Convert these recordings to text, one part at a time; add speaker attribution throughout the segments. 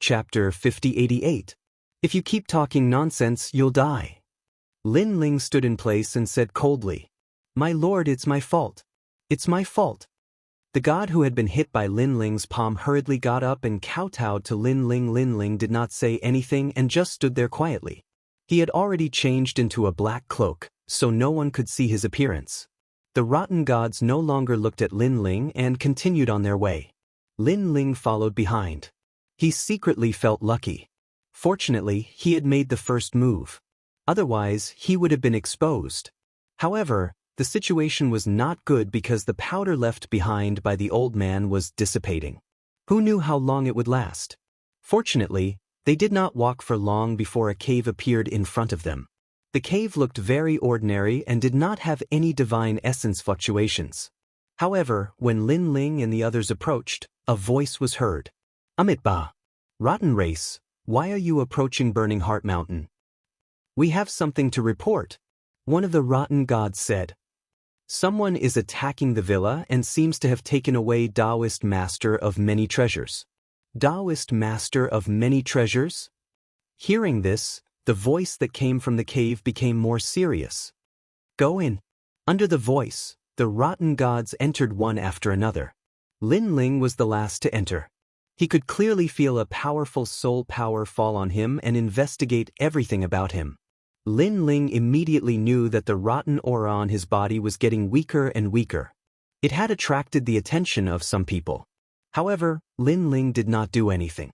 Speaker 1: Chapter 5088. If you keep talking nonsense, you'll die. Lin Ling stood in place and said coldly, "My lord, it's my fault. It's my fault." The god who had been hit by Lin Ling's palm hurriedly got up and kowtowed to Lin Ling. Lin Ling did not say anything and just stood there quietly. He had already changed into a black cloak, so no one could see his appearance. The rotten gods no longer looked at Lin Ling and continued on their way. Lin Ling followed behind. He secretly felt lucky. Fortunately, he had made the first move. Otherwise, he would have been exposed. However, the situation was not good because the powder left behind by the old man was dissipating. Who knew how long it would last? Fortunately, they did not walk for long before a cave appeared in front of them. The cave looked very ordinary and did not have any divine essence fluctuations. However, when Lin Ling and the others approached, a voice was heard. "Amitba. Rotten race, why are you approaching Burning Heart Mountain?" "We have something to report," one of the rotten gods said. "Someone is attacking the villa and seems to have taken away Daoist Master of Many Treasures." Daoist Master of Many Treasures? Hearing this, the voice that came from the cave became more serious. "Go in." Under the voice, the rotten gods entered one after another. Lin Ling was the last to enter. He could clearly feel a powerful soul power fall on him and investigate everything about him. Lin Ling immediately knew that the rotten aura on his body was getting weaker and weaker. It had attracted the attention of some people. However, Lin Ling did not do anything.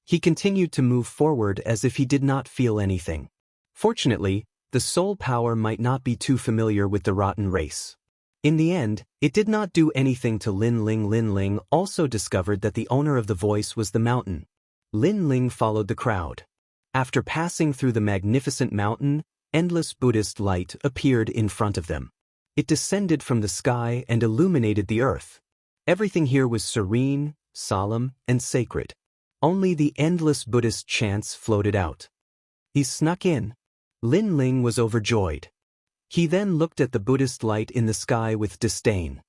Speaker 1: He continued to move forward as if he did not feel anything. Fortunately, the soul power might not be too familiar with the rotten race. In the end, it did not do anything to Lin Ling. Lin Ling also discovered that the owner of the voice was the mountain. Lin Ling followed the crowd. After passing through the magnificent mountain, endless Buddhist light appeared in front of them. It descended from the sky and illuminated the earth. Everything here was serene, solemn, and sacred. Only the endless Buddhist chants floated out. He snuck in. Lin Ling was overjoyed. He then looked at the Buddhist light in the sky with disdain.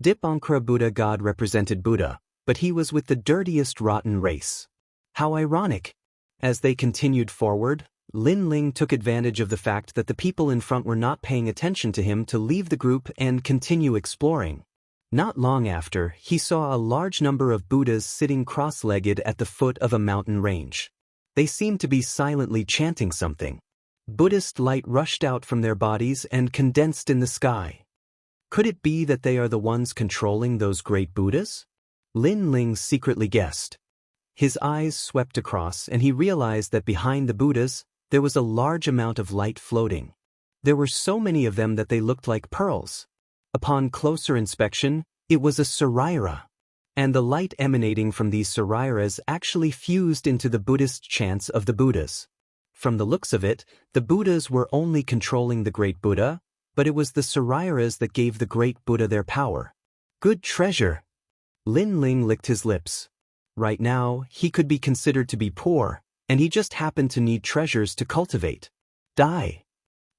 Speaker 1: Dipankara Buddha god represented Buddha, but he was with the dirtiest rotten race. How ironic! As they continued forward, Lin Ling took advantage of the fact that the people in front were not paying attention to him to leave the group and continue exploring. Not long after, he saw a large number of Buddhas sitting cross-legged at the foot of a mountain range. They seemed to be silently chanting something. Buddhist light rushed out from their bodies and condensed in the sky. Could it be that they are the ones controlling those great Buddhas? Lin Ling secretly guessed. His eyes swept across and he realized that behind the Buddhas, there was a large amount of light floating. There were so many of them that they looked like pearls. Upon closer inspection, it was a saraira. And the light emanating from these sarairas actually fused into the Buddhist chants of the Buddhas. From the looks of it, the Buddhas were only controlling the great Buddha, but it was the sarairas that gave the great Buddha their power. Good treasure! Lin Ling licked his lips. Right now, he could be considered to be poor, and he just happened to need treasures to cultivate. Die!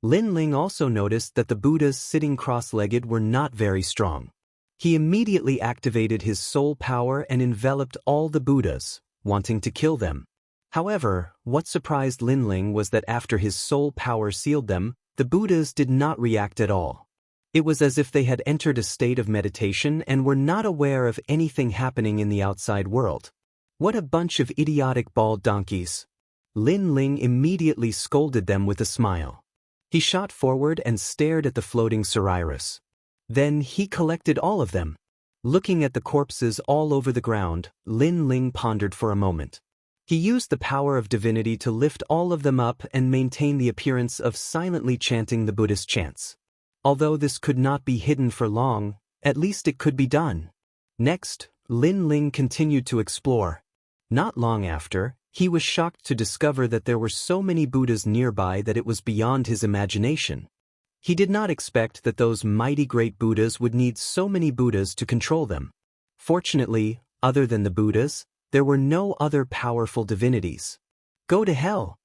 Speaker 1: Lin Ling also noticed that the Buddhas sitting cross-legged were not very strong. He immediately activated his soul power and enveloped all the Buddhas, wanting to kill them. However, what surprised Lin Ling was that after his soul power sealed them, the Buddhas did not react at all. It was as if they had entered a state of meditation and were not aware of anything happening in the outside world. What a bunch of idiotic bald donkeys! Lin Ling immediately scolded them with a smile. He shot forward and stared at the floating sarairas. Then he collected all of them. Looking at the corpses all over the ground, Lin Ling pondered for a moment. He used the power of divinity to lift all of them up and maintain the appearance of silently chanting the Buddhist chants. Although this could not be hidden for long, at least it could be done. Next, Lin Ling continued to explore. Not long after, he was shocked to discover that there were so many Buddhas nearby that it was beyond his imagination. He did not expect that those mighty great Buddhas would need so many Buddhas to control them. Fortunately, other than the Buddhas, there were no other powerful divinities. Go to hell!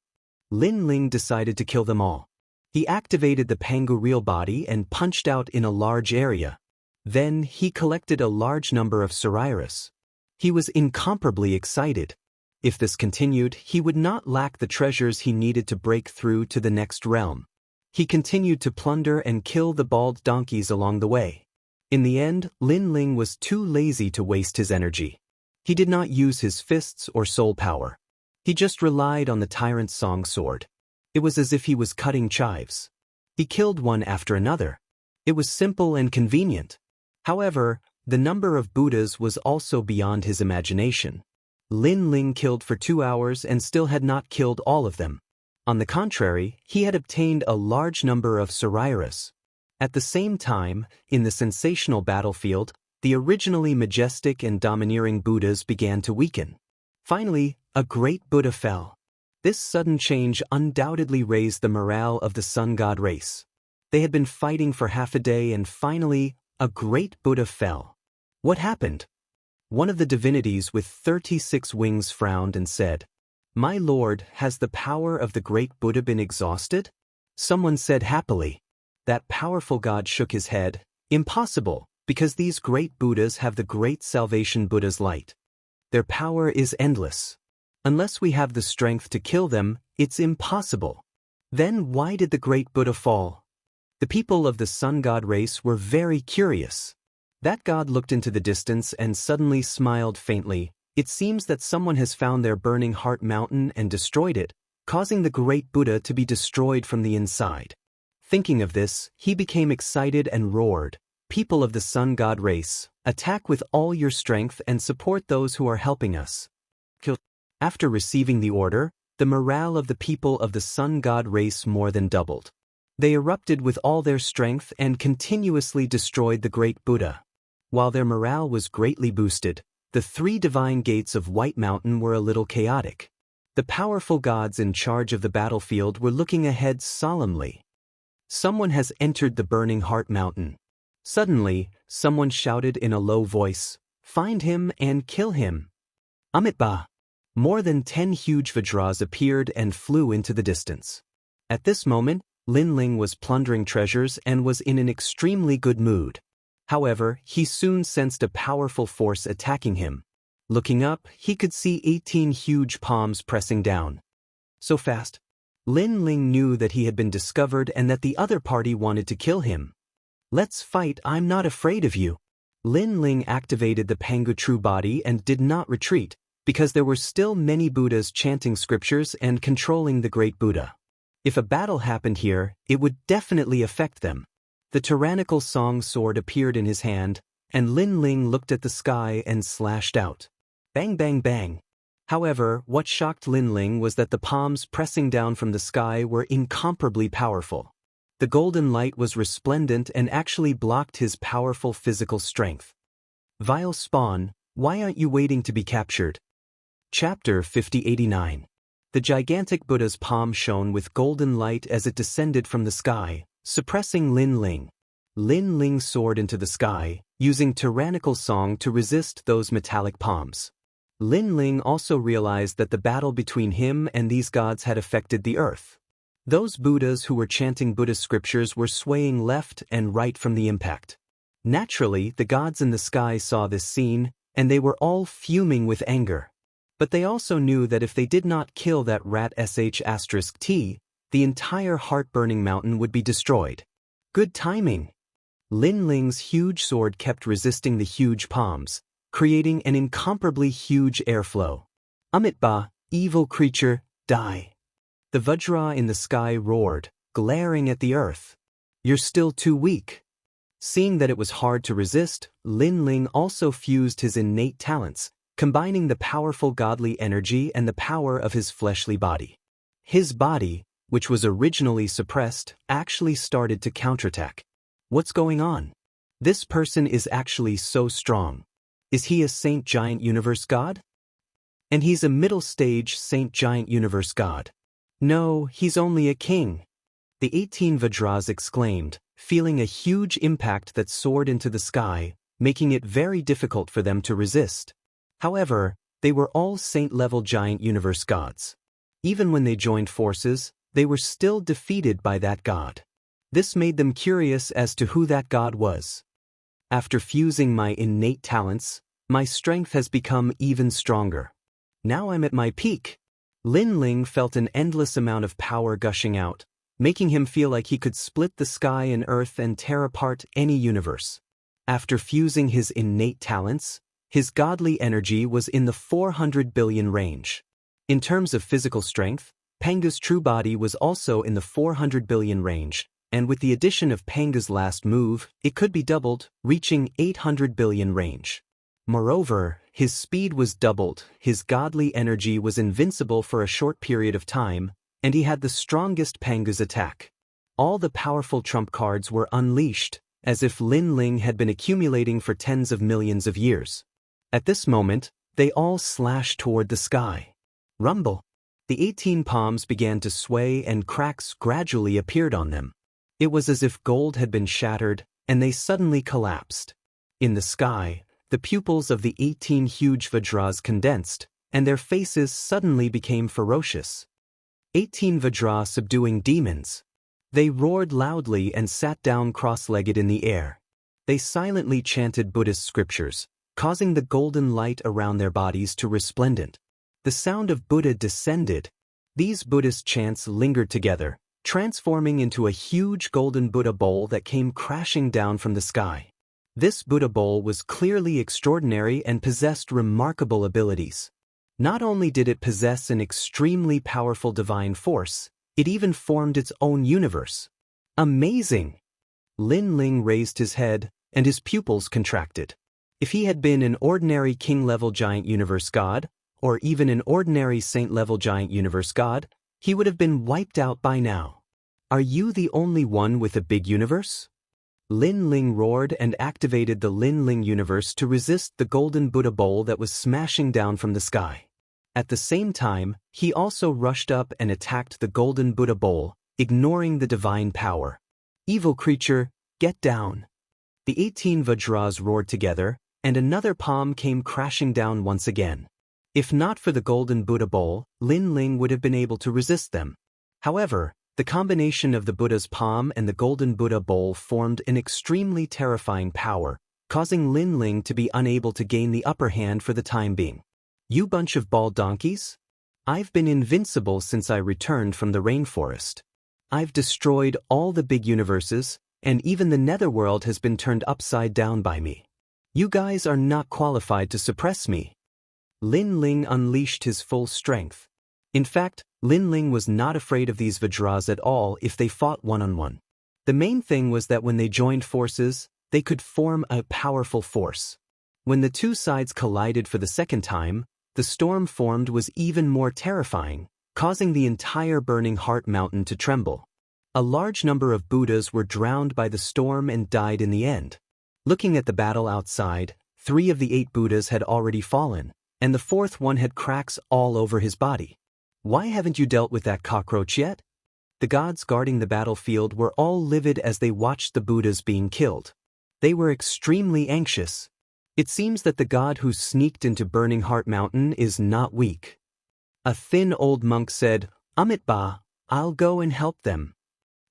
Speaker 1: Lin Ling decided to kill them all. He activated the Pangu real body and punched out in a large area. Then he collected a large number of sarairas. He was incomparably excited. If this continued, he would not lack the treasures he needed to break through to the next realm. He continued to plunder and kill the bald donkeys along the way. In the end, Lin Ling was too lazy to waste his energy. He did not use his fists or soul power. He just relied on the tyrant's song sword. It was as if he was cutting chives. He killed one after another. It was simple and convenient. However, the number of Buddhas was also beyond his imagination. Lin Ling killed for 2 hours and still had not killed all of them. On the contrary, he had obtained a large number of Sariras. At the same time, in the sensational battlefield, the originally majestic and domineering Buddhas began to weaken. Finally, a great Buddha fell. This sudden change undoubtedly raised the morale of the sun god race. They had been fighting for half a day and finally, a great Buddha fell. What happened? One of the divinities with 36 wings frowned and said, "My lord, has the power of the great Buddha been exhausted?" Someone said happily. That powerful god shook his head, "Impossible, because these great Buddhas have the great salvation Buddha's light. Their power is endless. Unless we have the strength to kill them, it's impossible." Then why did the great Buddha fall? The people of the sun god race were very curious. That god looked into the distance and suddenly smiled faintly. It seems that someone has found their burning heart mountain and destroyed it, causing the great Buddha to be destroyed from the inside. Thinking of this, he became excited and roared, "People of the sun god race, attack with all your strength and support those who are helping us." After receiving the order, the morale of the people of the sun god race more than doubled. They erupted with all their strength and continuously destroyed the great Buddha. While their morale was greatly boosted, the 3 divine gates of White Mountain were a little chaotic. The powerful gods in charge of the battlefield were looking ahead solemnly. Someone has entered the burning heart mountain. Suddenly, someone shouted in a low voice, "Find him and kill him." Amitabha! More than 10 huge Vajras appeared and flew into the distance. At this moment, Lin Ling was plundering treasures and was in an extremely good mood. However, he soon sensed a powerful force attacking him. Looking up, he could see 18 huge palms pressing down. So fast. Lin Ling knew that he had been discovered and that the other party wanted to kill him. "Let's fight, I'm not afraid of you." Lin Ling activated the Pangu true body and did not retreat, because there were still many Buddhas chanting scriptures and controlling the great Buddha. If a battle happened here, it would definitely affect them. The tyrannical song sword appeared in his hand, and Lin Ling looked at the sky and slashed out. Bang bang bang. However, what shocked Lin Ling was that the palms pressing down from the sky were incomparably powerful. The golden light was resplendent and actually blocked his powerful physical strength. Vile spawn, why aren't you waiting to be captured? Chapter 5089. The gigantic Buddha's palm shone with golden light as it descended from the sky, suppressing Lin Ling. Lin Ling soared into the sky, using tyrannical song to resist those metallic palms. Lin Ling also realized that the battle between him and these gods had affected the earth. Those Buddhas who were chanting Buddhist scriptures were swaying left and right from the impact. Naturally, the gods in the sky saw this scene, and they were all fuming with anger. But they also knew that if they did not kill that rat *T, the entire heart-burning mountain would be destroyed. Good timing. Lin Ling's huge sword kept resisting the huge palms, creating an incomparably huge airflow. Amitabha, evil creature, die. The Vajra in the sky roared, glaring at the earth. You're still too weak. Seeing that it was hard to resist, Lin Ling also fused his innate talents, combining the powerful godly energy and the power of his fleshly body. His body, which was originally suppressed, actually started to counterattack. What's going on? This person is actually so strong. Is he a Saint Giant Universe God? And he's a middle stage Saint Giant Universe God. No, he's only a king. The 18 Vajras exclaimed, feeling a huge impact that soared into the sky, making it very difficult for them to resist. However, they were all saint-level giant universe gods. Even when they joined forces, they were still defeated by that god. This made them curious as to who that god was. After fusing my innate talents, my strength has become even stronger. Now I'm at my peak. Lin Ling felt an endless amount of power gushing out, making him feel like he could split the sky and earth and tear apart any universe. After fusing his innate talents, his godly energy was in the 400 billion range. In terms of physical strength, Panga's true body was also in the 400 billion range, and with the addition of Panga's last move, it could be doubled, reaching 800 billion range. Moreover, his speed was doubled, his godly energy was invincible for a short period of time, and he had the strongest Panga's attack. All the powerful trump cards were unleashed, as if Lin Ling had been accumulating for tens of millions of years. At this moment, they all slashed toward the sky. Rumble. The 18 palms began to sway and cracks gradually appeared on them. It was as if gold had been shattered, and they suddenly collapsed. In the sky, the pupils of the 18 huge Vajras condensed, and their faces suddenly became ferocious. 18 Vajra subduing demons. They roared loudly and sat down cross-legged in the air. They silently chanted Buddhist scriptures, causing the golden light around their bodies to resplendent. The sound of Buddha descended. These Buddhist chants lingered together, transforming into a huge golden Buddha bowl that came crashing down from the sky. This Buddha bowl was clearly extraordinary and possessed remarkable abilities. Not only did it possess an extremely powerful divine force, it even formed its own universe. Amazing! Lin Ling raised his head, and his pupils contracted. If he had been an ordinary king-level giant universe god, or even an ordinary saint-level giant universe god, he would have been wiped out by now. Are you the only one with a big universe? Lin Ling roared and activated the Lin Ling universe to resist the golden Buddha bowl that was smashing down from the sky. At the same time, he also rushed up and attacked the golden Buddha bowl, ignoring the divine power. Evil creature, get down. The 18 Vajras roared together, and another palm came crashing down once again. If not for the golden Buddha bowl, Lin Ling would have been able to resist them. However, the combination of the Buddha's palm and the golden Buddha bowl formed an extremely terrifying power, causing Lin Ling to be unable to gain the upper hand for the time being. You bunch of bald donkeys? I've been invincible since I returned from the rainforest. I've destroyed all the big universes, and even the netherworld has been turned upside down by me. You guys are not qualified to suppress me. Lin Ling unleashed his full strength. In fact, Lin Ling was not afraid of these Vajras at all if they fought one-on-one. The main thing was that when they joined forces, they could form a powerful force. When the two sides collided for the second time, the storm formed was even more terrifying, causing the entire Burning Heart Mountain to tremble. A large number of Buddhas were drowned by the storm and died in the end. Looking at the battle outside, 3 of the 8 Buddhas had already fallen, and the 4th one had cracks all over his body. Why haven't you dealt with that cockroach yet? The gods guarding the battlefield were all livid as they watched the Buddhas being killed. They were extremely anxious. It seems that the god who sneaked into Burning Heart Mountain is not weak. A thin old monk said, Amit Ba, I'll go and help them.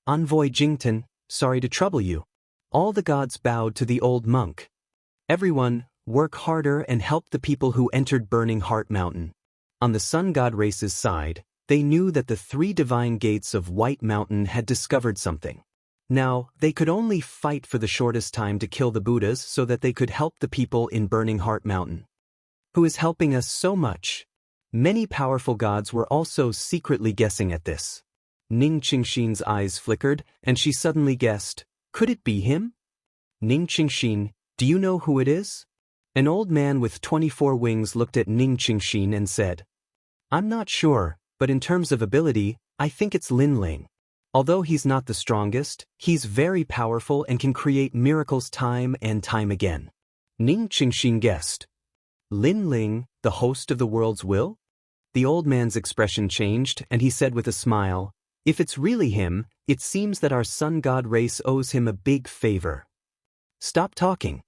Speaker 1: Envoy Jington, sorry to trouble you. All the gods bowed to the old monk. Everyone, work harder and help the people who entered Burning Heart Mountain. On the sun god race's side, they knew that the 3 divine gates of White Mountain had discovered something. Now, they could only fight for the shortest time to kill the Buddhas so that they could help the people in Burning Heart Mountain. Who is helping us so much? Many powerful gods were also secretly guessing at this. Ning Qingxin's eyes flickered, and she suddenly guessed, could it be him? Ning Qingxin, do you know who it is? An old man with 24 wings looked at Ning Qingxin and said, I'm not sure, but in terms of ability, I think it's Lin Ling. Although he's not the strongest, he's very powerful and can create miracles time and time again. Ning Qingxin guessed. Lin Ling, the host of the world's will? The old man's expression changed, and he said with a smile, if it's really him, it seems that our sun god race owes him a big favor. Stop talking.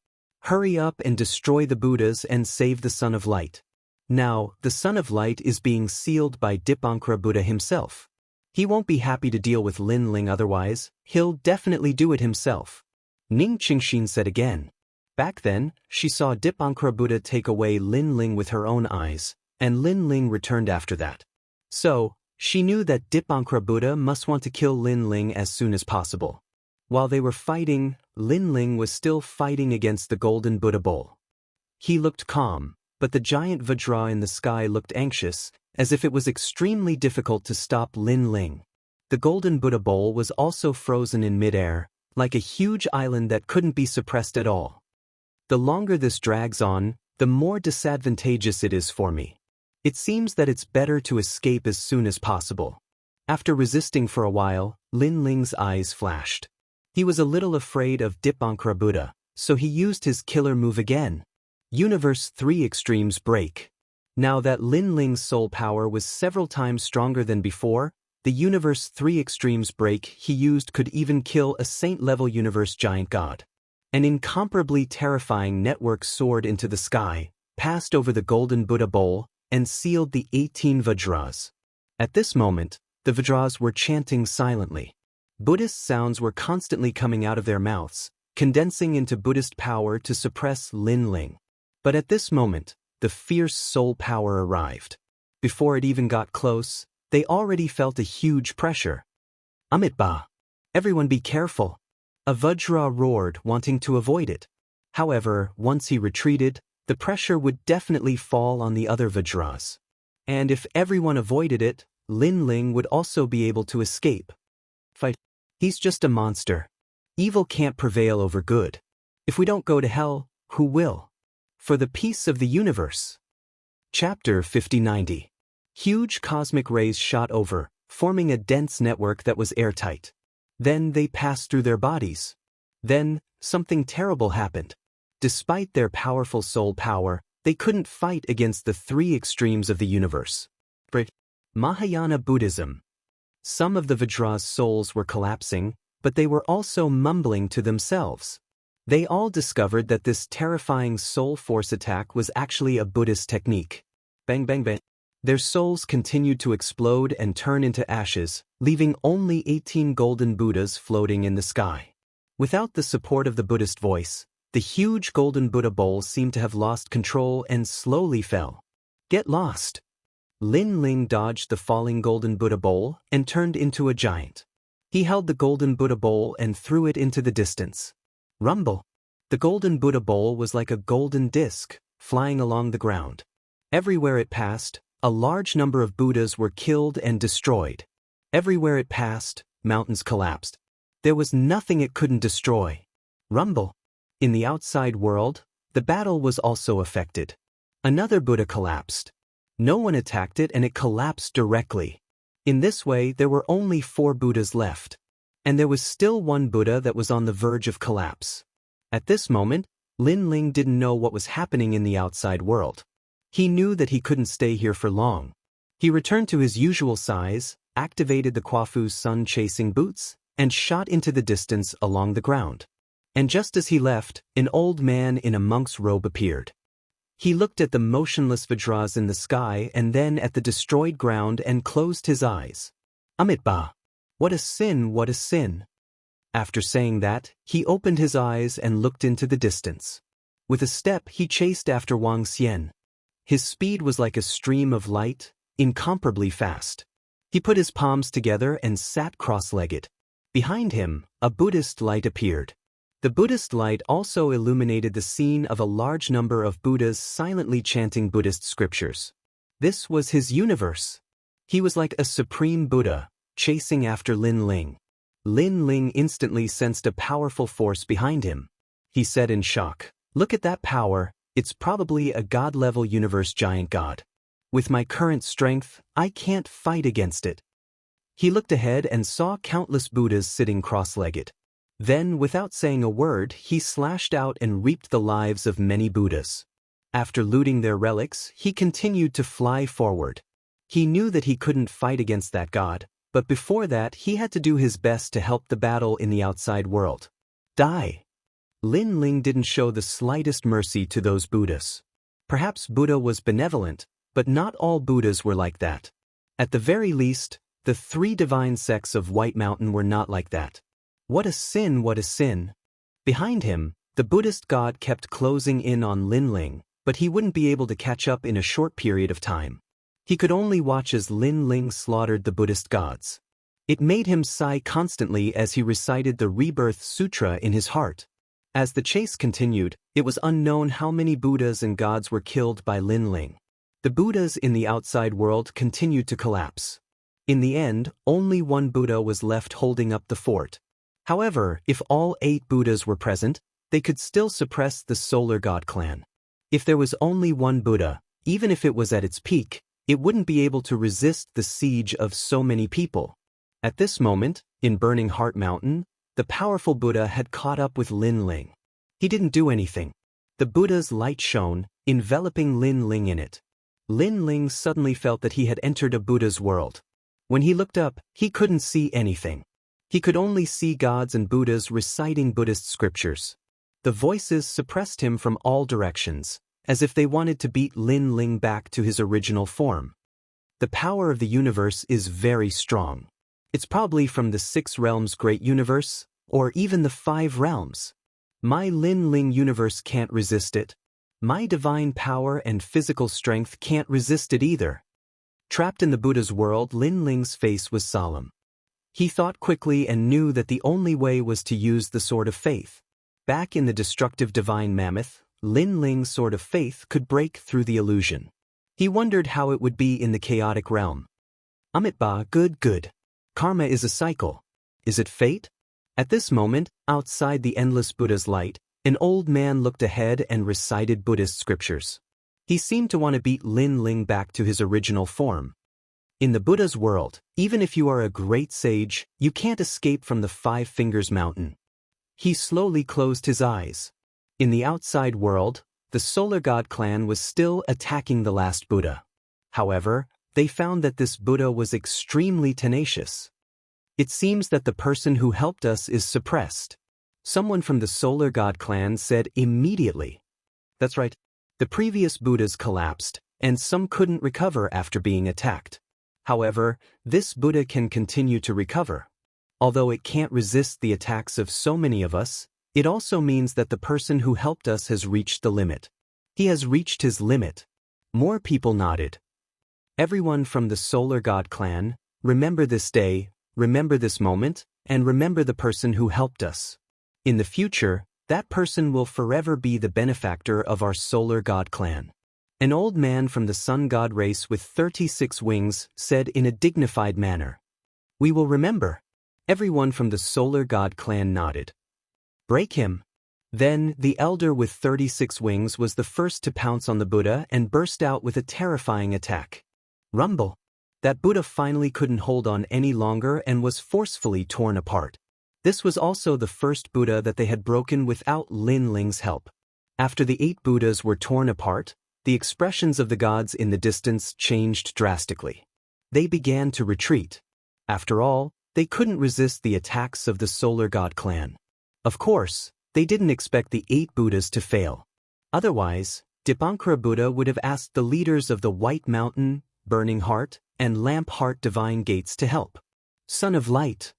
Speaker 1: Hurry up and destroy the Buddhas and save the Son of Light. Now, the Son of Light is being sealed by Dipankara Buddha himself. He won't be happy to deal with Lin Ling otherwise, he'll definitely do it himself. Ning Qingxin said again. Back then, she saw Dipankara Buddha take away Lin Ling with her own eyes, and Lin Ling returned after that. So, she knew that Dipankra Buddha must want to kill Lin Ling as soon as possible. While they were fighting, Lin Ling was still fighting against the golden Buddha bowl. He looked calm, but the giant Vajra in the sky looked anxious, as if it was extremely difficult to stop Lin Ling. The golden Buddha bowl was also frozen in midair, like a huge island that couldn't be suppressed at all. The longer this drags on, the more disadvantageous it is for me. It seems that it's better to escape as soon as possible. After resisting for a while, Lin Ling's eyes flashed. He was a little afraid of Dipankra Buddha, so he used his killer move again. Universe 3 Extremes Break. Now that Lin Ling's soul power was several times stronger than before, the Universe 3 Extremes Break he used could even kill a saint-level universe giant god. An incomparably terrifying network soared into the sky, passed over the golden Buddha bowl, and sealed the 18 Vajras. At this moment, the Vajras were chanting silently. Buddhist sounds were constantly coming out of their mouths, condensing into Buddhist power to suppress Lin Ling. But at this moment, the fierce soul power arrived. Before it even got close, they already felt a huge pressure. Amitba! Everyone be careful! A Vajra roared, wanting to avoid it. However, once he retreated, the pressure would definitely fall on the other Vajras. And if everyone avoided it, Lin Ling would also be able to escape. Fight. He's just a monster. Evil can't prevail over good. If we don't go to hell, who will? For the peace of the universe. Chapter 5090. Huge cosmic rays shot over, forming a dense network that was airtight. Then they passed through their bodies. Then, something terrible happened. Despite their powerful soul power, they couldn't fight against the three extremes of the universe. Mahayana Buddhism. Some of the Vajra's souls were collapsing, but they were also mumbling to themselves. They all discovered that this terrifying soul force attack was actually a Buddhist technique. Bang bang bang. Their souls continued to explode and turn into ashes, leaving only 18 golden Buddhas floating in the sky. Without the support of the Buddhist voice, the huge golden Buddha bowl seemed to have lost control and slowly fell. Get lost! Lin Ling dodged the falling golden Buddha bowl and turned into a giant. He held the golden Buddha bowl and threw it into the distance. Rumble! The golden Buddha bowl was like a golden disc, flying along the ground. Everywhere it passed, a large number of Buddhas were killed and destroyed. Everywhere it passed, mountains collapsed. There was nothing it couldn't destroy. Rumble! In the outside world, the battle was also affected. Another Buddha collapsed. No one attacked it and it collapsed directly. In this way, there were only 4 Buddhas left. And there was still one Buddha that was on the verge of collapse. At this moment, Lin Ling didn't know what was happening in the outside world. He knew that he couldn't stay here for long. He returned to his usual size, activated the Kwafu's sun-chasing boots, and shot into the distance along the ground. And just as he left, an old man in a monk's robe appeared. He looked at the motionless Vajras in the sky and then at the destroyed ground and closed his eyes. Amitba! What a sin, what a sin! After saying that, he opened his eyes and looked into the distance. With a step, he chased after Wang Xian. His speed was like a stream of light, incomparably fast. He put his palms together and sat cross-legged. Behind him, a Buddhist light appeared. The Buddhist light also illuminated the scene of a large number of Buddhas silently chanting Buddhist scriptures. This was his universe. He was like a supreme Buddha, chasing after Lin Ling. Lin Ling instantly sensed a powerful force behind him. He said in shock, "Look at that power, it's probably a god-level universe giant god. With my current strength, I can't fight against it." He looked ahead and saw countless Buddhas sitting cross-legged. Then, without saying a word, he slashed out and reaped the lives of many Buddhas. After looting their relics, he continued to fly forward. He knew that he couldn't fight against that god, but before that he had to do his best to help the battle in the outside world. Die! Lin Ling didn't show the slightest mercy to those Buddhas. Perhaps Buddha was benevolent, but not all Buddhas were like that. At the very least, the 3 divine sects of White Mountain were not like that. What a sin, what a sin! Behind him, the Buddhist god kept closing in on Lin Ling, but he wouldn't be able to catch up in a short period of time. He could only watch as Lin Ling slaughtered the Buddhist gods. It made him sigh constantly as he recited the Rebirth Sutra in his heart. As the chase continued, it was unknown how many Buddhas and gods were killed by Lin Ling. The Buddhas in the outside world continued to collapse. In the end, only one Buddha was left holding up the fort. However, if all 8 Buddhas were present, they could still suppress the Solar God clan. If there was only one Buddha, even if it was at its peak, it wouldn't be able to resist the siege of so many people. At this moment, in Burning Heart Mountain, the powerful Buddha had caught up with Lin Ling. He didn't do anything. The Buddha's light shone, enveloping Lin Ling in it. Lin Ling suddenly felt that he had entered a Buddha's world. When he looked up, he couldn't see anything. He could only see gods and Buddhas reciting Buddhist scriptures. The voices suppressed him from all directions, as if they wanted to beat Lin Ling back to his original form. The power of the universe is very strong. It's probably from the 6 realms great universe, or even the 5 realms. My Lin Ling universe can't resist it. My divine power and physical strength can't resist it either. Trapped in the Buddha's world, Lin Ling's face was solemn. He thought quickly and knew that the only way was to use the Sword of Faith. Back in the destructive divine mammoth, Lin Ling's Sword of Faith could break through the illusion. He wondered how it would be in the chaotic realm. Amitba, good. Karma is a cycle. Is it fate? At this moment, outside the endless Buddha's light, an old man looked ahead and recited Buddhist scriptures. He seemed to want to beat Lin Ling back to his original form. In the Buddha's world, even if you are a great sage, you can't escape from the 5 Fingers Mountain. He slowly closed his eyes. In the outside world, the Solar God clan was still attacking the last Buddha. However, they found that this Buddha was extremely tenacious. It seems that the person who helped us is suppressed. Someone from the Solar God clan said immediately. That's right. The previous Buddhas collapsed, and some couldn't recover after being attacked. However, this Buddha can continue to recover. Although it can't resist the attacks of so many of us, it also means that the person who helped us has reached the limit. He has reached his limit. More people nodded. Everyone from the Solar God clan, remember this day, remember this moment, and remember the person who helped us. In the future, that person will forever be the benefactor of our Solar God clan. An old man from the Sun God race with 36 wings said in a dignified manner. We will remember. Everyone from the Solar God clan nodded. Break him. Then, the elder with 36 wings was the first to pounce on the Buddha and burst out with a terrifying attack. Rumble. That Buddha finally couldn't hold on any longer and was forcefully torn apart. This was also the first Buddha that they had broken without Lin Ling's help. After the 8 Buddhas were torn apart, the expressions of the gods in the distance changed drastically. They began to retreat. After all, they couldn't resist the attacks of the Solar God clan. Of course, they didn't expect the 8 Buddhas to fail. Otherwise, Dipankara Buddha would have asked the leaders of the White Mountain, Burning Heart, and Lamp Heart Divine Gates to help. Son of Light.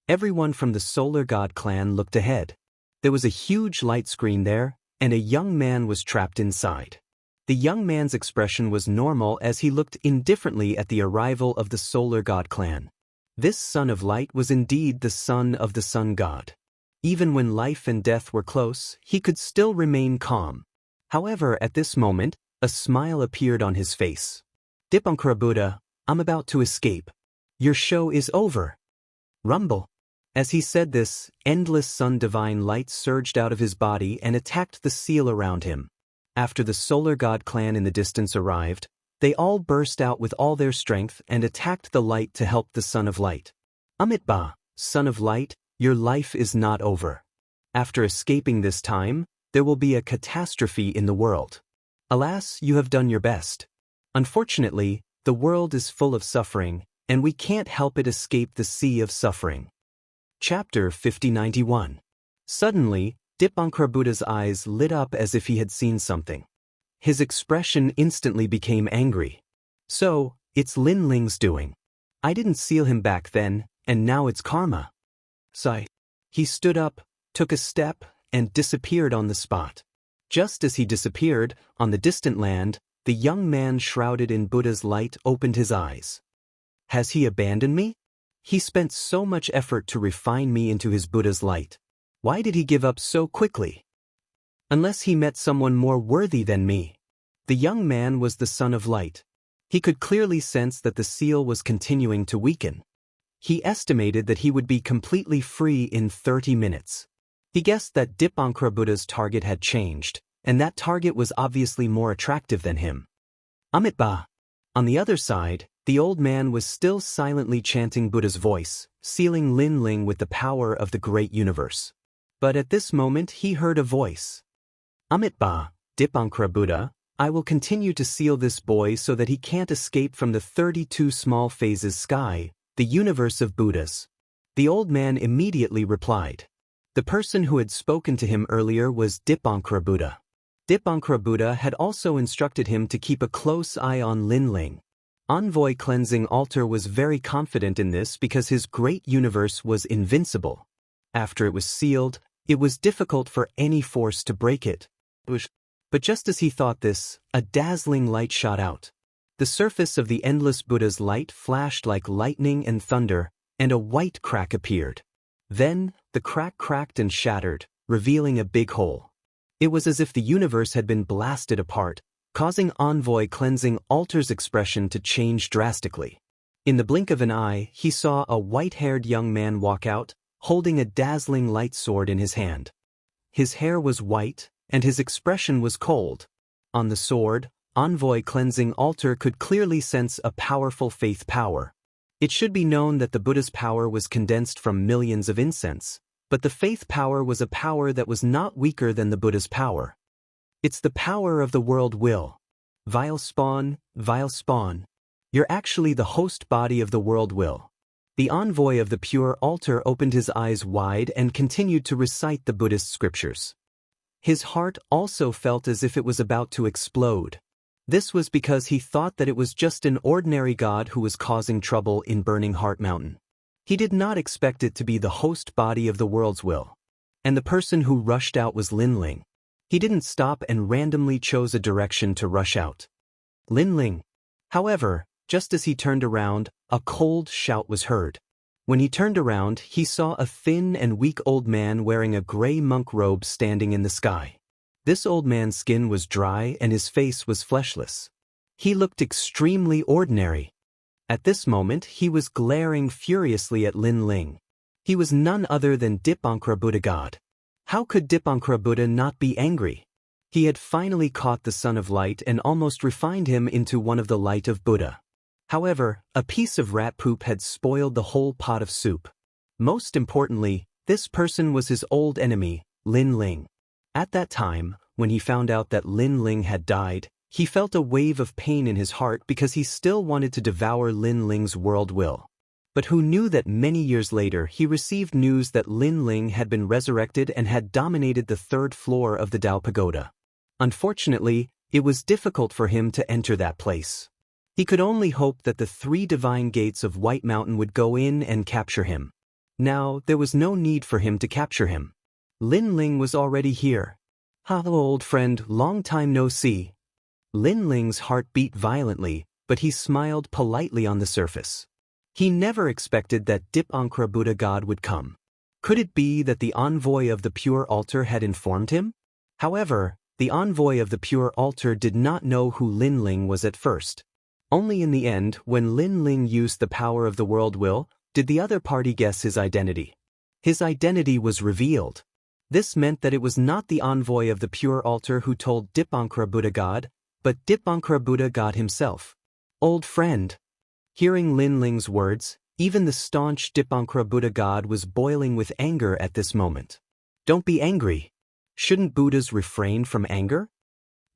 Speaker 1: Everyone from the Solar God clan looked ahead. There was a huge light screen there, and a young man was trapped inside. The young man's expression was normal as he looked indifferently at the arrival of the Solar God clan. This Son of Light was indeed the son of the Sun God. Even when life and death were close, he could still remain calm. However, at this moment, a smile appeared on his face. Dipankara Buddha, I'm about to escape. Your show is over. Rumble. As he said this, endless sun divine light surged out of his body and attacked the seal around him. After the Solar God clan in the distance arrived, they all burst out with all their strength and attacked the light to help the Son of Light. Amitba, Son of Light, your life is not over. After escaping this time, there will be a catastrophe in the world. Alas, you have done your best. Unfortunately, the world is full of suffering, and we can't help it escape the sea of suffering. Chapter 5091. Suddenly, Dipankara Buddha's eyes lit up as if he had seen something. His expression instantly became angry. So, it's Lin Ling's doing. I didn't seal him back then, and now it's karma. Sigh. He stood up, took a step, and disappeared on the spot. Just as he disappeared, on the distant land, the young man shrouded in Buddha's light opened his eyes. Has he abandoned me? He spent so much effort to refine me into his Buddha's light. Why did he give up so quickly? Unless he met someone more worthy than me. The young man was the son of light. He could clearly sense that the seal was continuing to weaken. He estimated that he would be completely free in 30 minutes. He guessed that Dipankara Buddha's target had changed, and that target was obviously more attractive than him. Amitabha. On the other side, the old man was still silently chanting Buddha's voice, sealing Lin Ling with the power of the great universe. But at this moment he heard a voice. Amitabha, Dipankara Buddha, I will continue to seal this boy so that he can't escape from the 32 small phases sky, the universe of Buddhas. The old man immediately replied. The person who had spoken to him earlier was Dipankara Buddha. Dipankara Buddha had also instructed him to keep a close eye on Lin Ling. Envoy Cleansing Altar was very confident in this because his great universe was invincible. After it was sealed, it was difficult for any force to break it. But just as he thought this, a dazzling light shot out. The surface of the endless Buddha's light flashed like lightning and thunder, and a white crack appeared. Then, the crack cracked and shattered, revealing a big hole. It was as if the universe had been blasted apart, causing Envoy Cleansing Altar's expression to change drastically. In the blink of an eye, he saw a white-haired young man walk out, holding a dazzling light sword in his hand. His hair was white, and his expression was cold. On the sword, Envoy Cleansing Altar could clearly sense a powerful faith power. It should be known that the Buddha's power was condensed from millions of incense, but the faith power was a power that was not weaker than the Buddha's power. It's the power of the world will. Vile spawn, you're actually the host body of the world will. The envoy of the pure altar opened his eyes wide and continued to recite the Buddhist scriptures. His heart also felt as if it was about to explode. This was because he thought that it was just an ordinary god who was causing trouble in Burning Heart Mountain. He did not expect it to be the host body of the world's will. And the person who rushed out was Lin Ling. He didn't stop and randomly chose a direction to rush out. Lin Ling. However, just as he turned around, a cold shout was heard. When he turned around, he saw a thin and weak old man wearing a gray monk robe standing in the sky. This old man's skin was dry and his face was fleshless. He looked extremely ordinary. At this moment, he was glaring furiously at Lin Ling. He was none other than Dipankara Buddha God. How could Dipankara Buddha not be angry? He had finally caught the Son of Light and almost refined him into one of the light of Buddha. However, a piece of rat poop had spoiled the whole pot of soup. Most importantly, this person was his old enemy, Lin Ling. At that time, when he found out that Lin Ling had died, he felt a wave of pain in his heart because he still wanted to devour Lin Ling's world will. But who knew that many years later he received news that Lin Ling had been resurrected and had dominated the 3rd floor of the Dao Pagoda. Unfortunately, it was difficult for him to enter that place. He could only hope that the 3 divine gates of White Mountain would go in and capture him. Now, there was no need for him to capture him. Lin Ling was already here. Hello, old friend, long time no see. Lin Ling's heart beat violently, but he smiled politely on the surface. He never expected that Dipankara Buddha God would come. Could it be that the envoy of the pure altar had informed him? However, the envoy of the pure altar did not know who Lin Ling was at first. Only in the end, when Lin Ling used the power of the world will, did the other party guess his identity. His identity was revealed. This meant that it was not the envoy of the pure altar who told Dipankara Buddha God, but Dipankara Buddha God himself. Old friend. Hearing Lin Ling's words, even the staunch Dipankara Buddha God was boiling with anger at this moment. Don't be angry. Shouldn't Buddhas refrain from anger?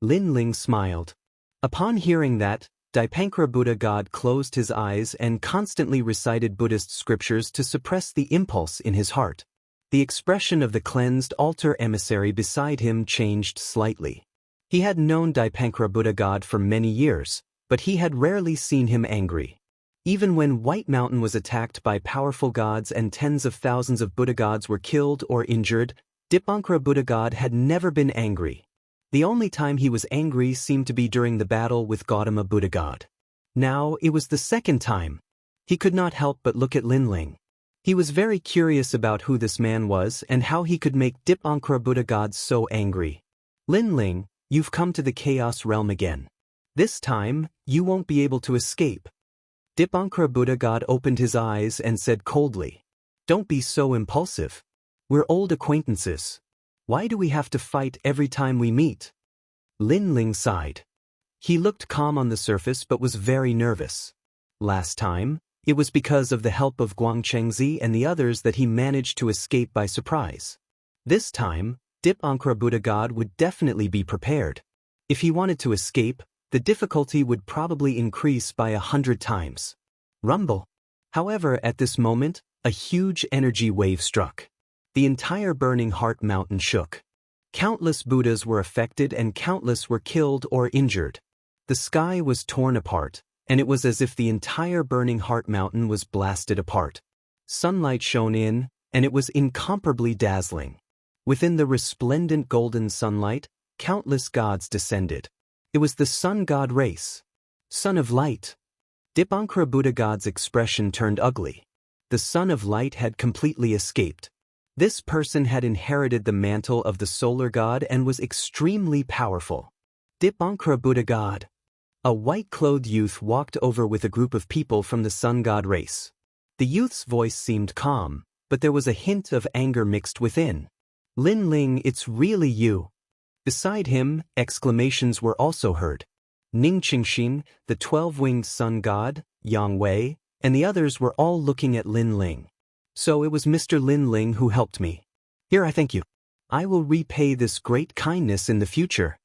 Speaker 1: Lin Ling smiled. Upon hearing that, Dipankara Buddha God closed his eyes and constantly recited Buddhist scriptures to suppress the impulse in his heart. The expression of the cleansed altar emissary beside him changed slightly. He had known Dipankara Buddha God for many years, but he had rarely seen him angry. Even when White Mountain was attacked by powerful gods and tens of thousands of Buddha gods were killed or injured, Dipankara Buddha God had never been angry. The only time he was angry seemed to be during the battle with Gautama Buddha God. Now it was the second time. He could not help but look at Lin Ling. He was very curious about who this man was and how he could make Dipankara Buddha God so angry. Lin Ling, you've come to the chaos realm again. This time, you won't be able to escape. Dipankara Buddha God opened his eyes and said coldly, "Don't be so impulsive. We're old acquaintances. Why do we have to fight every time we meet?" Lin Ling sighed. He looked calm on the surface but was very nervous. Last time, it was because of the help of Guang Chengzi and the others that he managed to escape by surprise. This time, Dipankara Buddha God would definitely be prepared. If he wanted to escape, the difficulty would probably increase by 100 times. Rumble. However, at this moment, a huge energy wave struck. The entire Burning Heart Mountain shook. Countless Buddhas were affected and countless were killed or injured. The sky was torn apart, and it was as if the entire Burning Heart Mountain was blasted apart. Sunlight shone in, and it was incomparably dazzling. Within the resplendent golden sunlight, countless gods descended. It was the Sun God race. Son of Light. Dipankara Buddha God's expression turned ugly. The Son of Light had completely escaped. This person had inherited the mantle of the Solar God and was extremely powerful. Dipankara Buddha God. A white-clothed youth walked over with a group of people from the Sun God race. The youth's voice seemed calm, but there was a hint of anger mixed within. "Lin Ling, it's really you." Beside him, exclamations were also heard. Ning Qingxin, the 12-winged Sun God, Yang Wei, and the others were all looking at Lin Ling. "So it was Mr. Lin Ling who helped me. Here, I thank you. I will repay this great kindness in the future."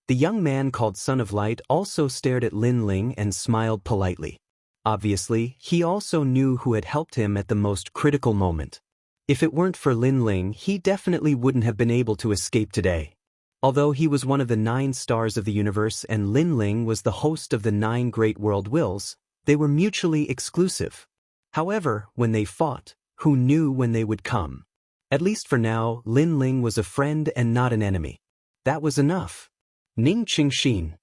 Speaker 1: The young man called Son of Light also stared at Lin Ling and smiled politely. Obviously, he also knew who had helped him at the most critical moment. If it weren't for Lin Ling, he definitely wouldn't have been able to escape today. Although he was one of the 9 stars of the universe and Lin Ling was the host of the 9 great world wills, they were mutually exclusive. However, when they fought, who knew when they would come? At least for now, Lin Ling was a friend and not an enemy. That was enough. Ning Qingxin.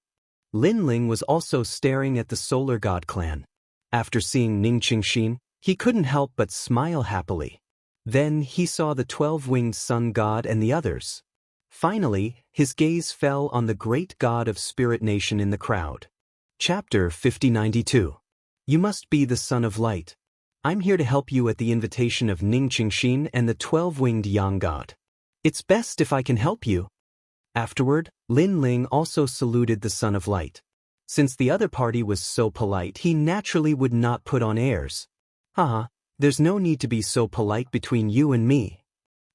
Speaker 1: Lin Ling was also staring at the Solar God clan. After seeing Ning Qingxin, he couldn't help but smile happily. Then he saw the 12-winged Sun God and the others. Finally, his gaze fell on the great God of Spirit Nation in the crowd. Chapter 5092. You must be the Son of Light. I'm here to help you at the invitation of Ning Qingxin and the 12-winged Yang God. It's best if I can help you. Afterward, Lin Ling also saluted the Son of Light. Since the other party was so polite, he naturally would not put on airs. "Haha, there's no need to be so polite between you and me."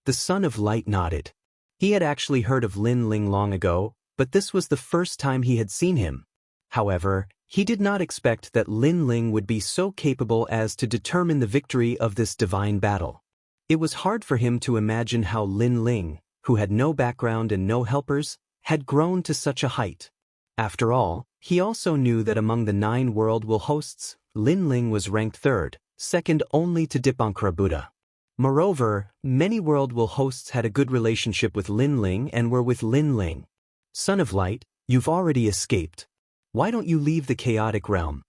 Speaker 1: The Son of Light nodded. He had actually heard of Lin Ling long ago, but this was the first time he had seen him. However, he did not expect that Lin Ling would be so capable as to determine the victory of this divine battle. It was hard for him to imagine how Lin Ling, who had no background and no helpers, had grown to such a height. After all, he also knew that among the 9 world will hosts, Lin Ling was ranked 3rd, second only to Dipankara Buddha. Moreover, many world will hosts had a good relationship with Lin Ling and were with Lin Ling. "Son of Light, you've already escaped. Why don't you leave the chaotic realm?"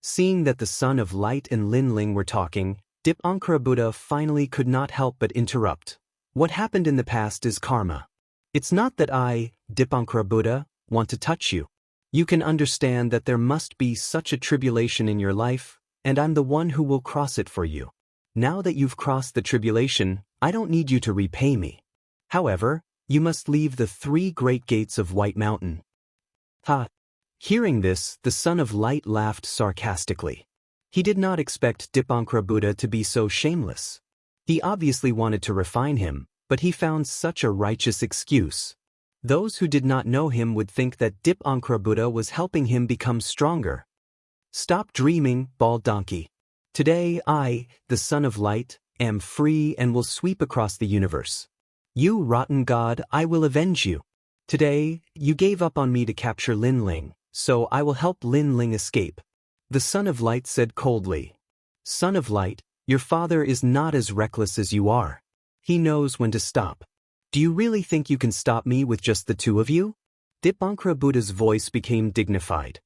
Speaker 1: Seeing that the Son of Light and Lin Ling were talking, Dipankara Buddha finally could not help but interrupt. "What happened in the past is karma. It's not that I, Dipankara Buddha, want to touch you. You can understand that there must be such a tribulation in your life, and I'm the one who will cross it for you. Now that you've crossed the tribulation, I don't need you to repay me. However, you must leave the 3 great gates of White Mountain." Ha! Hearing this, the Son of Light laughed sarcastically. He did not expect Dipankara Buddha to be so shameless. He obviously wanted to refine him, but he found such a righteous excuse. Those who did not know him would think that Dipankara Buddha was helping him become stronger. "Stop dreaming, bald donkey. Today I, the Son of Light, am free and will sweep across the universe. You rotten god, I will avenge you. Today, you gave up on me to capture Lin Ling, so I will help Lin Ling escape." The Son of Light said coldly. "Son of Light, your father is not as reckless as you are. He knows when to stop. Do you really think you can stop me with just the 2 of you?" Dipankara Buddha's voice became dignified.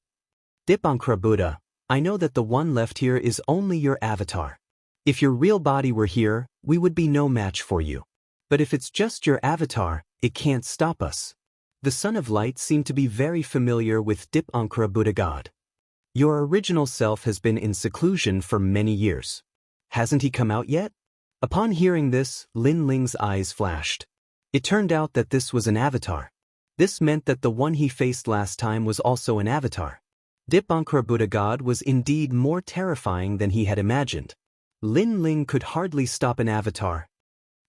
Speaker 1: Dipankara Buddha, I know that the one left here is only your avatar. If your real body were here, we would be no match for you. But if it's just your avatar, it can't stop us. The Son of Light seemed to be very familiar with Dipankara Buddha God. Your original self has been in seclusion for many years. Hasn't he come out yet? Upon hearing this, Lin Ling's eyes flashed. It turned out that this was an avatar. This meant that the one he faced last time was also an avatar. Dipankara Buddha God was indeed more terrifying than he had imagined. Lin Ling could hardly stop an avatar.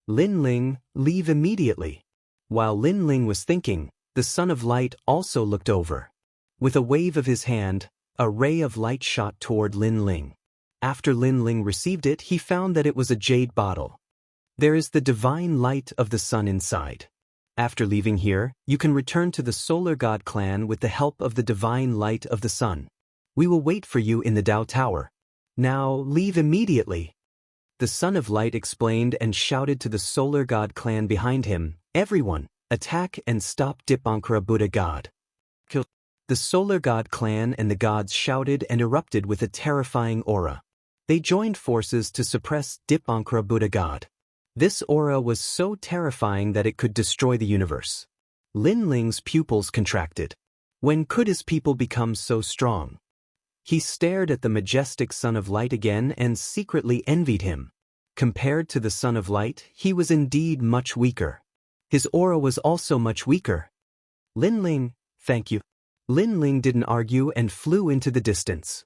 Speaker 1: Lin Ling, leave immediately. While Lin Ling was thinking, the Son of Light also looked over. With a wave of his hand, a ray of light shot toward Lin Ling. After Lin Ling received it, he found that it was a jade bottle. There is the divine light of the sun inside. After leaving here, you can return to the Solar God clan with the help of the divine light of the sun. We will wait for you in the Dao Tower. Now, leave immediately. The Son of Light explained and shouted to the Solar God clan behind him, everyone, attack and stop Dipankara Buddha God. Kill. The Solar God clan and the gods shouted and erupted with a terrifying aura. They joined forces to suppress Dipankara Buddha God. This aura was so terrifying that it could destroy the universe. Lin Ling's pupils contracted. When could his people become so strong? He stared at the majestic Son of Light again and secretly envied him. Compared to the Son of Light, he was indeed much weaker. His aura was also much weaker. Lin Ling, thank you. Lin Ling didn't argue and flew into the distance.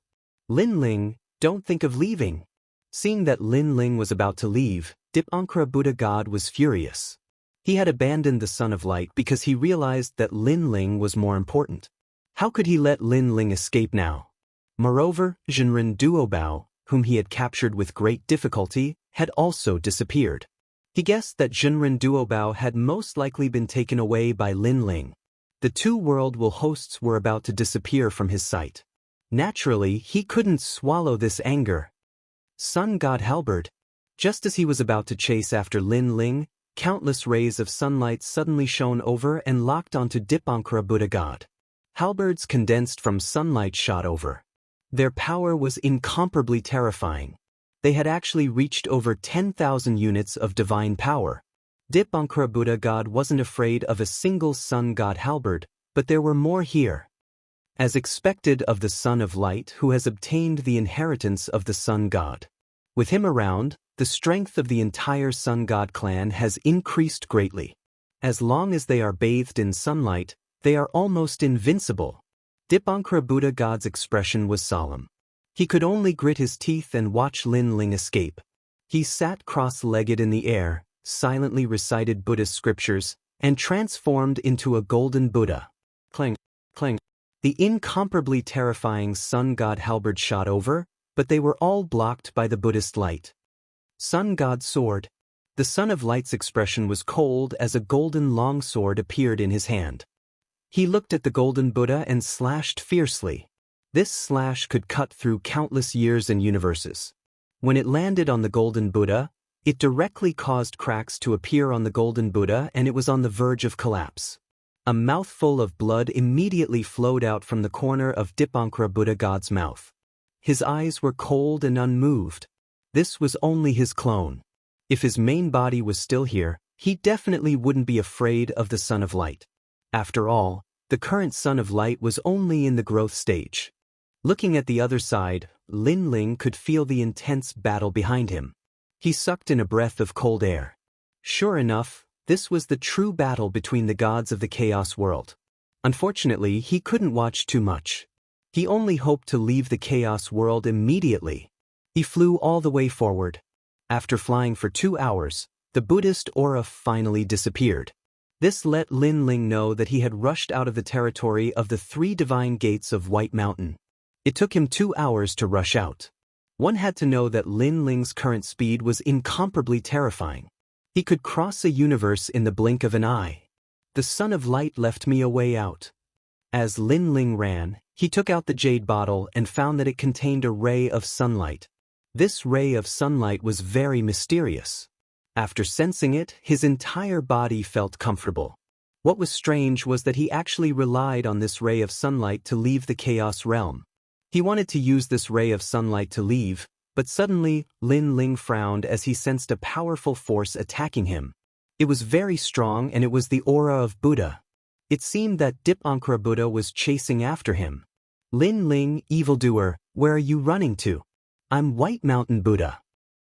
Speaker 1: Lin Ling, don't think of leaving. Seeing that Lin Ling was about to leave, Dipankara Buddha God was furious. He had abandoned the Son of Light because he realized that Lin Ling was more important. How could he let Lin Ling escape now? Moreover, Zhenren Duobao, whom he had captured with great difficulty, had also disappeared. He guessed that Zhenren Duobao had most likely been taken away by Lin Ling. The two world-will hosts were about to disappear from his sight. Naturally, he couldn't swallow this anger. Sun God Halberd. Just as he was about to chase after Lin Ling, countless rays of sunlight suddenly shone over and locked onto Dipankara Buddha God. Halberds condensed from sunlight shot over. Their power was incomparably terrifying. They had actually reached over 10,000 units of divine power. Dipankara Buddha God wasn't afraid of a single sun god halberd, but there were more here. As expected of the Son of Light who has obtained the inheritance of the Sun God. With him around, the strength of the entire Sun God clan has increased greatly. As long as they are bathed in sunlight, they are almost invincible. Dipankara Buddha God's expression was solemn. He could only grit his teeth and watch Lin Ling escape. He sat cross-legged in the air, silently recited Buddhist scriptures, and transformed into a golden Buddha. Clang, clang. The incomparably terrifying Sun God halberd shot over, but they were all blocked by the Buddhist light. Sun God sword. The Son of Light's expression was cold as a golden longsword appeared in his hand. He looked at the golden Buddha and slashed fiercely. This slash could cut through countless years and universes. When it landed on the golden Buddha, it directly caused cracks to appear on the golden Buddha and it was on the verge of collapse. A mouthful of blood immediately flowed out from the corner of Dipankara Buddha God's mouth. His eyes were cold and unmoved. This was only his clone. If his main body was still here, he definitely wouldn't be afraid of the Son of Light. After all, the current Son of Light was only in the growth stage. Looking at the other side, Lin Ling could feel the intense battle behind him. He sucked in a breath of cold air. Sure enough, this was the true battle between the gods of the chaos world. Unfortunately, he couldn't watch too much. He only hoped to leave the chaos world immediately. He flew all the way forward. After flying for 2 hours, the Buddhist aura finally disappeared. This let Lin Ling know that he had rushed out of the territory of the 3 divine gates of White Mountain. It took him 2 hours to rush out. One had to know that Lin Ling's current speed was incomparably terrifying. He could cross a universe in the blink of an eye. The Son of Light left me a way out. As Lin Ling ran, he took out the jade bottle and found that it contained a ray of sunlight. This ray of sunlight was very mysterious. After sensing it, his entire body felt comfortable. What was strange was that he actually relied on this ray of sunlight to leave the chaos realm. He wanted to use this ray of sunlight to leave, but suddenly, Lin Ling frowned as he sensed a powerful force attacking him. It was very strong and it was the aura of Buddha. It seemed that Dipankara Buddha was chasing after him. Lin Ling, evildoer, where are you running to? I'm White Mountain Buddha.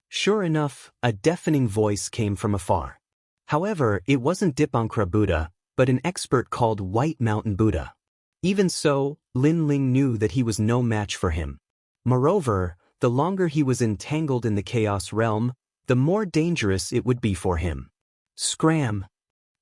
Speaker 1: Sure enough, a deafening voice came from afar. However, it wasn't Dipankara Buddha, but an expert called White Mountain Buddha. Even so, Lin Ling knew that he was no match for him. Moreover, the longer he was entangled in the chaos realm, the more dangerous it would be for him. Scram!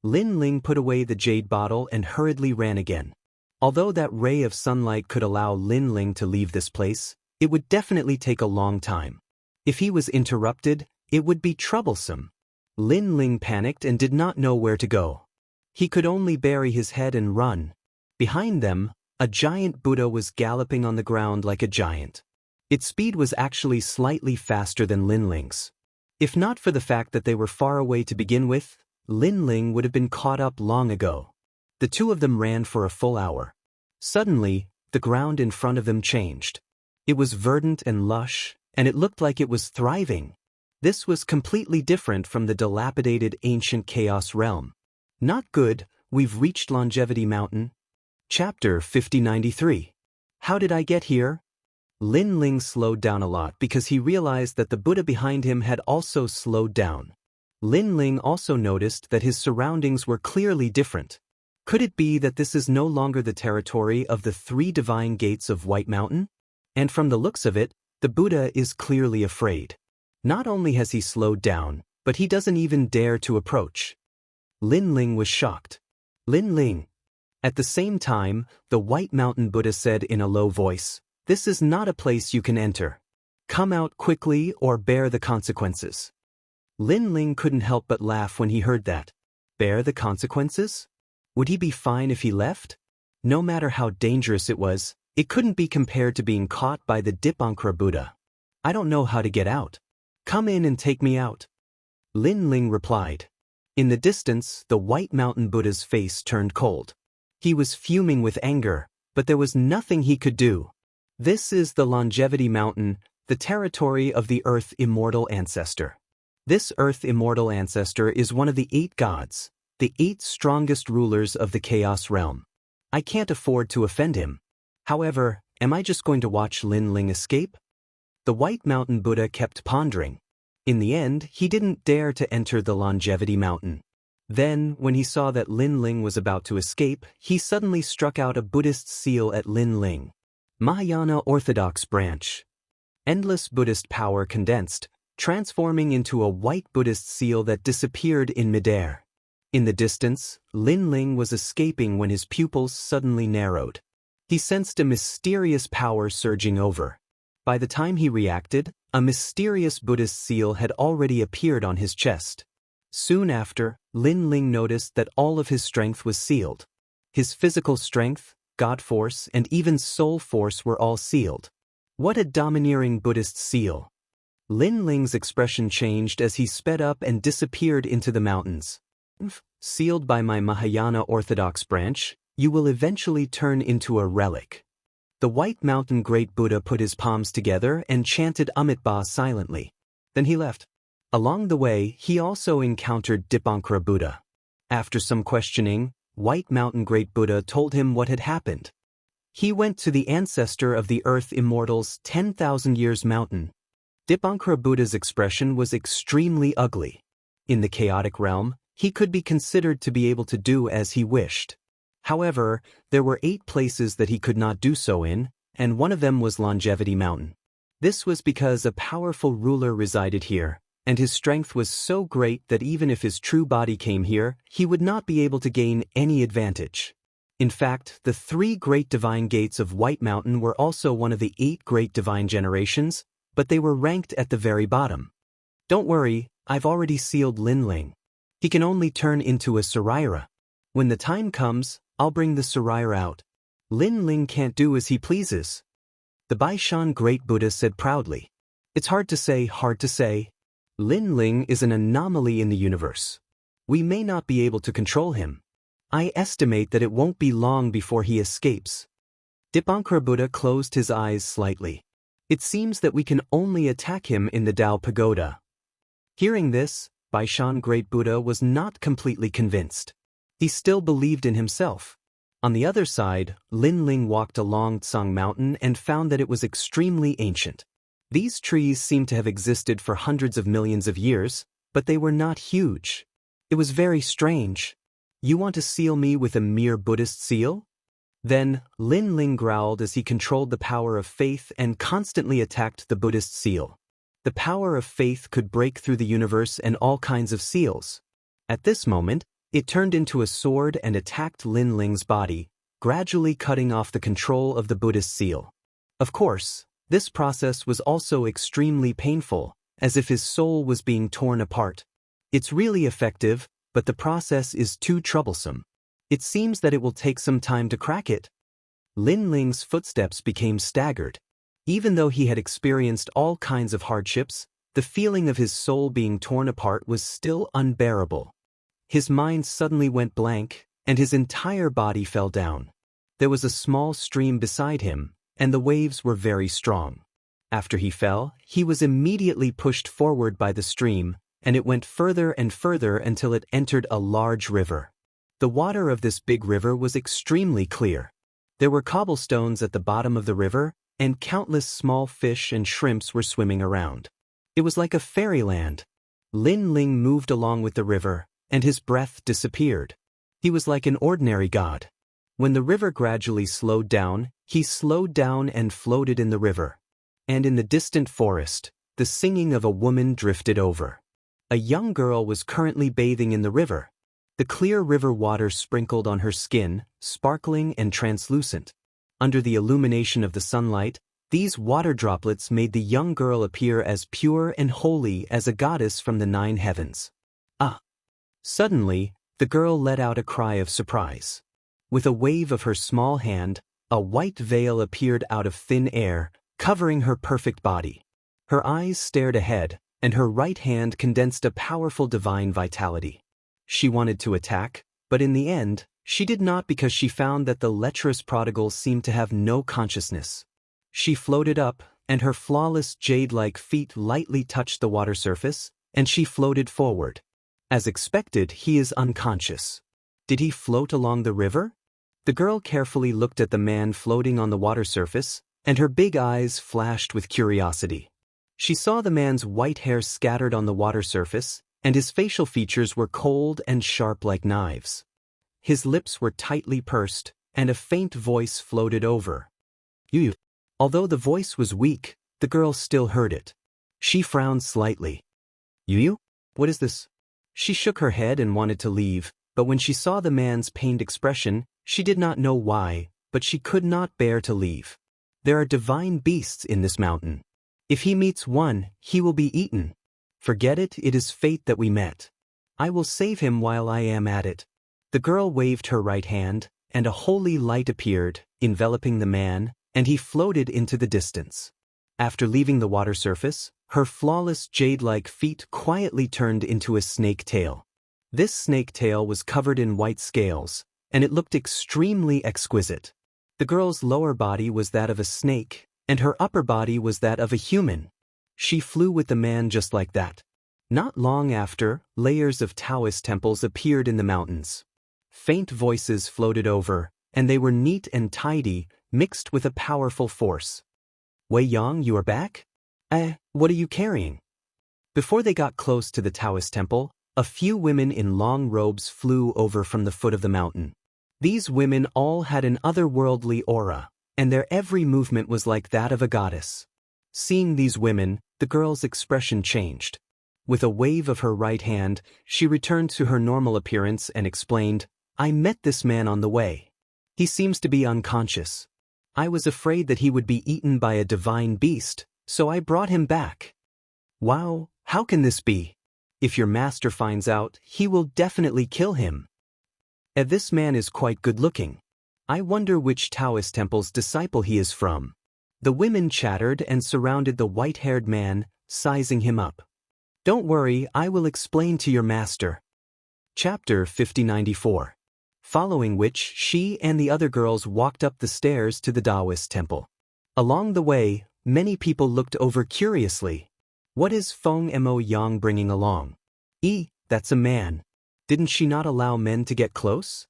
Speaker 1: Lin Ling put away the jade bottle and hurriedly ran again. Although that ray of sunlight could allow Lin Ling to leave this place, it would definitely take a long time. If he was interrupted, it would be troublesome. Lin Ling panicked and did not know where to go. He could only bury his head and run. Behind them, a giant Buddha was galloping on the ground like a giant. Its speed was actually slightly faster than Lin Ling's. If not for the fact that they were far away to begin with, Lin Ling would have been caught up long ago. The two of them ran for a full hour. Suddenly, the ground in front of them changed. It was verdant and lush, and it looked like it was thriving. This was completely different from the dilapidated ancient chaos realm. Not good, we've reached Longevity Mountain. Chapter 5093. How did I get here? Lin Ling slowed down a lot because he realized that the Buddha behind him had also slowed down. Lin Ling also noticed that his surroundings were clearly different. Could it be that this is no longer the territory of the three divine gates of White Mountain? And from the looks of it, the Buddha is clearly afraid. Not only has he slowed down, but he doesn't even dare to approach. Lin Ling was shocked. Lin Ling. At the same time, the White Mountain Buddha said in a low voice, "This is not a place you can enter. Come out quickly or bear the consequences." Lin Ling couldn't help but laugh when he heard that. Bear the consequences? Would he be fine if he left? No matter how dangerous it was, it couldn't be compared to being caught by the Dipankara Buddha. I don't know how to get out. Come in and take me out. Lin Ling replied. In the distance, the White Mountain Buddha's face turned cold. He was fuming with anger, but there was nothing he could do. This is the Longevity Mountain, the territory of the Earth Immortal Ancestor. This Earth Immortal Ancestor is one of the 8 gods, the 8 strongest rulers of the Chaos Realm. I can't afford to offend him. However, am I just going to watch Lin Ling escape? The White Mountain Buddha kept pondering. In the end, he didn't dare to enter the Longevity Mountain. Then, when he saw that Lin Ling was about to escape, he suddenly struck out a Buddhist seal at Lin Ling. Mahayana Orthodox branch. Endless Buddhist power condensed, transforming into a white Buddhist seal that disappeared in midair. In the distance, Lin Ling was escaping when his pupils suddenly narrowed. He sensed a mysterious power surging over. By the time he reacted, a mysterious Buddhist seal had already appeared on his chest. Soon after, Lin Ling noticed that all of his strength was sealed. His physical strength, God force, and even soul force were all sealed. What a domineering Buddhist seal! Lin Ling's expression changed as he sped up and disappeared into the mountains. Sealed by my Mahayana Orthodox branch, you will eventually turn into a relic. The White Mountain Great Buddha put his palms together and chanted Amitabha silently. Then he left. Along the way, he also encountered Dipankara Buddha. After some questioning, White Mountain Great Buddha told him what had happened. He went to the ancestor of the Earth Immortal's 10,000 years mountain. Dipankara Buddha's expression was extremely ugly. In the chaotic realm, he could be considered to be able to do as he wished. However, there were 8 places that he could not do so in, and one of them was Longevity Mountain. This was because a powerful ruler resided here, and his strength was so great that even if his true body came here, he would not be able to gain any advantage. In fact, the 3 great divine gates of White Mountain were also one of the 8 great divine generations, but they were ranked at the very bottom. Don't worry, I've already sealed Lin Ling. He can only turn into a Saraira. When the time comes, I'll bring the Saraira out. Lin Ling can't do as he pleases. The Baishan Great Buddha said proudly. It's hard to say. Lin Ling is an anomaly in the universe. We may not be able to control him. I estimate that it won't be long before he escapes. Dipankara Buddha closed his eyes slightly. It seems that we can only attack him in the Tao Pagoda. Hearing this, Baishan Great Buddha was not completely convinced. He still believed in himself. On the other side, Lin Ling walked along Tsang Mountain and found that it was extremely ancient. These trees seemed to have existed for hundreds of millions of years, but they were not huge. It was very strange. You want to seal me with a mere Buddhist seal? Then, Lin Ling growled as he controlled the power of faith and constantly attacked the Buddhist seal. The power of faith could break through the universe and all kinds of seals. At this moment, it turned into a sword and attacked Lin Ling's body, gradually cutting off the control of the Buddhist seal. Of course, this process was also extremely painful, as if his soul was being torn apart. It's really effective, but the process is too troublesome. It seems that it will take some time to crack it. Lin Ling's footsteps became staggered. Even though he had experienced all kinds of hardships, the feeling of his soul being torn apart was still unbearable. His mind suddenly went blank, and his entire body fell down. There was a small stream beside him, and the waves were very strong. After he fell, he was immediately pushed forward by the stream, and it went further and further until it entered a large river. The water of this big river was extremely clear. There were cobblestones at the bottom of the river, and countless small fish and shrimps were swimming around. It was like a fairyland. Lin Ling moved along with the river, and his breath disappeared. He was like an ordinary god. When the river gradually slowed down, he slowed down and floated in the river. And in the distant forest, the singing of a woman drifted over. A young girl was currently bathing in the river. The clear river water sprinkled on her skin, sparkling and translucent. Under the illumination of the sunlight, these water droplets made the young girl appear as pure and holy as a goddess from the 9 heavens. Ah! Suddenly, the girl let out a cry of surprise. With a wave of her small hand, a white veil appeared out of thin air, covering her perfect body. Her eyes stared ahead, and her right hand condensed a powerful divine vitality. She wanted to attack, but in the end, she did not because she found that the lecherous prodigal seemed to have no consciousness. She floated up, and her flawless jade-like feet lightly touched the water surface, and she floated forward. As expected, he is unconscious. Did he float along the river? The girl carefully looked at the man floating on the water surface, and her big eyes flashed with curiosity. She saw the man's white hair scattered on the water surface, and his facial features were cold and sharp like knives. His lips were tightly pursed, and a faint voice floated over. You. Although the voice was weak, the girl still heard it. She frowned slightly. You? What is this? She shook her head and wanted to leave, but when she saw the man's pained expression, she did not know why, but she could not bear to leave. There are divine beasts in this mountain. If he meets one, he will be eaten. Forget it, it is fate that we met. I will save him while I am at it. The girl waved her right hand, and a holy light appeared, enveloping the man, and he floated into the distance. After leaving the water surface, her flawless jade-like feet quietly turned into a snake tail. This snake tail was covered in white scales, and it looked extremely exquisite. The girl's lower body was that of a snake, and her upper body was that of a human. She flew with the man just like that. Not long after, layers of Daoist temples appeared in the mountains. Faint voices floated over, and they were neat and tidy, mixed with a powerful force. Wei Yang, you are back? What are you carrying? Before they got close to the Daoist temple, a few women in long robes flew over from the foot of the mountain. These women all had an otherworldly aura, and their every movement was like that of a goddess. Seeing these women, the girl's expression changed. With a wave of her right hand, she returned to her normal appearance and explained, I met this man on the way. He seems to be unconscious. I was afraid that he would be eaten by a divine beast, so I brought him back. Wow, how can this be? If your master finds out, he will definitely kill him. This man is quite good-looking. I wonder which Daoist temple's disciple he is from. The women chattered and surrounded the white-haired man, sizing him up. Don't worry, I will explain to your master. Chapter 5094. following which she and the other girls walked up the stairs to the Daoist temple. Along the way, many people looked over curiously. What is Feng Mo Yang bringing along? That's a man. Didn't she not allow men to get close?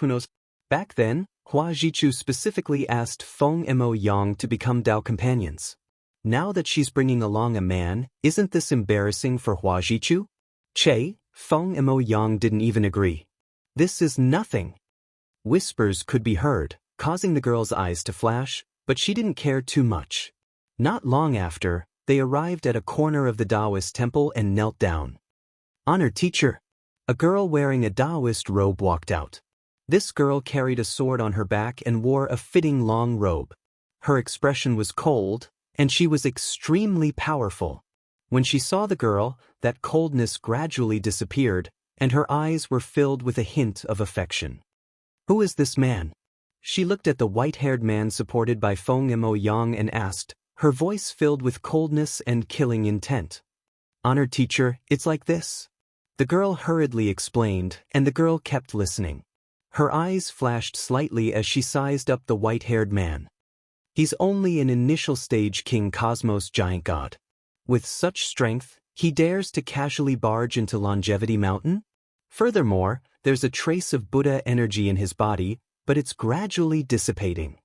Speaker 1: Who knows? Back then, Hua Jichu specifically asked Feng Mo Yang to become Dao companions. Now that she's bringing along a man, isn't this embarrassing for Hua Jichu? Feng Mo Yang didn't even agree. This is nothing. Whispers could be heard, causing the girl's eyes to flash, but she didn't care too much. Not long after, they arrived at a corner of the Daoist temple and knelt down. Honor teacher. A girl wearing a Daoist robe walked out. This girl carried a sword on her back and wore a fitting long robe. Her expression was cold, and she was extremely powerful. When she saw the girl, that coldness gradually disappeared, and her eyes were filled with a hint of affection. Who is this man? She looked at the white-haired man supported by Feng Mo Yang and asked, her voice filled with coldness and killing intent. Honored teacher, it's like this. The girl hurriedly explained, and the girl kept listening. Her eyes flashed slightly as she sized up the white-haired man. He's only an initial stage King Cosmos giant god. With such strength, he dares to casually barge into Longevity Mountain? Furthermore, there's a trace of Buddha energy in his body, but it's gradually dissipating.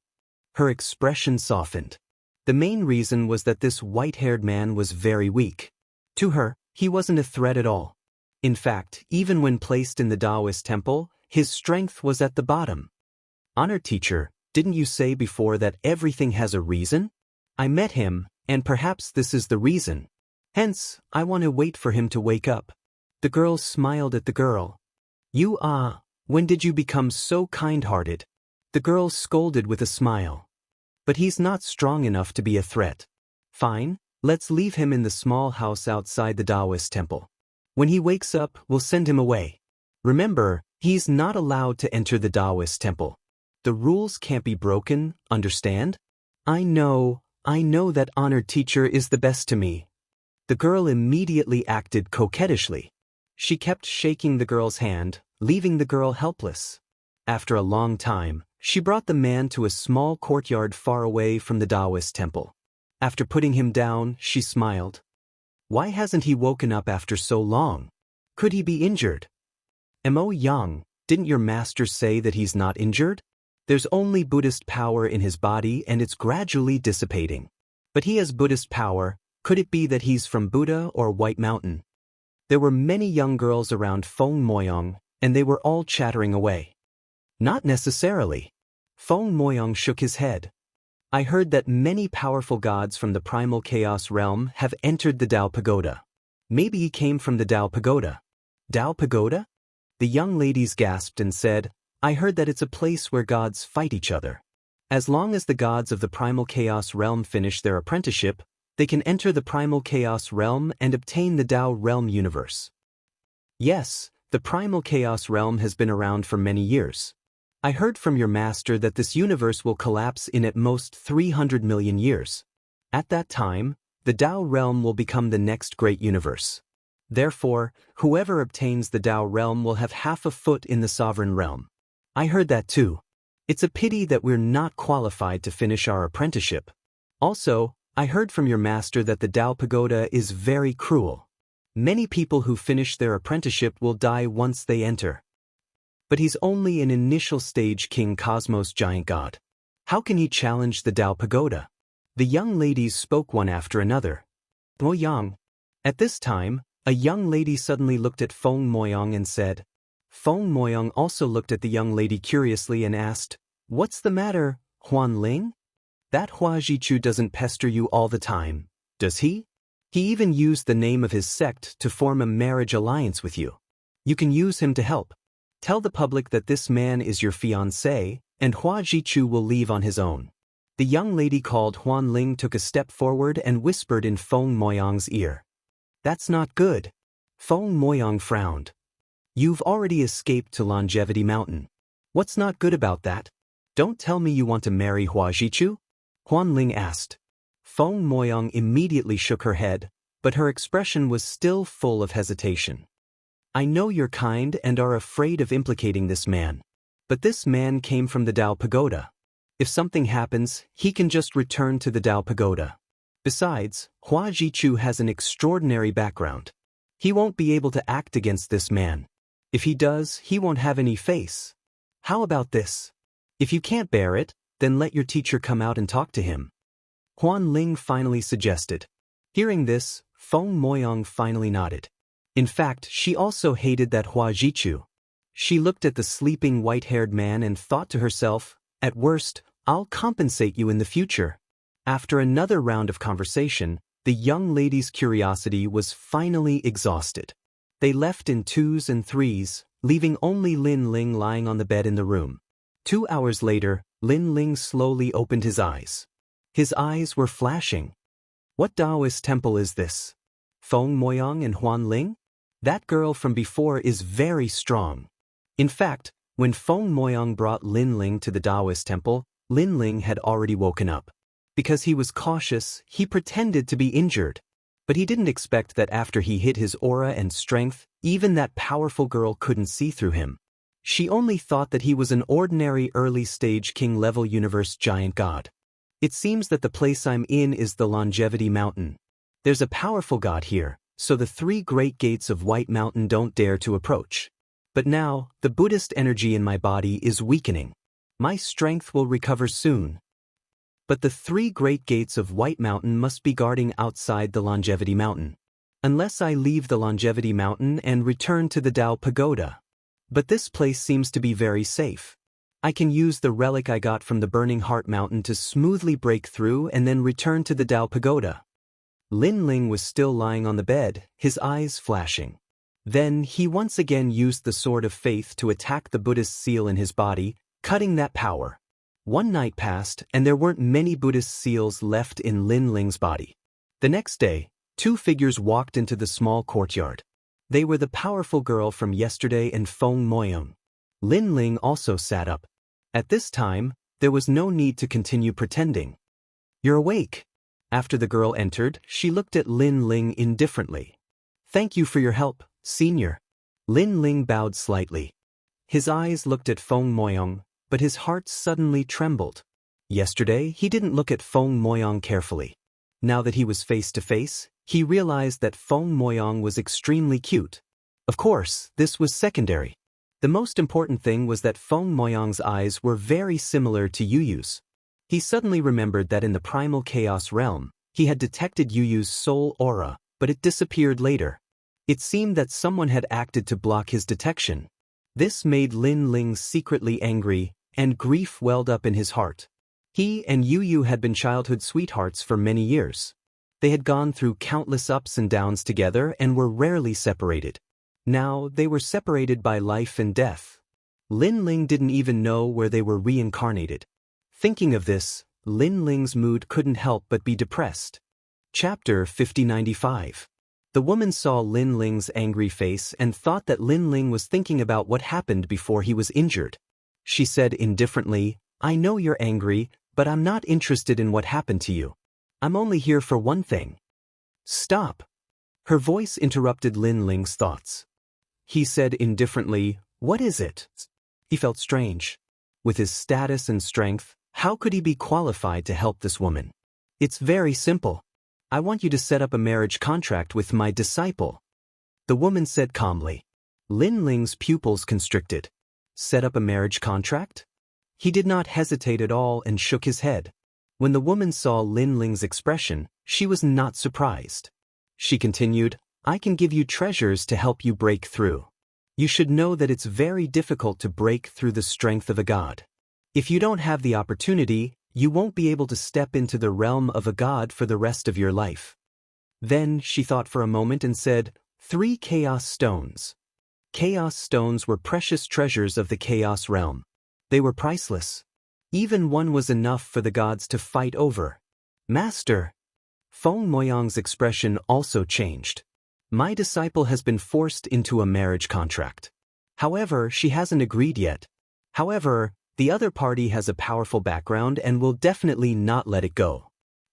Speaker 1: Her expression softened. The main reason was that this white-haired man was very weak. To her, he wasn't a threat at all. In fact, even when placed in the Daoist temple, his strength was at the bottom. Honored teacher, didn't you say before that everything has a reason? I met him, and perhaps this is the reason. Hence, I want to wait for him to wake up. The girl smiled at the girl. When did you become so kind-hearted? The girl scolded with a smile. But he's not strong enough to be a threat. Fine, let's leave him in the small house outside the Daoist temple. When he wakes up, we'll send him away. Remember, he's not allowed to enter the Daoist temple. The rules can't be broken, understand? I know that honored teacher is the best to me. The girl immediately acted coquettishly. She kept shaking the girl's hand, leaving the girl helpless. After a long time, she brought the man to a small courtyard far away from the Daoist temple. After putting him down, she smiled. Why hasn't he woken up after so long? Could he be injured? Mo Yang, didn't your master say that he's not injured? There's only Buddhist power in his body and it's gradually dissipating. But he has Buddhist power. Could it be that he's from Buddha or White Mountain? There were many young girls around Feng Moyang, and they were all chattering away. Not necessarily. Feng Moyang shook his head. I heard that many powerful gods from the primal chaos realm have entered the Dao Pagoda. Maybe he came from the Dao Pagoda. Dao Pagoda? The young ladies gasped and said, I heard that it's a place where gods fight each other. As long as the gods of the primal chaos realm finish their apprenticeship, they can enter the primal chaos realm and obtain the Dao realm universe. Yes, the primal chaos realm has been around for many years. I heard from your master that this universe will collapse in at most 300 million years. At that time, the Dao realm will become the next great universe. Therefore, whoever obtains the Dao realm will have half a foot in the sovereign realm. I heard that too. It's a pity that we're not qualified to finish our apprenticeship. Also, I heard from your master that the Dao Pagoda is very cruel. Many people who finish their apprenticeship will die once they enter. But he's only an initial stage King Cosmos giant god. How can he challenge the Dao Pagoda? The young ladies spoke one after another. Moyang. At this time, a young lady suddenly looked at Feng Moyang and said. Feng Moyang also looked at the young lady curiously and asked, What's the matter, Wang Lin? That Hua Jichu doesn't pester you all the time, does he? He even used the name of his sect to form a marriage alliance with you. You can use him to help. Tell the public that this man is your fiancé, and Hua Jichu will leave on his own. The young lady called Huan Ling took a step forward and whispered in Feng Moyang's ear. That's not good. Feng Moyang frowned. You've already escaped to Longevity Mountain. What's not good about that? Don't tell me you want to marry Hua Jichu? Huan Ling asked. Feng Moyang immediately shook her head, but her expression was still full of hesitation. I know you're kind and are afraid of implicating this man. But this man came from the Dao Pagoda. If something happens, he can just return to the Dao Pagoda. Besides, Hua Jichu has an extraordinary background. He won't be able to act against this man. If he does, he won't have any face. How about this? If you can't bear it, then let your teacher come out and talk to him. Huan Ling finally suggested. Hearing this, Feng Moyang finally nodded. In fact, she also hated that Hua Jichu. She looked at the sleeping white-haired man and thought to herself, at worst, I'll compensate you in the future. After another round of conversation, the young lady's curiosity was finally exhausted. They left in 2s and 3s, leaving only Lin Ling lying on the bed in the room. 2 hours later, Lin Ling slowly opened his eyes. His eyes were flashing. What Daoist temple is this? Feng Moyang and Huan Ling? That girl from before is very strong. In fact, when Feng Moyang brought Lin Ling to the Daoist temple, Lin Ling had already woken up. Because he was cautious, he pretended to be injured. But he didn't expect that after he hid his aura and strength, even that powerful girl couldn't see through him. She only thought that he was an ordinary early-stage king-level universe giant god. It seems that the place I'm in is the Longevity Mountain. There's a powerful god here, so the 3 great gates of White Mountain don't dare to approach. But now, the Buddhist energy in my body is weakening. My strength will recover soon. But the 3 great gates of White Mountain must be guarding outside the Longevity Mountain. Unless I leave the Longevity Mountain and return to the Dao Pagoda. But this place seems to be very safe. I can use the relic I got from the Burning Heart Mountain to smoothly break through and then return to the Dao Pagoda. Lin Ling was still lying on the bed, his eyes flashing. Then he once again used the Sword of Faith to attack the Buddhist seal in his body, cutting that power. 1 night passed and there weren't many Buddhist seals left in Lin Ling's body. The next day, 2 figures walked into the small courtyard. They were the powerful girl from yesterday and Feng Moyang. Lin Ling also sat up. At this time, there was no need to continue pretending. You're awake. After the girl entered, she looked at Lin Ling indifferently. Thank you for your help, senior. Lin Ling bowed slightly. His eyes looked at Feng Moyang, but his heart suddenly trembled. Yesterday, he didn't look at Feng Moyang carefully. Now that he was face to face, he realized that Feng Moyang was extremely cute. Of course, this was secondary. The most important thing was that Feng Moyang's eyes were very similar to Yuyu's. He suddenly remembered that in the primal chaos realm, he had detected Yuyu's soul aura, but it disappeared later. It seemed that someone had acted to block his detection. This made Lin Ling secretly angry, and grief welled up in his heart. He and Yuyu had been childhood sweethearts for many years. They had gone through countless ups and downs together and were rarely separated. Now they were separated by life and death. Lin Ling didn't even know where they were reincarnated. Thinking of this, Lin Ling's mood couldn't help but be depressed. Chapter 5095. The woman saw Lin Ling's angry face and thought that Lin Ling was thinking about what happened before he was injured. She said indifferently, I know you're angry, but I'm not interested in what happened to you. I'm only here for one thing. Stop. Her voice interrupted Lin Ling's thoughts. He said indifferently, what is it? He felt strange. With his status and strength, how could he be qualified to help this woman? It's very simple. I want you to set up a marriage contract with my disciple. The woman said calmly. Lin Ling's pupils constricted. Set up a marriage contract? He did not hesitate at all and shook his head. When the woman saw Lin Ling's expression, she was not surprised. She continued, I can give you treasures to help you break through. You should know that it's very difficult to break through the strength of a god. If you don't have the opportunity, you won't be able to step into the realm of a god for the rest of your life. Then she thought for a moment and said, 3 chaos stones. Chaos stones were precious treasures of the chaos realm. They were priceless. Even one was enough for the gods to fight over. Master. Feng Moyang's expression also changed. My disciple has been forced into a marriage contract. However, she hasn't agreed yet. However, the other party has a powerful background and will definitely not let it go.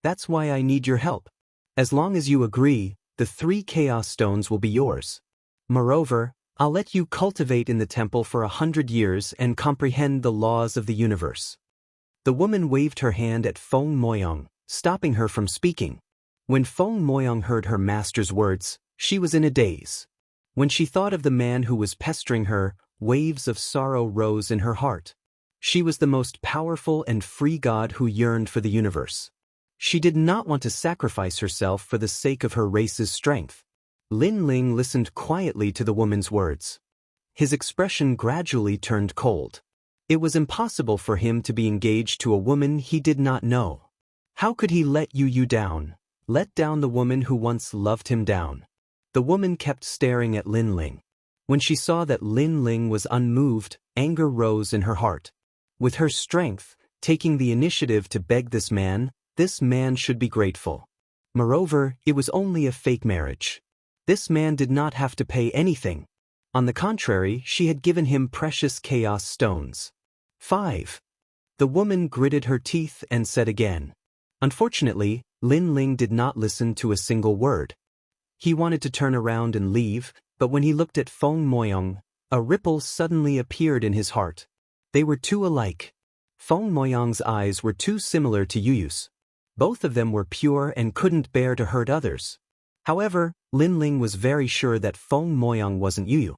Speaker 1: That's why I need your help. As long as you agree, the 3 chaos stones will be yours. Moreover, I'll let you cultivate in the temple for 100 years and comprehend the laws of the universe. The woman waved her hand at Feng Moyang, stopping her from speaking. When Feng Moyang heard her master's words, she was in a daze. When she thought of the man who was pestering her, waves of sorrow rose in her heart. She was the most powerful and free god who yearned for the universe. She did not want to sacrifice herself for the sake of her race's strength. Lin Ling listened quietly to the woman's words. His expression gradually turned cold. It was impossible for him to be engaged to a woman he did not know. How could he let you down? Let down the woman who once loved him down. The woman kept staring at Lin Ling. When she saw that Lin Ling was unmoved, anger rose in her heart. With her strength, taking the initiative to beg this man should be grateful. Moreover, it was only a fake marriage. This man did not have to pay anything. On the contrary, she had given him precious chaos stones. 5. The woman gritted her teeth and said again. Unfortunately, Lin Ling did not listen to a single word. He wanted to turn around and leave, but when he looked at Feng Moyang, a ripple suddenly appeared in his heart. They were too alike. Feng Moyang's eyes were too similar to Yuyu's. Both of them were pure and couldn't bear to hurt others. However, Lin Ling was very sure that Feng Moyang wasn't Yuyu.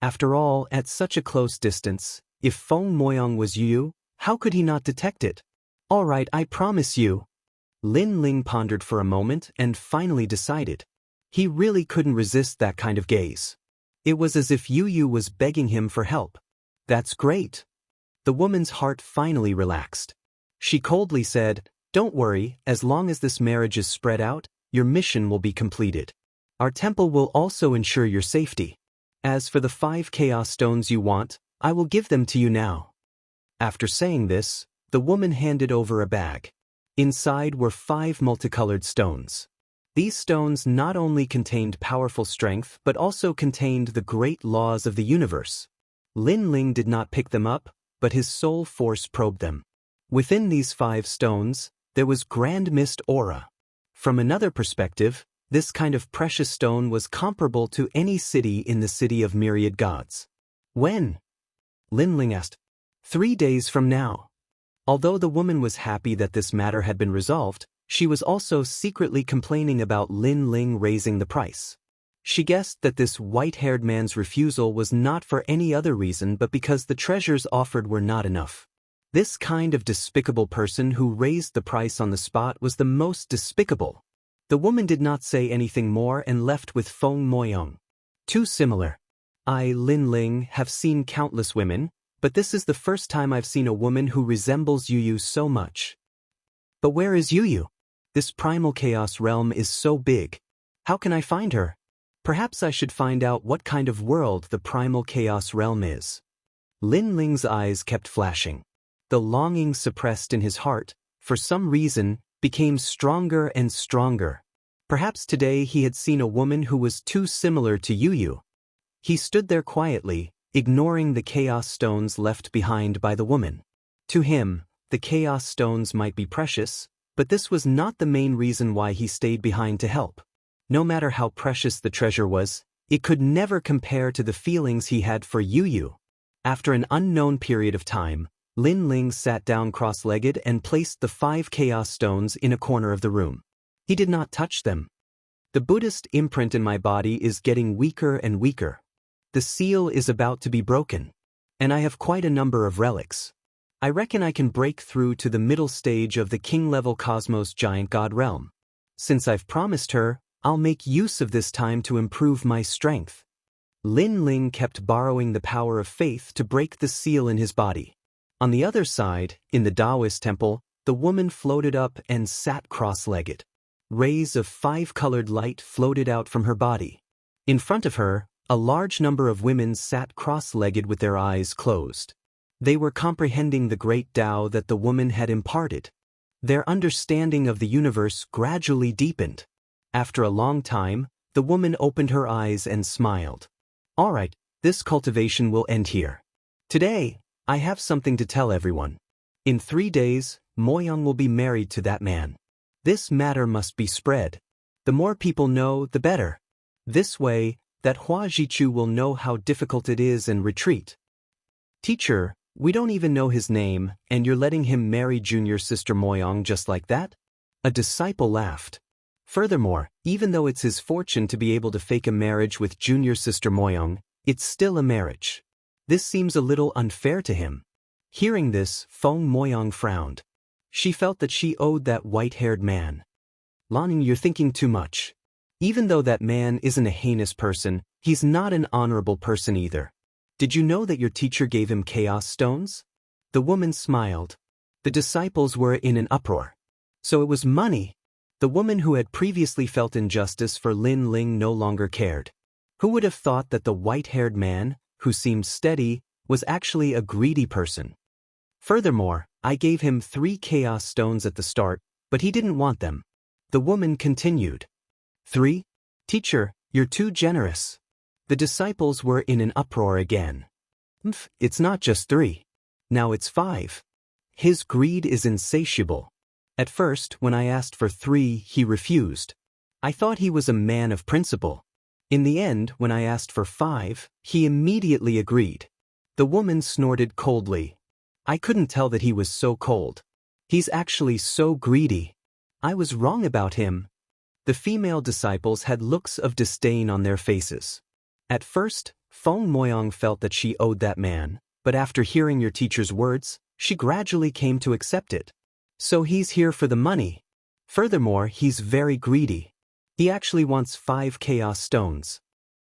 Speaker 1: After all, at such a close distance, if Feng Moyang was Yuyu, how could he not detect it? All right, I promise you. Lin Ling pondered for a moment and finally decided. He really couldn't resist that kind of gaze. It was as if Yuyu was begging him for help. That's great. The woman's heart finally relaxed. She coldly said, "Don't worry, as long as this marriage is spread out, your mission will be completed. Our temple will also ensure your safety. As for the 5 chaos stones you want, I will give them to you now." After saying this, the woman handed over a bag. Inside were 5 multicolored stones. These stones not only contained powerful strength but also contained the great laws of the universe. Lin Ling did not pick them up, but his soul force probed them. Within these 5 stones, there was grand mist aura. From another perspective, this kind of precious stone was comparable to any city in the city of myriad gods. When? Lin Ling asked. 3 days from now. Although the woman was happy that this matter had been resolved, she was also secretly complaining about Lin Ling raising the price. She guessed that this white-haired man's refusal was not for any other reason but because the treasures offered were not enough. This kind of despicable person who raised the price on the spot was the most despicable. The woman did not say anything more and left with Feng Moyang. Too similar. I, Lin Ling, have seen countless women, but this is the first time I've seen a woman who resembles Yuyu so much. But where is Yuyu? This primal chaos realm is so big. How can I find her? Perhaps I should find out what kind of world the primal chaos realm is. Lin Ling's eyes kept flashing. The longing suppressed in his heart, for some reason, became stronger and stronger. Perhaps today he had seen a woman who was too similar to Yuyu. He stood there quietly, ignoring the chaos stones left behind by the woman. To him, the chaos stones might be precious, but this was not the main reason why he stayed behind to help. No matter how precious the treasure was, it could never compare to the feelings he had for Yuyu. After an unknown period of time, Lin Ling sat down cross-legged and placed the 5 chaos stones in a corner of the room. He did not touch them. The Buddhist imprint in my body is getting weaker and weaker. The seal is about to be broken. And I have quite a number of relics. I reckon I can break through to the middle stage of the king-level cosmos giant god realm. Since I've promised her, I'll make use of this time to improve my strength. Lin Ling kept borrowing the power of faith to break the seal in his body. On the other side, in the Daoist temple, the woman floated up and sat cross-legged. Rays of 5-colored light floated out from her body. In front of her, a large number of women sat cross-legged with their eyes closed. They were comprehending the great Tao that the woman had imparted. Their understanding of the universe gradually deepened. After a long time, the woman opened her eyes and smiled. All right, this cultivation will end here. Today, I have something to tell everyone. In 3 days, Moyang will be married to that man. This matter must be spread. The more people know, the better. This way, that Hua Jichu will know how difficult it is and retreat. Teacher, we don't even know his name, and you're letting him marry junior sister Moyong just like that? A disciple laughed. Furthermore, even though it's his fortune to be able to fake a marriage with junior sister Moyong, it's still a marriage. This seems a little unfair to him. Hearing this, Feng Moyong frowned. She felt that she owed that white-haired man. Lanning, you're thinking too much. Even though that man isn't a heinous person, he's not an honorable person either. Did you know that your teacher gave him chaos stones? The woman smiled. The disciples were in an uproar. So it was money. The woman who had previously felt injustice for Lin Ling no longer cared. Who would have thought that the white-haired man, who seemed steady, was actually a greedy person? Furthermore, I gave him 3 chaos stones at the start, but he didn't want them. The woman continued. 3? Teacher, you're too generous. The disciples were in an uproar again. It's not just 3. Now it's 5. His greed is insatiable. At first, when I asked for 3, he refused. I thought he was a man of principle. In the end, when I asked for 5, he immediately agreed. The woman snorted coldly. I couldn't tell that he was so cold. He's actually so greedy. I was wrong about him. The female disciples had looks of disdain on their faces. At first, Feng Moyong felt that she owed that man, but after hearing your teacher's words, she gradually came to accept it. So he's here for the money. Furthermore, he's very greedy. He actually wants 5 chaos stones.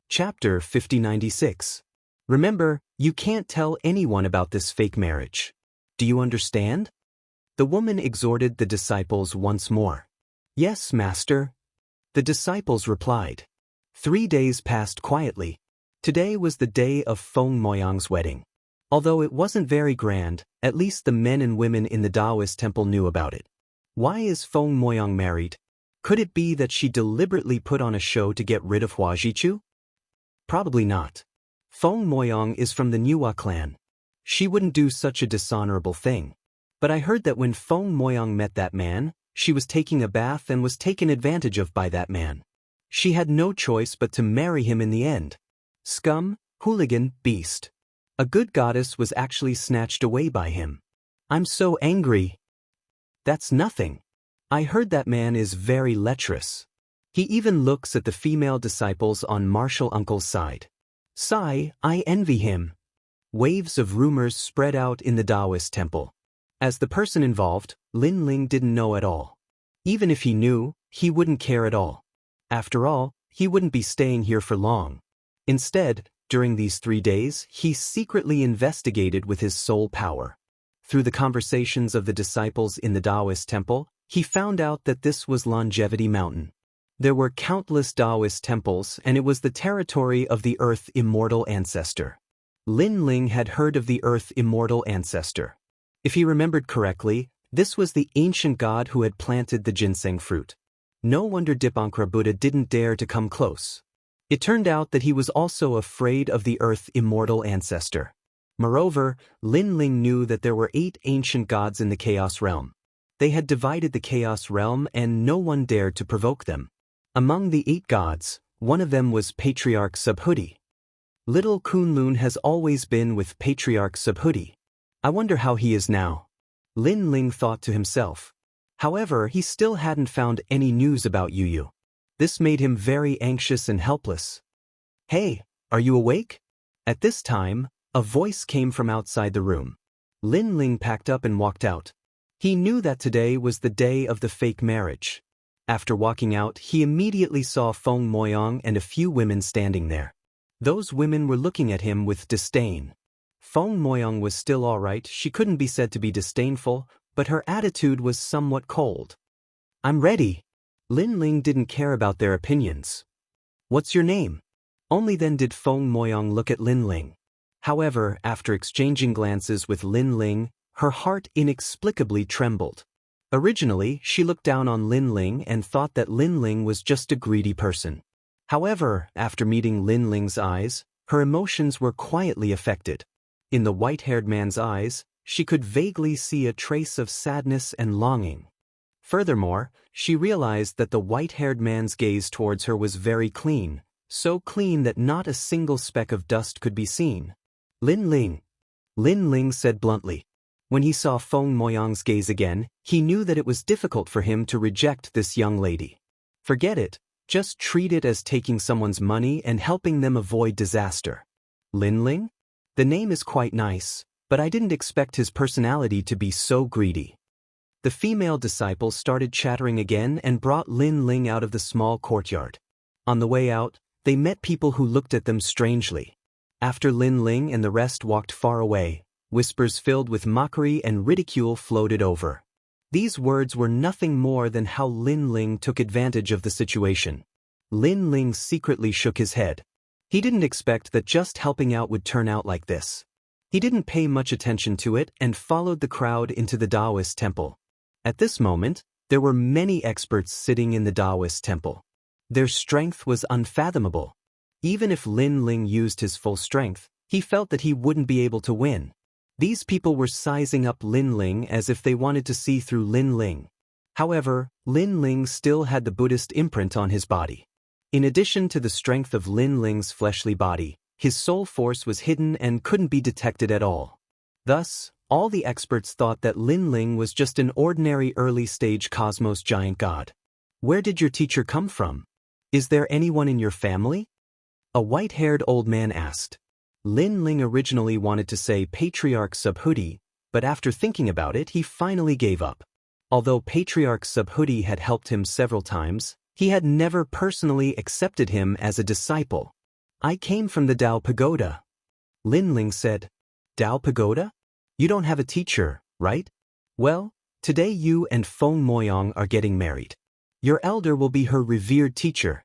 Speaker 1: Chapter 5096. Remember, you can't tell anyone about this fake marriage. Do you understand? The woman exhorted the disciples once more. Yes, master. The disciples replied. 3 days passed quietly. Today was the day of Feng Moyang's wedding. Although it wasn't very grand, at least the men and women in the Daoist temple knew about it. Why is Feng Moyang married? Could it be that she deliberately put on a show to get rid of Hua Jichu? Probably not. Feng Moyang is from the Nuwa clan. She wouldn't do such a dishonorable thing. But I heard that when Feng Moyang met that man, she was taking a bath and was taken advantage of by that man. She had no choice but to marry him in the end. Scum, hooligan, beast. A good goddess was actually snatched away by him. I'm so angry. That's nothing. I heard that man is very lecherous. He even looks at the female disciples on Martial Uncle's side. Sigh, I envy him. Waves of rumors spread out in the Daoist temple. As the person involved, Lin Ling didn't know at all. Even if he knew, he wouldn't care at all. After all, he wouldn't be staying here for long. Instead, during these 3 days, he secretly investigated with his soul power. Through the conversations of the disciples in the Daoist temple, he found out that this was Longevity Mountain. There were countless Daoist temples, and it was the territory of the Earth Immortal Ancestor. Lin Ling had heard of the Earth Immortal Ancestor. If he remembered correctly, this was the ancient god who had planted the ginseng fruit. No wonder Dipankara Buddha didn't dare to come close. It turned out that he was also afraid of the Earth Immortal Ancestor. Moreover, Lin Ling knew that there were 8 ancient gods in the Chaos Realm. They had divided the Chaos Realm and no one dared to provoke them. Among the 8 gods, one of them was Patriarch Subhuti. Little Kunlun has always been with Patriarch Subhuti. I wonder how he is now. Lin Ling thought to himself. However, he still hadn't found any news about Yu. This made him very anxious and helpless. Hey, are you awake? At this time, a voice came from outside the room. Lin Ling packed up and walked out. He knew that today was the day of the fake marriage. After walking out, he immediately saw Feng Moyang and a few women standing there. Those women were looking at him with disdain. Feng Moyang was still all right, she couldn't be said to be disdainful, but her attitude was somewhat cold. I'm ready. Lin Ling didn't care about their opinions. What's your name? Only then did Feng Moyang look at Lin Ling. However, after exchanging glances with Lin Ling, her heart inexplicably trembled. Originally, she looked down on Lin Ling and thought that Lin Ling was just a greedy person. However, after meeting Lin Ling's eyes, her emotions were quietly affected. In the white-haired man's eyes, she could vaguely see a trace of sadness and longing. Furthermore, she realized that the white-haired man's gaze towards her was very clean, so clean that not a single speck of dust could be seen. Lin Ling. Lin Ling said bluntly. When he saw Feng Moyang's gaze again, he knew that it was difficult for him to reject this young lady. Forget it, just treat it as taking someone's money and helping them avoid disaster. Lin Ling? The name is quite nice, but I didn't expect his personality to be so greedy. The female disciple started chattering again and brought Lin Ling out of the small courtyard. On the way out, they met people who looked at them strangely. After Lin Ling and the rest walked far away, whispers filled with mockery and ridicule floated over. These words were nothing more than how Lin Ling took advantage of the situation. Lin Ling secretly shook his head. He didn't expect that just helping out would turn out like this. He didn't pay much attention to it and followed the crowd into the Daoist temple. At this moment, there were many experts sitting in the Daoist temple. Their strength was unfathomable. Even if Lin Ling used his full strength, he felt that he wouldn't be able to win. These people were sizing up Lin Ling as if they wanted to see through Lin Ling. However, Lin Ling still had the Buddhist imprint on his body. In addition to the strength of Lin Ling's fleshly body, his soul force was hidden and couldn't be detected at all. Thus, all the experts thought that Lin Ling was just an ordinary early-stage cosmos giant god. Where did your teacher come from? Is there anyone in your family? A white-haired old man asked. Lin Ling originally wanted to say Patriarch Subhuti, but after thinking about it he finally gave up. Although Patriarch Subhuti had helped him several times, he had never personally accepted him as a disciple. I came from the Dao Pagoda. Lin Ling said. Dao Pagoda? You don't have a teacher, right? Well, today you and Feng Moyang are getting married. Your elder will be her revered teacher.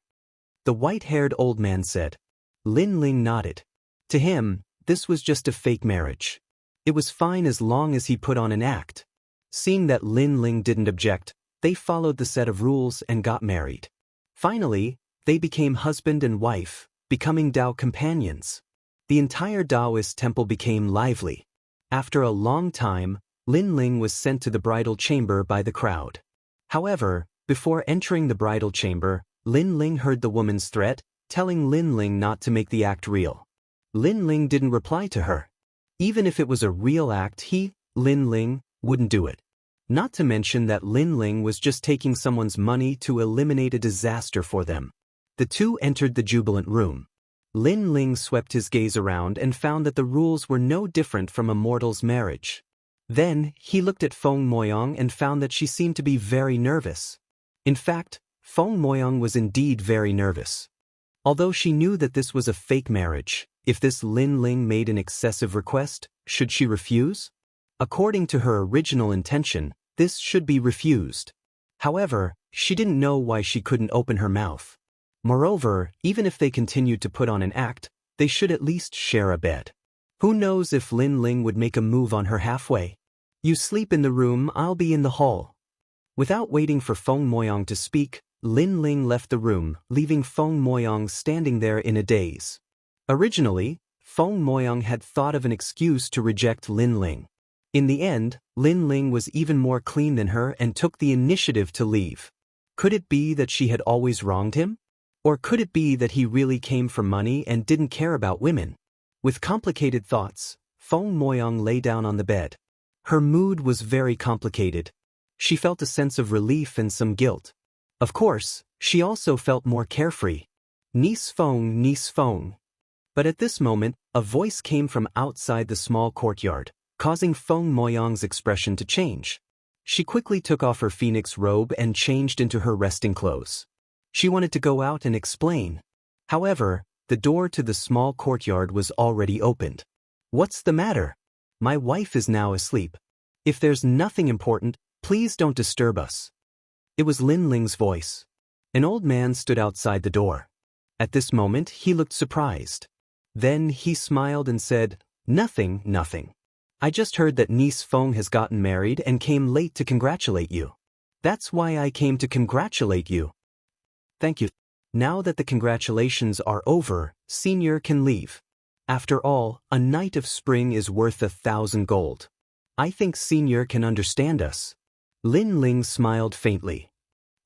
Speaker 1: The white-haired old man said. Lin Ling nodded. To him, this was just a fake marriage. It was fine as long as he put on an act. Seeing that Lin Ling didn't object, they followed the set of rules and got married. Finally, they became husband and wife, becoming Dao companions. The entire Daoist temple became lively. After a long time, Lin Ling was sent to the bridal chamber by the crowd. However, before entering the bridal chamber, Lin Ling heard the woman's threat, telling Lin Ling not to make the act real. Lin Ling didn't reply to her. Even if it was a real act, Lin Ling, wouldn't do it. Not to mention that Lin Ling was just taking someone's money to eliminate a disaster for them. The two entered the jubilant room. Lin Ling swept his gaze around and found that the rules were no different from a mortal's marriage. Then, he looked at Feng Moyang and found that she seemed to be very nervous. In fact, Feng Moyang was indeed very nervous. Although she knew that this was a fake marriage, if this Lin Ling made an excessive request, should she refuse? According to her original intention, this should be refused. However, she didn't know why she couldn't open her mouth. Moreover, even if they continued to put on an act, they should at least share a bed. Who knows if Lin Ling would make a move on her halfway? You sleep in the room, I'll be in the hall. Without waiting for Feng Moyang to speak, Lin Ling left the room, leaving Feng Moyang standing there in a daze. Originally, Feng Moyang had thought of an excuse to reject Lin Ling. In the end, Lin Ling was even more clean than her and took the initiative to leave. Could it be that she had always wronged him? Or could it be that he really came for money and didn't care about women? With complicated thoughts, Feng Moyang lay down on the bed. Her mood was very complicated. She felt a sense of relief and some guilt. Of course, she also felt more carefree. Niece Feng. But at this moment, a voice came from outside the small courtyard, causing Feng Moyang's expression to change. She quickly took off her phoenix robe and changed into her resting clothes. She wanted to go out and explain. However, the door to the small courtyard was already opened. What's the matter? My wife is now asleep. If there's nothing important, please don't disturb us. It was Lin Ling's voice. An old man stood outside the door. At this moment, he looked surprised. Then he smiled and said, Nothing. I just heard that niece Feng has gotten married and came late to congratulate you. That's why I came to congratulate you. Thank you. Now that the congratulations are over, Senior can leave. After all, a night of spring is worth 1,000 gold. I think Senior can understand us. Lin Ling smiled faintly.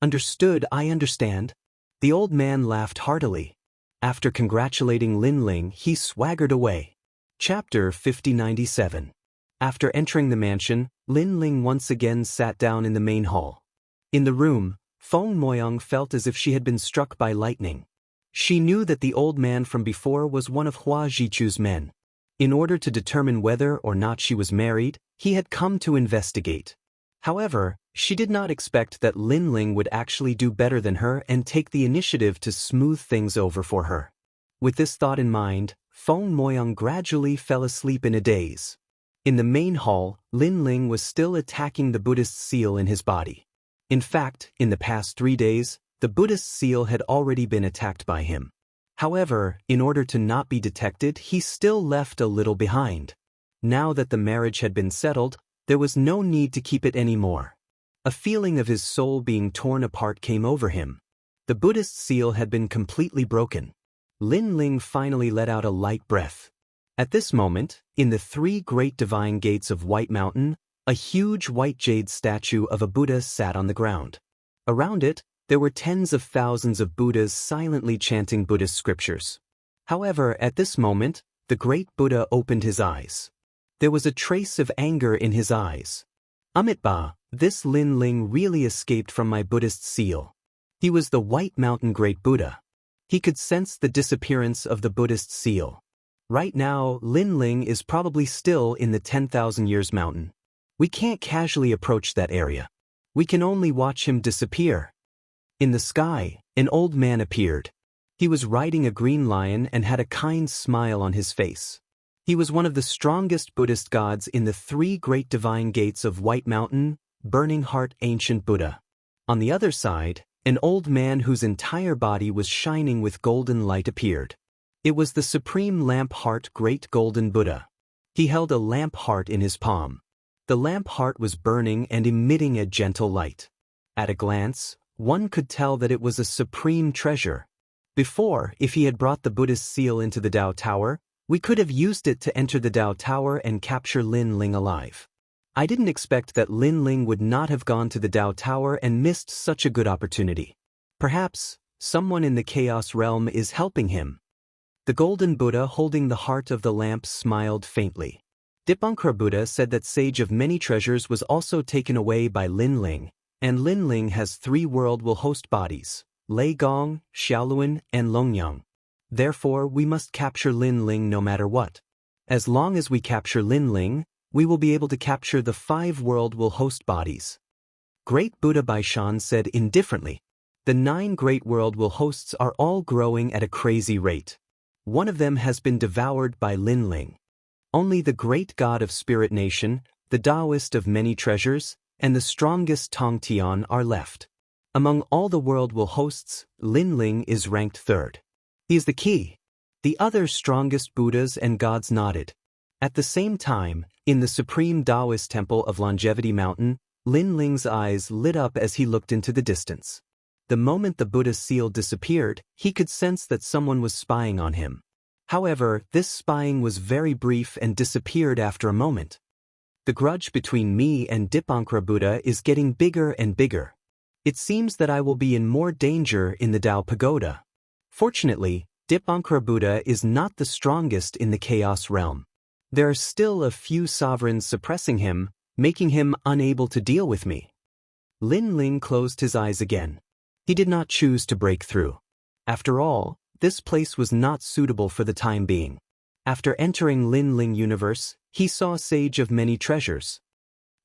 Speaker 1: Understood, I understand. The old man laughed heartily. After congratulating Lin Ling, he swaggered away. Chapter 5097. After entering the mansion, Lin Ling once again sat down in the main hall. In the room, Feng Moyang felt as if she had been struck by lightning. She knew that the old man from before was one of Hua Jichu's men. In order to determine whether or not she was married, he had come to investigate. However, she did not expect that Lin Ling would actually do better than her and take the initiative to smooth things over for her. With this thought in mind, Feng Moyang gradually fell asleep in a daze. In the main hall, Lin Ling was still attacking the Buddhist seal in his body. In fact, in the past 3 days, the Buddhist seal had already been attacked by him. However, in order to not be detected, he still left a little behind. Now that the marriage had been settled, there was no need to keep it anymore. A feeling of his soul being torn apart came over him. The Buddhist seal had been completely broken. Lin Ling finally let out a light breath. At this moment, in the 3 great divine gates of White Mountain, a huge white jade statue of a Buddha sat on the ground. Around it, there were tens of thousands of Buddhas silently chanting Buddhist scriptures. However, at this moment, the great Buddha opened his eyes. There was a trace of anger in his eyes. Amitabha, this Lin Ling really escaped from my Buddhist seal. He was the White Mountain Great Buddha. He could sense the disappearance of the Buddhist seal. Right now, Lin Ling is probably still in the 10,000 Years Mountain. We can't casually approach that area. We can only watch him disappear. In the sky, an old man appeared. He was riding a green lion and had a kind smile on his face. He was one of the strongest Buddhist gods in the 3 great divine gates of White Mountain, Burning Heart Ancient Buddha. On the other side, an old man whose entire body was shining with golden light appeared. It was the Supreme Lamp Heart Great Golden Buddha. He held a lamp heart in his palm. The lamp heart was burning and emitting a gentle light. At a glance, one could tell that it was a supreme treasure. Before, if he had brought the Buddhist seal into the Dao Tower, we could have used it to enter the Dao Tower and capture Lin Ling alive. I didn't expect that Lin Ling would not have gone to the Dao Tower and missed such a good opportunity. Perhaps, someone in the Chaos Realm is helping him. The Golden Buddha holding the heart of the lamp smiled faintly. Dipankara Buddha said that Sage of Many Treasures was also taken away by Lin Ling, and Lin Ling has 3 world will host bodies, Lei Gong, Xiaoluan, and Longyang. Therefore, we must capture Lin Ling no matter what. As long as we capture Lin Ling, we will be able to capture the 5 world will host bodies. Great Buddha Baishan said indifferently. The 9 great world will hosts are all growing at a crazy rate. One of them has been devoured by Lin Ling. Only the great god of Spirit Nation, the Daoist of Many Treasures, and the strongest Tong Tian are left. Among all the world will hosts, Lin Ling is ranked 3rd. He is the key. The other strongest Buddhas and gods nodded. At the same time, in the Supreme Daoist Temple of Longevity Mountain, Lin Ling's eyes lit up as he looked into the distance. The moment the Buddha seal disappeared, he could sense that someone was spying on him. However, this spying was very brief and disappeared after a moment. The grudge between me and Dipankara Buddha is getting bigger and bigger. It seems that I will be in more danger in the Dao Pagoda. Fortunately, Dipankara Buddha is not the strongest in the Chaos Realm. There are still a few sovereigns suppressing him, making him unable to deal with me. Lin Ling closed his eyes again. He did not choose to break through. After all, this place was not suitable for the time being. After entering Lin Ling universe, he saw Sage of Many Treasures.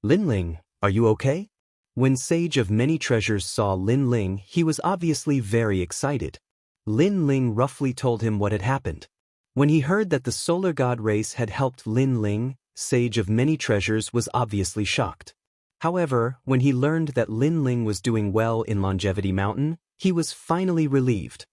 Speaker 1: Lin Ling, are you okay? When Sage of Many Treasures saw Lin Ling, he was obviously very excited. Lin Ling roughly told him what had happened. When he heard that the Solar God race had helped Lin Ling, Sage of Many Treasures was obviously shocked. However, when he learned that Lin Ling was doing well in Longevity Mountain, he was finally relieved.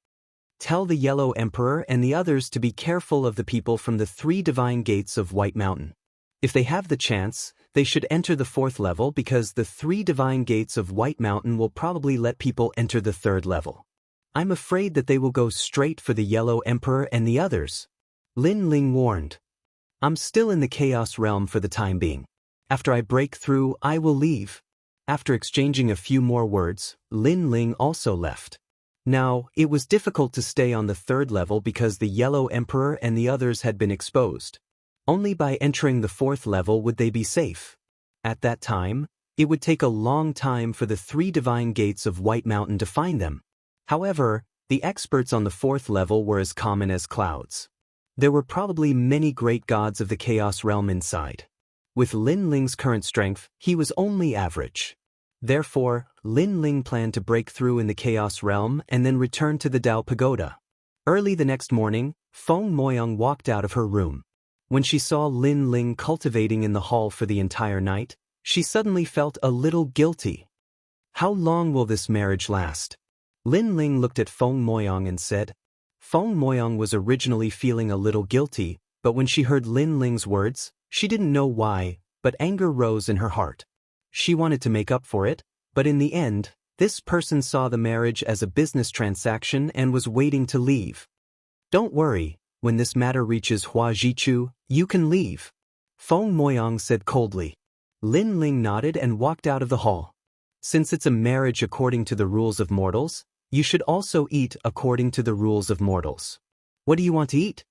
Speaker 1: Tell the Yellow Emperor and the others to be careful of the people from the 3 divine gates of White Mountain. If they have the chance, they should enter the 4th level because the 3 divine gates of White Mountain will probably let people enter the 3rd level. I'm afraid that they will go straight for the Yellow Emperor and the others. Lin Ling warned. I'm still in the Chaos Realm for the time being. After I break through, I will leave. After exchanging a few more words, Lin Ling also left. Now, it was difficult to stay on the third level because the Yellow Emperor and the others had been exposed. Only by entering the fourth level would they be safe. At that time, it would take a long time for the 3 divine gates of White Mountain to find them. However, the experts on the fourth level were as common as clouds. There were probably many great gods of the Chaos Realm inside. With Lin Ling's current strength, he was only average. Therefore, Lin Ling planned to break through in the Chaos Realm and then return to the Dao Pagoda. Early the next morning, Feng Moyang walked out of her room. When she saw Lin Ling cultivating in the hall for the entire night, she suddenly felt a little guilty. How long will this marriage last? Lin Ling looked at Feng Moyang and said. Feng Moyang was originally feeling a little guilty, but when she heard Lin Ling's words, she didn't know why, but anger rose in her heart. She wanted to make up for it, but in the end, this person saw the marriage as a business transaction and was waiting to leave. Don't worry, when this matter reaches Hua Jichu, you can leave, Feng Moyang said coldly. Lin Ling nodded and walked out of the hall. Since it's a marriage according to the rules of mortals, you should also eat according to the rules of mortals. What do you want to eat?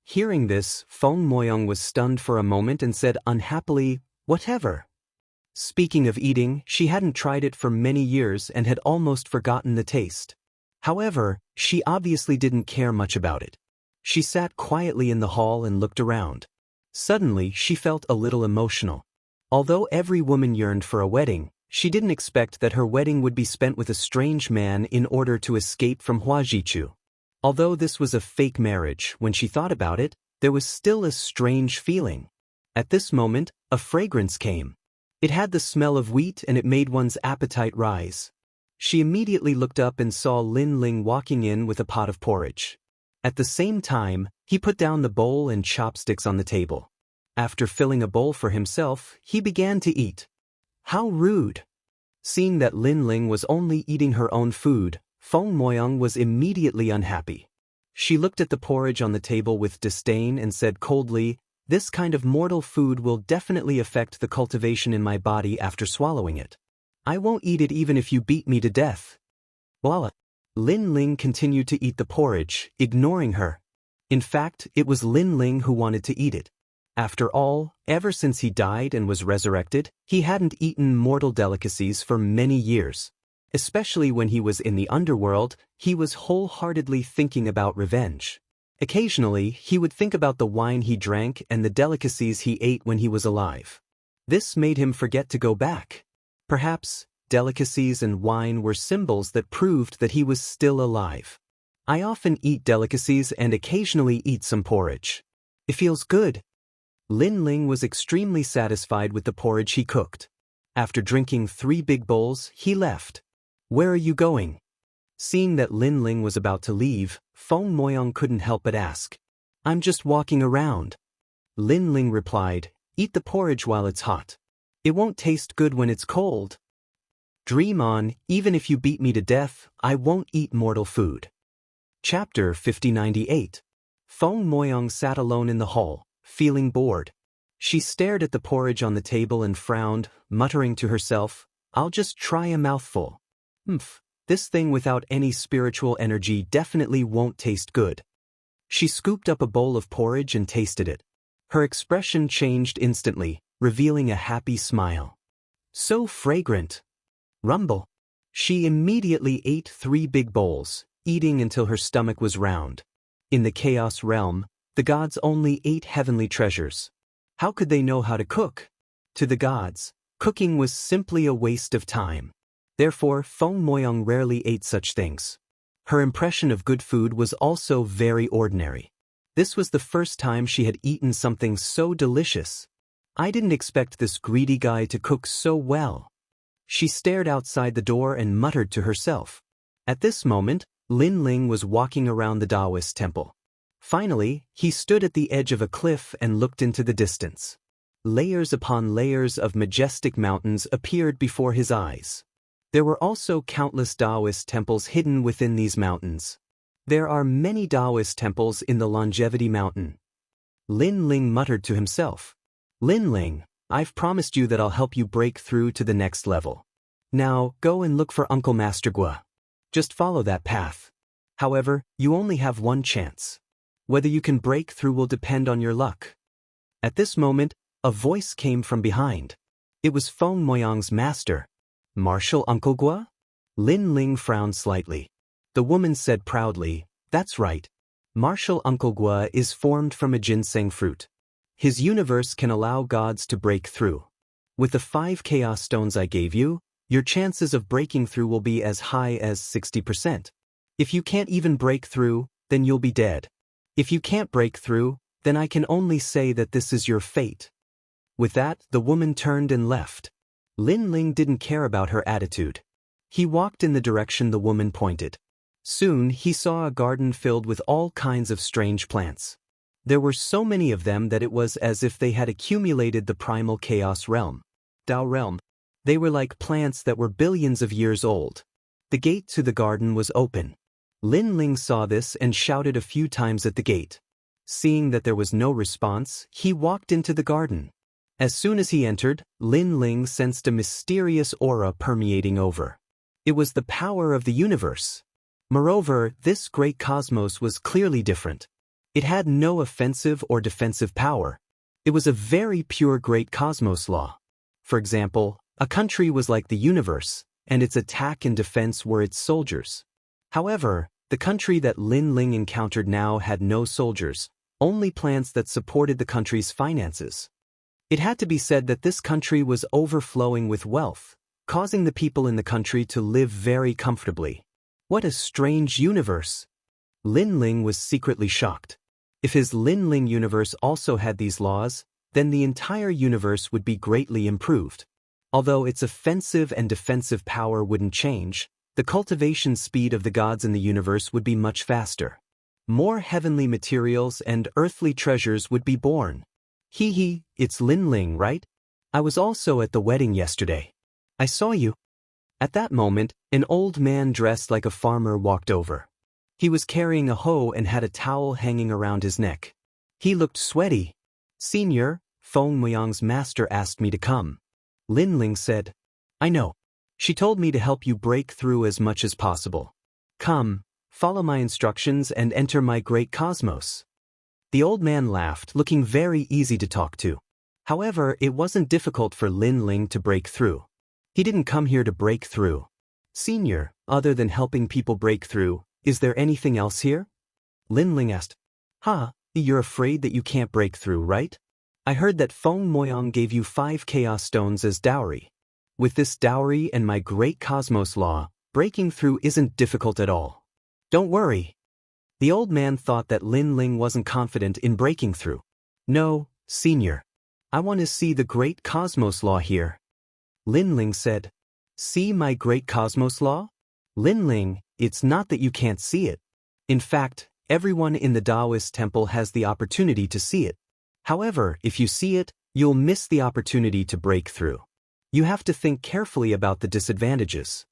Speaker 1: Hearing this, Feng Moyang was stunned for a moment and said unhappily, whatever. Speaking of eating, she hadn't tried it for many years and had almost forgotten the taste. However, she obviously didn't care much about it. She sat quietly in the hall and looked around. Suddenly, she felt a little emotional. Although every woman yearned for a wedding, she didn't expect that her wedding would be spent with a strange man in order to escape from Huajichu. Although this was a fake marriage, when she thought about it, there was still a strange feeling. At this moment, a fragrance came. It had the smell of wheat and it made one's appetite rise. She immediately looked up and saw Lin Ling walking in with a pot of porridge. At the same time, he put down the bowl and chopsticks on the table. After filling a bowl for himself, he began to eat. How rude! Seeing that Lin Ling was only eating her own food, Feng Moyang was immediately unhappy. She looked at the porridge on the table with disdain and said coldly, "This kind of mortal food will definitely affect the cultivation in my body after swallowing it. I won't eat it even if you beat me to death." Voila! Lin Ling continued to eat the porridge, ignoring her. In fact, it was Lin Ling who wanted to eat it. After all, ever since he died and was resurrected, he hadn't eaten mortal delicacies for many years. Especially when he was in the underworld, he was wholeheartedly thinking about revenge. Occasionally, he would think about the wine he drank and the delicacies he ate when he was alive. This made him forget to go back. Perhaps, delicacies and wine were symbols that proved that he was still alive. I often eat delicacies and occasionally eat some porridge. It feels good. Lin Ling was extremely satisfied with the porridge he cooked. After drinking 3 big bowls, he left. Where are you going? Seeing that Lin Ling was about to leave, Feng Moyang couldn't help but ask. I'm just walking around. Lin Ling replied, Eat the porridge while it's hot. It won't taste good when it's cold. Dream on, even if you beat me to death, I won't eat mortal food. Chapter 5098. Feng Moyang sat alone in the hall, feeling bored. She stared at the porridge on the table and frowned, muttering to herself, I'll just try a mouthful. This thing without any spiritual energy definitely won't taste good. She scooped up a bowl of porridge and tasted it. Her expression changed instantly, revealing a happy smile. So fragrant. Rumble. She immediately ate 3 big bowls, eating until her stomach was round. In the Chaos Realm, the gods only ate heavenly treasures. How could they know how to cook? To the gods, cooking was simply a waste of time. Therefore, Feng Moyang rarely ate such things. Her impression of good food was also very ordinary. This was the first time she had eaten something so delicious. I didn't expect this greedy guy to cook so well. She stared outside the door and muttered to herself. At this moment, Lin Ling was walking around the Daoist temple. Finally, he stood at the edge of a cliff and looked into the distance. Layers upon layers of majestic mountains appeared before his eyes. There were also countless Daoist temples hidden within these mountains. There are many Daoist temples in the Longevity Mountain. Lin Ling muttered to himself. Lin Ling, I've promised you that I'll help you break through to the next level. Now, go and look for Uncle Master Gua. Just follow that path. However, you only have one chance. Whether you can break through will depend on your luck. At this moment, a voice came from behind. It was Feng Moyang's master. Martial Uncle Gua? Lin Ling frowned slightly. The woman said proudly, "That's right. Martial Uncle Gua is formed from a ginseng fruit. His universe can allow gods to break through. With the 5 chaos stones I gave you, your chances of breaking through will be as high as 60%. If you can't even break through, then you'll be dead. If you can't break through, then I can only say that this is your fate." With that, the woman turned and left. Lin Ling didn't care about her attitude. He walked in the direction the woman pointed. Soon, he saw a garden filled with all kinds of strange plants. There were so many of them that it was as if they had accumulated the primal chaos realm, Dao realm. They were like plants that were billions of years old. The gate to the garden was open. Lin Ling saw this and shouted a few times at the gate. Seeing that there was no response, he walked into the garden. As soon as he entered, Lin Ling sensed a mysterious aura permeating over. It was the power of the universe. Moreover, this great cosmos was clearly different. It had no offensive or defensive power. It was a very pure great cosmos law. For example, a country was like the universe, and its attack and defense were its soldiers. However, the country that Lin Ling encountered now had no soldiers, only plants that supported the country's finances. It had to be said that this country was overflowing with wealth, causing the people in the country to live very comfortably. What a strange universe! Lin Ling was secretly shocked. If his Lin Ling universe also had these laws, then the entire universe would be greatly improved. Although its offensive and defensive power wouldn't change, the cultivation speed of the gods in the universe would be much faster. More heavenly materials and earthly treasures would be born. Hee, it's Lin Ling, right? I was also at the wedding yesterday. I saw you. At that moment, an old man dressed like a farmer walked over. He was carrying a hoe and had a towel hanging around his neck. He looked sweaty. "Senior, Feng Moyang's master asked me to come." Lin Ling said. "I know. She told me to help you break through as much as possible. Come, follow my instructions and enter my great cosmos." The old man laughed, looking very easy to talk to. However, it wasn't difficult for Lin Ling to break through. He didn't come here to break through. "Senior, other than helping people break through, is there anything else here?" Lin Ling asked. You're afraid that you can't break through, right? I heard that Feng Moyang gave you 5 chaos stones as dowry. With this dowry and my great cosmos law, breaking through isn't difficult at all. Don't worry." The old man thought that Lin Ling wasn't confident in breaking through. "No, senior. I want to see the great cosmos law here." Lin Ling said. "See my great cosmos law?" Lin Ling, it's not that you can't see it. In fact, everyone in the Daoist temple has the opportunity to see it. However, if you see it, you'll miss the opportunity to break through. You have to think carefully about the disadvantages.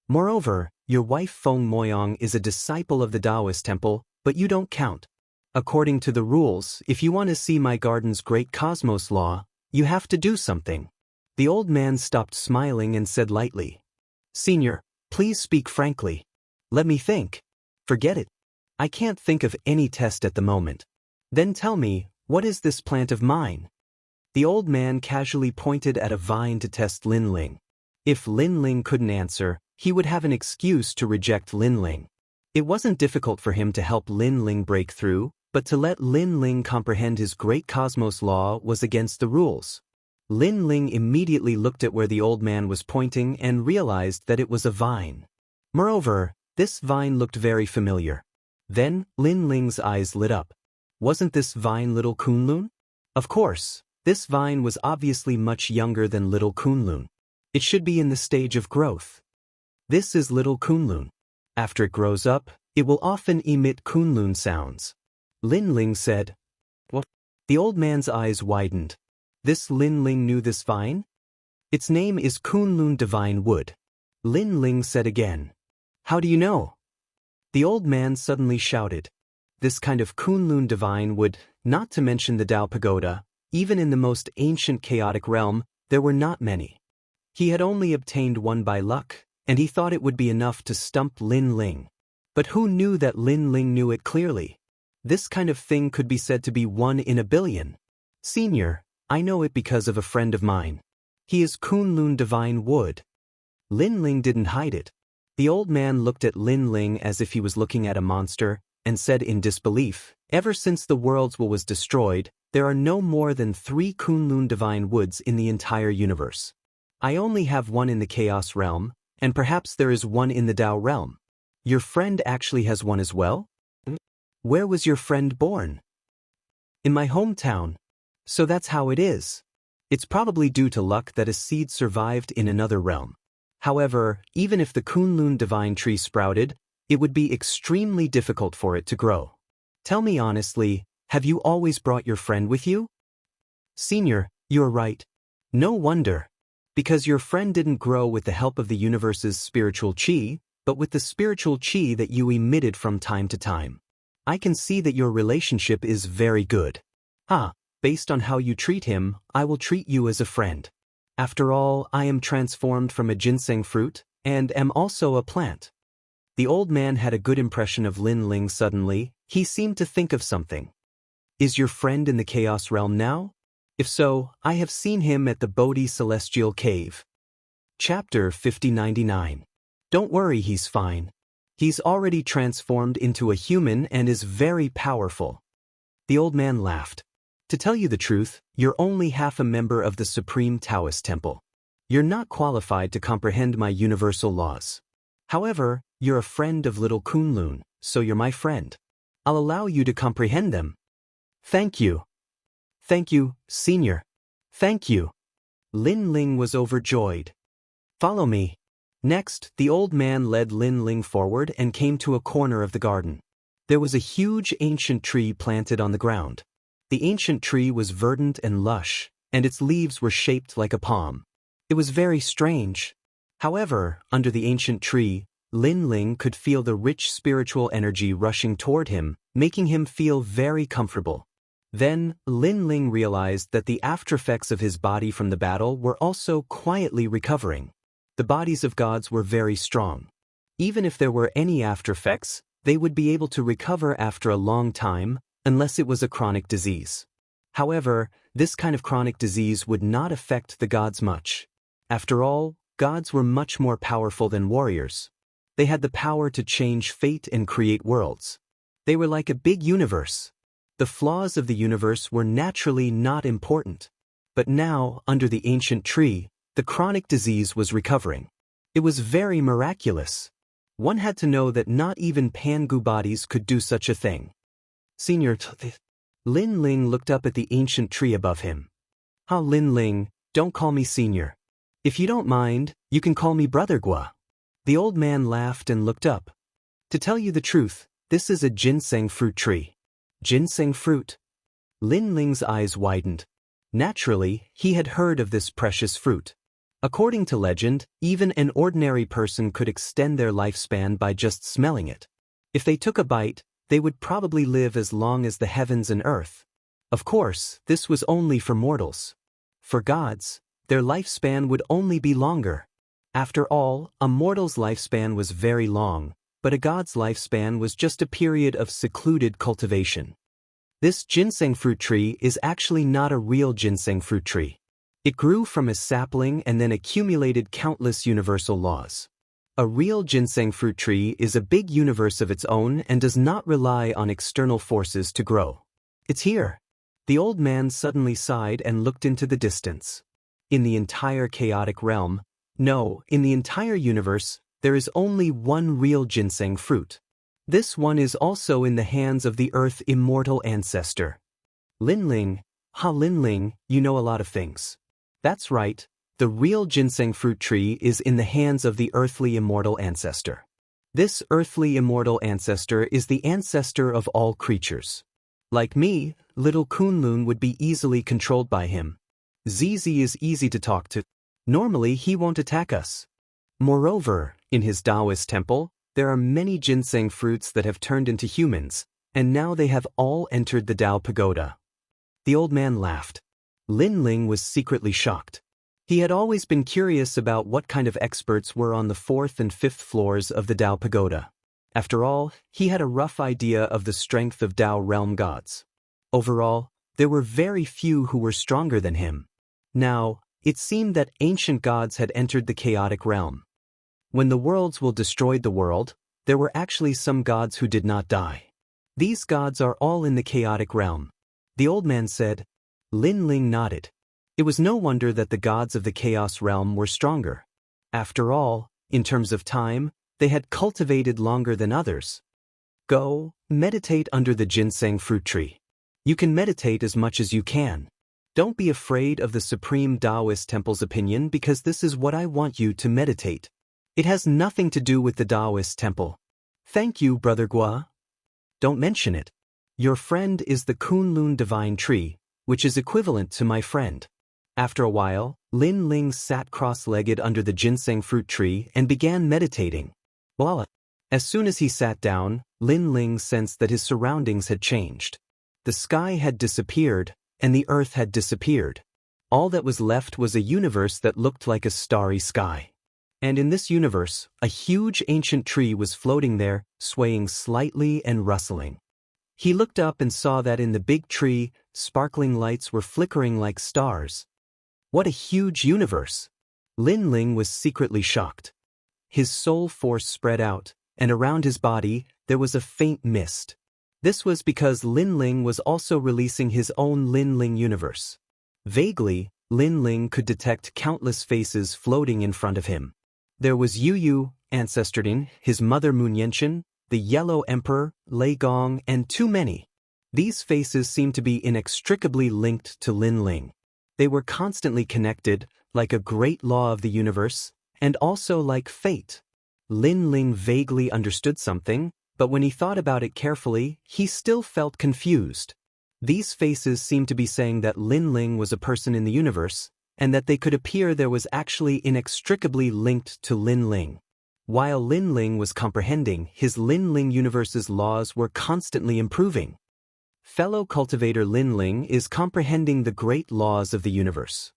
Speaker 1: Moreover, your wife Feng Moyang is a disciple of the Daoist temple, but you don't count. According to the rules, if you want to see my garden's great cosmos law, you have to do something. The old man stopped smiling and said lightly, "Senior, please speak frankly. Let me think." "Forget it. I can't think of any test at the moment." "Then tell me, what is this plant of mine?" The old man casually pointed at a vine to test Lin Ling. If Lin Ling couldn't answer, he would have an excuse to reject Lin Ling. It wasn't difficult for him to help Lin Ling break through, but to let Lin Ling comprehend his great cosmos law was against the rules. Lin Ling immediately looked at where the old man was pointing and realized that it was a vine. Moreover, this vine looked very familiar. Then, Lin Ling's eyes lit up. Wasn't this vine little Kunlun? Of course, this vine was obviously much younger than little Kunlun. It should be in the stage of growth. This is little Kunlun. After it grows up, it will often emit Kunlun sounds. Lin Ling said. What? The old man's eyes widened. This Lin Ling knew this vine? Its name is Kunlun Divine Wood. Lin Ling said again. How do you know? The old man suddenly shouted. This kind of Kunlun Divine Wood, not to mention the Dao Pagoda, even in the most ancient chaotic realm, there were not many. He had only obtained one by luck, and he thought it would be enough to stump Lin Ling. But who knew that Lin Ling knew it clearly? This kind of thing could be said to be 1 in a billion. Senior, I know it because of a friend of mine. He is Kunlun Divine Wood. Lin Ling didn't hide it. The old man looked at Lin Ling as if he was looking at a monster, and said in disbelief, ever since the world's will was destroyed, there are no more than 3 Kunlun Divine Woods in the entire universe. I only have 1 in the Chaos realm, and perhaps there is 1 in the Dao realm. Your friend actually has 1 as well? Where was your friend born? In my hometown. So that's how it is. It's probably due to luck that a seed survived in another realm. However, even if the Kunlun Divine Tree sprouted, it would be extremely difficult for it to grow. Tell me honestly, have you always brought your friend with you? Senior, you're right. No wonder. Because your friend didn't grow with the help of the universe's spiritual chi, but with the spiritual chi that you emitted from time to time. I can see that your relationship is very good. Based on how you treat him, I will treat you as a friend. After all, I am transformed from a ginseng fruit, and am also a plant. The old man had a good impression of Lin Ling suddenly. He seemed to think of something. Is your friend in the Chaos realm now? If so, I have seen him at the Bodhi Celestial Cave. Chapter 5099. Don't worry, he's fine. He's already transformed into a human and is very powerful. The old man laughed. To tell you the truth, you're only half a member of the Supreme Daoist Temple. You're not qualified to comprehend my universal laws. However, you're a friend of little Kunlun, so you're my friend. I'll allow you to comprehend them. Thank you. Thank you, Senior. Thank you. Lin Ling was overjoyed. Follow me. Next, the old man led Lin Ling forward and came to a corner of the garden. There was a huge ancient tree planted on the ground. The ancient tree was verdant and lush, and its leaves were shaped like a palm. It was very strange. However, under the ancient tree, Lin Ling could feel the rich spiritual energy rushing toward him, making him feel very comfortable. Then, Lin Ling realized that the aftereffects of his body from the battle were also quietly recovering. The bodies of gods were very strong. Even if there were any aftereffects, they would be able to recover after a long time, unless it was a chronic disease. However, this kind of chronic disease would not affect the gods much. After all, gods were much more powerful than warriors. They had the power to change fate and create worlds. They were like a big universe. The flaws of the universe were naturally not important. But now, under the ancient tree, the chronic disease was recovering. It was very miraculous. One had to know that not even Pangu bodies could do such a thing. Senior, Lin Ling looked up at the ancient tree above him. Lin Ling, don't call me Senior. If you don't mind, you can call me Brother Gua. The old man laughed and looked up. To tell you the truth, this is a ginseng fruit tree. Ginseng fruit? Lin Ling's eyes widened. Naturally, he had heard of this precious fruit. According to legend, even an ordinary person could extend their lifespan by just smelling it. If they took a bite, they would probably live as long as the heavens and earth. Of course, this was only for mortals. For gods, their lifespan would only be longer. After all, a mortal's lifespan was very long, but a god's lifespan was just a period of secluded cultivation. This ginseng fruit tree is actually not a real ginseng fruit tree. It grew from a sapling and then accumulated countless universal laws. A real ginseng fruit tree is a big universe of its own and does not rely on external forces to grow. It's here. The old man suddenly sighed and looked into the distance. In the entire chaotic realm, no, in the entire universe, there is only one real ginseng fruit. This one is also in the hands of the Earth Immortal Ancestor. Lin Ling, Lin Ling, you know a lot of things. That's right. The real ginseng fruit tree is in the hands of the earthly immortal ancestor. This earthly immortal ancestor is the ancestor of all creatures. Like me, little Kunlun would be easily controlled by him. ZZ is easy to talk to. Normally he won't attack us. Moreover, in his Daoist temple, there are many ginseng fruits that have turned into humans, and now they have all entered the Dao pagoda. The old man laughed. Lin Ling was secretly shocked. He had always been curious about what kind of experts were on the 4th and 5th floors of the Dao Pagoda. After all, he had a rough idea of the strength of Dao realm gods. Overall, there were very few who were stronger than him. Now, it seemed that ancient gods had entered the chaotic realm. When the worlds will destroyed the world, there were actually some gods who did not die. These gods are all in the chaotic realm. The old man said. Lin Ling nodded. It was no wonder that the gods of the chaos realm were stronger. After all, in terms of time, they had cultivated longer than others. Go, meditate under the ginseng fruit tree. You can meditate as much as you can. Don't be afraid of the Supreme Daoist Temple's opinion because this is what I want you to meditate. It has nothing to do with the Daoist Temple. Thank you, Brother Gua. Don't mention it. Your friend is the Kunlun Divine Tree, which is equivalent to my friend. After a while, Lin Ling sat cross-legged under the ginseng fruit tree and began meditating. Voila! As soon as he sat down, Lin Ling sensed that his surroundings had changed. The sky had disappeared, and the earth had disappeared. All that was left was a universe that looked like a starry sky. And in this universe, a huge ancient tree was floating there, swaying slightly and rustling. He looked up and saw that in the big tree, sparkling lights were flickering like stars. What a huge universe! Lin Ling was secretly shocked. His soul force spread out, and around his body, there was a faint mist. This was because Lin Ling was also releasing his own Lin Ling universe. Vaguely, Lin Ling could detect countless faces floating in front of him. There was Yu Yu, Ancestor Din, his mother Moon Yenchen, the Yellow Emperor, Lei Gong, and too many. These faces seemed to be inextricably linked to Lin Ling. They were constantly connected, like a great law of the universe, and also like fate. Lin Ling vaguely understood something, but when he thought about it carefully, he still felt confused. These faces seemed to be saying that Lin Ling was a person in the universe, and that they could appear there was actually inextricably linked to Lin Ling. While Lin Ling was comprehending, his Lin Ling universe's laws were constantly improving. Fellow cultivator Lin Ling is comprehending the great laws of the universe.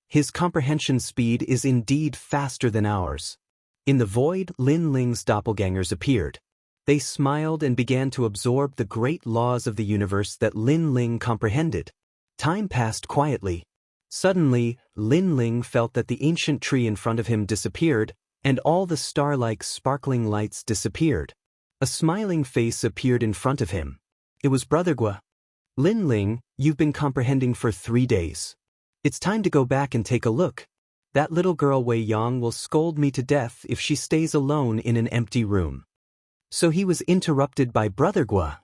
Speaker 1: His comprehension speed is indeed faster than ours. In the void, Lin Ling's doppelgangers appeared. They smiled and began to absorb the great laws of the universe that Lin Ling comprehended. Time passed quietly. Suddenly, Lin Ling felt that the ancient tree in front of him disappeared, and all the star-like sparkling lights disappeared. A smiling face appeared in front of him. It was Brother Gua. Lin Ling, you've been comprehending for 3 days. It's time to go back and take a look. That little girl Wei Yang will scold me to death if she stays alone in an empty room. So he was interrupted by Brother Gua.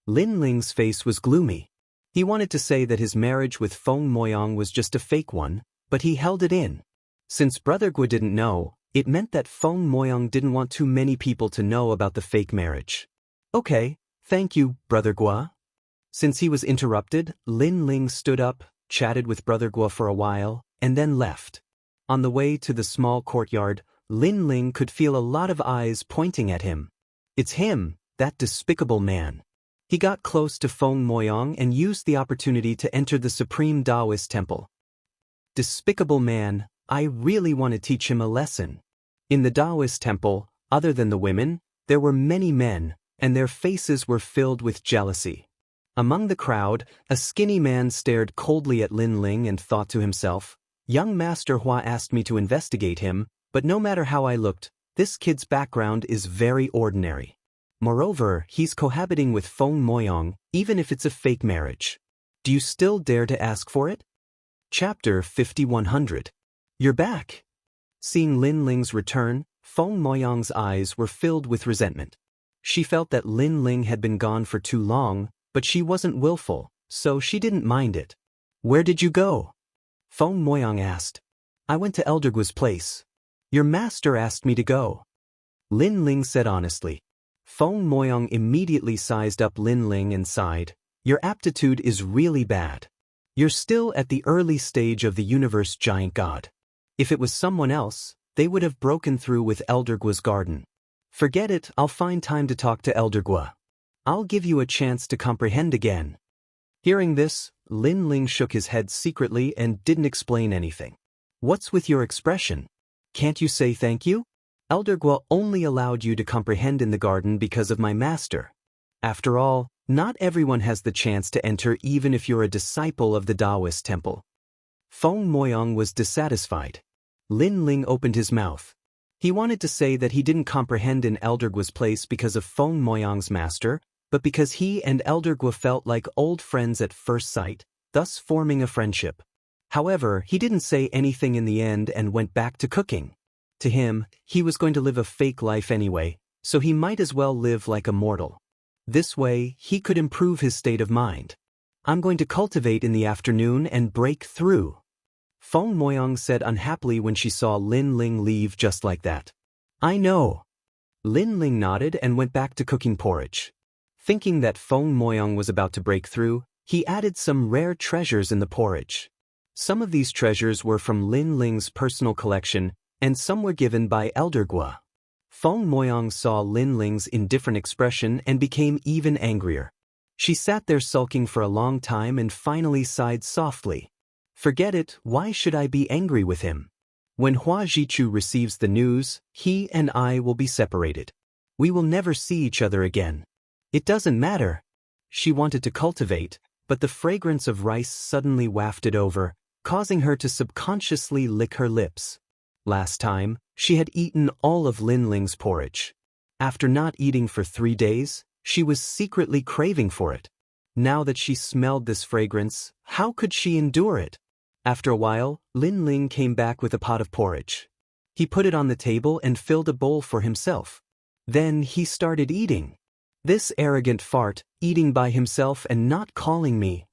Speaker 1: Lin Ling's face was gloomy. He wanted to say that his marriage with Feng Moyang was just a fake one, but he held it in. Since Brother Gua didn't know, it meant that Feng Moyang didn't want too many people to know about the fake marriage. Okay, thank you, Brother Gua. Since he was interrupted, Lin Ling stood up, chatted with Brother Gua for a while, and then left. On the way to the small courtyard, Lin Ling could feel a lot of eyes pointing at him. It's him, that despicable man. He got close to Feng Moyang and used the opportunity to enter the Supreme Daoist Temple. Despicable man, I really want to teach him a lesson. In the Daoist Temple, other than the women, there were many men, and their faces were filled with jealousy. Among the crowd, a skinny man stared coldly at Lin Ling and thought to himself, young Master Hua asked me to investigate him, but no matter how I looked, this kid's background is very ordinary. Moreover, he's cohabiting with Feng Moyang, even if it's a fake marriage. Do you still dare to ask for it? Chapter 5100. You're back. Seeing Lin Ling's return, Feng Moyang's eyes were filled with resentment. She felt that Lin Ling had been gone for too long, but she wasn't willful, so she didn't mind it. Where did you go? Feng Moyang asked. I went to Elder Gua's place. Your master asked me to go. Lin Ling said honestly. Feng Moyang immediately sized up Lin Ling and sighed. Your aptitude is really bad. You're still at the early stage of the universe giant god. If it was someone else, they would have broken through with Elder Gua's garden. Forget it, I'll find time to talk to Elder Gua. I'll give you a chance to comprehend again. Hearing this, Lin Ling shook his head secretly and didn't explain anything. What's with your expression? Can't you say thank you? Elder Gua only allowed you to comprehend in the garden because of my master. After all, not everyone has the chance to enter even if you're a disciple of the Daoist temple. Feng Moyang was dissatisfied. Lin Ling opened his mouth. He wanted to say that he didn't comprehend in Elder Gua's place because of Feng Moyang's master, but because he and Elder Gua felt like old friends at first sight, thus forming a friendship. However, he didn't say anything in the end and went back to cooking. To him, he was going to live a fake life anyway, so he might as well live like a mortal. This way, he could improve his state of mind. I'm going to cultivate in the afternoon and break through. Feng Moyang said unhappily when she saw Lin Ling leave just like that. I know. Lin Ling nodded and went back to cooking porridge. Thinking that Feng Moyang was about to break through, he added some rare treasures in the porridge. Some of these treasures were from Lin Ling's personal collection, and some were given by Elder Gua. Feng Moyang saw Lin Ling's indifferent expression and became even angrier. She sat there sulking for a long time and finally sighed softly. Forget it, why should I be angry with him? When Hua Jichu receives the news, he and I will be separated. We will never see each other again. It doesn't matter. She wanted to cultivate, but the fragrance of rice suddenly wafted over, causing her to subconsciously lick her lips. Last time, she had eaten all of Lin Ling's porridge. After not eating for 3 days, she was secretly craving for it. Now that she smelled this fragrance, how could she endure it? After a while, Lin Ling came back with a pot of porridge. He put it on the table and filled a bowl for himself. Then he started eating. This arrogant fart, eating by himself and not calling me.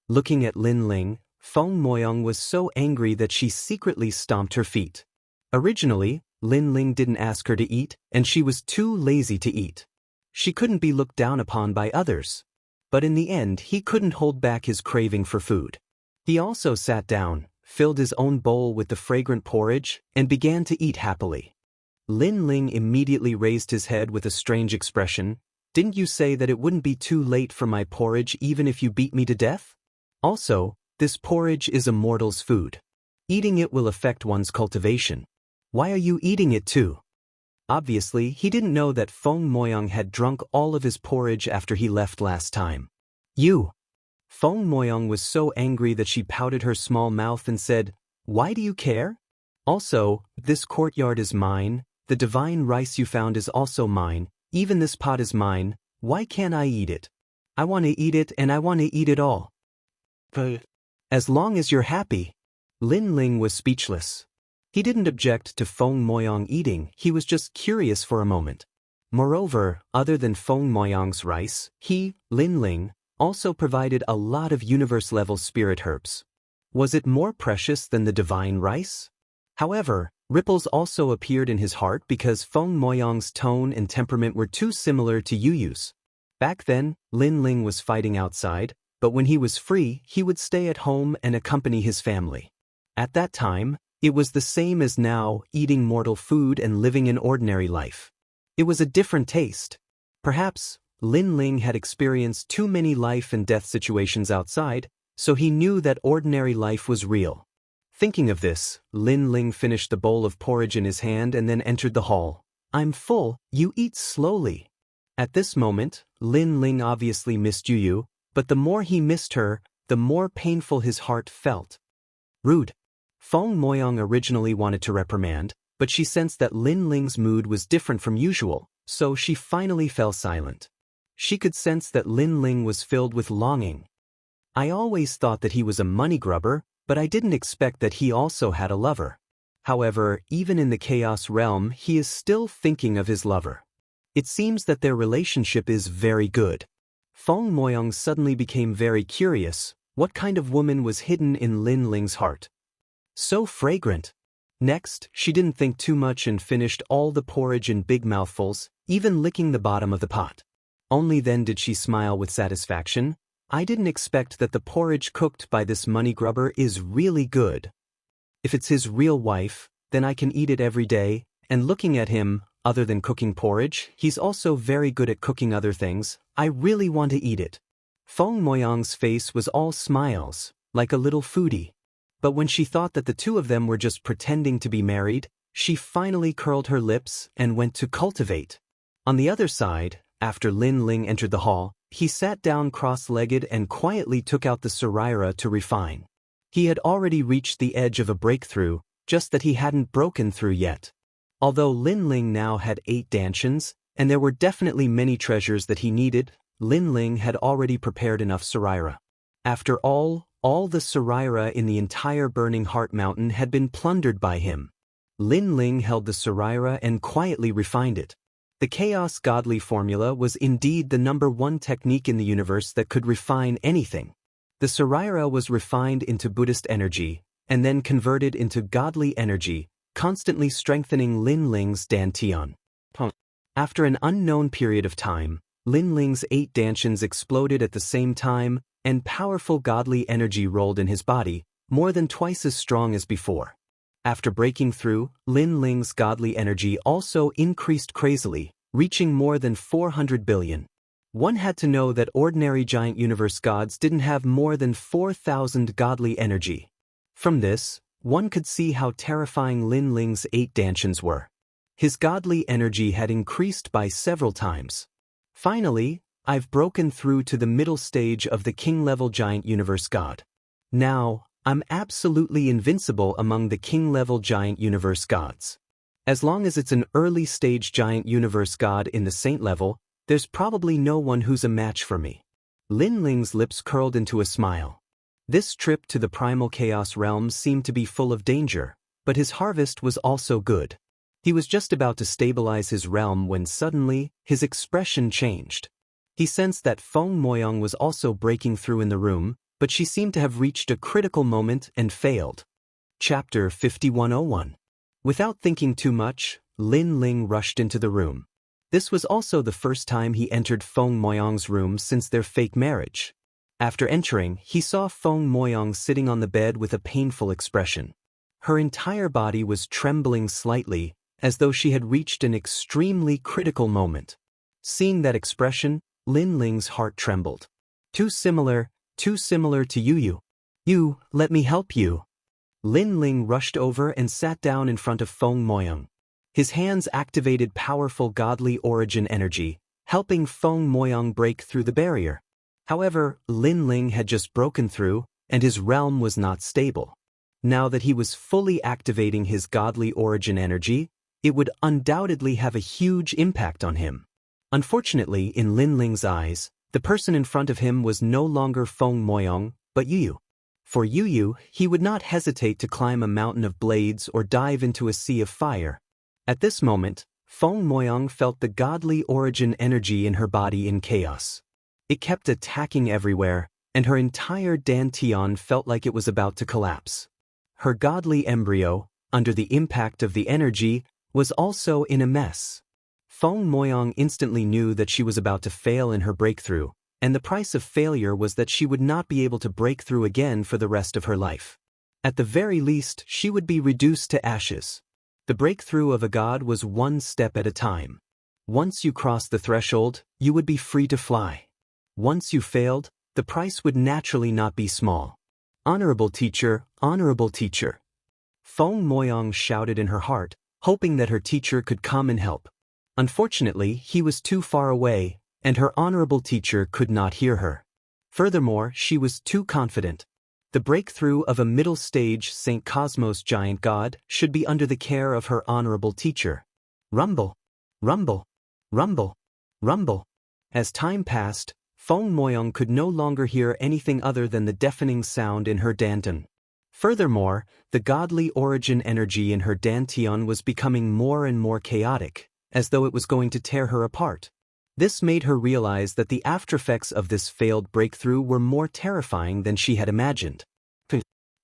Speaker 1: Looking at Lin Ling, Feng Moyang was so angry that she secretly stomped her feet. Originally, Lin Ling didn't ask her to eat, and she was too lazy to eat. She couldn't be looked down upon by others. But in the end, he couldn't hold back his craving for food. He also sat down, filled his own bowl with the fragrant porridge, and began to eat happily. Lin Ling immediately raised his head with a strange expression. Didn't you say that it wouldn't be too late for my porridge even if you beat me to death? Also, this porridge is a mortal's food. Eating it will affect one's cultivation. Why are you eating it too? Obviously, he didn't know that Feng Moyang had drunk all of his porridge after he left last time. You! Feng Moyang was so angry that she pouted her small mouth and said, Why do you care? Also, this courtyard is mine, the divine rice you found is also mine, even this pot is mine, why can't I eat it? I want to eat it and I want to eat it all. As long as you're happy. Lin Ling was speechless. He didn't object to Feng Moyang eating, he was just curious for a moment. Moreover, other than Feng Moyang's rice, he, Lin Ling, also provided a lot of universe-level spirit herbs. Was it more precious than the divine rice? However, ripples also appeared in his heart because Feng Moyang's tone and temperament were too similar to Yuyu's. Back then, Lin Ling was fighting outside, but when he was free, he would stay at home and accompany his family. At that time, it was the same as now, eating mortal food and living an ordinary life. It was a different taste. Perhaps, Lin Ling had experienced too many life and death situations outside, so he knew that ordinary life was real. Thinking of this, Lin Ling finished the bowl of porridge in his hand and then entered the hall. I'm full, you eat slowly. At this moment, Lin Ling obviously missed Yuyu, but the more he missed her, the more painful his heart felt. Rude. Feng Moyang originally wanted to reprimand, but she sensed that Lin Ling's mood was different from usual, so she finally fell silent. She could sense that Lin Ling was filled with longing. I always thought that he was a money grubber, but I didn't expect that he also had a lover. However, even in the chaos realm, he is still thinking of his lover. It seems that their relationship is very good. Feng Moyang suddenly became very curious. What kind of woman was hidden in Lin Ling's heart? So fragrant. Next, she didn't think too much and finished all the porridge in big mouthfuls, even licking the bottom of the pot. Only then did she smile with satisfaction. I didn't expect that the porridge cooked by this money grubber is really good. If it's his real wife, then I can eat it every day, and looking at him, other than cooking porridge, he's also very good at cooking other things. I really want to eat it. Feng Moyang's face was all smiles, like a little foodie. But when she thought that the two of them were just pretending to be married, she finally curled her lips and went to cultivate. On the other side, after Lin Ling entered the hall, he sat down cross-legged and quietly took out the Saraira to refine. He had already reached the edge of a breakthrough, just that he hadn't broken through yet. Although Lin Ling now had 8 dantians, and there were definitely many treasures that he needed, Lin Ling had already prepared enough Saraira. After all the Saraira in the entire Burning Heart Mountain had been plundered by him. Lin Ling held the Saraira and quietly refined it. The Chaos Godly formula was indeed the #1 technique in the universe that could refine anything. The Saraira was refined into Buddhist energy, and then converted into godly energy, constantly strengthening Lin Ling's dantian. After an unknown period of time, Lin Ling's 8 dantians exploded at the same time, and powerful godly energy rolled in his body, more than twice as strong as before. After breaking through, Lin Ling's godly energy also increased crazily, reaching more than 400 billion. One had to know that ordinary giant universe gods didn't have more than 4,000 godly energy. From this, one could see how terrifying Lin Ling's 8 dantians were. His godly energy had increased by several times. Finally, I've broken through to the middle stage of the king-level giant universe god. Now, I'm absolutely invincible among the king-level giant universe gods. As long as it's an early-stage giant universe god in the saint level, there's probably no one who's a match for me. Lin Ling's lips curled into a smile. This trip to the primal chaos realms seemed to be full of danger, but his harvest was also good. He was just about to stabilize his realm when suddenly, his expression changed. He sensed that Feng Moyang was also breaking through in the room, but she seemed to have reached a critical moment and failed. Chapter 5101. Without thinking too much, Lin Ling rushed into the room. This was also the first time he entered Feng Moyang's room since their fake marriage. After entering, he saw Feng Moyang sitting on the bed with a painful expression. Her entire body was trembling slightly, as though she had reached an extremely critical moment. Seeing that expression, Lin Ling's heart trembled. Too similar to you. You, let me help you. Lin Ling rushed over and sat down in front of Feng Moyang. His hands activated powerful godly origin energy, helping Feng Moyang break through the barrier. However, Lin Ling had just broken through, and his realm was not stable. Now that he was fully activating his godly origin energy, it would undoubtedly have a huge impact on him. Unfortunately, in Lin Ling's eyes, the person in front of him was no longer Feng Moyang, but Yu. For Yu, he would not hesitate to climb a mountain of blades or dive into a sea of fire. At this moment, Feng Moyang felt the godly origin energy in her body in chaos. It kept attacking everywhere, and her entire dantian felt like it was about to collapse. Her godly embryo, under the impact of the energy, was also in a mess. Feng Moyang instantly knew that she was about to fail in her breakthrough, and the price of failure was that she would not be able to break through again for the rest of her life. At the very least, she would be reduced to ashes. The breakthrough of a god was one step at a time. Once you crossed the threshold, you would be free to fly. Once you failed, the price would naturally not be small. Honorable teacher, honorable teacher. Feng Moyang shouted in her heart, hoping that her teacher could come and help. Unfortunately, he was too far away, and her honorable teacher could not hear her. Furthermore, she was too confident. The breakthrough of a middle-stage St. Cosmos giant god should be under the care of her honorable teacher. Rumble, rumble, rumble, rumble. As time passed, Feng Moyang could no longer hear anything other than the deafening sound in her dantian. Furthermore, the godly origin energy in her dantian was becoming more and more chaotic, as though it was going to tear her apart. This made her realize that the aftereffects of this failed breakthrough were more terrifying than she had imagined.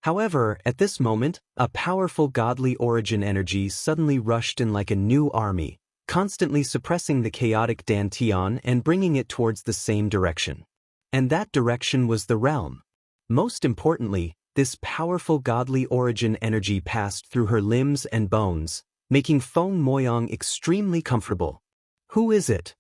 Speaker 1: However, at this moment, a powerful godly origin energy suddenly rushed in like a new army, constantly suppressing the chaotic dantian and bringing it towards the same direction. And that direction was the realm. Most importantly, this powerful godly origin energy passed through her limbs and bones, making Feng Moyang extremely comfortable. Who is it?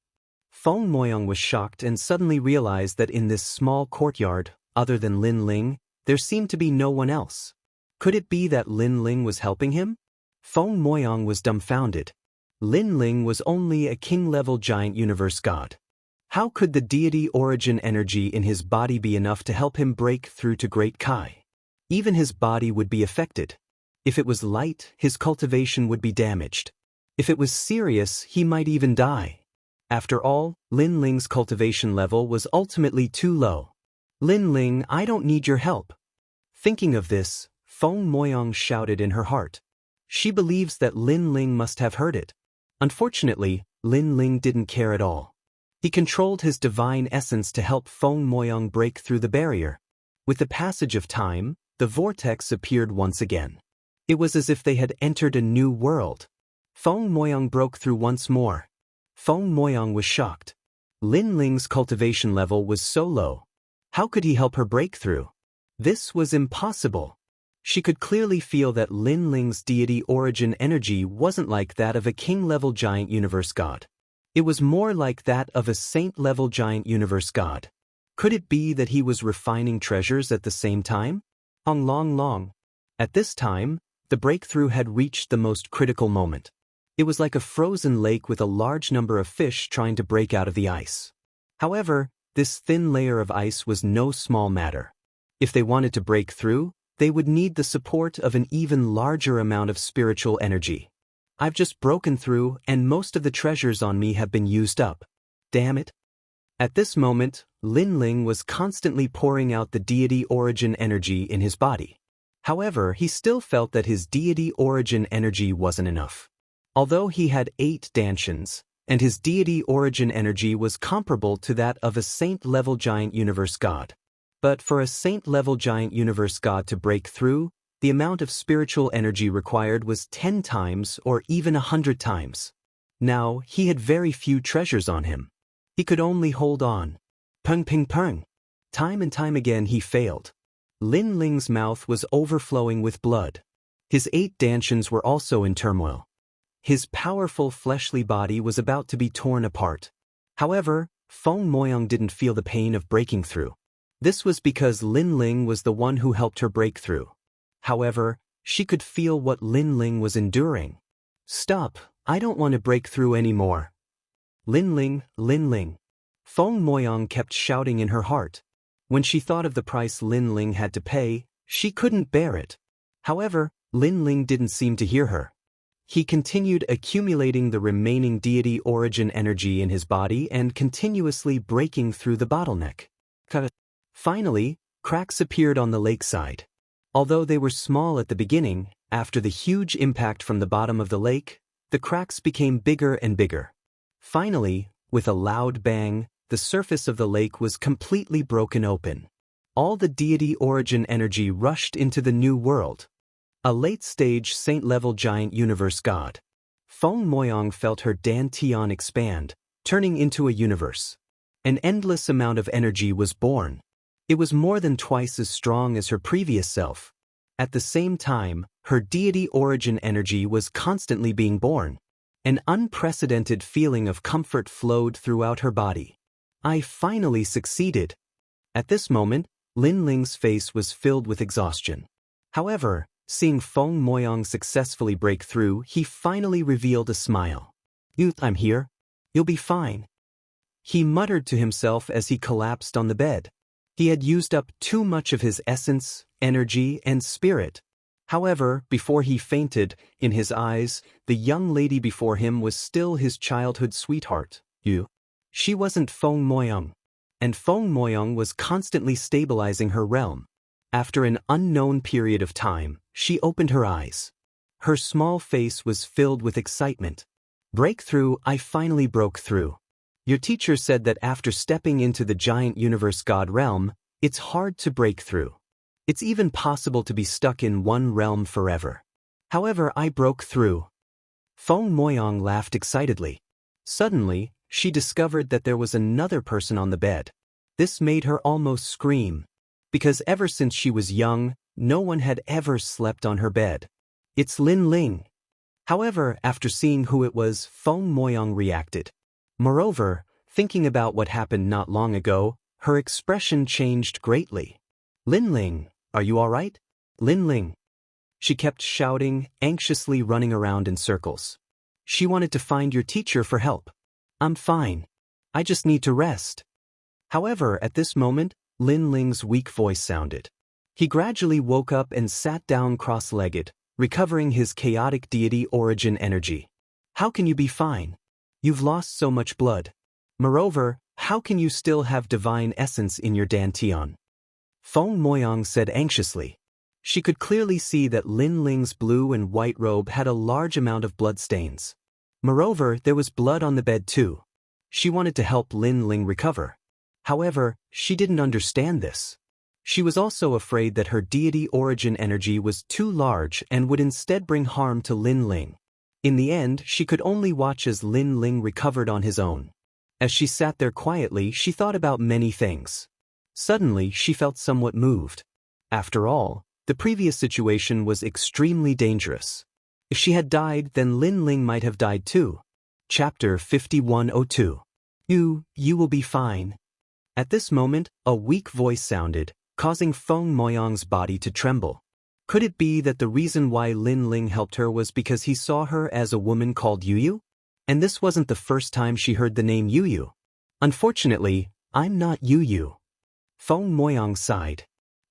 Speaker 1: Feng Moyang was shocked and suddenly realized that in this small courtyard, other than Lin Ling, there seemed to be no one else. Could it be that Lin Ling was helping him? Feng Moyang was dumbfounded. Lin Ling was only a king-level giant universe god. How could the deity origin energy in his body be enough to help him break through to Great Kai? Even his body would be affected. If it was light, his cultivation would be damaged. If it was serious, he might even die. After all, Lin Ling's cultivation level was ultimately too low. Lin Ling, I don't need your help. Thinking of this, Feng Moyang shouted in her heart. She believes that Lin Ling must have heard it. Unfortunately, Lin Ling didn't care at all. He controlled his divine essence to help Feng Moyang break through the barrier. With the passage of time, the vortex appeared once again. It was as if they had entered a new world. Feng Moyang broke through once more. Feng Moyang was shocked. Lin Ling's cultivation level was so low. How could he help her break through? This was impossible. She could clearly feel that Lin Ling's deity origin energy wasn't like that of a king-level giant universe god. It was more like that of a saint-level giant universe god. Could it be that he was refining treasures at the same time? Long. At this time, the breakthrough had reached the most critical moment. It was like a frozen lake with a large number of fish trying to break out of the ice. However, this thin layer of ice was no small matter. If they wanted to break through, they would need the support of an even larger amount of spiritual energy. I've just broken through, and most of the treasures on me have been used up. Damn it. At this moment, Lin Ling was constantly pouring out the deity origin energy in his body. However, he still felt that his deity origin energy wasn't enough. Although he had 8 dantians, and his deity origin energy was comparable to that of a saint-level giant universe god. But for a saint-level giant universe god to break through, the amount of spiritual energy required was 10 times or even 100 times. Now, he had very few treasures on him. He could only hold on. Peng. Time and time again he failed. Lin Ling's mouth was overflowing with blood. His 8 dantians were also in turmoil. His powerful fleshly body was about to be torn apart. However, Feng Moyang didn't feel the pain of breaking through. This was because Lin Ling was the one who helped her break through. However, she could feel what Lin Ling was enduring. Stop, I don't want to break through anymore. Lin Ling. Feng Moyang kept shouting in her heart. When she thought of the price Lin Ling had to pay, she couldn't bear it. However, Lin Ling didn't seem to hear her. He continued accumulating the remaining deity origin energy in his body and continuously breaking through the bottleneck. Finally, cracks appeared on the lakeside. Although they were small at the beginning, after the huge impact from the bottom of the lake, the cracks became bigger and bigger. Finally, with a loud bang, the surface of the lake was completely broken open. All the deity origin energy rushed into the new world. A late-stage saint-level giant universe god. Feng Moyang felt her dantian expand, turning into a universe. An endless amount of energy was born. It was more than twice as strong as her previous self. At the same time, her deity origin energy was constantly being born. An unprecedented feeling of comfort flowed throughout her body. I finally succeeded. At this moment, Lin Ling's face was filled with exhaustion. However, seeing Feng Moyang successfully break through, he finally revealed a smile. I'm here. You'll be fine. He muttered to himself as he collapsed on the bed. He had used up too much of his essence, energy, and spirit. However, before he fainted, in his eyes, the young lady before him was still his childhood sweetheart. She wasn't Feng Moyang. And Feng Moyang was constantly stabilizing her realm. After an unknown period of time, she opened her eyes. Her small face was filled with excitement. Breakthrough, I finally broke through. Your teacher said that after stepping into the giant universe god realm, it's hard to break through. It's even possible to be stuck in one realm forever. However, I broke through. Feng Moyang laughed excitedly. Suddenly, she discovered that there was another person on the bed. This made her almost scream. Because ever since she was young, no one had ever slept on her bed. It's Lin Ling. However, after seeing who it was, Feng Moyang reacted. Moreover, thinking about what happened not long ago, her expression changed greatly. Lin Ling, are you all right? Lin Ling. She kept shouting, anxiously running around in circles. She wanted to find your teacher for help. I'm fine. I just need to rest. However, at this moment, Lin Ling's weak voice sounded. He gradually woke up and sat down cross-legged, recovering his chaotic deity origin energy. How can you be fine? You've lost so much blood. Moreover, how can you still have divine essence in your dantian? Feng Moyang said anxiously. She could clearly see that Lin Ling's blue and white robe had a large amount of blood stains. Moreover, there was blood on the bed too. She wanted to help Lin Ling recover. However, she didn't understand this. She was also afraid that her deity origin energy was too large and would instead bring harm to Lin Ling. In the end, she could only watch as Lin Ling recovered on his own. As she sat there quietly, she thought about many things. Suddenly, she felt somewhat moved. After all, the previous situation was extremely dangerous. If she had died, then Lin Ling might have died too. Chapter 5102. You will be fine. At this moment, a weak voice sounded, causing Feng Moyang's body to tremble. Could it be that the reason why Lin Ling helped her was because he saw her as a woman called Yu? And this wasn't the first time she heard the name Yu. Unfortunately, I'm not Yu. Feng Moyang sighed.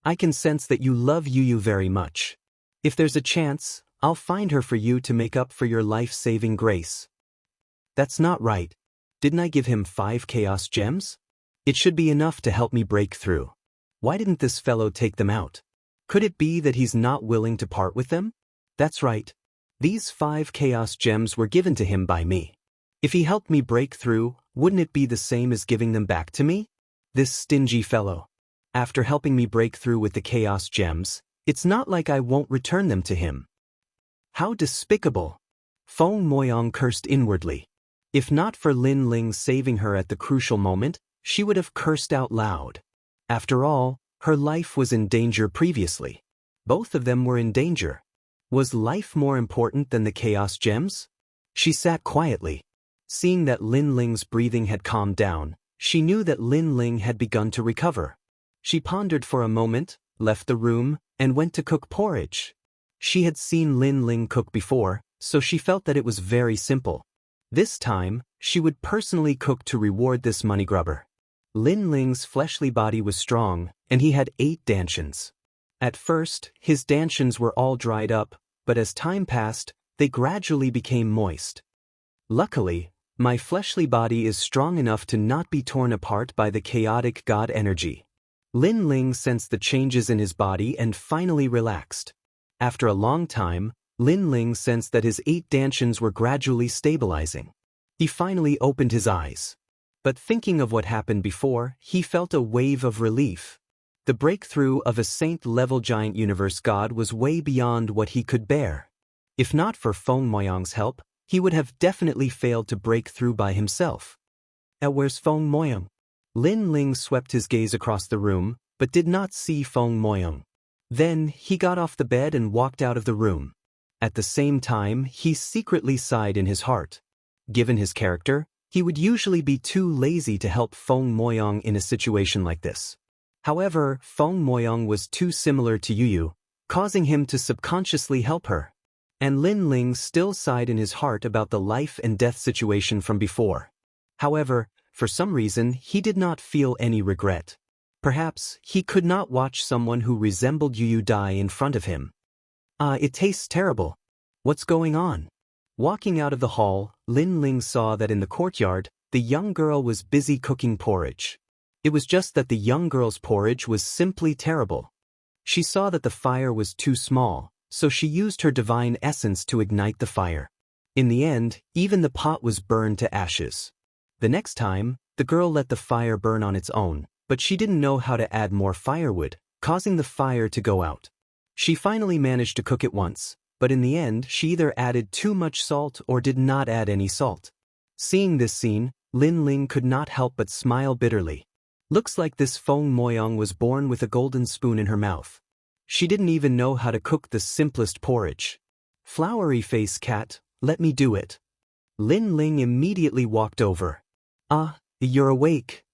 Speaker 1: I can sense that you love Yu very much. If there's a chance, I'll find her for you to make up for your life-saving grace. That's not right. Didn't I give him 5 chaos gems? It should be enough to help me break through. Why didn't this fellow take them out? Could it be that he's not willing to part with them? That's right. These 5 chaos gems were given to him by me. If he helped me break through, wouldn't it be the same as giving them back to me? This stingy fellow. After helping me break through with the chaos gems, it's not like I won't return them to him. How despicable! Feng Moyang cursed inwardly. If not for Lin Ling saving her at the crucial moment, she would have cursed out loud. After all, her life was in danger previously. Both of them were in danger. Was life more important than the chaos gems? She sat quietly. Seeing that Lin Ling's breathing had calmed down, she knew that Lin Ling had begun to recover. She pondered for a moment, left the room, and went to cook porridge. She had seen Lin Ling cook before, so she felt that it was very simple. This time, she would personally cook to reward this money grubber. Lin Ling's fleshly body was strong, and he had 8 dantians. At first, his dantians were all dried up, but as time passed, they gradually became moist. Luckily, my fleshly body is strong enough to not be torn apart by the chaotic god energy. Lin Ling sensed the changes in his body and finally relaxed. After a long time, Lin Ling sensed that his 8 dantians were gradually stabilizing. He finally opened his eyes. But thinking of what happened before, he felt a wave of relief. The breakthrough of a saint-level giant universe god was way beyond what he could bear. If not for Feng Moyang's help, he would have definitely failed to break through by himself. Where's Feng Moyang? Lin Ling swept his gaze across the room, but did not see Feng Moyang. Then, he got off the bed and walked out of the room. At the same time, he secretly sighed in his heart. Given his character, he would usually be too lazy to help Feng Moyang in a situation like this. However, Feng Moyang was too similar to Yu, causing him to subconsciously help her. And Lin Ling still sighed in his heart about the life and death situation from before. However, for some reason, he did not feel any regret. Perhaps he could not watch someone who resembled Yu die in front of him. It tastes terrible. What's going on? Walking out of the hall, Lin Ling saw that in the courtyard, the young girl was busy cooking porridge. It was just that the young girl's porridge was simply terrible. She saw that the fire was too small, so she used her divine essence to ignite the fire. In the end, even the pot was burned to ashes. The next time, the girl let the fire burn on its own, but she didn't know how to add more firewood, causing the fire to go out. She finally managed to cook it once, but in the end she either added too much salt or did not add any salt. Seeing this scene, Lin Ling could not help but smile bitterly. Looks like this Feng Moyang was born with a golden spoon in her mouth. She didn't even know how to cook the simplest porridge. Flowery face cat, let me do it. Lin Ling immediately walked over. You're awake.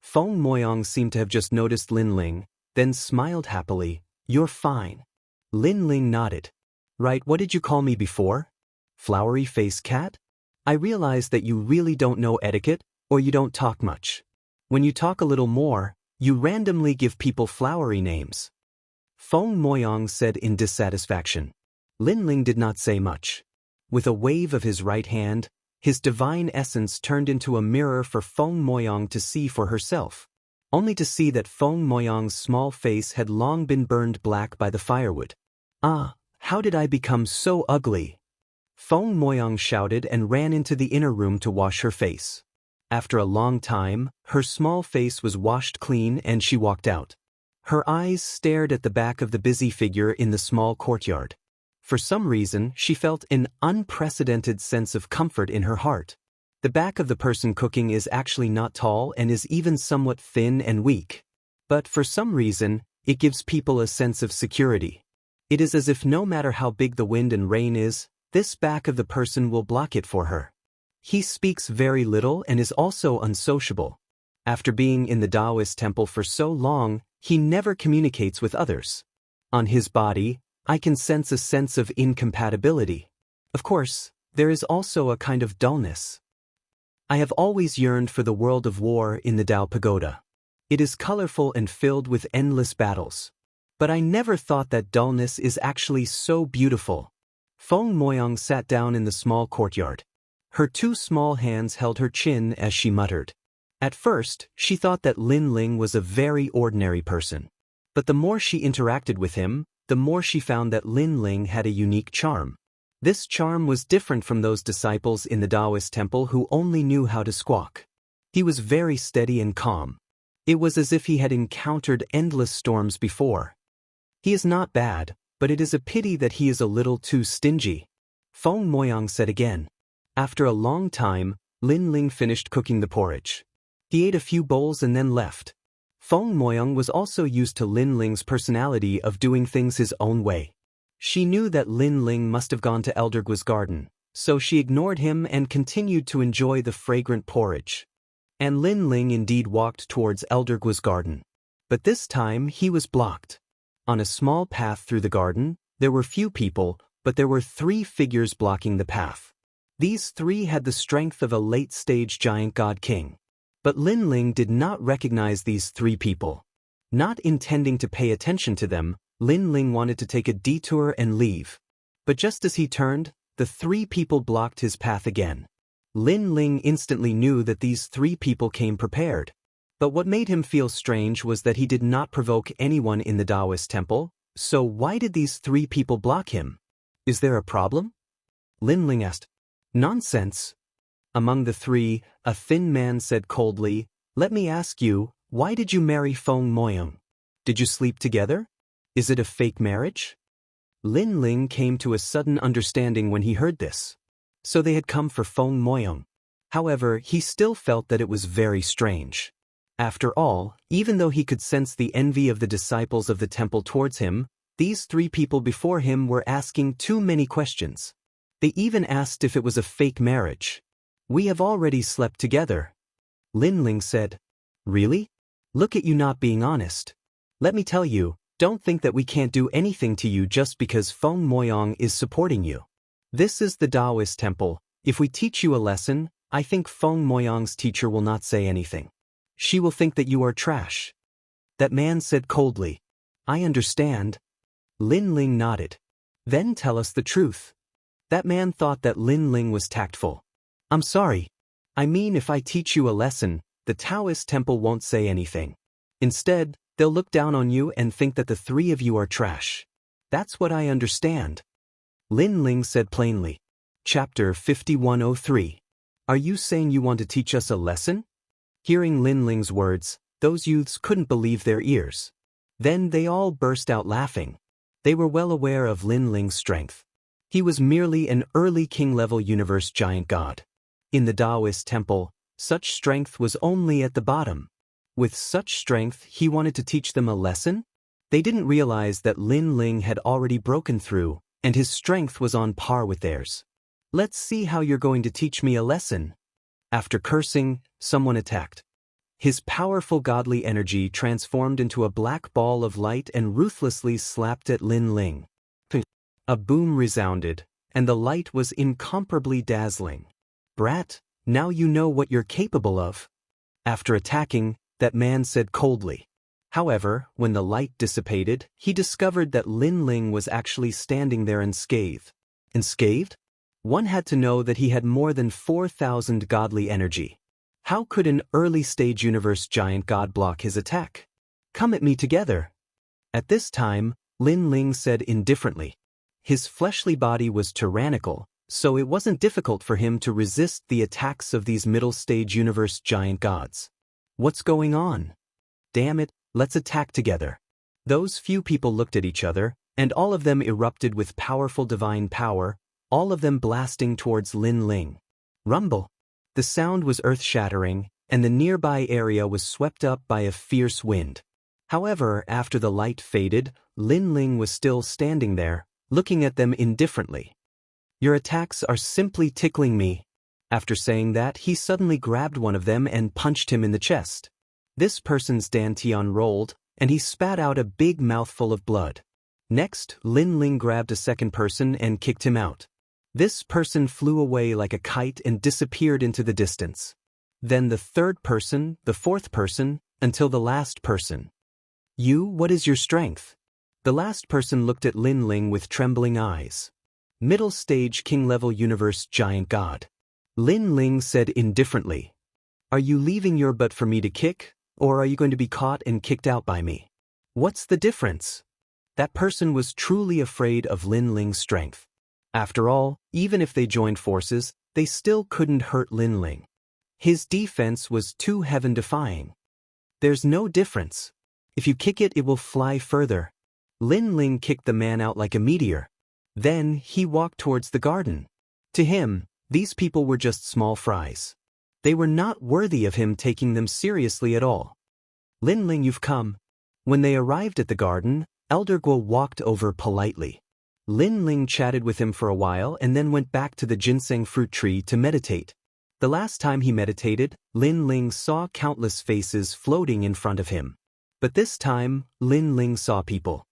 Speaker 1: Feng Moyang seemed to have just noticed Lin Ling, then smiled happily. You're fine. Lin Ling nodded. Right, what did you call me before? Flowery face cat? I realize that you really don't know etiquette, or you don't talk much. When you talk a little more, you randomly give people flowery names. Feng Moyang said in dissatisfaction. Lin Ling did not say much. With a wave of his right hand, his divine essence turned into a mirror for Feng Moyang to see for herself, only to see that Feng Moyang's small face had long been burned black by the firewood. Ah, how did I become so ugly? Feng Moyang shouted and ran into the inner room to wash her face. After a long time, her small face was washed clean and she walked out. Her eyes stared at the back of the busy figure in the small courtyard. For some reason, she felt an unprecedented sense of comfort in her heart. The back of the person cooking is actually not tall and is even somewhat thin and weak. But for some reason, it gives people a sense of security. It is as if no matter how big the wind and rain is, this back of the person will block it for her. He speaks very little and is also unsociable. After being in the Daoist temple for so long, he never communicates with others. On his body, I can sense a sense of incompatibility. Of course, there is also a kind of dullness. I have always yearned for the world of war in the Dao Pagoda. It is colorful and filled with endless battles. But I never thought that dullness is actually so beautiful. Feng Moyang sat down in the small courtyard. Her two small hands held her chin as she muttered. At first, she thought that Lin Ling was a very ordinary person. But the more she interacted with him, the more she found that Lin Ling had a unique charm. This charm was different from those disciples in the Daoist temple who only knew how to squawk. He was very steady and calm. It was as if he had encountered endless storms before. He is not bad, but it is a pity that he is a little too stingy. Feng Moyang said again. After a long time, Lin Ling finished cooking the porridge. He ate a few bowls and then left. Feng Moyang was also used to Lin Ling's personality of doing things his own way. She knew that Lin Ling must have gone to Elder Gui's garden, so she ignored him and continued to enjoy the fragrant porridge. And Lin Ling indeed walked towards Elder Gui's garden. But this time he was blocked. On a small path through the garden, there were few people, but there were 3 figures blocking the path. These 3 had the strength of a late-stage giant god king. But Lin Ling did not recognize these 3 people. Not intending to pay attention to them, Lin Ling wanted to take a detour and leave. But just as he turned, the 3 people blocked his path again. Lin Ling instantly knew that these 3 people came prepared. But what made him feel strange was that he did not provoke anyone in the Daoist temple, so why did these 3 people block him? Is there a problem? Lin Ling asked. Nonsense. Among the 3, a thin man said coldly, "Let me ask you, why did you marry Feng Moyang? Did you sleep together? Is it a fake marriage?" Lin Ling came to a sudden understanding when he heard this. So they had come for Feng Moyang. However, he still felt that it was very strange. After all, even though he could sense the envy of the disciples of the temple towards him, these 3 people before him were asking too many questions. They even asked if it was a fake marriage. "We have already slept together." Lin Ling said. "Really? Look at you not being honest. Let me tell you, don't think that we can't do anything to you just because Feng Moyang is supporting you. This is the Daoist temple. If we teach you a lesson, I think Feng Moyang's teacher will not say anything. She will think that you are trash." That man said coldly. "I understand." Lin Ling nodded. "Then tell us the truth." That man thought that Lin Ling was tactful. "I'm sorry. I mean, if I teach you a lesson, the Taoist temple won't say anything. Instead, they'll look down on you and think that the 3 of you are trash. That's what I understand." Lin Ling said plainly. Chapter 5103. Are you saying you want to teach us a lesson? Hearing Lin Ling's words, those youths couldn't believe their ears. Then they all burst out laughing. They were well aware of Lin Ling's strength. He was merely an early king-level universe giant god. In the Daoist temple, such strength was only at the bottom. With such strength, he wanted to teach them a lesson? They didn't realize that Lin Ling had already broken through, and his strength was on par with theirs. "Let's see how you're going to teach me a lesson." After cursing, someone attacked. His powerful godly energy transformed into a black ball of light and ruthlessly slapped at Lin Ling. A boom resounded, and the light was incomparably dazzling. "Brat, now you know what you're capable of." After attacking, that man said coldly. However, when the light dissipated, he discovered that Lin Ling was actually standing there unscathed. Unscathed? One had to know that he had more than 4,000 godly energy. How could an early-stage universe giant god block his attack? "Come at me together." At this time, Lin Ling said indifferently. His fleshly body was tyrannical, so it wasn't difficult for him to resist the attacks of these middle-stage universe giant gods. "What's going on?" "Damn it, let's attack together." Those few people looked at each other, and all of them erupted with powerful divine power, all of them blasting towards Lin Ling. Rumble! The sound was earth-shattering, and the nearby area was swept up by a fierce wind. However, after the light faded, Lin Ling was still standing there, looking at them indifferently. "Your attacks are simply tickling me." After saying that, he suddenly grabbed one of them and punched him in the chest. This person's dantian rolled, and he spat out a big mouthful of blood. Next, Lin Ling grabbed a second person and kicked him out. This person flew away like a kite and disappeared into the distance. Then the third person, the fourth person, until the last person. What is your strength?" The last person looked at Lin Ling with trembling eyes. "Middle stage king-level universe giant god." Lin Ling said indifferently. "Are you leaving your butt for me to kick, or are you going to be caught and kicked out by me? What's the difference?" That person was truly afraid of Lin Ling's strength. After all, even if they joined forces, they still couldn't hurt Lin Ling. His defense was too heaven-defying. "There's no difference. If you kick it, it will fly further." Lin Ling kicked the man out like a meteor. Then he walked towards the garden. To him, these people were just small fries. They were not worthy of him taking them seriously at all. "Lin Ling, you've come." When they arrived at the garden, Elder Guo walked over politely. Lin Ling chatted with him for a while and then went back to the ginseng fruit tree to meditate. The last time he meditated, Lin Ling saw countless faces floating in front of him. But this time, Lin Ling saw people.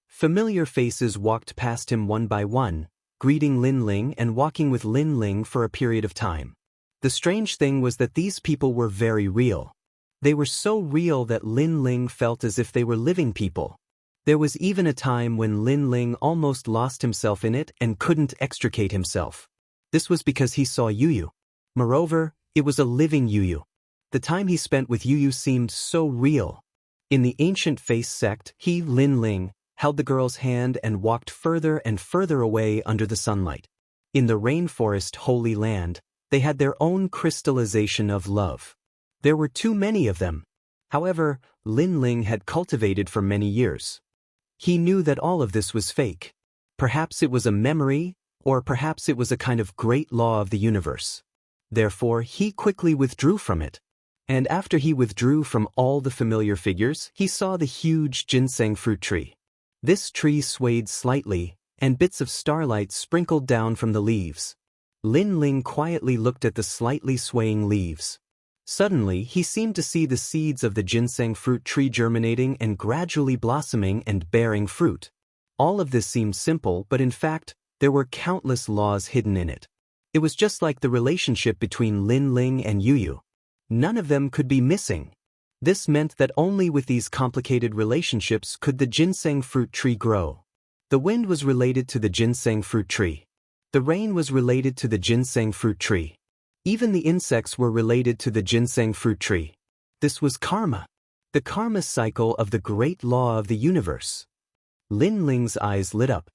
Speaker 1: Familiar faces walked past him one by one, greeting Lin Ling and walking with Lin Ling for a period of time. The strange thing was that these people were very real. They were so real that Lin Ling felt as if they were living people. There was even a time when Lin Ling almost lost himself in it and couldn't extricate himself. This was because he saw Yuyu. Moreover, it was a living Yuyu. The time he spent with Yuyu seemed so real. In the ancient face sect, he, Lin Ling, held the girl's hand and walked further and further away under the sunlight. In the rainforest holy land, they had their own crystallization of love. There were too many of them. However, Lin Ling had cultivated for many years. He knew that all of this was fake. Perhaps it was a memory, or perhaps it was a kind of great law of the universe. Therefore, he quickly withdrew from it. And after he withdrew from all the familiar figures, he saw the huge ginseng fruit tree. This tree swayed slightly, and bits of starlight sprinkled down from the leaves. Lin Ling quietly looked at the slightly swaying leaves. Suddenly, he seemed to see the seeds of the ginseng fruit tree germinating and gradually blossoming and bearing fruit. All of this seemed simple, but in fact, there were countless laws hidden in it. It was just like the relationship between Lin Ling and Yuyu. None of them could be missing. This meant that only with these complicated relationships could the ginseng fruit tree grow. The wind was related to the ginseng fruit tree. The rain was related to the ginseng fruit tree. Even the insects were related to the ginseng fruit tree. This was karma. The karma cycle of the great law of the universe. Lin Ling's eyes lit up.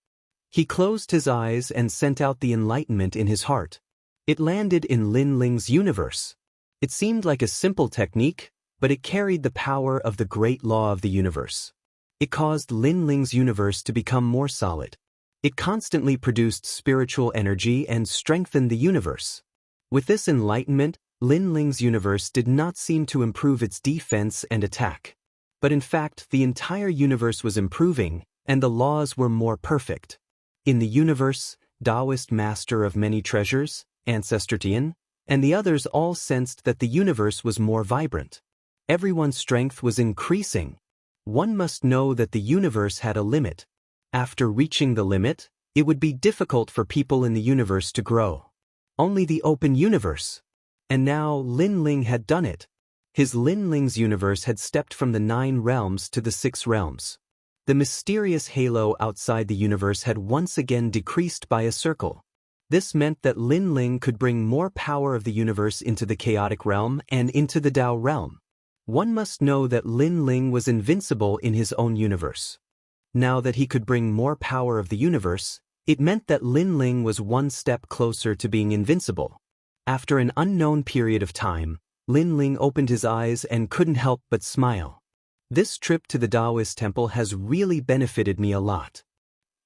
Speaker 1: He closed his eyes and sent out the enlightenment in his heart. It landed in Lin Ling's universe. It seemed like a simple technique, but it carried the power of the great law of the universe. It caused Lin Ling's universe to become more solid. It constantly produced spiritual energy and strengthened the universe. With this enlightenment, Lin Ling's universe did not seem to improve its defense and attack. But in fact, the entire universe was improving, and the laws were more perfect. In the universe, Daoist master of many treasures, Ancestor Tian, and the others all sensed that the universe was more vibrant. Everyone's strength was increasing. One must know that the universe had a limit. After reaching the limit, It would be difficult for people in the universe to grow. Only the open universe. And now Lin Ling had done it. His Lin Ling's universe had stepped from the 9 realms to the 6 realms. The mysterious halo outside the universe had once again decreased by a circle. This meant that Lin Ling could bring more power of the universe into the chaotic realm and into the Dao realm. One must know that Lin Ling was invincible in his own universe. Now that he could bring more power of the universe, it meant that Lin Ling was one step closer to being invincible. After an unknown period of time, Lin Ling opened his eyes and couldn't help but smile. This trip to the Daoist temple has really benefited me a lot.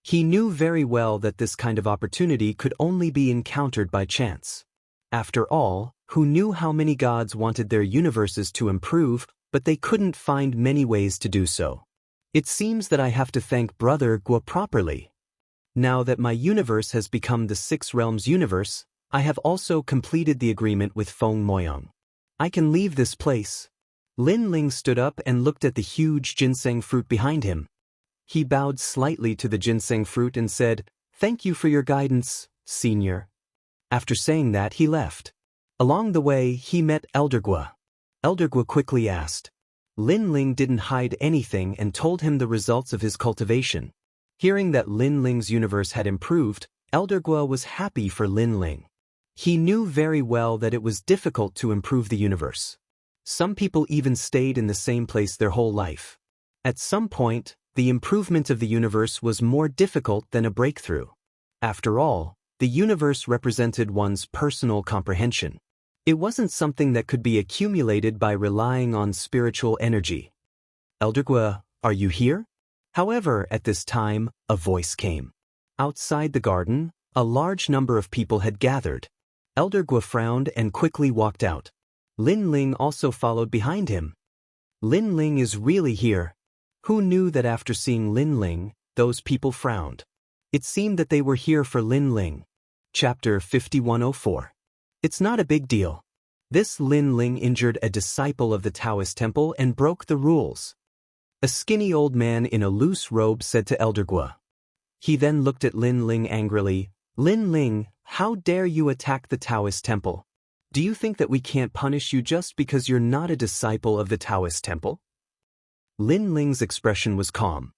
Speaker 1: He knew very well that this kind of opportunity could only be encountered by chance. After all, who knew how many gods wanted their universes to improve, but they couldn't find many ways to do so. It seems that I have to thank Brother Guo properly. Now that my universe has become the 6 realms universe, I have also completed the agreement with Feng Moyang. I can leave this place. Lin Ling stood up and looked at the huge ginseng fruit behind him. He bowed slightly to the ginseng fruit and said, "Thank you for your guidance, Senior." After saying that, he left. Along the way, he met Elder Guo. Elder Guo quickly asked. Lin Ling didn't hide anything and told him the results of his cultivation. Hearing that Lin Ling's universe had improved, Elder Guo was happy for Lin Ling. He knew very well that it was difficult to improve the universe. Some people even stayed in the same place their whole life. At some point, the improvement of the universe was more difficult than a breakthrough. After all, the universe represented one's personal comprehension. It wasn't something that could be accumulated by relying on spiritual energy. Elder Guo, are you here? However, at this time, a voice came. Outside the garden, a large number of people had gathered. Elder Guo frowned and quickly walked out. Lin Ling also followed behind him. Lin Ling is really here. Who knew that after seeing Lin Ling, those people frowned? It seemed that they were here for Lin Ling. Chapter 5104. It's not a big deal. This Lin Ling injured a disciple of the Taoist temple and broke the rules. A skinny old man in a loose robe said to Elder Guo. He then looked at Lin Ling angrily. Lin Ling, how dare you attack the Taoist temple? Do you think that we can't punish you just because you're not a disciple of the Taoist temple? Lin Ling's expression was calm.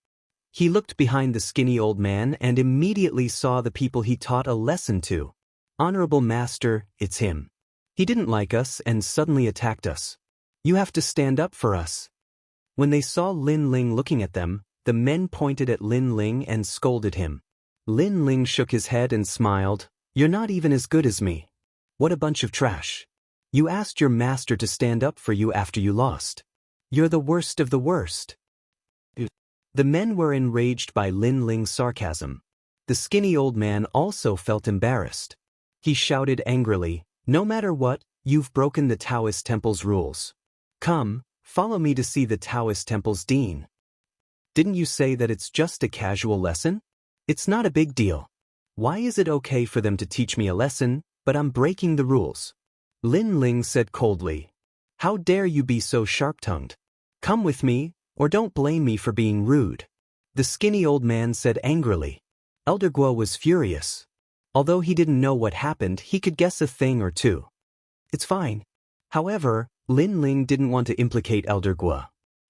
Speaker 1: He looked behind the skinny old man and immediately saw the people he taught a lesson to. Honorable Master, it's him. He didn't like us and suddenly attacked us. You have to stand up for us. When they saw Lin Ling looking at them, the men pointed at Lin Ling and scolded him. Lin Ling shook his head and smiled. You're not even as good as me. What a bunch of trash. You asked your master to stand up for you after you lost. You're the worst of the worst. The men were enraged by Lin Ling's sarcasm. The skinny old man also felt embarrassed. He shouted angrily, no matter what, you've broken the Taoist temple's rules. Come, follow me to see the Taoist temple's dean. Didn't you say that it's just a casual lesson? It's not a big deal. Why is it okay for them to teach me a lesson, but I'm breaking the rules? Lin Ling said coldly. How dare you be so sharp-tongued? Come with me, or don't blame me for being rude. The skinny old man said angrily. Elder Guo was furious. Although he didn't know what happened, he could guess a thing or two. It's fine. However, Lin Ling didn't want to implicate Elder Guo.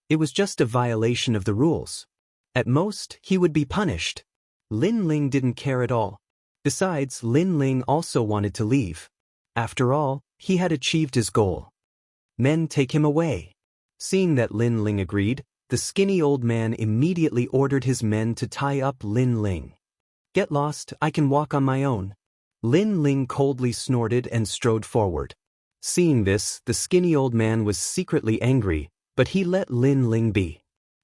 Speaker 1: It was just a violation of the rules. At most, he would be punished. Lin Ling didn't care at all. Besides, Lin Ling also wanted to leave. After all, he had achieved his goal. Men, take him away. Seeing that Lin Ling agreed, the skinny old man immediately ordered his men to tie up Lin Ling. Get lost, I can walk on my own. Lin Ling coldly snorted and strode forward. Seeing this, the skinny old man was secretly angry, but he let Lin Ling be.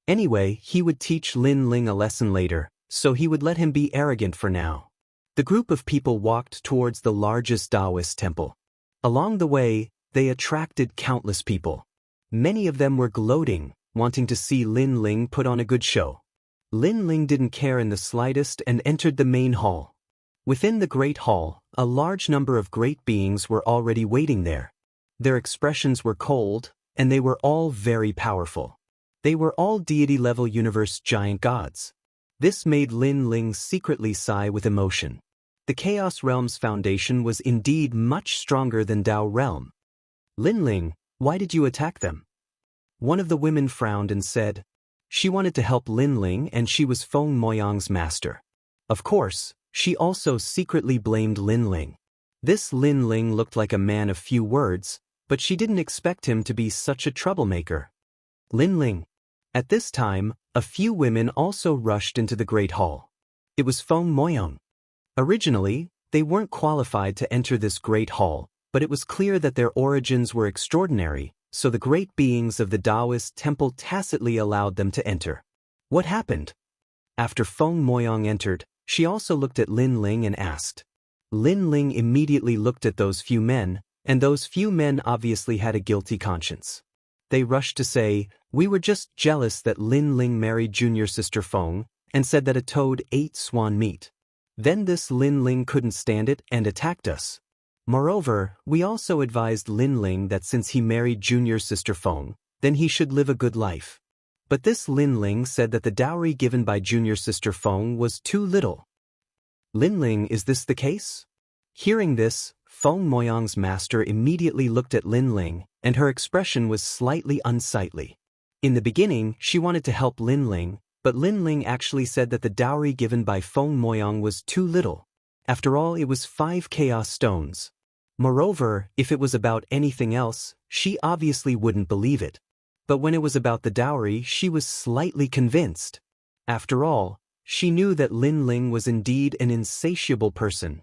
Speaker 1: Anyway, he would teach Lin Ling a lesson later, so he would let him be arrogant for now. The group of people walked towards the largest Daoist temple. Along the way, they attracted countless people. Many of them were gloating, wanting to see Lin Ling put on a good show. Lin Ling didn't care in the slightest and entered the main hall. Within the great hall, a large number of great beings were already waiting there. Their expressions were cold, and they were all very powerful. They were all deity-level universe giant gods. This made Lin Ling secretly sigh with emotion. The Chaos Realm's foundation was indeed much stronger than Dao Realm. Lin Ling, why did you attack them? One of the women frowned and said. She wanted to help Lin Ling and she was Feng Moyang's master. Of course, she also secretly blamed Lin Ling. This Lin Ling looked like a man of few words, but she didn't expect him to be such a troublemaker. Lin Ling. At this time, a few women also rushed into the Great Hall. It was Feng Moyang. Originally, they weren't qualified to enter this Great Hall, but it was clear that their origins were extraordinary, so the great beings of the Daoist temple tacitly allowed them to enter. What happened? After Feng Moyang entered, she also looked at Lin Ling and asked. Lin Ling immediately looked at those few men, and those few men obviously had a guilty conscience. They rushed to say, we were just jealous that Lin Ling married junior sister Feng, and said that a toad ate swan meat. Then this Lin Ling couldn't stand it and attacked us. Moreover, we also advised Lin Ling that since he married junior sister Feng, then he should live a good life. But this Lin Ling said that the dowry given by junior sister Feng was too little. Lin Ling, is this the case? Hearing this, Feng Moyang's master immediately looked at Lin Ling, and her expression was slightly unsightly. In the beginning, she wanted to help Lin Ling, but Lin Ling actually said that the dowry given by Feng Moyang was too little. After all, it was 5 chaos stones. Moreover, if it was about anything else, she obviously wouldn't believe it. But when it was about the dowry, she was slightly convinced. After all, she knew that Lin Ling was indeed an insatiable person.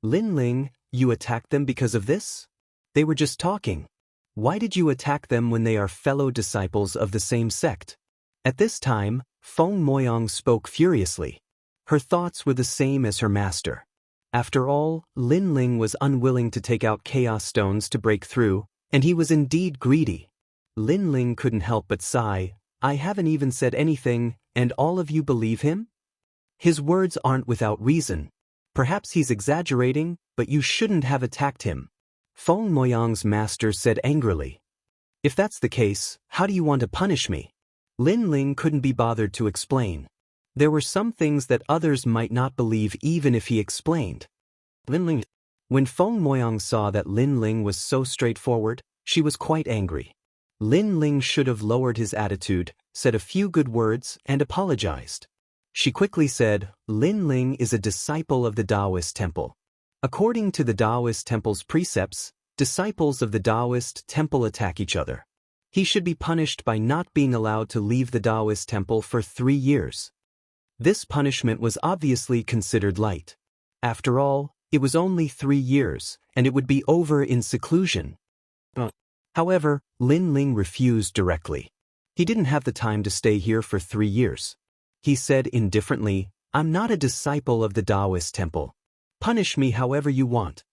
Speaker 1: Lin Ling, you attacked them because of this? They were just talking. Why did you attack them when they are fellow disciples of the same sect? At this time, Feng Moyang spoke furiously. Her thoughts were the same as her master. After all, Lin Ling was unwilling to take out chaos stones to break through, and he was indeed greedy. Lin Ling couldn't help but sigh. I haven't even said anything, and all of you believe him? His words aren't without reason. Perhaps he's exaggerating, but you shouldn't have attacked him. Feng Moyang's master said angrily. If that's the case, how do you want to punish me? Lin Ling couldn't be bothered to explain. There were some things that others might not believe even if he explained. Lin Ling. When Feng Moyang saw that Lin Ling was so straightforward, she was quite angry. Lin Ling should have lowered his attitude, said a few good words, and apologized. She quickly said, Lin Ling is a disciple of the Daoist temple. According to the Daoist temple's precepts, disciples of the Daoist temple attack each other. He should be punished by not being allowed to leave the Daoist temple for 3 years. This punishment was obviously considered light. After all, it was only 3 years, and it would be over in seclusion. However, Lin Ling refused directly. He didn't have the time to stay here for 3 years. He said indifferently, I'm not a disciple of the Daoist temple. Punish me however you want.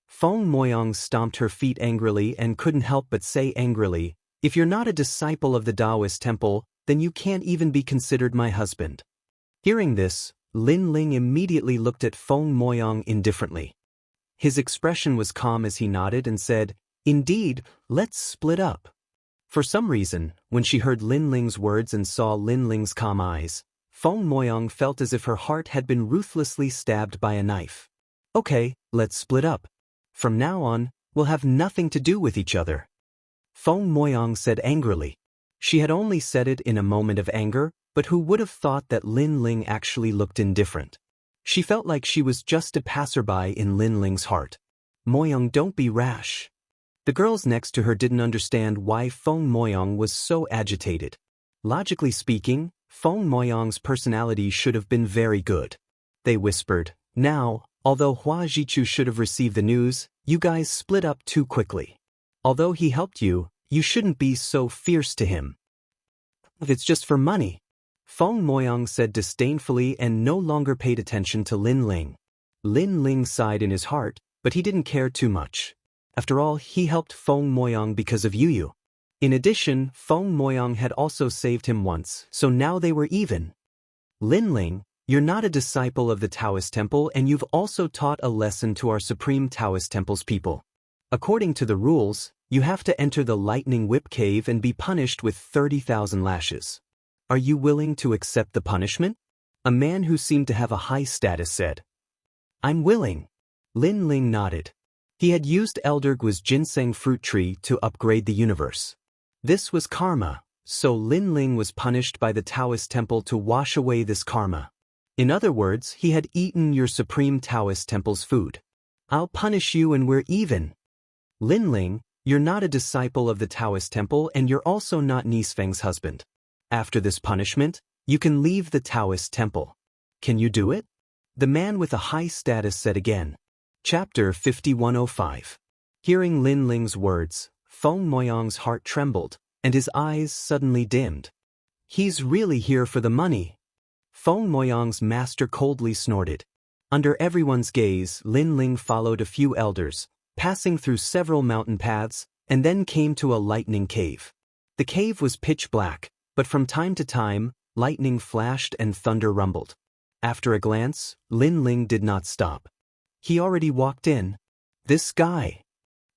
Speaker 1: Feng Moyang stomped her feet angrily and couldn't help but say angrily, if you're not a disciple of the Daoist temple, then you can't even be considered my husband. Hearing this, Lin Ling immediately looked at Feng Moyang indifferently. His expression was calm as he nodded and said, Indeed, let's split up. For some reason, when she heard Lin Ling's words and saw Lin Ling's calm eyes, Feng Moyang felt as if her heart had been ruthlessly stabbed by a knife. Okay, let's split up. From now on, we'll have nothing to do with each other. Feng Moyang said angrily. She had only said it in a moment of anger, but who would have thought that Lin Ling actually looked indifferent? She felt like she was just a passerby in Lin Ling's heart. Moyang, don't be rash. The girls next to her didn't understand why Feng Moyang was so agitated. Logically speaking, Feng Moyang's personality should have been very good. They whispered, now, although Hua Jichu should have received the news, you guys split up too quickly. Although he helped you, you shouldn't be so fierce to him. If it's just for money. Feng Moyang said disdainfully and no longer paid attention to Lin Ling. Lin Ling sighed in his heart, but he didn't care too much. After all, he helped Feng Moyang because of Yu. In addition, Feng Moyang had also saved him once, so now they were even. Lin Ling, you're not a disciple of the Taoist temple and you've also taught a lesson to our supreme Taoist temple's people. According to the rules, you have to enter the lightning whip cave and be punished with 30,000 lashes. Are you willing to accept the punishment? A man who seemed to have a high status said. I'm willing. Lin Ling nodded. He had used Elder Guo's ginseng fruit tree to upgrade the universe. This was karma, so Lin Ling was punished by the Taoist temple to wash away this karma. In other words, he had eaten your supreme Taoist temple's food. I'll punish you and we're even. Lin Ling, you're not a disciple of the Taoist temple and you're also not Nisfeng's husband. After this punishment, you can leave the Taoist temple. Can you do it? The man with a high status said again. Chapter 5105. Hearing Lin Ling's words, Feng Moyang's heart trembled, and his eyes suddenly dimmed. He's really here for the money. Feng Moyang's master coldly snorted. Under everyone's gaze, Lin Ling followed a few elders, passing through several mountain paths, and then came to a lightning cave. The cave was pitch black, but from time to time, lightning flashed and thunder rumbled. After a glance, Lin Ling did not stop. He already walked in. This guy.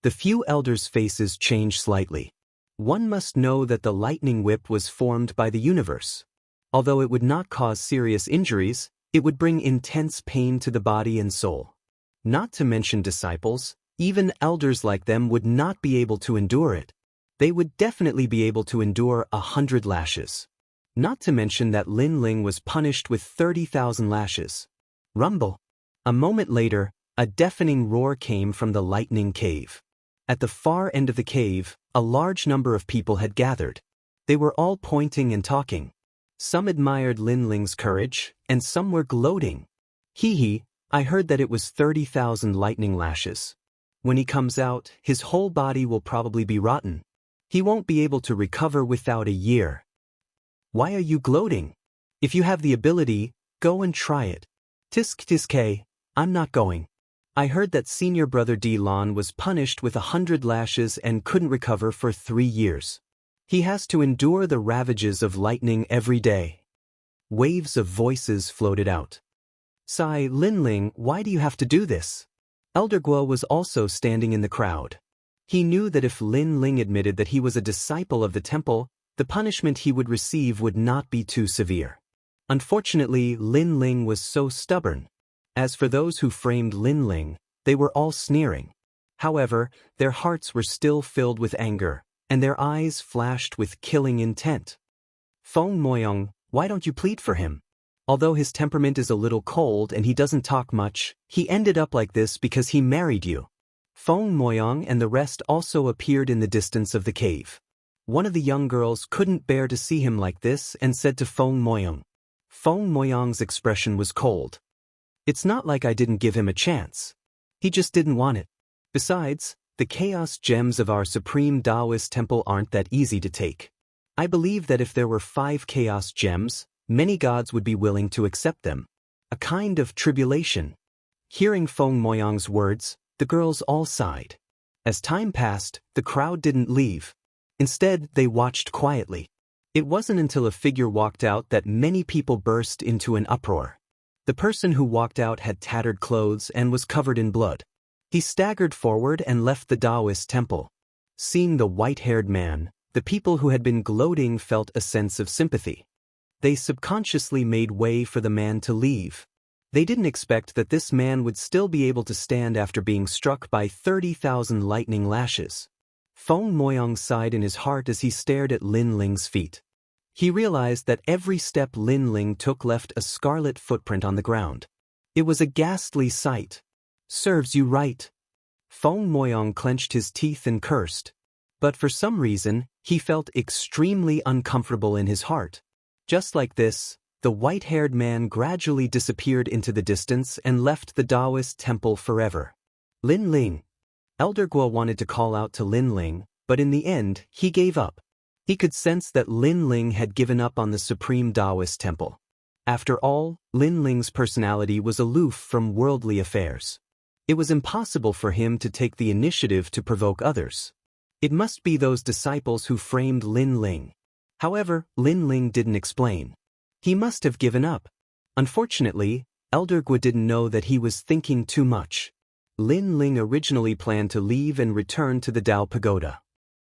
Speaker 1: The few elders' faces changed slightly. One must know that the lightning whip was formed by the universe. Although it would not cause serious injuries, it would bring intense pain to the body and soul. Not to mention disciples, even elders like them would not be able to endure it. They would definitely be able to endure 100 lashes. Not to mention that Lin Ling was punished with 30,000 lashes. Rumble. A moment later, a deafening roar came from the lightning cave. At the far end of the cave, a large number of people had gathered. They were all pointing and talking. Some admired Lin Ling's courage, and some were gloating. Hee, I heard that it was 30,000 lightning lashes. When he comes out, his whole body will probably be rotten. He won't be able to recover without a year. Why are you gloating? If you have the ability, go and try it. Tisk, I'm not going. I heard that senior brother Dilon was punished with 100 lashes and couldn't recover for 3 years. He has to endure the ravages of lightning every day. Waves of voices floated out. Sigh, Lin Ling, why do you have to do this? Elder Guo was also standing in the crowd. He knew that if Lin Ling admitted that he was a disciple of the temple, the punishment he would receive would not be too severe. Unfortunately, Lin Ling was so stubborn. As for those who framed Lin Ling, they were all sneering. However, their hearts were still filled with anger, and their eyes flashed with killing intent. Feng Moyang, why don't you plead for him? Although his temperament is a little cold and he doesn't talk much, he ended up like this because he married you. Feng Moyang and the rest also appeared in the distance of the cave. One of the young girls couldn't bear to see him like this and said to Feng Moyang. Feng Moyang's expression was cold. It's not like I didn't give him a chance. He just didn't want it. Besides, the chaos gems of our supreme Daoist temple aren't that easy to take. I believe that if there were 5 chaos gems, many gods would be willing to accept them. A kind of tribulation. Hearing Feng Moyang's words, the girls all sighed. As time passed, the crowd didn't leave. Instead, they watched quietly. It wasn't until a figure walked out that many people burst into an uproar. The person who walked out had tattered clothes and was covered in blood. He staggered forward and left the Daoist temple. Seeing the white-haired man, the people who had been gloating felt a sense of sympathy. They subconsciously made way for the man to leave. They didn't expect that this man would still be able to stand after being struck by 30,000 lightning lashes. Feng Moyang sighed in his heart as he stared at Lin Ling's feet. He realized that every step Lin Ling took left a scarlet footprint on the ground. It was a ghastly sight. Serves you right. Feng Moyang clenched his teeth and cursed. But for some reason, he felt extremely uncomfortable in his heart. Just like this, the white-haired man gradually disappeared into the distance and left the Daoist temple forever. Lin Ling. Elder Guo wanted to call out to Lin Ling, but in the end, he gave up. He could sense that Lin Ling had given up on the supreme Daoist temple. After all, Lin Ling's personality was aloof from worldly affairs. It was impossible for him to take the initiative to provoke others. It must be those disciples who framed Lin Ling. However, Lin Ling didn't explain. He must have given up. Unfortunately, Elder Guo didn't know that he was thinking too much. Lin Ling originally planned to leave and return to the Dao Pagoda.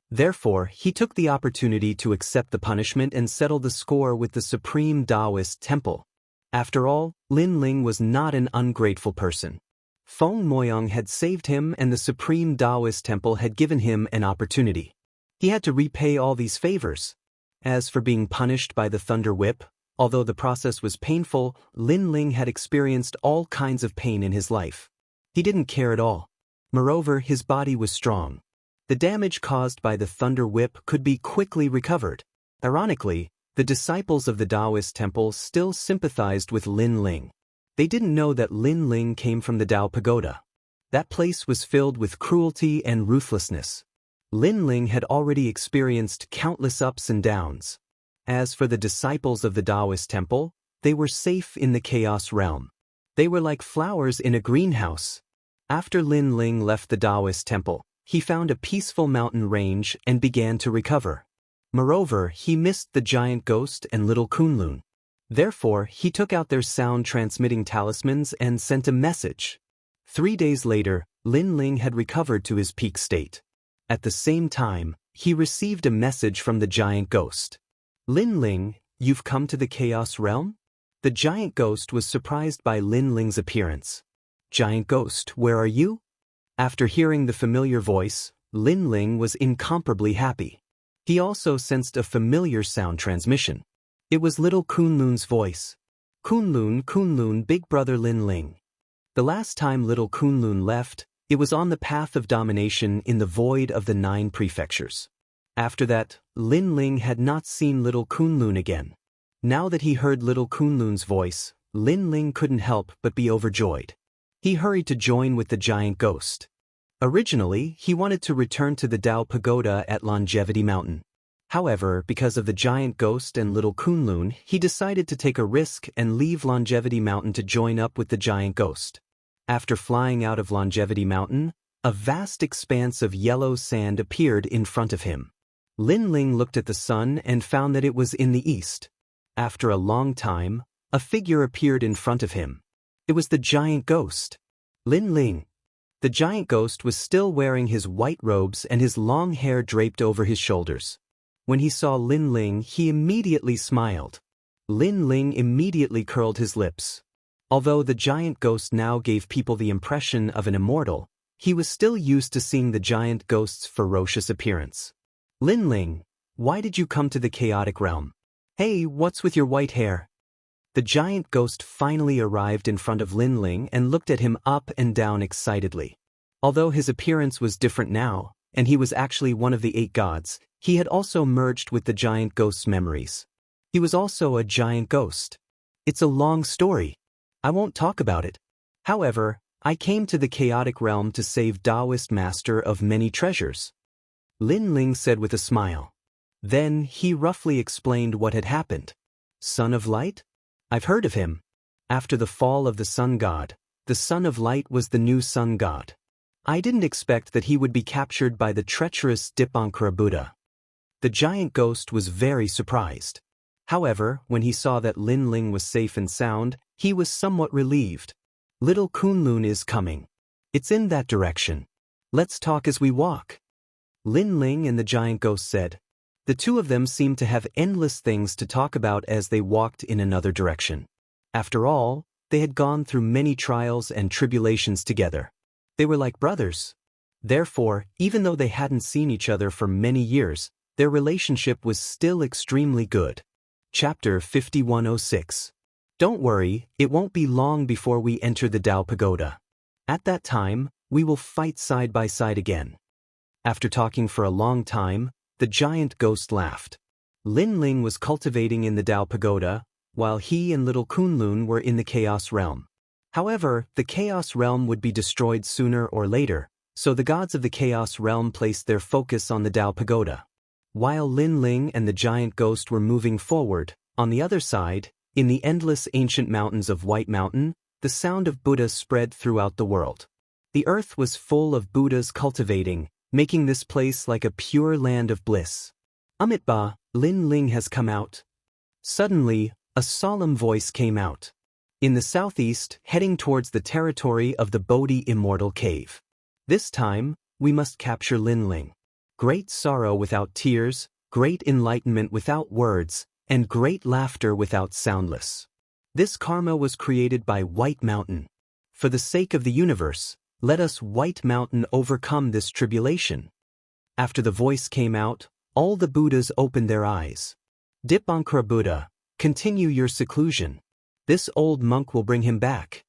Speaker 1: Therefore, he took the opportunity to accept the punishment and settle the score with the supreme Daoist temple. After all, Lin Ling was not an ungrateful person. Feng Moyang had saved him and the supreme Daoist temple had given him an opportunity. He had to repay all these favors. As for being punished by the thunder whip, although the process was painful, Lin Ling had experienced all kinds of pain in his life. He didn't care at all. Moreover, his body was strong. The damage caused by the thunder whip could be quickly recovered. Ironically, the disciples of the Daoist temple still sympathized with Lin Ling. They didn't know that Lin Ling came from the Dao Pagoda. That place was filled with cruelty and ruthlessness. Lin Ling had already experienced countless ups and downs. As for the disciples of the Daoist temple, they were safe in the chaos realm. They were like flowers in a greenhouse. After Lin Ling left the Daoist temple, he found a peaceful mountain range and began to recover. Moreover, he missed the giant ghost and little Kunlun. Therefore, he took out their sound-transmitting talismans and sent a message. 3 days later, Lin Ling had recovered to his peak state. At the same time, he received a message from the giant ghost. Lin Ling, you've come to the chaos realm? The giant ghost was surprised by Lin Ling's appearance. Giant ghost, where are you? After hearing the familiar voice, Lin Ling was incomparably happy. He also sensed a familiar sound transmission. It was little Kunlun's voice. Kunlun, big brother Lin Ling. The last time little Kunlun left, it was on the path of domination in the void of the 9 prefectures. After that, Lin Ling had not seen little Kunlun again. Now that he heard little Kunlun's voice, Lin Ling couldn't help but be overjoyed. He hurried to join with the giant ghost. Originally, he wanted to return to the Dao Pagoda at Longevity Mountain. However, because of the giant ghost and little Kunlun, he decided to take a risk and leave Longevity Mountain to join up with the giant ghost. After flying out of Longevity Mountain, a vast expanse of yellow sand appeared in front of him. Lin Ling looked at the sun and found that it was in the east. After a long time, a figure appeared in front of him. It was the giant ghost. Lin Ling. The giant ghost was still wearing his white robes and his long hair draped over his shoulders. When he saw Lin Ling, he immediately smiled. Lin Ling immediately curled his lips. Although the giant ghost now gave people the impression of an immortal, he was still used to seeing the giant ghost's ferocious appearance. Lin Ling, why did you come to the chaotic realm? Hey, what's with your white hair? The giant ghost finally arrived in front of Lin Ling and looked at him up and down excitedly. Although his appearance was different now, and he was actually one of the 8 gods, he had also merged with the giant ghost's memories. He was also a giant ghost. It's a long story. I won't talk about it. However, I came to the chaotic realm to save Daoist master of many treasures. Lin Ling said with a smile. Then he roughly explained what had happened. Son of Light? I've heard of him. After the fall of the sun god, the Son of Light was the new sun god. I didn't expect that he would be captured by the treacherous Dipankara Buddha. The giant ghost was very surprised. However, when he saw that Lin Ling was safe and sound, he was somewhat relieved. Little Kunlun is coming. It's in that direction. Let's talk as we walk. Lin Ling and the giant ghost said. The two of them seemed to have endless things to talk about as they walked in another direction. After all, they had gone through many trials and tribulations together. They were like brothers. Therefore, even though they hadn't seen each other for many years, their relationship was still extremely good. Chapter 5106. Don't worry, it won't be long before we enter the Dao Pagoda. At that time, we will fight side by side again. After talking for a long time, the giant ghost laughed. Lin Ling was cultivating in the Dao Pagoda, while he and little Kunlun were in the Chaos Realm. However, the Chaos Realm would be destroyed sooner or later, so the gods of the Chaos Realm placed their focus on the Dao Pagoda. While Lin Ling and the giant ghost were moving forward, on the other side, in the endless ancient mountains of White Mountain, the sound of Buddha spread throughout the world. The earth was full of Buddhas cultivating, making this place like a pure land of bliss. Amitba, Lin Ling has come out. Suddenly, a solemn voice came out. In the southeast, heading towards the territory of the Bodhi Immortal Cave. This time, we must capture Lin Ling. great sorrow without tears, great enlightenment without words, and great laughter without soundless. This karma was created by White Mountain. For the sake of the universe, let us White Mountain overcome this tribulation. After the voice came out, all the Buddhas opened their eyes. Dipankara Buddha, continue your seclusion. This old monk will bring him back.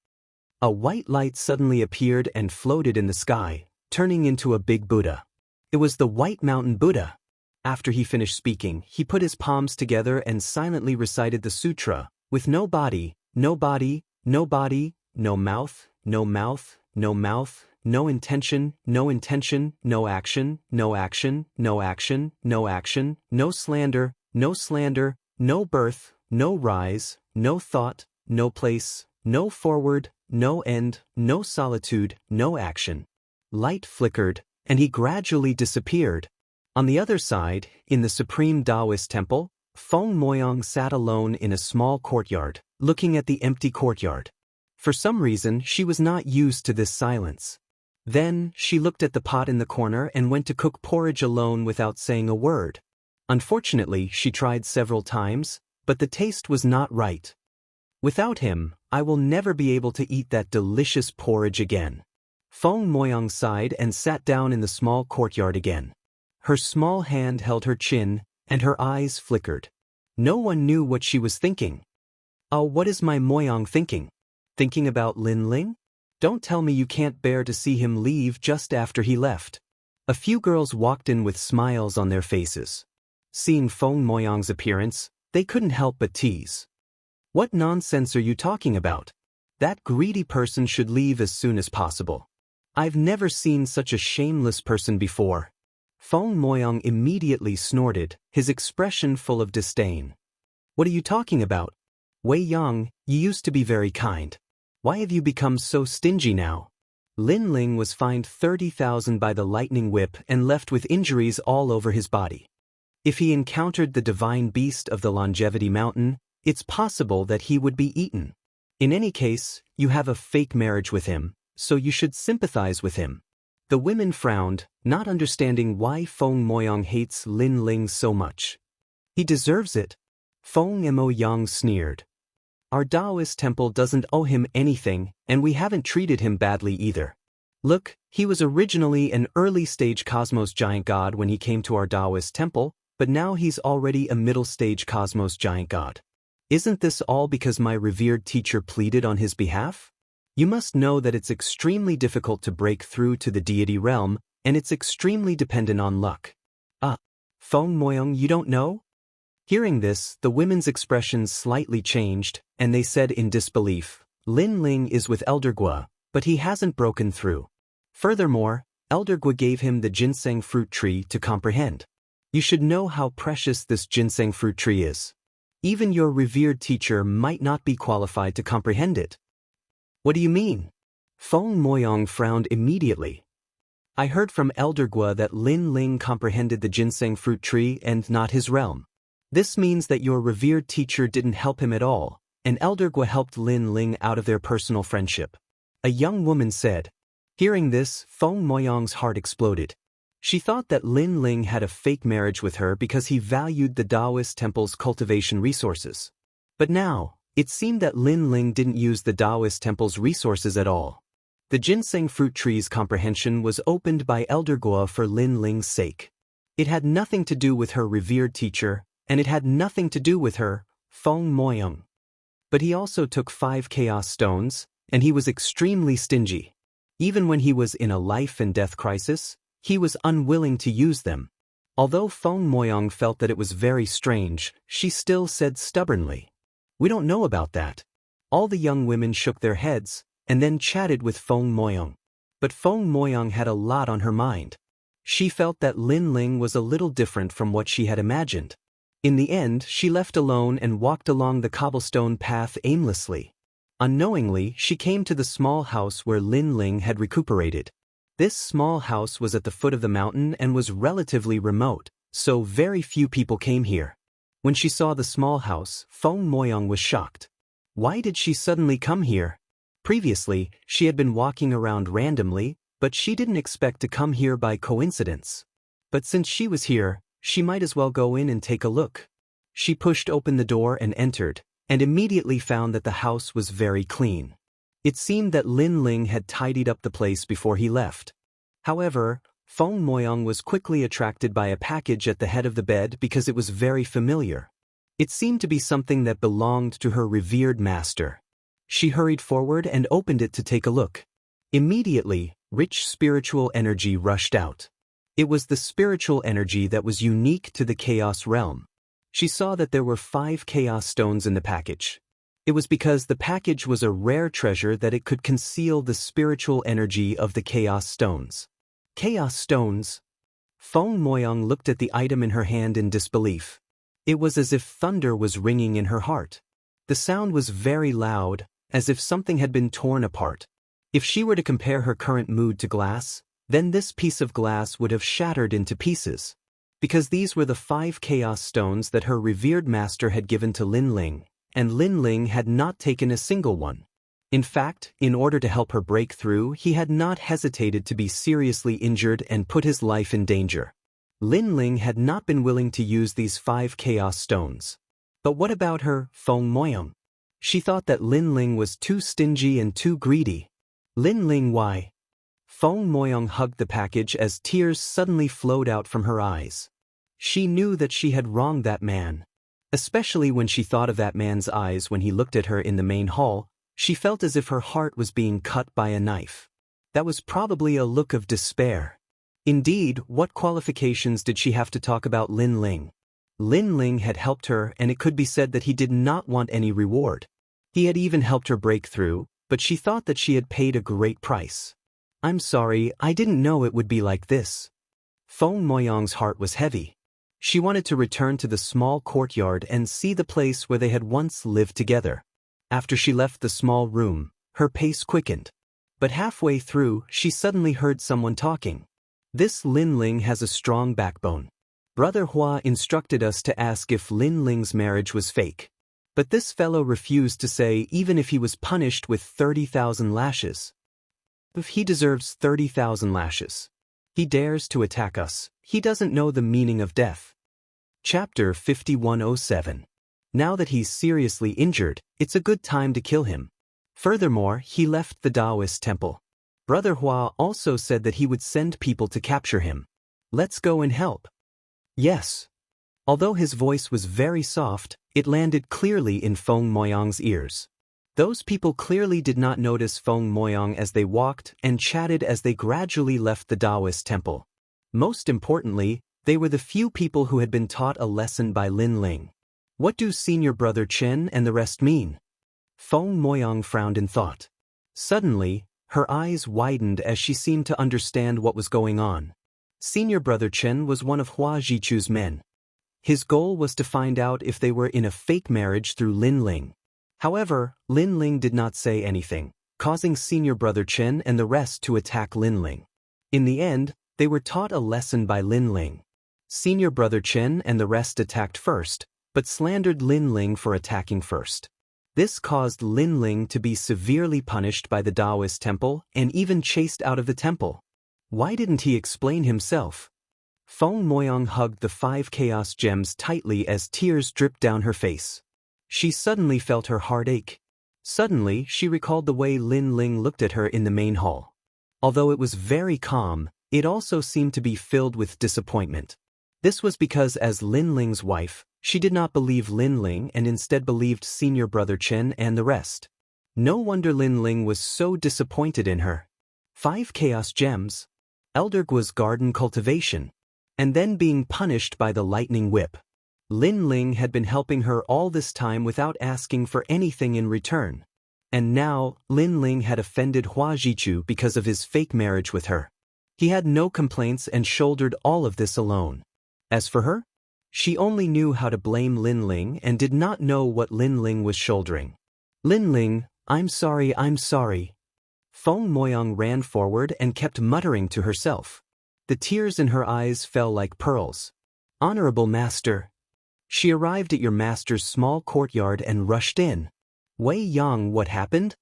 Speaker 1: A white light suddenly appeared and floated in the sky, turning into a big Buddha. It was the White Mountain Buddha. After he finished speaking, he put his palms together and silently recited the sutra, with no body, no body, no body, no mouth, no mouth, no mouth, no intention, no intention, no action, no action, no action, no action, no slander, no slander, no birth, no rise, no thought, no place, no forward, no end, no solitude, no action. Light flickered, and he gradually disappeared. On the other side, in the supreme Daoist temple, Feng Moyang sat alone in a small courtyard, looking at the empty courtyard. For some reason, she was not used to this silence. Then, she looked at the pot in the corner and went to cook porridge alone without saying a word. Unfortunately, she tried several times, but the taste was not right. Without him, I will never be able to eat that delicious porridge again. Feng Moyang sighed and sat down in the small courtyard again. Her small hand held her chin, and her eyes flickered. No one knew what she was thinking. Oh, what is my Moyang thinking? Thinking about Lin Ling? Don't tell me you can't bear to see him leave just after he left. A few girls walked in with smiles on their faces. Seeing Feng Moyang's appearance, they couldn't help but tease. What nonsense are you talking about? That greedy person should leave as soon as possible. I've never seen such a shameless person before. Feng Moyang immediately snorted, his expression full of disdain. What are you talking about? Wei Yang, you used to be very kind. Why have you become so stingy now? Lin Ling was fined 30,000 by the lightning whip and left with injuries all over his body. If he encountered the divine beast of the Longevity Mountain, it's possible that he would be eaten. In any case, you have a fake marriage with him, so you should sympathize with him. The women frowned, not understanding why Feng Moyang hates Lin Ling so much. He deserves it. Feng Moyang sneered. Our Daoist temple doesn't owe him anything, and we haven't treated him badly either. Look, he was originally an early-stage cosmos giant god when he came to our Daoist temple, but now he's already a middle-stage cosmos giant god. Isn't this all because my revered teacher pleaded on his behalf? You must know that it's extremely difficult to break through to the deity realm, and it's extremely dependent on luck. Feng Moyang, you don't know? Hearing this, the women's expressions slightly changed, and they said in disbelief, Lin Ling is with Elder Gua, but he hasn't broken through. Furthermore, Elder Gua gave him the ginseng fruit tree to comprehend. You should know how precious this ginseng fruit tree is. Even your revered teacher might not be qualified to comprehend it. What do you mean? Feng Moyang frowned immediately. I heard from Elder Gua that Lin Ling comprehended the ginseng fruit tree and not his realm. This means that your revered teacher didn't help him at all, and Elder Gua helped Lin Ling out of their personal friendship. A young woman said. Hearing this, Feng Moyang's heart exploded. She thought that Lin Ling had a fake marriage with her because he valued the Daoist temple's cultivation resources. But now, it seemed that Lin Ling didn't use the Daoist temple's resources at all. The ginseng fruit tree's comprehension was opened by Elder Gua for Lin Ling's sake. It had nothing to do with her revered teacher, and it had nothing to do with her, Feng Moyang. But he also took 5 chaos stones, and he was extremely stingy. Even when he was in a life and death crisis, he was unwilling to use them. Although Feng Moyang felt that it was very strange, she still said stubbornly, "We don't know about that." All the young women shook their heads, and then chatted with Feng Moyang. But Feng Moyang had a lot on her mind. She felt that Lin Ling was a little different from what she had imagined. In the end, she left alone and walked along the cobblestone path aimlessly. Unknowingly, she came to the small house where Lin Ling had recuperated. This small house was at the foot of the mountain and was relatively remote, so very few people came here. When she saw the small house, Feng Moyang was shocked. Why did she suddenly come here? Previously, she had been walking around randomly, but she didn't expect to come here by coincidence. But since she was here, she might as well go in and take a look. She pushed open the door and entered, and immediately found that the house was very clean. It seemed that Lin Ling had tidied up the place before he left. However, Feng Moyang was quickly attracted by a package at the head of the bed because it was very familiar. It seemed to be something that belonged to her revered master. She hurried forward and opened it to take a look. Immediately, rich spiritual energy rushed out. It was the spiritual energy that was unique to the Chaos realm. She saw that there were 5 Chaos stones in the package. It was because the package was a rare treasure that it could conceal the spiritual energy of the Chaos stones. Chaos stones? Feng Moyang looked at the item in her hand in disbelief. It was as if thunder was ringing in her heart. The sound was very loud, as if something had been torn apart. If she were to compare her current mood to glass, then this piece of glass would have shattered into pieces. Because these were the 5 Chaos stones that her revered master had given to Lin Ling, and Lin Ling had not taken a single one. In fact, in order to help her break through, he had not hesitated to be seriously injured and put his life in danger. Lin Ling had not been willing to use these 5 Chaos stones. But what about her, Feng Moyang? She thought that Lin Ling was too stingy and too greedy. Lin Ling, why? Feng Moyang hugged the package as tears suddenly flowed out from her eyes. She knew that she had wronged that man. Especially when she thought of that man's eyes when he looked at her in the main hall, she felt as if her heart was being cut by a knife. That was probably a look of despair. Indeed, what qualifications did she have to talk about Lin Ling? Lin Ling had helped her, and it could be said that he did not want any reward. He had even helped her break through, but she thought that she had paid a great price. I'm sorry, I didn't know it would be like this. Feng Moyang's heart was heavy. She wanted to return to the small courtyard and see the place where they had once lived together. After she left the small room, her pace quickened. But halfway through, she suddenly heard someone talking. This Lin Ling has a strong backbone. Brother Hua instructed us to ask if Lin Ling's marriage was fake. But this fellow refused to say even if he was punished with 30,000 lashes. If he deserves 30,000 lashes. He dares to attack us. He doesn't know the meaning of death. Chapter 5107. Now that he's seriously injured, it's a good time to kill him. Furthermore, he left the Daoist temple. Brother Hua also said that he would send people to capture him. Let's go and help. Yes. Although his voice was very soft, it landed clearly in Feng Moyang's ears. Those people clearly did not notice Feng Moyang as they walked and chatted as they gradually left the Daoist temple. Most importantly, they were the few people who had been taught a lesson by Lin Ling. What do Senior Brother Chen and the rest mean? Feng Moyang frowned in thought. Suddenly, her eyes widened as she seemed to understand what was going on. Senior Brother Chen was one of Hua Jichu's men. His goal was to find out if they were in a fake marriage through Lin Ling. However, Lin Ling did not say anything, causing Senior Brother Chen and the rest to attack Lin Ling. In the end, they were taught a lesson by Lin Ling. Senior Brother Chen and the rest attacked first, but slandered Lin Ling for attacking first. This caused Lin Ling to be severely punished by the Daoist temple and even chased out of the temple. Why didn't he explain himself? Feng Moyang hugged the 5 chaos gems tightly as tears dripped down her face. She suddenly felt her heart ache. Suddenly, she recalled the way Lin Ling looked at her in the main hall. Although it was very calm, it also seemed to be filled with disappointment. This was because as Lin Ling's wife, she did not believe Lin Ling and instead believed Senior Brother Chen and the rest. No wonder Lin Ling was so disappointed in her. 5 chaos gems. Elder Gua's garden cultivation. And then being punished by the lightning whip. Lin Ling had been helping her all this time without asking for anything in return. And now, Lin Ling had offended Hua Jichu because of his fake marriage with her. He had no complaints and shouldered all of this alone. As for her, she only knew how to blame Lin Ling and did not know what Lin Ling was shouldering. Lin Ling, I'm sorry, I'm sorry. Feng Moyang ran forward and kept muttering to herself. The tears in her eyes fell like pearls. Honorable Master. She arrived at your master's small courtyard and rushed in. Wei Yang, what happened?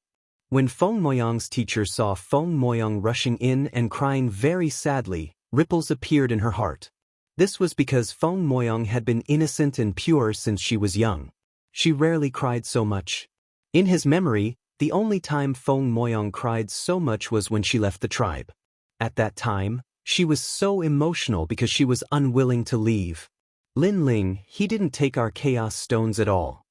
Speaker 1: When Feng Moyang's teacher saw Feng Moyang rushing in and crying very sadly, ripples appeared in her heart. This was because Feng Moyang had been innocent and pure since she was young. She rarely cried so much. In his memory, the only time Feng Moyang cried so much was when she left the tribe. At that time, she was so emotional because she was unwilling to leave. Lin Ling, he didn't take our chaos stones at all.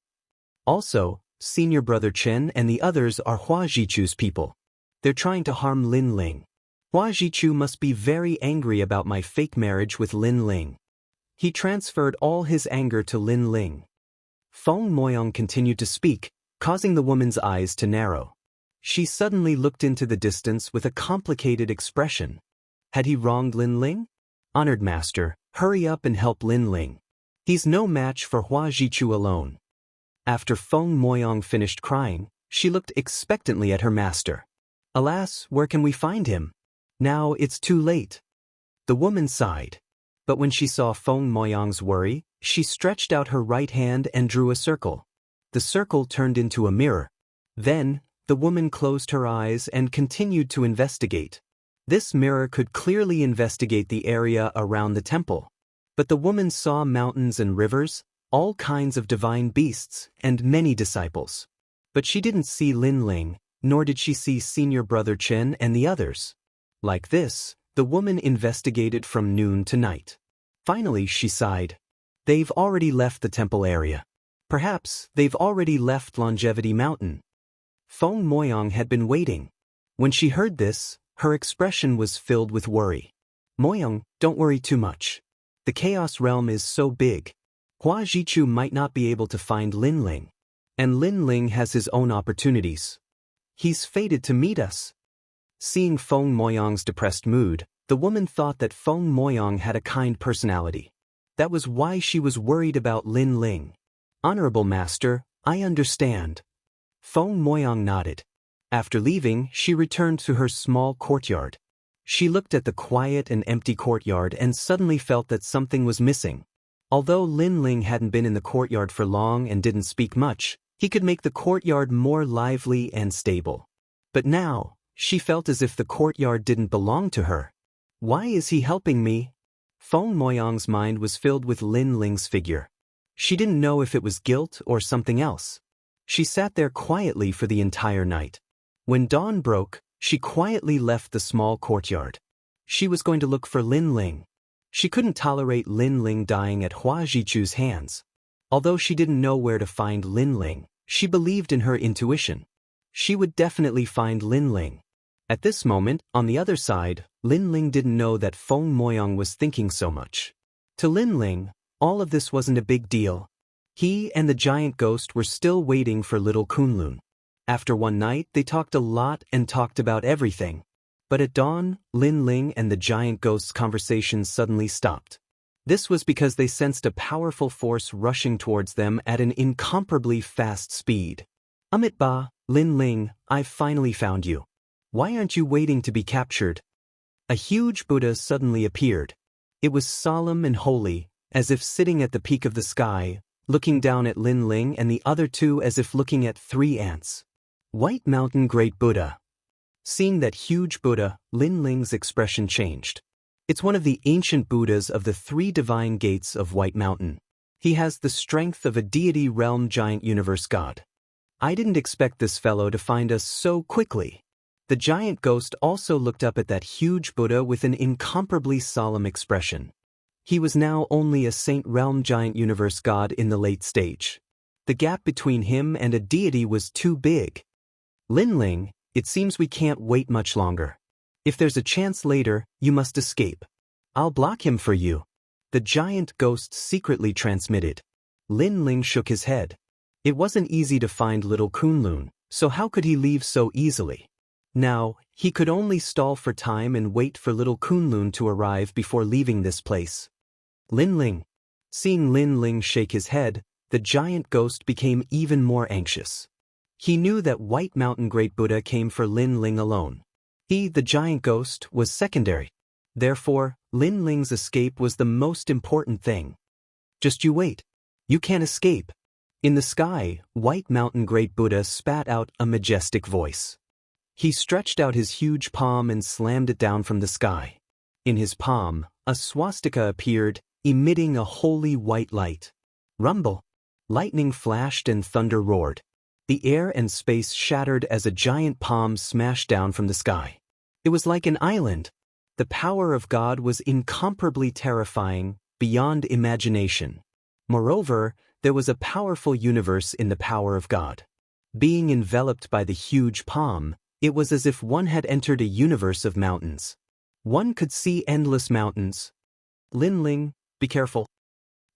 Speaker 1: Also, senior brother Chen and the others are Hua Jichu's people. They're trying to harm Lin Ling. Hua Jichu must be very angry about my fake marriage with Lin Ling. He transferred all his anger to Lin Ling. Feng Moyang continued to speak, causing the woman's eyes to narrow. She suddenly looked into the distance with a complicated expression. Had he wronged Lin Ling? Honored master, hurry up and help Lin Ling. He's no match for Hua Jichu alone. After Feng Moyang finished crying, she looked expectantly at her master. Alas, where can we find him? Now it's too late. The woman sighed. But when she saw Feng Moyang's worry, she stretched out her right hand and drew a circle. The circle turned into a mirror. Then, the woman closed her eyes and continued to investigate. This mirror could clearly investigate the area around the temple. But the woman saw mountains and rivers, all kinds of divine beasts, and many disciples. But she didn't see Lin Ling, nor did she see senior brother Chen and the others. Like this, the woman investigated from noon to night. Finally, she sighed. They've already left the temple area. Perhaps they've already left Longevity Mountain. Feng Moyang had been waiting. When she heard this, her expression was filled with worry. Moyang, don't worry too much. The Chaos Realm is so big. Hua Jichu might not be able to find Lin Ling. And Lin Ling has his own opportunities. He's fated to meet us. Seeing Feng Moyang's depressed mood, the woman thought that Feng Moyang had a kind personality. That was why she was worried about Lin Ling. Honorable master, I understand. Feng Moyang nodded. After leaving, she returned to her small courtyard. She looked at the quiet and empty courtyard and suddenly felt that something was missing. Although Lin Ling hadn't been in the courtyard for long and didn't speak much, he could make the courtyard more lively and stable. But now, she felt as if the courtyard didn't belong to her. Why is he helping me? Feng Moyang's mind was filled with Lin Ling's figure. She didn't know if it was guilt or something else. She sat there quietly for the entire night. When dawn broke, she quietly left the small courtyard. She was going to look for Lin Ling. She couldn't tolerate Lin Ling dying at Hua Jichu's hands. Although she didn't know where to find Lin Ling, she believed in her intuition. She would definitely find Lin Ling. At this moment, on the other side, Lin Ling didn't know that Feng Moyang was thinking so much. To Lin Ling, all of this wasn't a big deal. He and the giant ghost were still waiting for little Kunlun. After one night, they talked a lot and talked about everything. But at dawn, Lin Ling and the giant ghost's conversation suddenly stopped. This was because they sensed a powerful force rushing towards them at an incomparably fast speed. Amitabha, Lin Ling, I've finally found you. Why aren't you waiting to be captured? A huge Buddha suddenly appeared. It was solemn and holy, as if sitting at the peak of the sky, looking down at Lin Ling and the other two as if looking at three ants. White Mountain Great Buddha. Seeing that huge Buddha, Lin Ling's expression changed. It's one of the ancient Buddhas of the three divine gates of White Mountain. He has the strength of a deity realm giant universe god. I didn't expect this fellow to find us so quickly. The giant ghost also looked up at that huge Buddha with an incomparably solemn expression. He was now only a saint realm giant universe god in the late stage. The gap between him and a deity was too big. Lin Ling, it seems we can't wait much longer. If there's a chance later, you must escape. I'll block him for you. The giant ghost secretly transmitted. Lin Ling shook his head. It wasn't easy to find little Kunlun, so how could he leave so easily? Now, he could only stall for time and wait for little Kunlun to arrive before leaving this place. Lin Ling. Seeing Lin Ling shake his head, the giant ghost became even more anxious. He knew that White Mountain Great Buddha came for Lin Ling alone. He, the giant ghost, was secondary. Therefore, Lin Ling's escape was the most important thing. Just you wait. You can't escape. In the sky, White Mountain Great Buddha spat out a majestic voice. He stretched out his huge palm and slammed it down from the sky. In his palm, a swastika appeared, emitting a holy white light. Rumble. Lightning flashed and thunder roared. The air and space shattered as a giant palm smashed down from the sky. It was like an island. The power of God was incomparably terrifying, beyond imagination. Moreover, there was a powerful universe in the power of God. Being enveloped by the huge palm, it was as if one had entered a universe of mountains. One could see endless mountains. Lin Ling, be careful.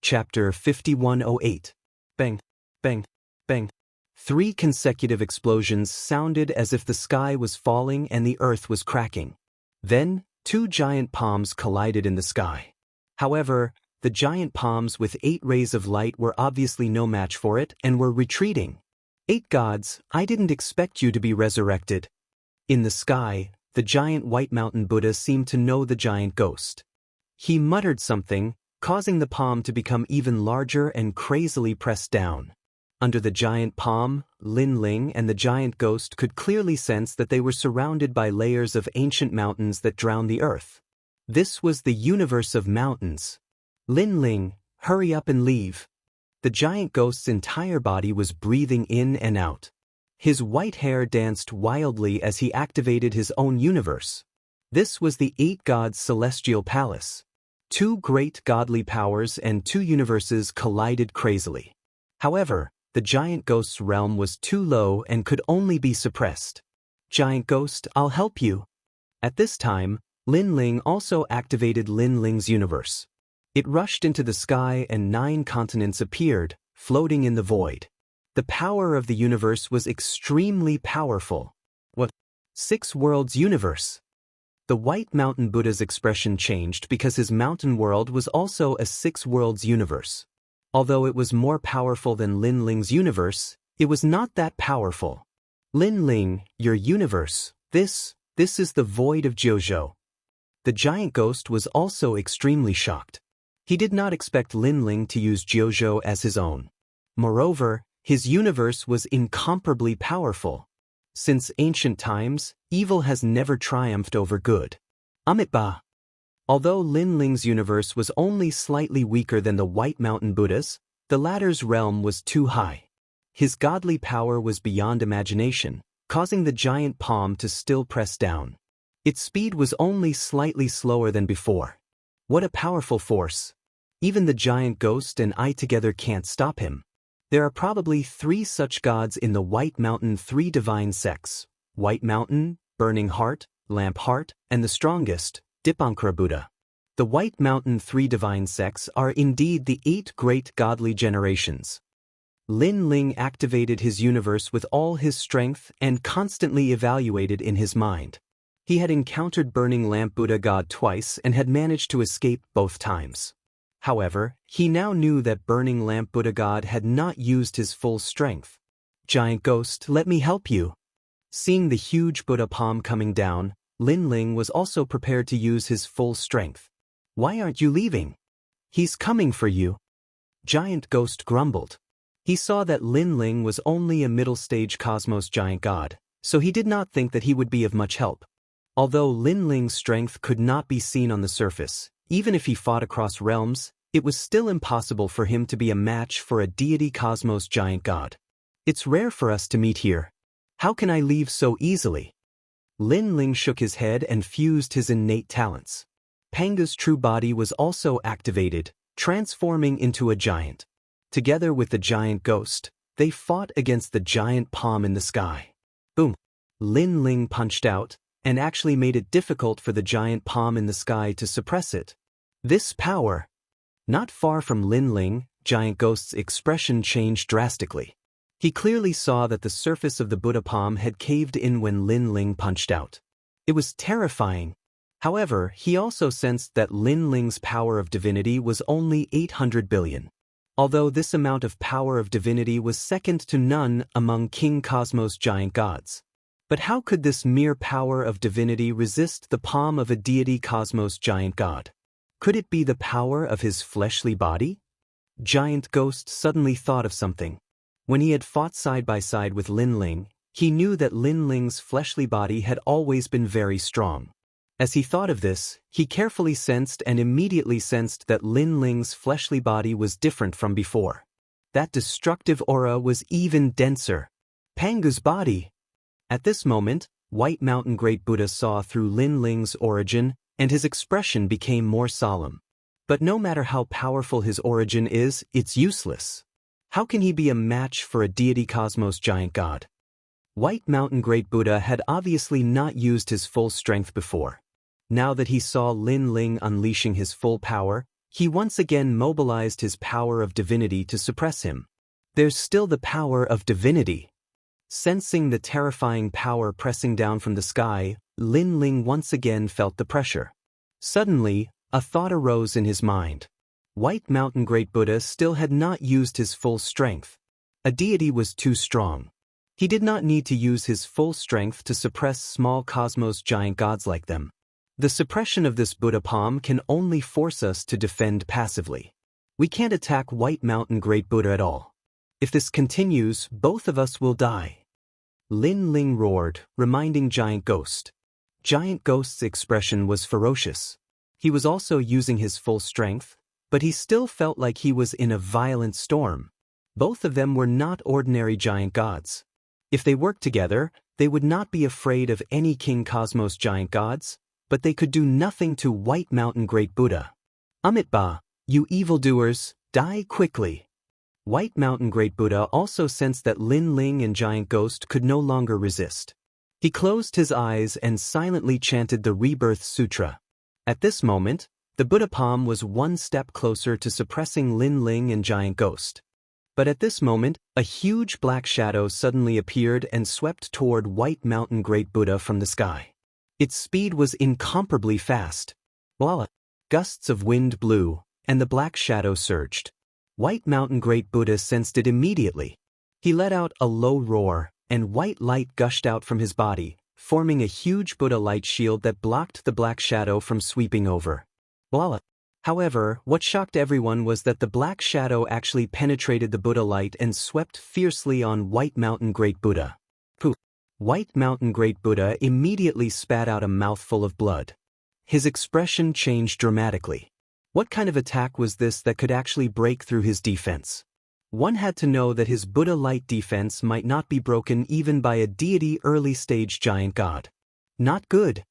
Speaker 1: Chapter 5108. Bang, bang, bang. 3 consecutive explosions sounded as if the sky was falling and the earth was cracking. Then, 2 giant palms collided in the sky. However, the giant palms with 8 rays of light were obviously no match for it and were retreating. 8 gods, I didn't expect you to be resurrected. In the sky, the giant white mountain Buddha seemed to know the giant ghost. He muttered something, causing the palm to become even larger and crazily pressed down. Under the giant palm, Lin Ling and the giant ghost could clearly sense that they were surrounded by layers of ancient mountains that drowned the earth. This was the universe of mountains. Lin Ling, hurry up and leave. The giant ghost's entire body was breathing in and out. His white hair danced wildly as he activated his own universe. This was the 8 gods' celestial palace. 2 great godly powers and 2 universes collided crazily. However, the giant ghost's realm was too low and could only be suppressed. Giant ghost, I'll help you. At this time, Lin Ling also activated Lin Ling's universe. It rushed into the sky and 9 continents appeared, floating in the void. The power of the universe was extremely powerful. What? 6 worlds universe? The White Mountain Buddha's expression changed because his mountain world was also a 6 worlds universe. Although it was more powerful than Lin Ling's universe, it was not that powerful. Lin Ling, your universe, this is the void of Jiuzhou. The giant ghost was also extremely shocked. He did not expect Lin Ling to use Jiuzhou as his own. Moreover, his universe was incomparably powerful. Since ancient times, evil has never triumphed over good. Amitabha. Although Lin Ling's universe was only slightly weaker than the White Mountain Buddha's, the latter's realm was too high. His godly power was beyond imagination, causing the giant palm to still press down. Its speed was only slightly slower than before. What a powerful force! Even the giant ghost and I together can't stop him. There are probably 3 such gods in the White Mountain, 3 divine sects: White Mountain, Burning Heart, Lamp Heart, and the strongest, Dipankara Buddha. The White Mountain 3 divine sects are indeed the 8 great godly generations. Lin Ling activated his universe with all his strength and constantly evaluated in his mind. He had encountered Burning Lamp Buddha God twice and had managed to escape both times. However, he now knew that Burning Lamp Buddha God had not used his full strength. Giant ghost, let me help you. Seeing the huge Buddha palm coming down, Lin Ling was also prepared to use his full strength. Why aren't you leaving? He's coming for you. Giant ghost grumbled. He saw that Lin Ling was only a middle-stage cosmos giant god, so he did not think that he would be of much help. Although Lin Ling's strength could not be seen on the surface, even if he fought across realms, it was still impossible for him to be a match for a deity cosmos giant god. It's rare for us to meet here. How can I leave so easily? Lin Ling shook his head and fused his innate talents. Panga's true body was also activated, transforming into a giant. Together with the giant ghost, they fought against the giant palm in the sky. Boom! Lin Ling punched out, and actually made it difficult for the giant palm in the sky to suppress it. This power! Not far from Lin Ling, Giant Ghost's expression changed drastically. He clearly saw that the surface of the Buddha palm had caved in when Lin Ling punched out. It was terrifying. However, he also sensed that Lin Ling's power of divinity was only 800 billion. Although this amount of power of divinity was second to none among King Cosmos giant gods. But how could this mere power of divinity resist the palm of a deity cosmos giant god? Could it be the power of his fleshly body? Giant Ghost suddenly thought of something. When he had fought side by side with Lin Ling, he knew that Lin Ling's fleshly body had always been very strong. As he thought of this, he carefully sensed and immediately sensed that Lin Ling's fleshly body was different from before. That destructive aura was even denser. Pangu's body. At this moment, White Mountain Great Buddha saw through Lin Ling's origin, and his expression became more solemn. But no matter how powerful his origin is, it's useless. How can he be a match for a deity cosmos giant god? White Mountain Great Buddha had obviously not used his full strength before. Now that he saw Lin Ling unleashing his full power, he once again mobilized his power of divinity to suppress him. There's still the power of divinity. Sensing the terrifying power pressing down from the sky, Lin Ling once again felt the pressure. Suddenly, a thought arose in his mind. White Mountain Great Buddha still had not used his full strength. A deity was too strong. He did not need to use his full strength to suppress small cosmos giant gods like them. The suppression of this Buddha palm can only force us to defend passively. We can't attack White Mountain Great Buddha at all. If this continues, both of us will die. Lin Ling roared, reminding Giant Ghost. Giant Ghost's expression was ferocious. He was also using his full strength, but he still felt like he was in a violent storm. Both of them were not ordinary giant gods. If they worked together, they would not be afraid of any King Cosmos giant gods, but they could do nothing to White Mountain Great Buddha. Amitba, you evildoers, die quickly. White Mountain Great Buddha also sensed that Lin Ling and Giant Ghost could no longer resist. He closed his eyes and silently chanted the Rebirth Sutra. At this moment, the Buddha palm was one step closer to suppressing Lin Ling and Giant Ghost. But at this moment, a huge black shadow suddenly appeared and swept toward White Mountain Great Buddha from the sky. Its speed was incomparably fast. Voila! Gusts of wind blew, and the black shadow surged. White Mountain Great Buddha sensed it immediately. He let out a low roar, and white light gushed out from his body, forming a huge Buddha light shield that blocked the black shadow from sweeping over. Voila! However, what shocked everyone was that the black shadow actually penetrated the Buddha light and swept fiercely on White Mountain Great Buddha. Poof! White Mountain Great Buddha immediately spat out a mouthful of blood. His expression changed dramatically. What kind of attack was this that could actually break through his defense? One had to know that his Buddha light defense might not be broken even by a deity early-stage giant god. Not good.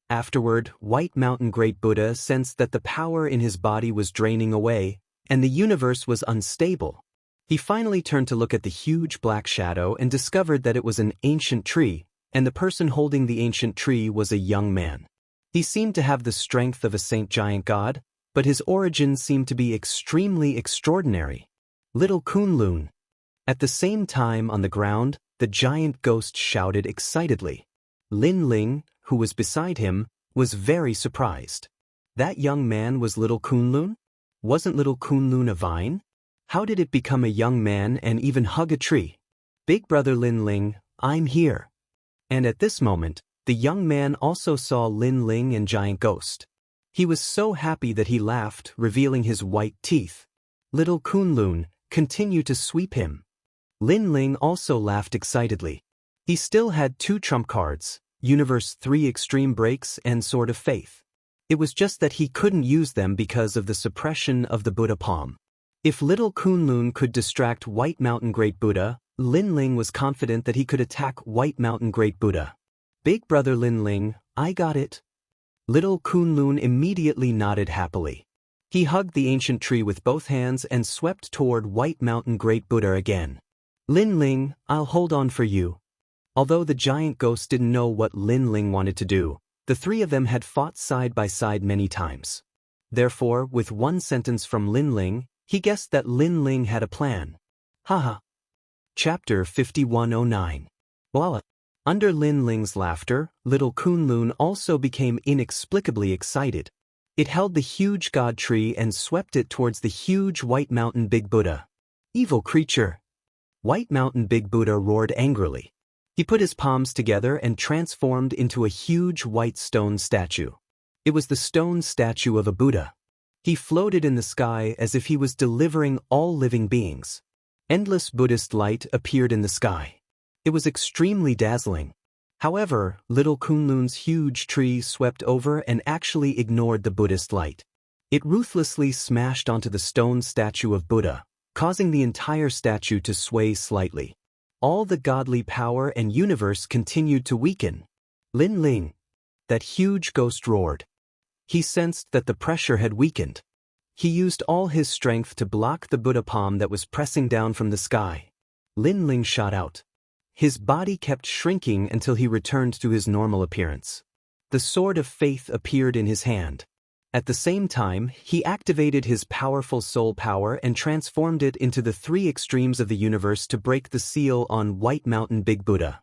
Speaker 1: Afterward, White Mountain Great Buddha sensed that the power in his body was draining away, and the universe was unstable. He finally turned to look at the huge black shadow and discovered that it was an ancient tree, and the person holding the ancient tree was a young man. He seemed to have the strength of a saint giant god, but his origin seemed to be extremely extraordinary. Little Kunlun. At the same time on the ground, the giant ghost shouted excitedly. Lin Ling, who was beside him, was very surprised. That young man was Little Kunlun? Wasn't Little Kunlun a vine? How did it become a young man and even hug a tree? Big brother Lin Ling, I'm here. And at this moment, the young man also saw Lin Ling and Giant Ghost. He was so happy that he laughed, revealing his white teeth. Little Kunlun, continue to sweep him. Lin Ling also laughed excitedly. He still had 2 trump cards, Universe 3 Extreme Breaks and Sword of Faith. It was just that he couldn't use them because of the suppression of the Buddha palm. If Little Kunlun could distract White Mountain Great Buddha, Lin Ling was confident that he could attack White Mountain Great Buddha. Big brother Lin Ling, I got it. Little Kunlun immediately nodded happily. He hugged the ancient tree with both hands and swept toward White Mountain Great Buddha again. Lin Ling, I'll hold on for you. Although the giant ghost didn't know what Lin Ling wanted to do, the 3 of them had fought side by side many times. Therefore, with one sentence from Lin Ling, he guessed that Lin Ling had a plan. Haha. Chapter 5109. Voila. Under Lin Ling's laughter, Little Kunlun also became inexplicably excited. It held the huge god tree and swept it towards the huge White Mountain Big Buddha. Evil creature! White Mountain Big Buddha roared angrily. He put his palms together and transformed into a huge white stone statue. It was the stone statue of a Buddha. He floated in the sky as if he was delivering all living beings. Endless Buddhist light appeared in the sky. It was extremely dazzling. However, little Kunlun's huge tree swept over and actually ignored the Buddhist light. It ruthlessly smashed onto the stone statue of Buddha, causing the entire statue to sway slightly. All the godly power and universe continued to weaken. Lin Ling, that huge ghost, roared. He sensed that the pressure had weakened. He used all his strength to block the Buddha palm that was pressing down from the sky. Lin Ling shot out. His body kept shrinking until he returned to his normal appearance. The sword of faith appeared in his hand. At the same time, he activated his powerful soul power and transformed it into the three extremes of the universe to break the seal on White Mountain Big Buddha.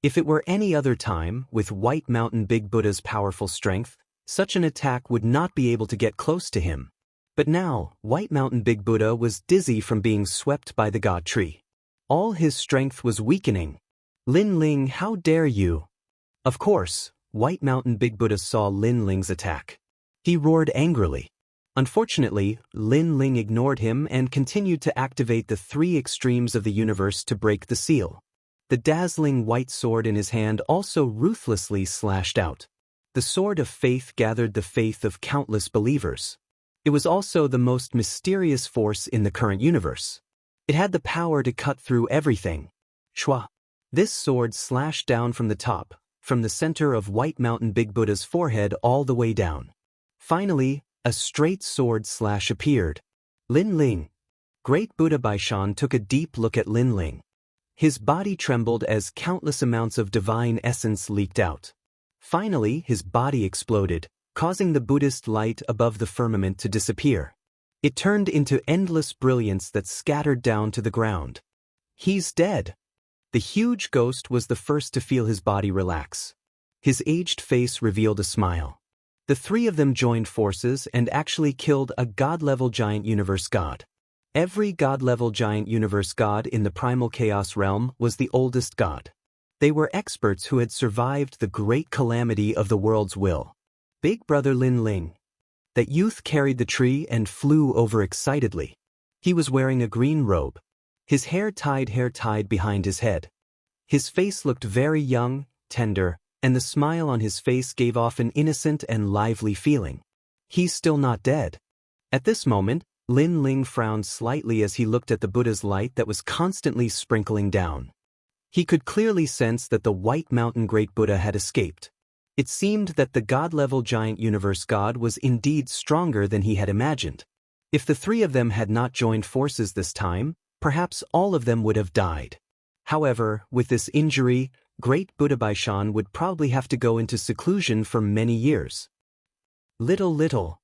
Speaker 1: If it were any other time, with White Mountain Big Buddha's powerful strength, such an attack would not be able to get close to him. But now, White Mountain Big Buddha was dizzy from being swept by the God Tree. All his strength was weakening. Lin Ling, how dare you? Of course, White Mountain Big Buddha saw Lin Ling's attack. He roared angrily. Unfortunately, Lin Ling ignored him and continued to activate the three extremes of the universe to break the seal. The dazzling white sword in his hand also ruthlessly slashed out. The sword of faith gathered the faith of countless believers. It was also the most mysterious force in the current universe. It had the power to cut through everything. Shwa. This sword slashed down from the top, from the center of White Mountain Big Buddha's forehead all the way down. Finally, a straight sword slash appeared. Lin Ling. Great Buddha Baishan took a deep look at Lin Ling. His body trembled as countless amounts of divine essence leaked out. Finally, his body exploded, causing the Buddhist light above the firmament to disappear. It turned into endless brilliance that scattered down to the ground. He's dead. The huge ghost was the first to feel his body relax. His aged face revealed a smile. The three of them joined forces and actually killed a god-level giant universe god. Every god-level giant universe god in the primal chaos realm was the oldest god. They were experts who had survived the great calamity of the world's will. Big Brother Lin Ling. That youth carried the tree and flew over excitedly. He was wearing a green robe. His hair tied behind his head. His face looked very young, tender, and the smile on his face gave off an innocent and lively feeling. He's still not dead. At this moment, Lin Ling frowned slightly as he looked at the Buddha's light that was constantly sprinkling down. He could clearly sense that the White Mountain Great Buddha had escaped. It seemed that the god-level giant universe god was indeed stronger than he had imagined. If the three of them had not joined forces this time, perhaps all of them would have died. However, with this injury, Great Buddha Baishan would probably have to go into seclusion for many years. Little.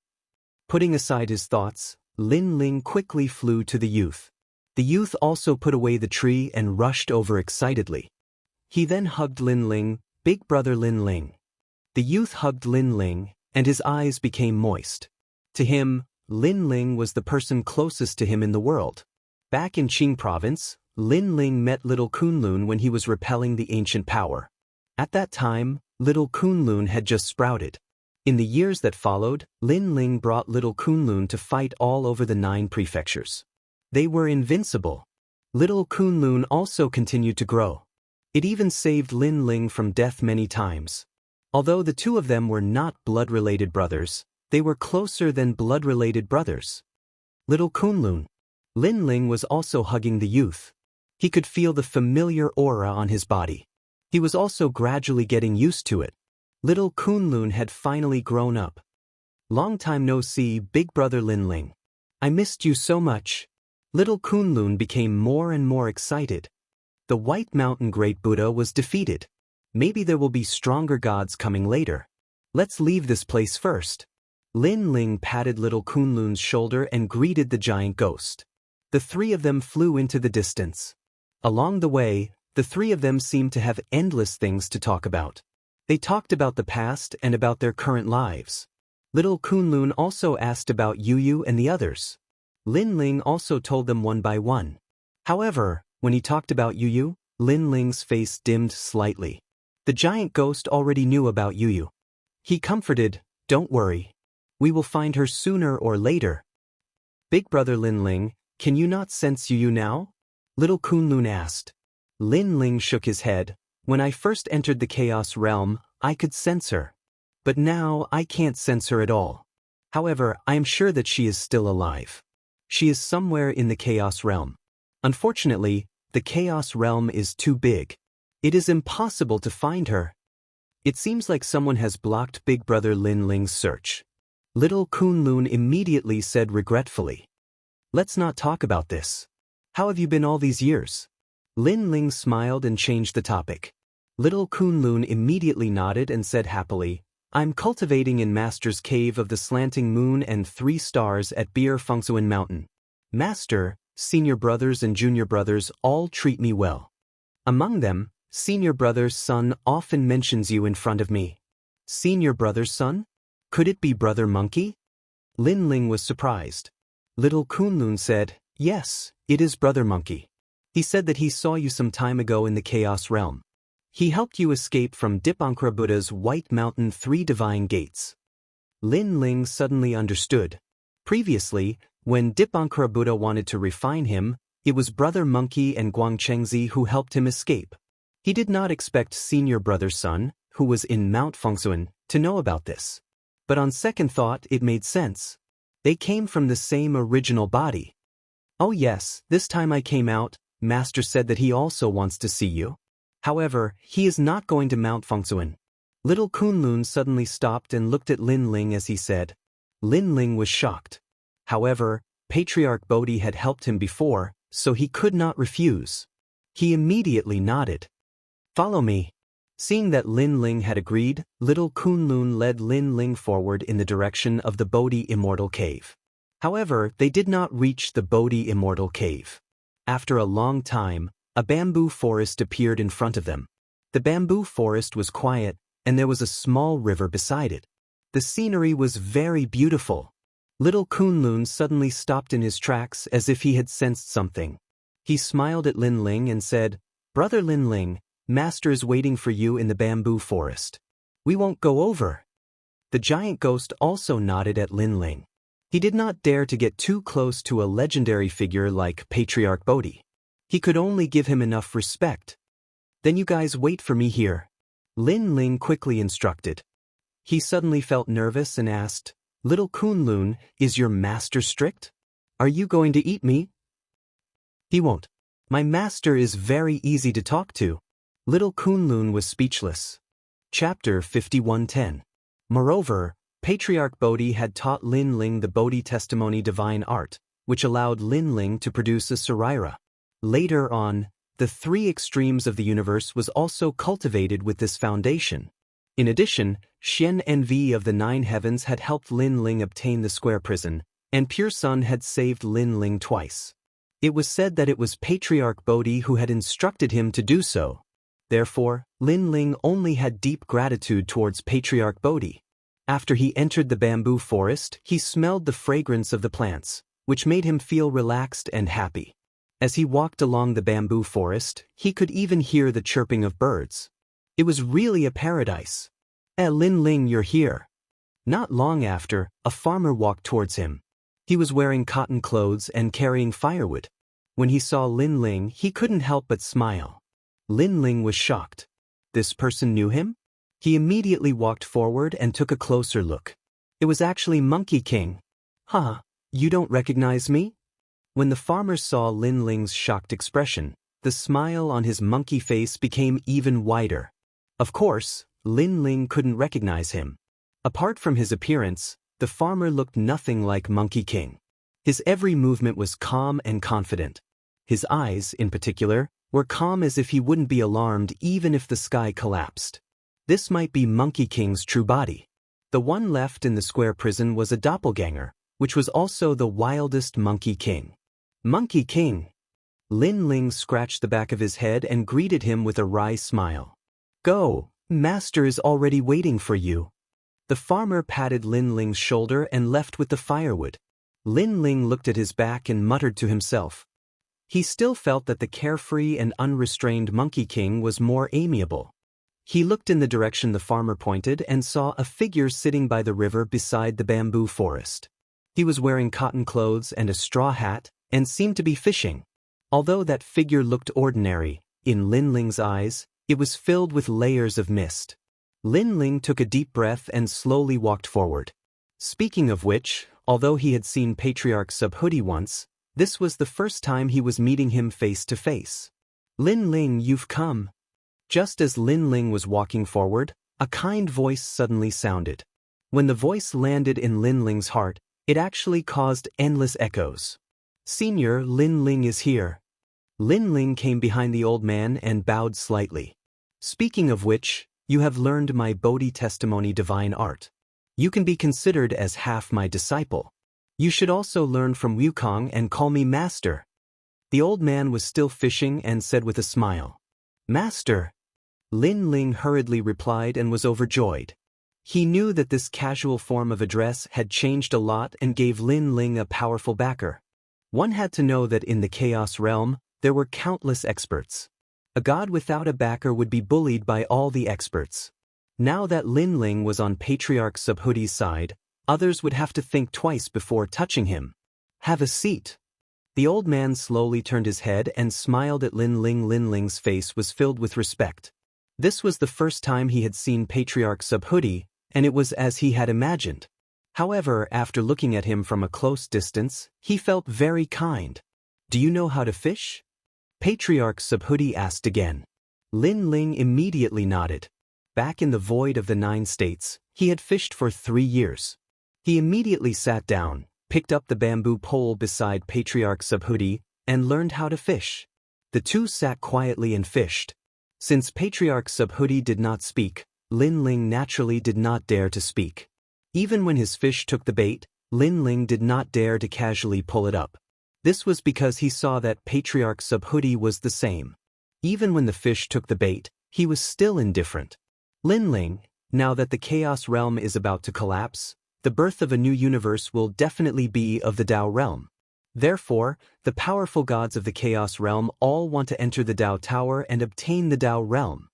Speaker 1: Putting aside his thoughts, Lin Ling quickly flew to the youth. The youth also put away the tree and rushed over excitedly. He then hugged Lin Ling, Big Brother Lin Ling. The youth hugged Lin Ling, and his eyes became moist. To him, Lin Ling was the person closest to him in the world. Back in Qing province, Lin Ling met little Kunlun when he was repelling the ancient power. At that time, little Kunlun had just sprouted. In the years that followed, Lin Ling brought little Kunlun to fight all over the 9 prefectures. They were invincible. Little Kunlun also continued to grow. It even saved Lin Ling from death many times. Although the two of them were not blood-related brothers, they were closer than blood-related brothers. Little Kunlun. Lin Ling was also hugging the youth. He could feel the familiar aura on his body. He was also gradually getting used to it. Little Kunlun had finally grown up. Long time no see, Big Brother Lin Ling. I missed you so much. Little Kunlun became more and more excited. The White Mountain Great Buddha was defeated. Maybe there will be stronger gods coming later. Let's leave this place first. Lin Ling patted little Kunlun's shoulder and greeted the giant ghost. The three of them flew into the distance. Along the way, the three of them seemed to have endless things to talk about. They talked about the past and about their current lives. Little Kunlun also asked about Yu and the others. Lin Ling also told them one by one. However, when he talked about Yu, Lin Ling's face dimmed slightly. The giant ghost already knew about Yu. He comforted, "Don't worry. We will find her sooner or later." Big Brother Lin Ling, can you not sense Yu now? Little Kunlun asked. Lin Ling shook his head. When I first entered the chaos realm, I could sense her. But now I can't sense her at all. However, I am sure that she is still alive. She is somewhere in the chaos realm. Unfortunately, the chaos realm is too big. It is impossible to find her. It seems like someone has blocked Big Brother Lin Ling's search. Little Kunlun immediately said regretfully. Let's not talk about this. How have you been all these years? Lin Ling smiled and changed the topic. Little Kunlun immediately nodded and said happily, I'm cultivating in Master's Cave of the Slanting Moon and 3 Stars at Bir Fengsuan Mountain. Master, senior brothers and junior brothers all treat me well. Among them, senior brother's son often mentions you in front of me. Senior brother's son? Could it be Brother Monkey? Lin Ling was surprised. Little Kunlun said, yes, it is Brother Monkey. He said that he saw you some time ago in the Chaos Realm. He helped you escape from Dipankara Buddha's White Mountain 3 Divine Gates. Lin Ling suddenly understood. Previously, when Dipankara Buddha wanted to refine him, it was Brother Monkey and Guangchengzi who helped him escape. He did not expect senior brother's son, who was in Mount Fengsuan, to know about this. But on second thought it made sense. They came from the same original body. Oh yes, this time I came out, Master said that he also wants to see you. However, he is not going to Mount Fengsuan. Little Kunlun suddenly stopped and looked at Lin Ling as he said. Lin Ling was shocked. However, Patriarch Bodhi had helped him before, so he could not refuse. He immediately nodded. Follow me. Seeing that Lin Ling had agreed, Little Kunlun led Lin Ling forward in the direction of the Bodhi Immortal Cave. However, they did not reach the Bodhi Immortal Cave. After a long time, a bamboo forest appeared in front of them. The bamboo forest was quiet, and there was a small river beside it. The scenery was very beautiful. Little Kunlun suddenly stopped in his tracks as if he had sensed something. He smiled at Lin Ling and said, Brother Lin Ling, Master is waiting for you in the bamboo forest. We won't go over. The giant ghost also nodded at Lin Ling. He did not dare to get too close to a legendary figure like Patriarch Bodhi. He could only give him enough respect. Then you guys wait for me here. Lin Ling quickly instructed. He suddenly felt nervous and asked, Little Kunlun, is your master strict? Are you going to eat me? He won't. My master is very easy to talk to. Little Kunlun was speechless. Chapter 51:10. Moreover, Patriarch Bodhi had taught Lin Ling the Bodhi Testimony divine art, which allowed Lin Ling to produce a Saraira. Later on, the 3 extremes of the universe was also cultivated with this foundation. In addition, Xian Envy of the 9 heavens had helped Lin Ling obtain the square prison, and Pure Sun had saved Lin Ling twice. It was said that it was Patriarch Bodhi who had instructed him to do so. Therefore, Lin Ling only had deep gratitude towards Patriarch Bodhi. After he entered the bamboo forest, he smelled the fragrance of the plants, which made him feel relaxed and happy. As he walked along the bamboo forest, he could even hear the chirping of birds. It was really a paradise. Lin Ling, you're here. Not long after, a farmer walked towards him. He was wearing cotton clothes and carrying firewood. When he saw Lin Ling, he couldn't help but smile. Lin Ling was shocked. This person knew him? He immediately walked forward and took a closer look. It was actually Monkey King. Huh, you don't recognize me? When the farmer saw Lin Ling's shocked expression, the smile on his monkey face became even wider. Of course, Lin Ling couldn't recognize him. Apart from his appearance, the farmer looked nothing like Monkey King. His every movement was calm and confident. His eyes, in particular, were calm as if he wouldn't be alarmed even if the sky collapsed. This might be Monkey King's true body. The one left in the square prison was a doppelganger, which was also the wildest Monkey King. Monkey King! Lin Ling scratched the back of his head and greeted him with a wry smile. Go, Master is already waiting for you. The farmer patted Lin Ling's shoulder and left with the firewood. Lin Ling looked at his back and muttered to himself. He still felt that the carefree and unrestrained Monkey King was more amiable. He looked in the direction the farmer pointed and saw a figure sitting by the river beside the bamboo forest. He was wearing cotton clothes and a straw hat, and seemed to be fishing. Although that figure looked ordinary, in Lin Ling's eyes, It was filled with layers of mist. Lin Ling took a deep breath and slowly walked forward. Speaking of which, although he had seen Patriarch Subhuti once, this was the first time he was meeting him face to face. Lin Ling, you've come. Just as Lin Ling was walking forward, a kind voice suddenly sounded. When the voice landed in Lin Ling's heart, it actually caused endless echoes. Senior, Lin Ling is here. Lin Ling came behind the old man and bowed slightly. Speaking of which, you have learned my Bodhi testimony divine art. You can be considered as half my disciple. You should also learn from Wukong and call me Master. The old man was still fishing and said with a smile. Master. Lin Ling hurriedly replied and was overjoyed. He knew that this casual form of address had changed a lot and gave Lin Ling a powerful backer. One had to know that in the Chaos realm, there were countless experts. A god without a backer would be bullied by all the experts. Now that Lin Ling was on Patriarch Subhuti's side, others would have to think twice before touching him. Have a seat. The old man slowly turned his head and smiled at Lin Ling. Lin Ling's face was filled with respect. This was the first time he had seen Patriarch Subhuti, and it was as he had imagined. However, after looking at him from a close distance, he felt very kind. Do you know how to fish? Patriarch Subhuti asked again. Lin Ling immediately nodded. Back in the void of the 9 states, he had fished for 3 years. He immediately sat down, picked up the bamboo pole beside Patriarch Subhuti, and learned how to fish. The two sat quietly and fished. Since Patriarch Subhuti did not speak, Lin Ling naturally did not dare to speak. Even when his fish took the bait, Lin Ling did not dare to casually pull it up. This was because he saw that Patriarch Subhuti was the same. Even when the fish took the bait, he was still indifferent. Lin Ling, now that the Chaos realm is about to collapse, the birth of a new universe will definitely be of the Dao realm. Therefore, the powerful gods of the Chaos realm all want to enter the Dao Tower and obtain the Dao realm.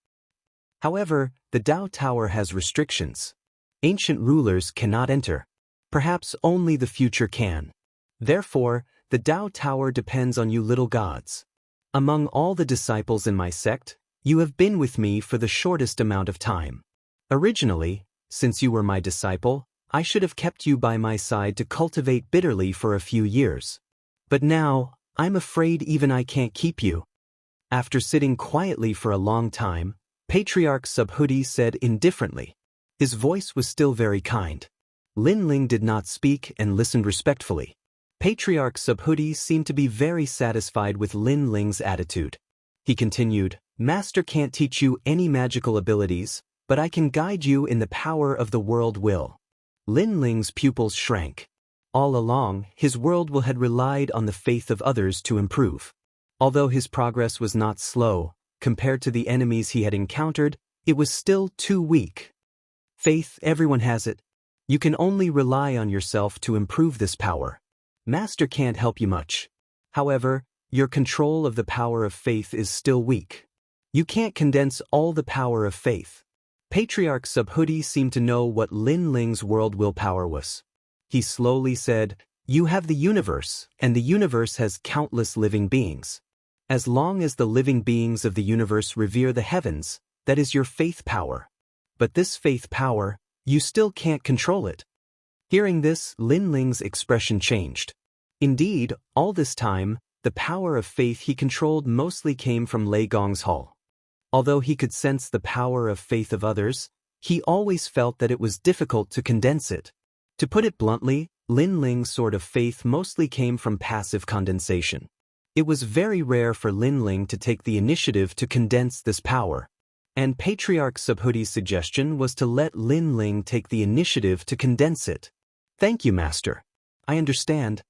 Speaker 1: However, the Dao Tower has restrictions. Ancient rulers cannot enter. Perhaps only the future can. Therefore, the Dao Tower depends on you little gods. Among all the disciples in my sect, you have been with me for the shortest amount of time. Originally, since you were my disciple, I should have kept you by my side to cultivate bitterly for a few years. But now, I'm afraid even I can't keep you. After sitting quietly for a long time, Patriarch Subhuti said indifferently. His voice was still very kind. Lin Ling did not speak and listened respectfully. Patriarch Subhuti seemed to be very satisfied with Lin Ling's attitude. He continued, Master can't teach you any magical abilities, but I can guide you in the power of the world will. Lin Ling's pupils shrank. All along, his world will had relied on the faith of others to improve. Although his progress was not slow, compared to the enemies he had encountered, it was still too weak. Faith, everyone has it. You can only rely on yourself to improve this power. Master can't help you much. However, your control of the power of faith is still weak. You can't condense all the power of faith. Patriarch Subhuti seemed to know what Lin Ling's world willpower was. He slowly said, You have the universe, and the universe has countless living beings. As long as the living beings of the universe revere the heavens, that is your faith power. But this faith power, you still can't control it. Hearing this, Lin Ling's expression changed. Indeed, all this time, the power of faith he controlled mostly came from Lei Gong's hall. Although he could sense the power of faith of others, he always felt that it was difficult to condense it. To put it bluntly, Lin Ling's sort of faith mostly came from passive condensation. It was very rare for Lin Ling to take the initiative to condense this power. And Patriarch Subhuti's suggestion was to let Lin Ling take the initiative to condense it. Thank you, Master. I understand.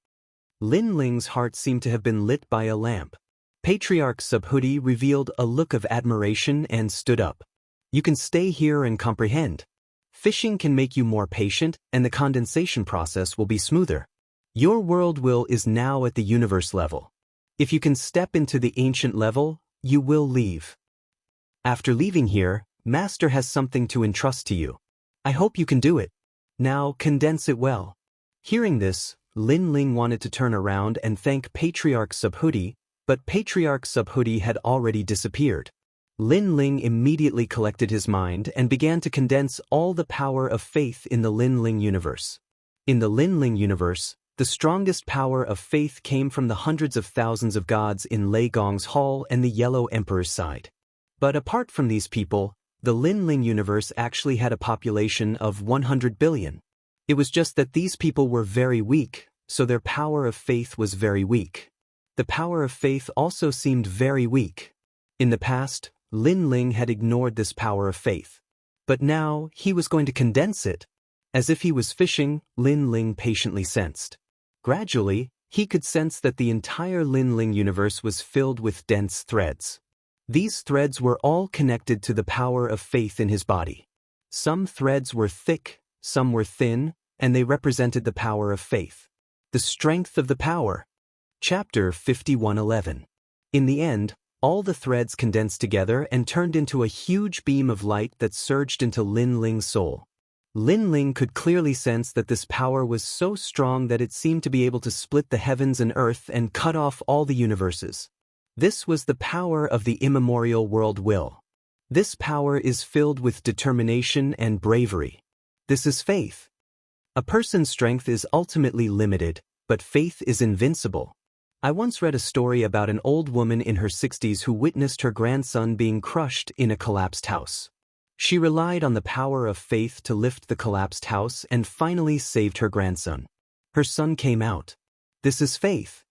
Speaker 1: Lin Ling's heart seemed to have been lit by a lamp. Patriarch Subhuti revealed a look of admiration and stood up. You can stay here and comprehend. Fishing can make you more patient, and the condensation process will be smoother. Your world will is now at the universe level. If you can step into the ancient level, you will leave. After leaving here, Master has something to entrust to you. I hope you can do it. Now condense it well. Hearing this, Lin Ling wanted to turn around and thank Patriarch Subhuti, but Patriarch Subhuti had already disappeared. Lin Ling immediately collected his mind and began to condense all the power of faith in the Lin Ling universe. In the Lin Ling universe, the strongest power of faith came from the hundreds of thousands of gods in Lei Gong's hall and the Yellow Emperor's side. But apart from these people, the Lin Ling universe actually had a population of 100 billion. It was just that these people were very weak, so their power of faith was very weak. The power of faith also seemed very weak. In the past, Lin Ling had ignored this power of faith. But now, he was going to condense it. As if he was fishing, Lin Ling patiently sensed. Gradually, he could sense that the entire Lin Ling universe was filled with dense threads. These threads were all connected to the power of faith in his body. Some threads were thick, some were thin, and they represented the power of faith. The strength of the power. Chapter 51:11. In the end, all the threads condensed together and turned into a huge beam of light that surged into Lin Ling's soul. Lin Ling could clearly sense that this power was so strong that it seemed to be able to split the heavens and earth and cut off all the universes. This was the power of the immemorial world will. This power is filled with determination and bravery. This is faith. A person's strength is ultimately limited, but faith is invincible. I once read a story about an old woman in her 60s who witnessed her grandson being crushed in a collapsed house. She relied on the power of faith to lift the collapsed house and finally saved her grandson. Her son came out. This is faith.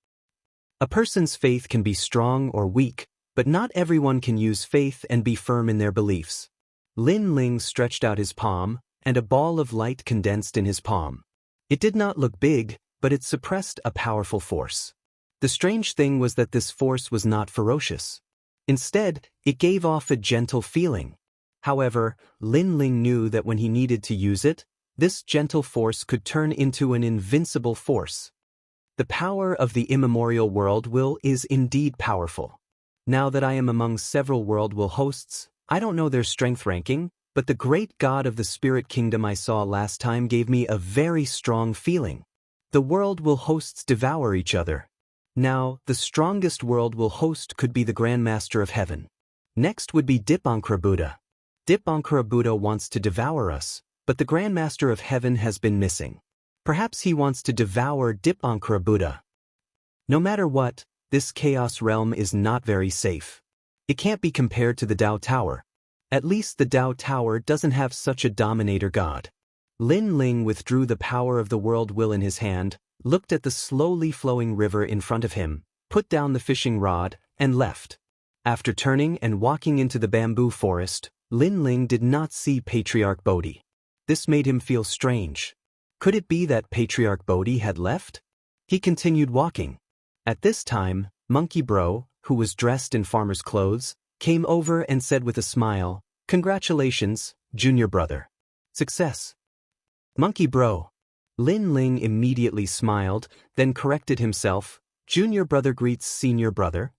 Speaker 1: A person's faith can be strong or weak, but not everyone can use faith and be firm in their beliefs. Lin Ling stretched out his palm, and a ball of light condensed in his palm. It did not look big, but it suppressed a powerful force. The strange thing was that this force was not ferocious. Instead, it gave off a gentle feeling. However, Lin Ling knew that when he needed to use it, this gentle force could turn into an invincible force. The power of the immemorial world will is indeed powerful. Now that I am among several world will hosts, I don't know their strength ranking, but the great god of the spirit kingdom I saw last time gave me a very strong feeling. The world will hosts devour each other. Now, the strongest world will host could be the Grand Master of Heaven. Next would be Dipankara Buddha. Dipankara Buddha wants to devour us, but the Grand Master of Heaven has been missing. Perhaps he wants to devour Dipankara Buddha. No matter what, this chaos realm is not very safe. It can't be compared to the Tao Tower. At least the Tao Tower doesn't have such a dominator god. Lin Ling withdrew the power of the world will in his hand, looked at the slowly flowing river in front of him, put down the fishing rod, and left. After turning and walking into the bamboo forest, Lin Ling did not see Patriarch Bodhi. This made him feel strange. Could it be that Patriarch Bodhi had left? He continued walking. At this time, Monkey Bro, who was dressed in farmer's clothes, came over and said with a smile, "Congratulations, junior brother. Success." Monkey Bro. Lin Ling immediately smiled, then corrected himself, "Junior brother greets senior brother."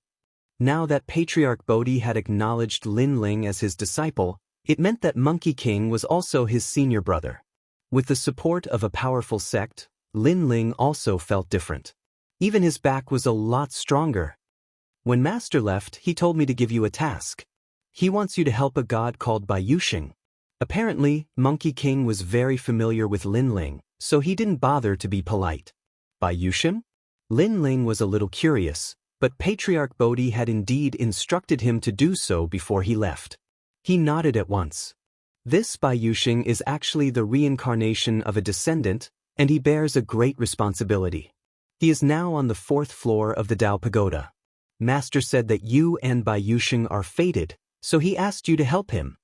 Speaker 1: Now that Patriarch Bodhi had acknowledged Lin Ling as his disciple, it meant that Monkey King was also his senior brother. With the support of a powerful sect, Lin Ling also felt different. Even his back was a lot stronger. When Master left, he told me to give you a task. He wants you to help a god called Bayushing. Apparently, Monkey King was very familiar with Lin Ling, so he didn't bother to be polite. Bayushing? Lin Ling was a little curious, but Patriarch Bodhi had indeed instructed him to do so before he left. He nodded at once. This Bayushing is actually the reincarnation of a descendant, and he bears a great responsibility. He is now on the 4th floor of the Dao Pagoda. Master said that you and Bayushing are fated, so he asked you to help him.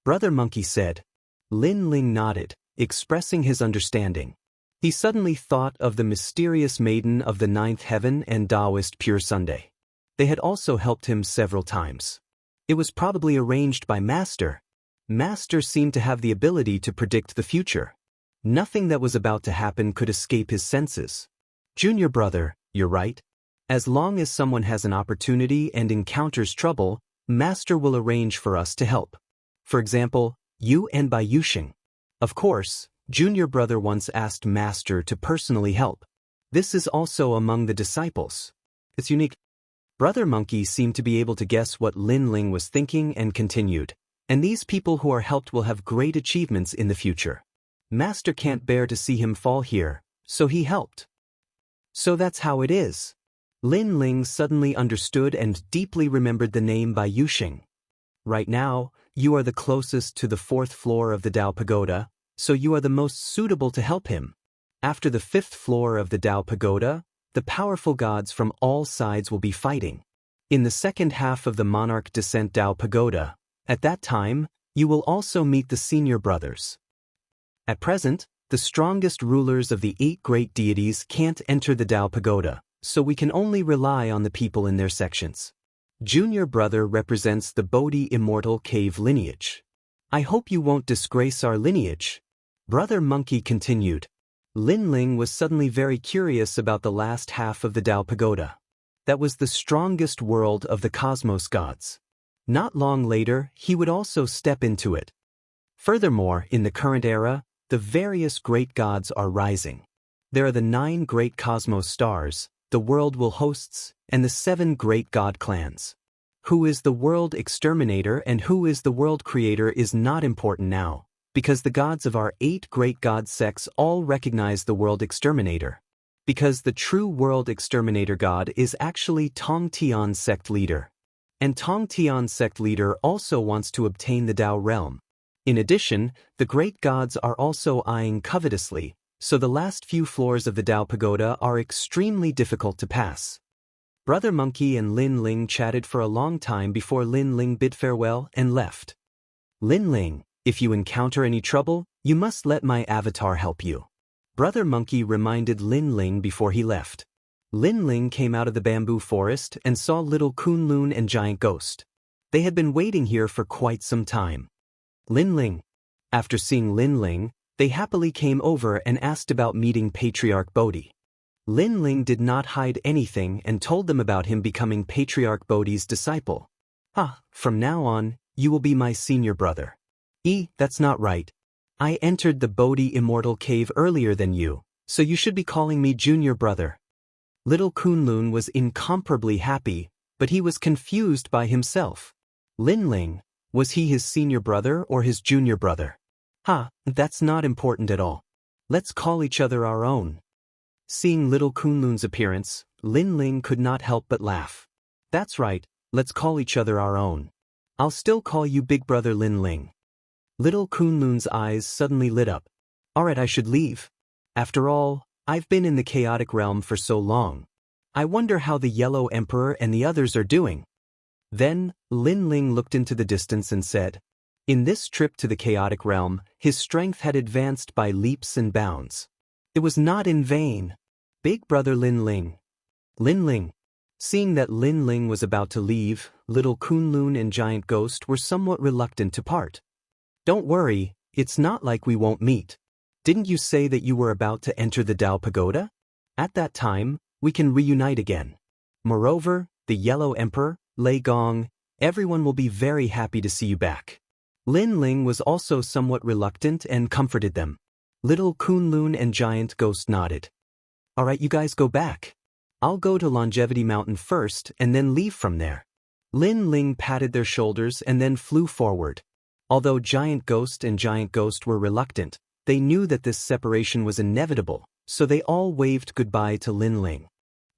Speaker 1: Brother Monkey said. Lin Ling nodded, expressing his understanding. He suddenly thought of the mysterious maiden of the 9th heaven and Daoist Pure Sunday. They had also helped him several times. It was probably arranged by Master. Master seemed to have the ability to predict the future. Nothing that was about to happen could escape his senses. Junior brother, you're right. As long as someone has an opportunity and encounters trouble, Master will arrange for us to help. For example, you and Bayushing. Of course, Junior brother once asked Master to personally help. This is also among the disciples. It's unique. Brother Monkey seemed to be able to guess what Lin Ling was thinking and continued. And these people who are helped will have great achievements in the future. Master can't bear to see him fall here, so he helped. So that's how it is. Lin Ling suddenly understood and deeply remembered the name by Yuxing. Right now, you are the closest to the 4th floor of the Dao Pagoda, so you are the most suitable to help him. After the 5th floor of the Dao Pagoda, the powerful gods from all sides will be fighting. In the second half of the Monarch Descent Dao Pagoda, at that time, you will also meet the senior brothers. At present, the strongest rulers of the 8 great deities can't enter the Dao Pagoda, so we can only rely on the people in their sections. Junior brother represents the Bodhi Immortal Cave lineage. I hope you won't disgrace our lineage. Brother Monkey continued. Lin Ling was suddenly very curious about the last half of the Dao Pagoda. That was the strongest world of the cosmos gods. Not long later, he would also step into it. Furthermore, in the current era, the various great gods are rising. There are the 9 great cosmos stars, the world will hosts, and the 7 great god clans. Who is the world exterminator and who is the world creator is not important now, because the gods of our 8 great god sects all recognize the world exterminator. Because the true world exterminator god is actually Tong Tian sect leader. And Tong Tian sect leader also wants to obtain the Dao realm. In addition, the great gods are also eyeing covetously, so the last few floors of the Dao Pagoda are extremely difficult to pass. Brother Monkey and Lin Ling chatted for a long time before Lin Ling bid farewell and left. Lin Ling, if you encounter any trouble, you must let my avatar help you. Brother Monkey reminded Lin Ling before he left. Lin Ling came out of the bamboo forest and saw little Kunlun and Giant Ghost. They had been waiting here for quite some time. Lin Ling. After seeing Lin Ling, they happily came over and asked about meeting Patriarch Bodhi. Lin Ling did not hide anything and told them about him becoming Patriarch Bodhi's disciple. From now on, you will be my senior brother. That's not right. I entered the Bodhi Immortal Cave earlier than you, so you should be calling me junior brother. Little Kunlun was incomparably happy, but he was confused by himself. Lin Ling, was he his senior brother or his junior brother? That's not important at all. Let's call each other our own. Seeing little Kunlun's appearance, Lin Ling could not help but laugh. That's right, let's call each other our own. I'll still call you Big Brother Lin Ling. Little Kunlun's eyes suddenly lit up. Alright, I should leave. After all, I've been in the chaotic realm for so long. I wonder how the Yellow Emperor and the others are doing. Then, Lin Ling looked into the distance and said, in this trip to the chaotic realm, his strength had advanced by leaps and bounds. It was not in vain. Big Brother Lin Ling. Lin Ling. Seeing that Lin Ling was about to leave, little Kunlun and Giant Ghost were somewhat reluctant to part. Don't worry, it's not like we won't meet. Didn't you say that you were about to enter the Dao Pagoda? At that time, we can reunite again. Moreover, the Yellow Emperor, Lei Gong, everyone will be very happy to see you back. Lin Ling was also somewhat reluctant and comforted them. Little Kunlun and Giant Ghost nodded. Alright, you guys go back. I'll go to Longevity Mountain first and then leave from there. Lin Ling patted their shoulders and then flew forward. Although Giant Ghost and Giant Ghost were reluctant, they knew that this separation was inevitable, so they all waved goodbye to Lin Ling.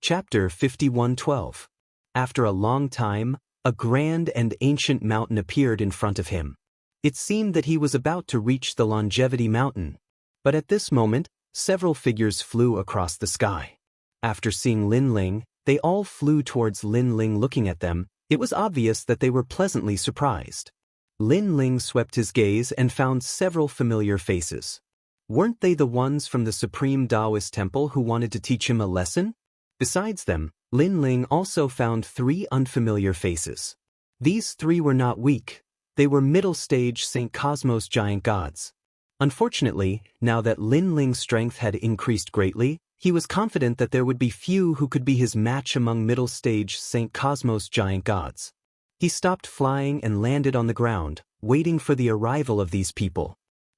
Speaker 1: Chapter 51:12. After a long time, a grand and ancient mountain appeared in front of him. It seemed that he was about to reach the Longevity Mountain. But at this moment, several figures flew across the sky. After seeing Lin Ling, they all flew towards Lin Ling. Looking at them, it was obvious that they were pleasantly surprised. Lin Ling swept his gaze and found several familiar faces. Weren't they the ones from the Supreme Daoist Temple who wanted to teach him a lesson? Besides them, Lin Ling also found 3 unfamiliar faces. These 3 were not weak. They were middle-stage St. Cosmos giant gods. Unfortunately, now that Lin Ling's strength had increased greatly, he was confident that there would be few who could be his match among middle-stage St. Cosmos giant gods. He stopped flying and landed on the ground, waiting for the arrival of these people.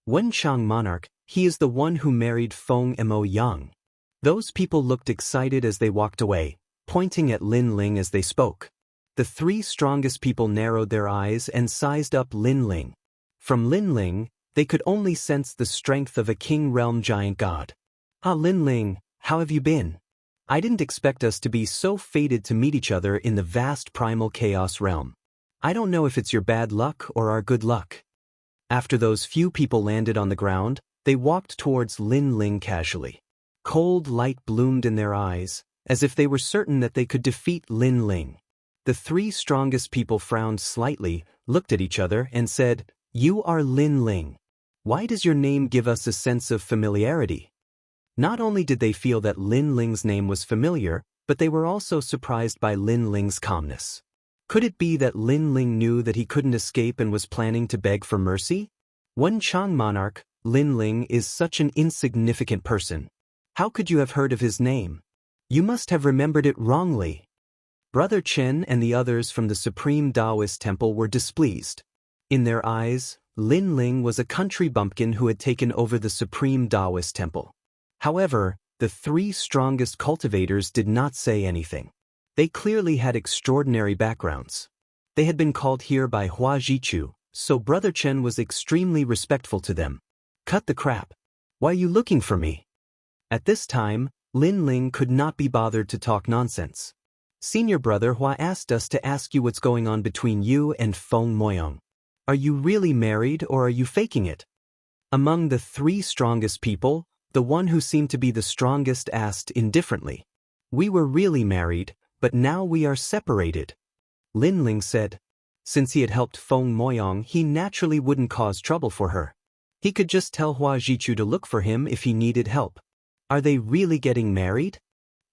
Speaker 1: Wenchang Monarch, he is the one who married Feng Mo Yang. Those people looked excited as they walked away, pointing at Lin Ling as they spoke. The three strongest people narrowed their eyes and sized up Lin Ling. From Lin Ling, they could only sense the strength of a king realm giant god. Ah, Lin Ling, how have you been? I didn't expect us to be so fated to meet each other in the vast primal chaos realm. I don't know if it's your bad luck or our good luck. After those few people landed on the ground, they walked towards Lin Ling casually. Cold light bloomed in their eyes, as if they were certain that they could defeat Lin Ling. The three strongest people frowned slightly, looked at each other, and said, "You are Lin Ling. Why does your name give us a sense of familiarity?" Not only did they feel that Lin Ling's name was familiar, but they were also surprised by Lin Ling's calmness. Could it be that Lin Ling knew that he couldn't escape and was planning to beg for mercy? Wuxia monarch, Lin Ling is such an insignificant person. How could you have heard of his name? You must have remembered it wrongly. Brother Chen and the others from the Supreme Daoist Temple were displeased. In their eyes, Lin Ling was a country bumpkin who had taken over the Supreme Daoist Temple. However, the three strongest cultivators did not say anything. They clearly had extraordinary backgrounds. They had been called here by Hua Jichu, so Brother Chen was extremely respectful to them. "Cut the crap. Why are you looking for me?" At this time, Lin Ling could not be bothered to talk nonsense. "Senior brother Hua asked us to ask you what's going on between you and Feng Moyong. Are you really married or are you faking it?" Among the three strongest people, the one who seemed to be the strongest asked indifferently. "We were really married, but now we are separated," Lin Ling said. Since he had helped Feng Moyong, he naturally wouldn't cause trouble for her. He could just tell Hua Jichu to look for him if he needed help. Are they really getting married?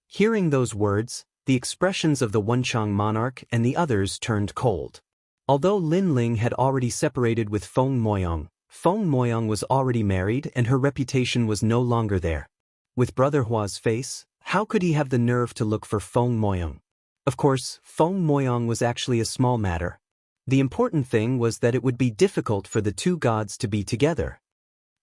Speaker 1: Hearing those words, the expressions of the Wuxia monarch and the others turned cold. Although Lin Ling had already separated with Feng Moyong was already married and her reputation was no longer there. With Brother Hua's face, how could he have the nerve to look for Feng Moyong? Of course, Feng Moyong was actually a small matter. The important thing was that it would be difficult for the two gods to be together.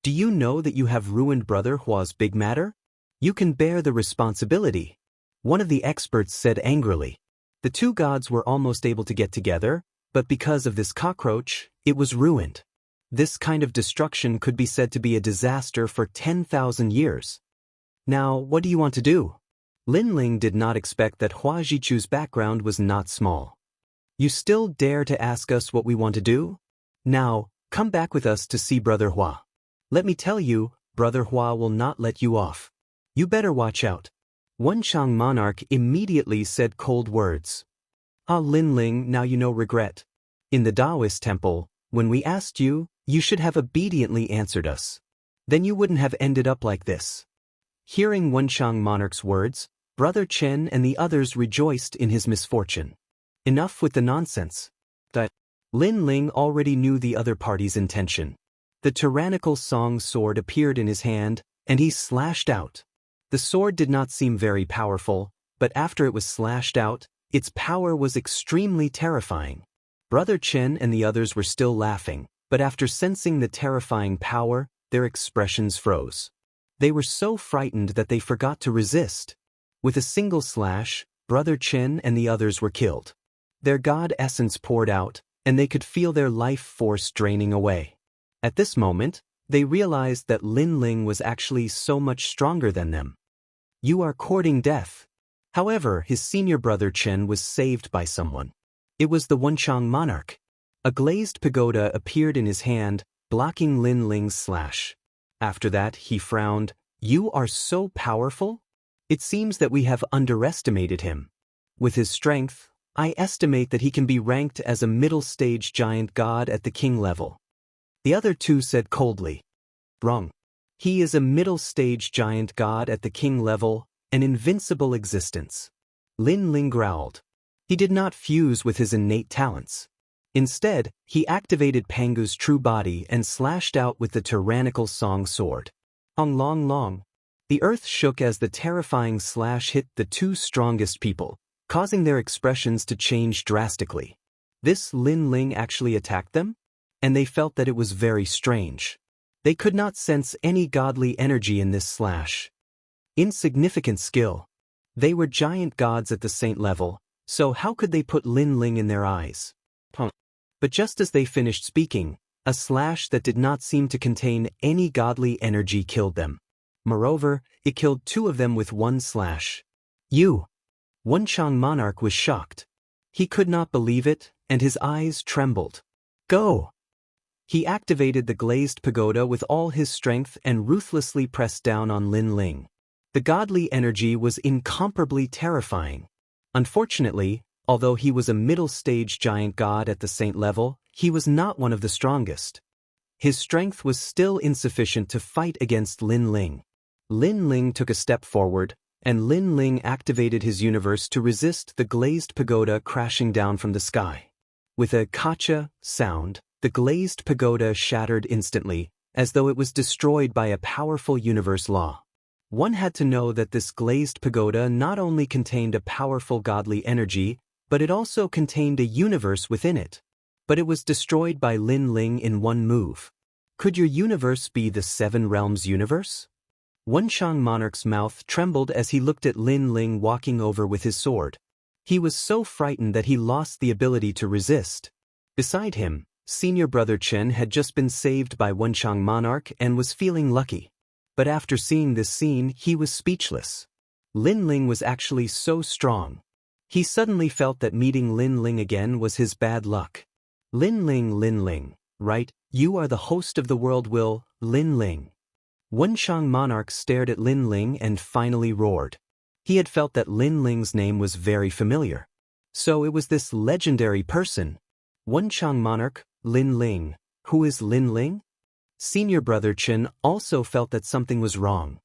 Speaker 1: "Do you know that you have ruined Brother Hua's big matter? You can bear the responsibility," one of the experts said angrily. The two gods were almost able to get together, but because of this cockroach, it was ruined. This kind of destruction could be said to be a disaster for 10,000 years. "Now, what do you want to do?" Lin Ling did not expect that Hua Jichu's background was not small. "You still dare to ask us what we want to do? Now, come back with us to see Brother Hua. Let me tell you, Brother Hua will not let you off. You better watch out." Wuxia monarch immediately said cold words. "Ah, Lin Ling, now you know regret. In the Daoist temple, when we asked you, you should have obediently answered us. Then you wouldn't have ended up like this." Hearing Wuxia monarch's words, Brother Chen and the others rejoiced in his misfortune. Enough with the nonsense. Lin Ling already knew the other party's intention. The tyrannical song sword appeared in his hand, and he slashed out. The sword did not seem very powerful, but after it was slashed out, its power was extremely terrifying. Brother Chen and the others were still laughing, but after sensing the terrifying power, their expressions froze. They were so frightened that they forgot to resist. With a single slash, Brother Chen and the others were killed. Their god essence poured out, and they could feel their life force draining away. At this moment, they realized that Lin Ling was actually so much stronger than them. "You are courting death." However, his senior brother Chen was saved by someone. It was the Wuxia monarch. A glazed pagoda appeared in his hand, blocking Lin Ling's slash. After that, he frowned. "You are so powerful? It seems that we have underestimated him. With his strength, I estimate that he can be ranked as a middle-stage giant god at the king level." The other two said coldly. "Wrong. He is a middle-stage giant god at the king level, an invincible existence." Lin Ling growled. He did not fuse with his innate talents. Instead, he activated Pangu's true body and slashed out with the tyrannical song sword. Ong long long. The earth shook as the terrifying slash hit the two strongest people, causing their expressions to change drastically. This Lin Ling actually attacked them? And they felt that it was very strange. They could not sense any godly energy in this slash. Insignificant skill. They were giant gods at the saint level, so how could they put Lin Ling in their eyes? But just as they finished speaking, a slash that did not seem to contain any godly energy killed them. Moreover, it killed 2 of them with one slash. You! Wuchang monarch was shocked. He could not believe it, and his eyes trembled. Go! He activated the glazed pagoda with all his strength and ruthlessly pressed down on Lin Ling. The godly energy was incomparably terrifying. Unfortunately, although he was a middle-stage giant god at the saint level, he was not one of the strongest. His strength was still insufficient to fight against Lin Ling. Lin Ling took a step forward, and Lin Ling activated his universe to resist the glazed pagoda crashing down from the sky. With a kacha sound, the glazed pagoda shattered instantly, as though it was destroyed by a powerful universe law. One had to know that this glazed pagoda not only contained a powerful godly energy, but it also contained a universe within it. But it was destroyed by Lin Ling in one move. Could your universe be the 7 Realms universe? Wuchang monarch's mouth trembled as he looked at Lin Ling walking over with his sword. He was so frightened that he lost the ability to resist. Beside him, senior brother Chen had just been saved by Wuchang monarch and was feeling lucky. But after seeing this scene, he was speechless. Lin Ling was actually so strong. He suddenly felt that meeting Lin Ling again was his bad luck. Lin Ling, right? You are the host of the world will, Lin Ling. Wuchang monarch stared at Lin Ling and finally roared. He had felt that Lin Ling's name was very familiar. So it was this legendary person. Wuchang monarch, Lin Ling. Who is Lin Ling? Senior brother Chen also felt that something was wrong.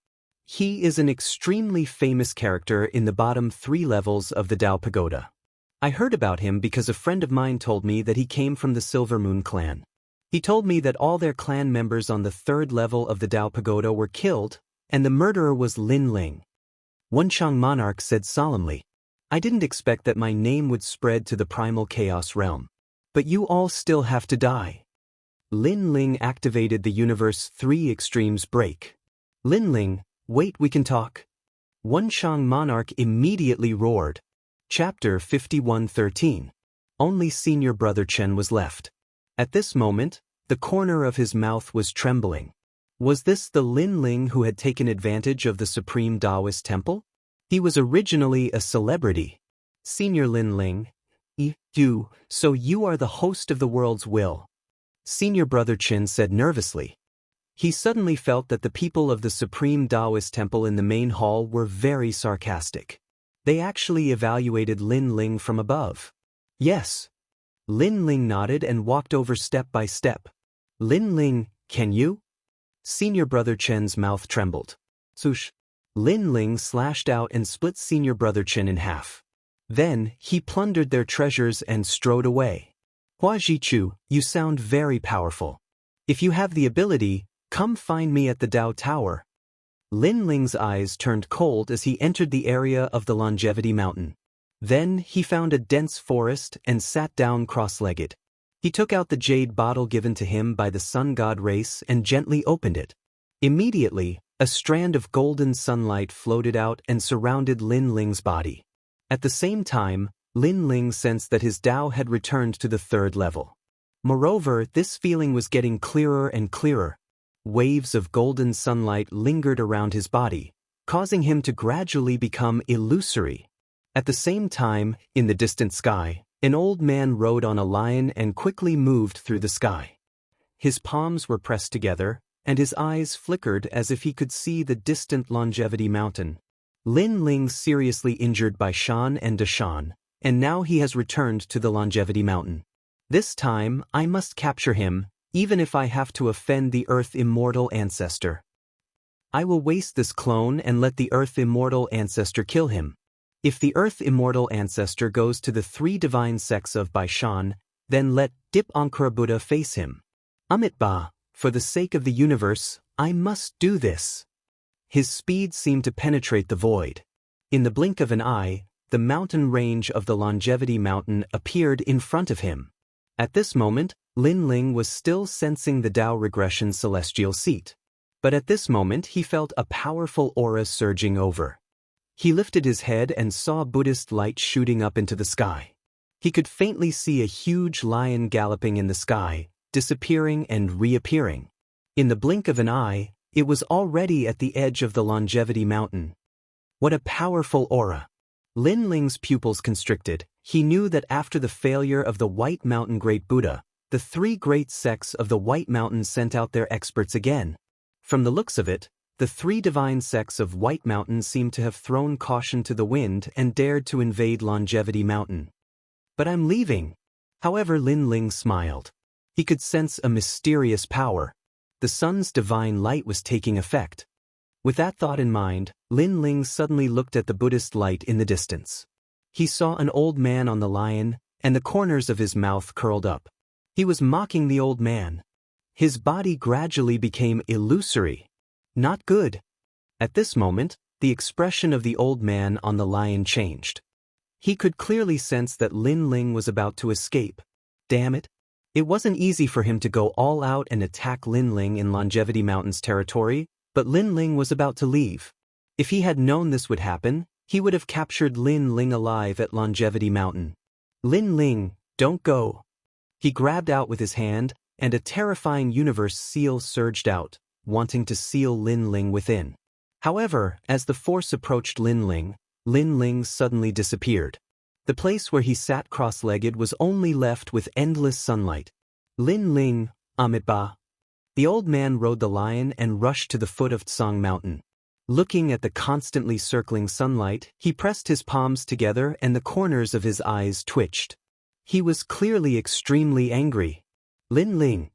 Speaker 1: He is an extremely famous character in the bottom 3 levels of the Dao Pagoda. I heard about him because a friend of mine told me that he came from the Silver Moon clan. He told me that all their clan members on the 3rd level of the Dao Pagoda were killed, and the murderer was Lin Ling. Wuchang monarch said solemnly, I didn't expect that my name would spread to the primal chaos realm. But you all still have to die. Lin Ling activated the universe 3 extremes break. Lin Ling, wait, we can talk. Wuchang monarch immediately roared. Chapter 51:13. Only senior brother Chen was left. At this moment, the corner of his mouth was trembling. Was this the Lin Ling who had taken advantage of the supreme Daoist temple? He was originally a celebrity. Senior Lin Ling, so you are the host of the world's will. Senior brother Chen said nervously. He suddenly felt that the people of the supreme Daoist temple in the main hall were very sarcastic. They actually evaluated Lin Ling from above. Yes. Lin Ling nodded and walked over step by step. Lin Ling, can you? Senior brother Chen's mouth trembled. Swoosh. Lin Ling slashed out and split senior brother Chen in half. Then, he plundered their treasures and strode away. Hua Zhichu, you sound very powerful. If you have the ability, come find me at the Dao Tower. Lin Ling's eyes turned cold as he entered the area of the Longevity Mountain. Then, he found a dense forest and sat down cross-legged. He took out the jade bottle given to him by the sun god race and gently opened it. Immediately, a strand of golden sunlight floated out and surrounded Lin Ling's body. At the same time, Lin Ling sensed that his Dao had returned to the 3rd level. Moreover, this feeling was getting clearer and clearer. Waves of golden sunlight lingered around his body, causing him to gradually become illusory. At the same time, in the distant sky, an old man rode on a lion and quickly moved through the sky. His palms were pressed together, and his eyes flickered as if he could see the distant Longevity Mountain. Lin Ling seriously injured by Shan and Dashan, and now he has returned to the Longevity Mountain. This time, I must capture him, even if I have to offend the Earth Immortal Ancestor. I will waste this clone and let the Earth Immortal Ancestor kill him. If the Earth Immortal Ancestor goes to the 3 divine sects of Baishan, then let Dip Ankara Buddha face him. Amitba, for the sake of the universe, I must do this. His speed seemed to penetrate the void. In the blink of an eye, the mountain range of the Longevity Mountain appeared in front of him. At this moment, Lin Ling was still sensing the Dao regression celestial seat. But at this moment he felt a powerful aura surging over. He lifted his head and saw Buddhist light shooting up into the sky. He could faintly see a huge lion galloping in the sky, disappearing and reappearing. In the blink of an eye, it was already at the edge of the Longevity Mountain. What a powerful aura! Lin Ling's pupils constricted. He knew that after the failure of the White Mountain Great Buddha, the three great sects of the White Mountain sent out their experts again. From the looks of it, the three divine sects of White Mountain seemed to have thrown caution to the wind and dared to invade Longevity Mountain. But I'm leaving. However, Lin Ling smiled. He could sense a mysterious power. The sun's divine light was taking effect. With that thought in mind, Lin Ling suddenly looked at the Buddhist light in the distance. He saw an old man on the lion, and the corners of his mouth curled up. He was mocking the old man. His body gradually became illusory. Not good. At this moment, the expression of the old man on the lion changed. He could clearly sense that Lin Ling was about to escape. Damn it. It wasn't easy for him to go all out and attack Lin Ling in Longevity Mountain's territory, but Lin Ling was about to leave. If he had known this would happen, he would have captured Lin Ling alive at Longevity Mountain. Lin Ling, don't go. He grabbed out with his hand, and a terrifying universe seal surged out, wanting to seal Lin Ling within. However, as the force approached Lin Ling suddenly disappeared. The place where he sat cross-legged was only left with endless sunlight. Lin Ling, Amitabha. The old man rode the lion and rushed to the foot of Tsang Mountain. Looking at the constantly circling sunlight, he pressed his palms together and the corners of his eyes twitched. He was clearly extremely angry. Lin Ling.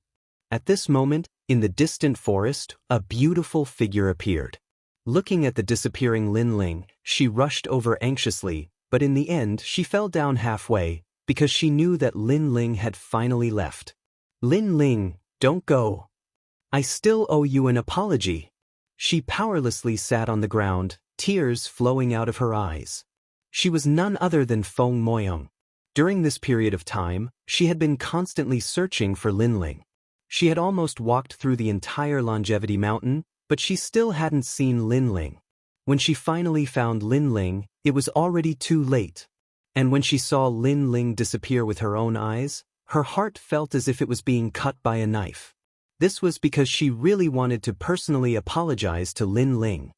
Speaker 1: At this moment, in the distant forest, a beautiful figure appeared. Looking at the disappearing Lin Ling, she rushed over anxiously, but in the end she fell down halfway, because she knew that Lin Ling had finally left. Lin Ling, don't go. I still owe you an apology. She powerlessly sat on the ground, tears flowing out of her eyes. She was none other than Feng Moyong. During this period of time, she had been constantly searching for Lin Ling. She had almost walked through the entire Longevity Mountain, but she still hadn't seen Lin Ling. When she finally found Lin Ling, it was already too late. And when she saw Lin Ling disappear with her own eyes, her heart felt as if it was being cut by a knife. This was because she really wanted to personally apologize to Lin Ling.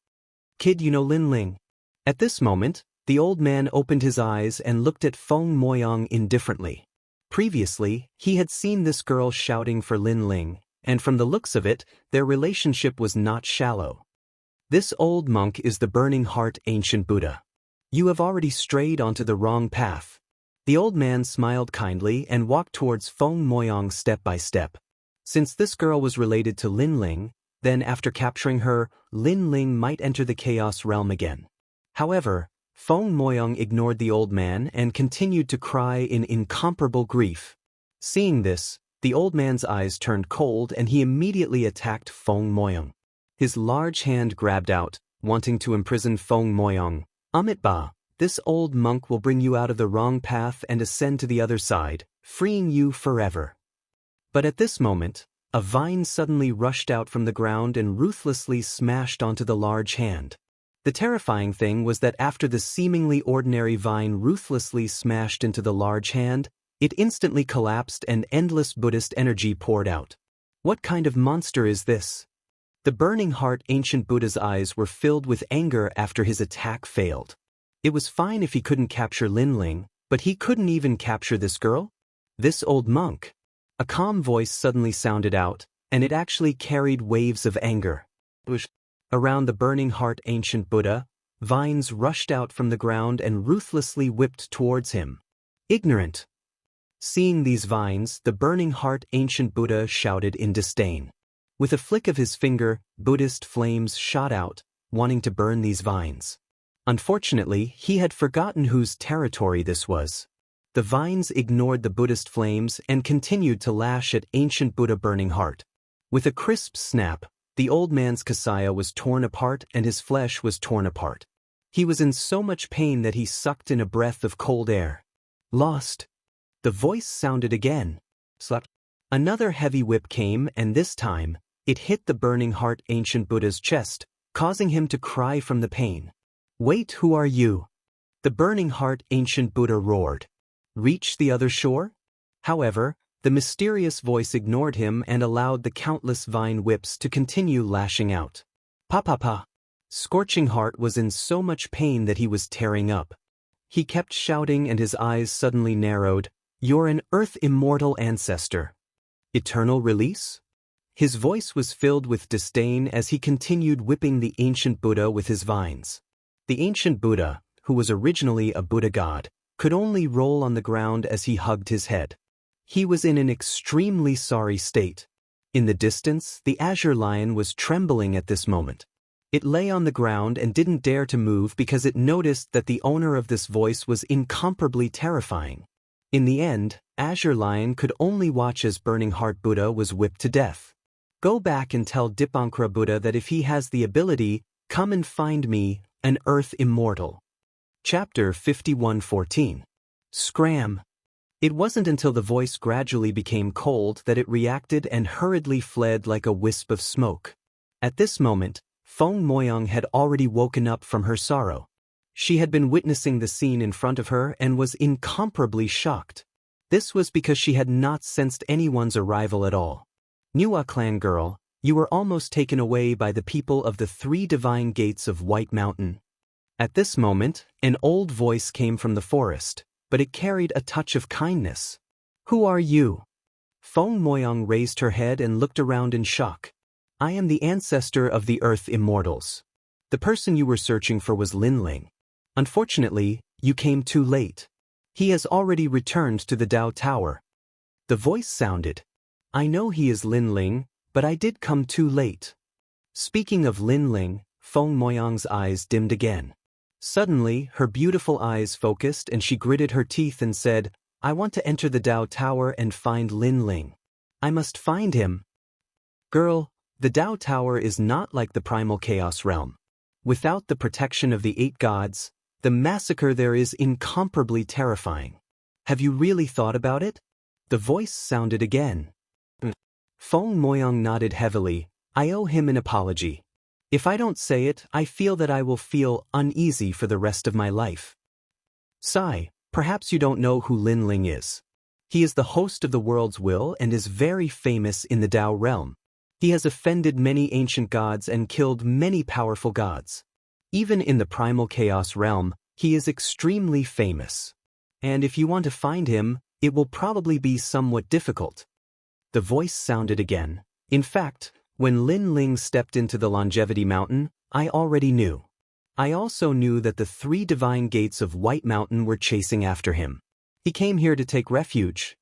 Speaker 1: Kid, you know Lin Ling? At this moment, the old man opened his eyes and looked at Feng Moyong indifferently. Previously, he had seen this girl shouting for Lin Ling, and from the looks of it, their relationship was not shallow. This old monk is the Burning Heart Ancient Buddha. You have already strayed onto the wrong path. The old man smiled kindly and walked towards Feng Moyong step by step. Since this girl was related to Lin Ling, then after capturing her, Lin Ling might enter the Chaos Realm again. However, Feng Moyong ignored the old man and continued to cry in incomparable grief. Seeing this, the old man's eyes turned cold and he immediately attacked Feng Moyong. His large hand grabbed out, wanting to imprison Feng Moyong. Amitabha, this old monk will bring you out of the wrong path and ascend to the other side, freeing you forever. But at this moment, a vine suddenly rushed out from the ground and ruthlessly smashed onto the large hand. The terrifying thing was that after the seemingly ordinary vine ruthlessly smashed into the large hand, it instantly collapsed and endless Buddhist energy poured out. What kind of monster is this? The Burning Heart Ancient Buddha's eyes were filled with anger after his attack failed. It was fine if he couldn't capture Lin Ling, but he couldn't even capture this girl? This old monk. A calm voice suddenly sounded out, and it actually carried waves of anger. Around the Burning Heart Ancient Buddha, vines rushed out from the ground and ruthlessly whipped towards him. Ignorant. Seeing these vines, the Burning Heart Ancient Buddha shouted in disdain. With a flick of his finger, Buddhist flames shot out, wanting to burn these vines. Unfortunately, he had forgotten whose territory this was. The vines ignored the Buddhist flames and continued to lash at Ancient Buddha Burning Heart. With a crisp snap, the old man's kasaya was torn apart and his flesh was torn apart. He was in so much pain that he sucked in a breath of cold air. Lost. The voice sounded again. Slap. Another heavy whip came and this time, it hit the Burning Heart Ancient Buddha's chest, causing him to cry from the pain. Wait, who are you? The burning heart ancient Buddha roared. Reach the other shore? However, the mysterious voice ignored him and allowed the countless vine whips to continue lashing out. Pa pa pa. Scorching Heart was in so much pain that he was tearing up. He kept shouting and his eyes suddenly narrowed. You're an earth immortal ancestor. Eternal release? His voice was filled with disdain as he continued whipping the ancient Buddha with his vines. The ancient Buddha, who was originally a Buddha god, could only roll on the ground as he hugged his head. He was in an extremely sorry state. In the distance, the azure lion was trembling at this moment. It lay on the ground and didn't dare to move because it noticed that the owner of this voice was incomparably terrifying. In the end, Azure Lion could only watch as Burning Heart Buddha was whipped to death. Go back and tell Dipankara Buddha that if he has the ability, come and find me, an earth immortal. Chapter 51:14. Scram. It wasn't until the voice gradually became cold that it reacted and hurriedly fled like a wisp of smoke. At this moment, Feng Moyang had already woken up from her sorrow. She had been witnessing the scene in front of her and was incomparably shocked. This was because she had not sensed anyone's arrival at all. Nuwa clan girl, you were almost taken away by the people of the 3 divine gates of White Mountain. At this moment, an old voice came from the forest, but it carried a touch of kindness. Who are you? Feng Moyang raised her head and looked around in shock. I am the ancestor of the Earth Immortals. The person you were searching for was Lin Ling. Unfortunately, you came too late. He has already returned to the Dao Tower. The voice sounded. I know he is Lin Ling, but I did come too late. Speaking of Lin Ling, Feng Moyang's eyes dimmed again. Suddenly, her beautiful eyes focused and she gritted her teeth and said, I want to enter the Dao Tower and find Lin Ling. I must find him. Girl, the Dao Tower is not like the primal chaos realm. Without the protection of the 8 gods, the massacre there is incomparably terrifying. Have you really thought about it? The voice sounded again. Feng Moyang nodded heavily. I owe him an apology. If I don't say it, I feel that I will feel uneasy for the rest of my life. Sigh, perhaps you don't know who Lin Ling is. He is the host of the world's will and is very famous in the Dao realm. He has offended many ancient gods and killed many powerful gods. Even in the primal chaos realm, he is extremely famous. And if you want to find him, it will probably be somewhat difficult. The voice sounded again. In fact, when Lin Ling stepped into the Longevity Mountain, I already knew. I also knew that the 3 divine gates of White Mountain were chasing after him. He came here to take refuge.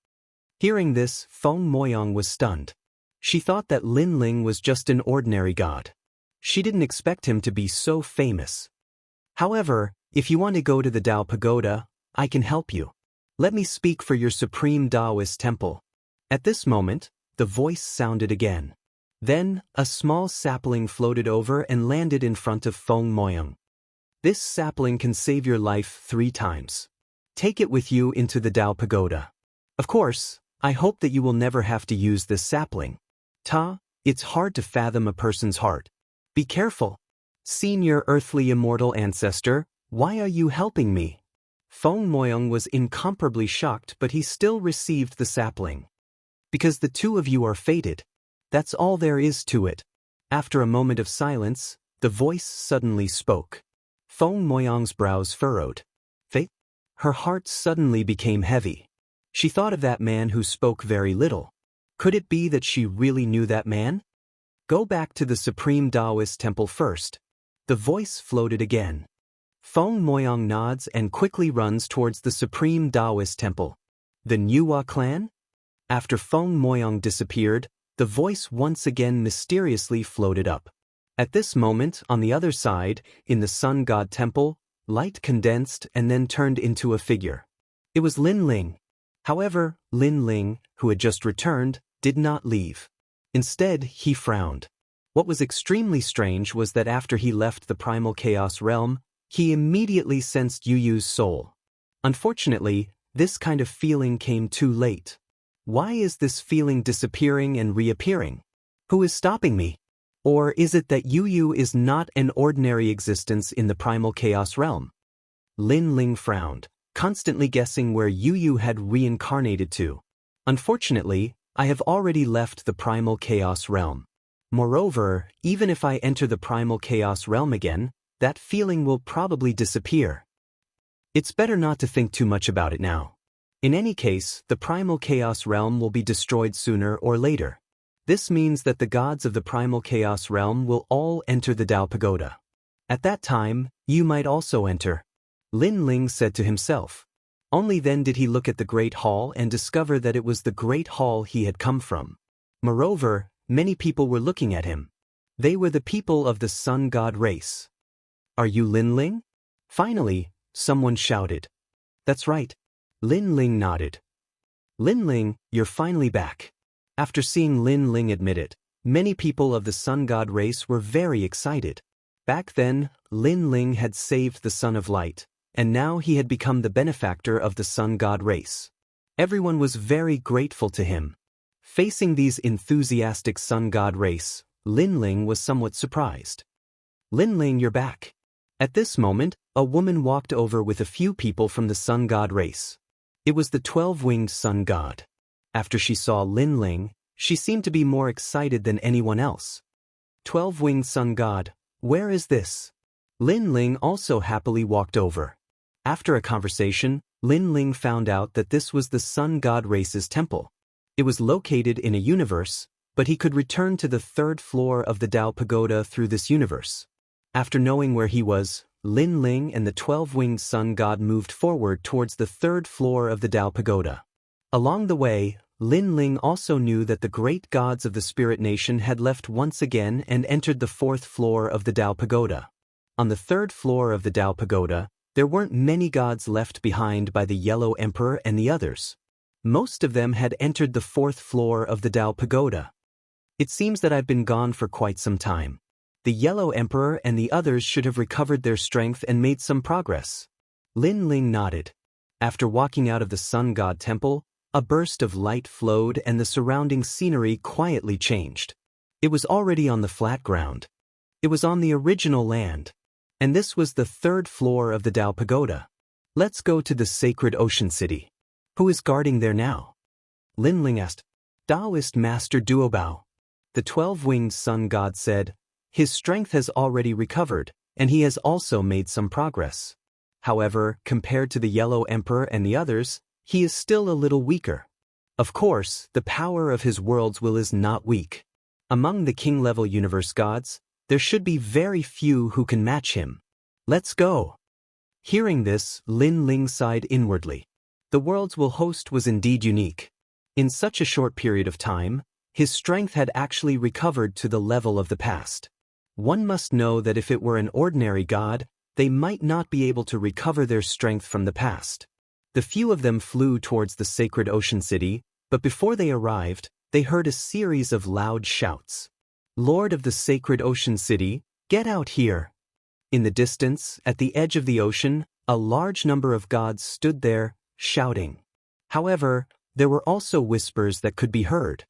Speaker 1: Hearing this, Feng Moyang was stunned. She thought that Lin Ling was just an ordinary god. She didn't expect him to be so famous. However, if you want to go to the Dao Pagoda, I can help you. Let me speak for your supreme Daoist temple. At this moment, the voice sounded again. Then, a small sapling floated over and landed in front of Feng Moyang. This sapling can save your life 3 times. Take it with you into the Dao Pagoda. Of course, I hope that you will never have to use this sapling. It's hard to fathom a person's heart. Be careful. Senior earthly immortal ancestor, why are you helping me? Feng Moyang was incomparably shocked, but he still received the sapling. Because the 2 of you are fated. That's all there is to it. After a moment of silence, the voice suddenly spoke. Feng Moyang's brows furrowed. Fate? Her heart suddenly became heavy. She thought of that man who spoke very little. Could it be that she really knew that man? Go back to the Supreme Daoist Temple first. The voice floated again. Feng Moyang nods and quickly runs towards the Supreme Daoist Temple. The Nuwa clan? After Feng Moyang disappeared, the voice once again mysteriously floated up. At this moment, on the other side, in the Sun God Temple, light condensed and then turned into a figure. It was Lin Ling. However, Lin Ling, who had just returned, did not leave. Instead, he frowned. What was extremely strange was that after he left the primal chaos realm, he immediately sensed Yu Yu's soul. Unfortunately, this kind of feeling came too late. Why is this feeling disappearing and reappearing? Who is stopping me? Or is it that Yu is not an ordinary existence in the primal chaos realm? Lin Ling frowned, constantly guessing where Yu had reincarnated to. Unfortunately, I have already left the primal chaos realm. Moreover, even if I enter the primal chaos realm again, that feeling will probably disappear. It's better not to think too much about it now. In any case, the primal chaos realm will be destroyed sooner or later. This means that the gods of the primal chaos realm will all enter the Dao Pagoda. At that time, you might also enter, Lin Ling said to himself. Only then did he look at the Great Hall and discover that it was the Great Hall he had come from. Moreover, many people were looking at him. They were the people of the Sun God race. Are you Lin Ling? Finally, someone shouted. That's right. Lin Ling nodded. Lin Ling, you're finally back. After seeing Lin Ling admit it, many people of the Sun God race were very excited. Back then, Lin Ling had saved the Son of Light, and now he had become the benefactor of the Sun God race. Everyone was very grateful to him. Facing these enthusiastic Sun God race, Lin Ling was somewhat surprised. Lin Ling, you're back. At this moment, a woman walked over with a few people from the Sun God race. It was the 12-winged Sun God. After she saw Lin Ling, she seemed to be more excited than anyone else. 12-winged Sun God, where is this? Lin Ling also happily walked over. After a conversation, Lin Ling found out that this was the Sun God race's temple. It was located in a universe, but he could return to the 3rd floor of the Dao Pagoda through this universe. After knowing where he was, Lin Ling and the 12-winged Sun God moved forward towards the 3rd floor of the Dao Pagoda. Along the way, Lin Ling also knew that the great gods of the Spirit Nation had left once again and entered the 4th floor of the Dao Pagoda. On the 3rd floor of the Dao Pagoda, there weren't many gods left behind by the Yellow Emperor and the others. Most of them had entered the 4th floor of the Dao Pagoda. It seems that I've been gone for quite some time. The Yellow Emperor and the others should have recovered their strength and made some progress. Lin Ling nodded. After walking out of the Sun God Temple, a burst of light flowed and the surrounding scenery quietly changed. It was already on the flat ground. It was on the original land. And this was the 3rd floor of the Dao Pagoda. Let's go to the sacred ocean city. Who is guarding there now? Lin Ling asked. Daoist Master Duobao. The 12-winged Sun God said, his strength has already recovered, and he has also made some progress. However, compared to the Yellow Emperor and the others, he is still a little weaker. Of course, the power of his world's will is not weak. Among the king-level universe gods, there should be very few who can match him. Let's go. Hearing this, Lin Ling sighed inwardly. The world's will host was indeed unique. In such a short period of time, his strength had actually recovered to the level of the past. One must know that if it were an ordinary god, they might not be able to recover their strength from the past. The few of them flew towards the sacred ocean city, but before they arrived, they heard a series of loud shouts. Lord of the sacred ocean city, get out here. In the distance, at the edge of the ocean, a large number of gods stood there, shouting. However, there were also whispers that could be heard.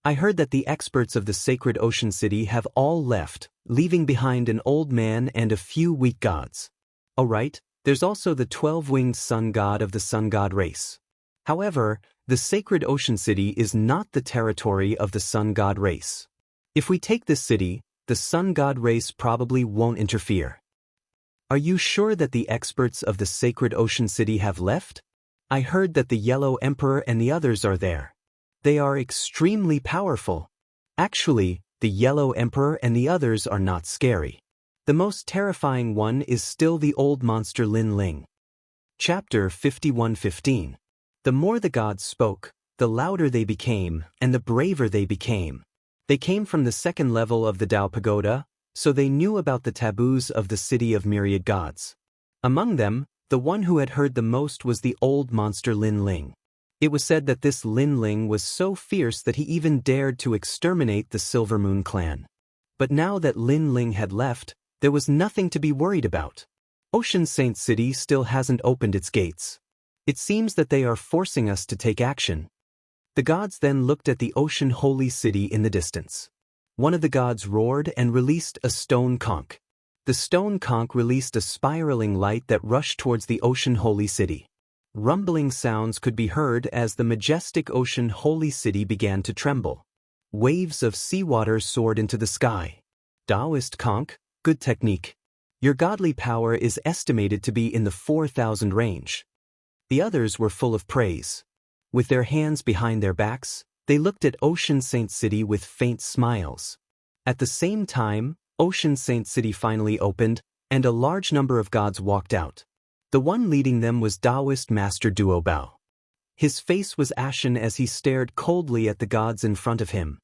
Speaker 1: I heard that the experts of the sacred ocean city have all left, leaving behind an old man and a few weak gods. Oh right, there's also the 12-winged sun god of the sun god race. However, the sacred ocean city is not the territory of the sun god race. If we take this city, the sun god race probably won't interfere. Are you sure that the experts of the sacred ocean city have left? I heard that the Yellow Emperor and the others are there. They are extremely powerful. Actually, the Yellow Emperor and the others are not scary. The most terrifying one is still the old monster Lin Ling. Chapter 51:15. The more the gods spoke, the louder they became, and the braver they became. They came from the second level of the Dao Pagoda, so they knew about the taboos of the city of myriad gods. Among them, the one who had heard the most was the old monster Lin Ling. It was said that this Lin Ling was so fierce that he even dared to exterminate the Silver Moon clan. But now that Lin Ling had left, there was nothing to be worried about. Ocean Saint City still hasn't opened its gates. It seems that they are forcing us to take action. The gods then looked at the Ocean Holy City in the distance. One of the gods roared and released a stone conch. The stone conch released a spiraling light that rushed towards the ocean holy city. Rumbling sounds could be heard as the majestic ocean holy city began to tremble. Waves of seawater soared into the sky. Daoist conch, good technique. Your godly power is estimated to be in the 4,000 range. The others were full of praise. With their hands behind their backs, they looked at Ocean Saint City with faint smiles. At the same time, Ocean Saint City finally opened, and a large number of gods walked out. The one leading them was Daoist Master Duo Bao. His face was ashen as he stared coldly at the gods in front of him.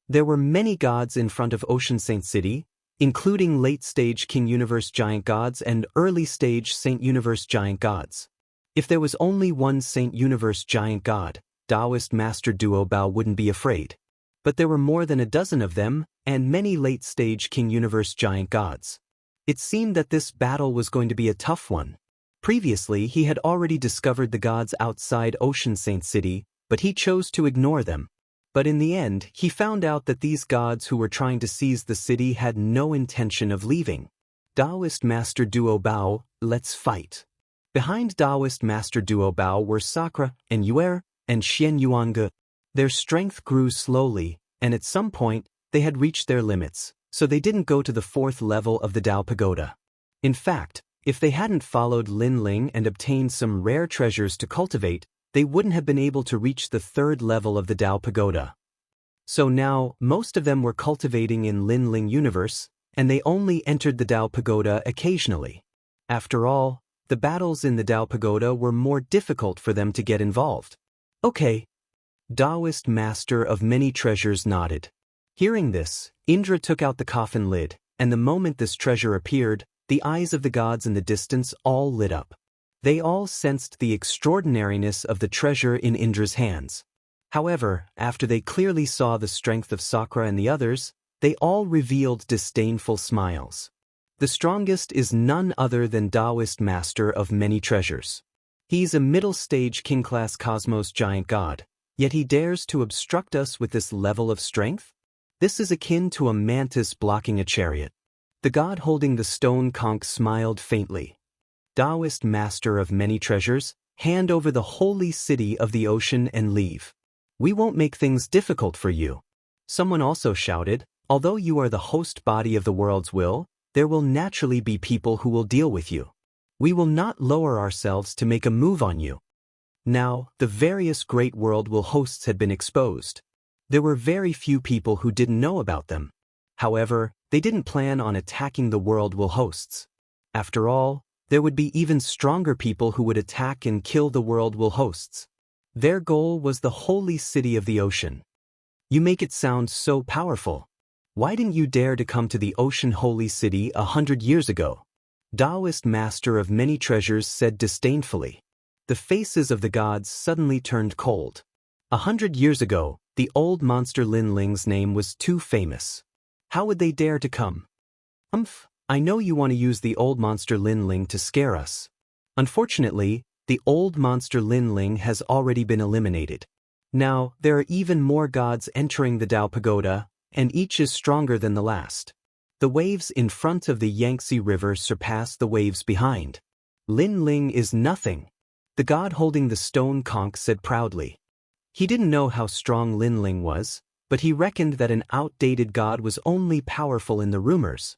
Speaker 1: There were many gods in front of Ocean Saint City, including late-stage King Universe giant gods and early-stage Saint Universe giant gods. If there was only one Saint Universe giant god, Daoist Master Duo Bao wouldn't be afraid. But there were more than a dozen of them, and many late-stage King Universe giant gods. It seemed that this battle was going to be a tough one. Previously, he had already discovered the gods outside Ocean Saint City, but he chose to ignore them. But in the end, he found out that these gods who were trying to seize the city had no intention of leaving. Daoist Master Duo Bao, let's fight. Behind Daoist Master Duo Bao were Sakura and Yuer and Xianxia. Their strength grew slowly, and at some point, they had reached their limits, so they didn't go to the 4th level of the Dao Pagoda. In fact, if they hadn't followed Lin Ling and obtained some rare treasures to cultivate, they wouldn't have been able to reach the 3rd level of the Dao Pagoda. So now, most of them were cultivating in Lin Ling universe, and they only entered the Dao Pagoda occasionally. After all, the battles in the Dao Pagoda were more difficult for them to get involved. Okay. Daoist Master of Many Treasures nodded. Hearing this, Indra took out the coffin lid, and the moment this treasure appeared, the eyes of the gods in the distance all lit up. They all sensed the extraordinariness of the treasure in Indra's hands. However, after they clearly saw the strength of Sakura and the others, they all revealed disdainful smiles. The strongest is none other than Daoist Master of Many Treasures. He's a middle-stage king-class cosmos giant god, yet he dares to obstruct us with this level of strength? This is akin to a mantis blocking a chariot. The god holding the stone conch smiled faintly. Daoist Master of Many Treasures, hand over the holy city of the ocean and leave. We won't make things difficult for you. Someone also shouted, although you are the host body of the world's will, there will naturally be people who will deal with you. We will not lower ourselves to make a move on you. Now, the various great world will hosts had been exposed. There were very few people who didn't know about them. However, they didn't plan on attacking the world will hosts. After all, there would be even stronger people who would attack and kill the world will hosts. Their goal was the holy city of the ocean. You make it sound so powerful. Why didn't you dare to come to the ocean holy city 100 years ago? Daoist Master of Many Treasures said disdainfully. The faces of the gods suddenly turned cold. 100 years ago, the old monster Lin Ling's name was too famous. How would they dare to come? I know you want to use the old monster Lin Ling to scare us. Unfortunately, the old monster Lin Ling has already been eliminated. Now, there are even more gods entering the Dao Pagoda, and each is stronger than the last. The waves in front of the Yangtze River surpass the waves behind. Lin Ling is nothing. The god holding the stone conch said proudly. He didn't know how strong Lin Ling was, but he reckoned that an outdated god was only powerful in the rumors.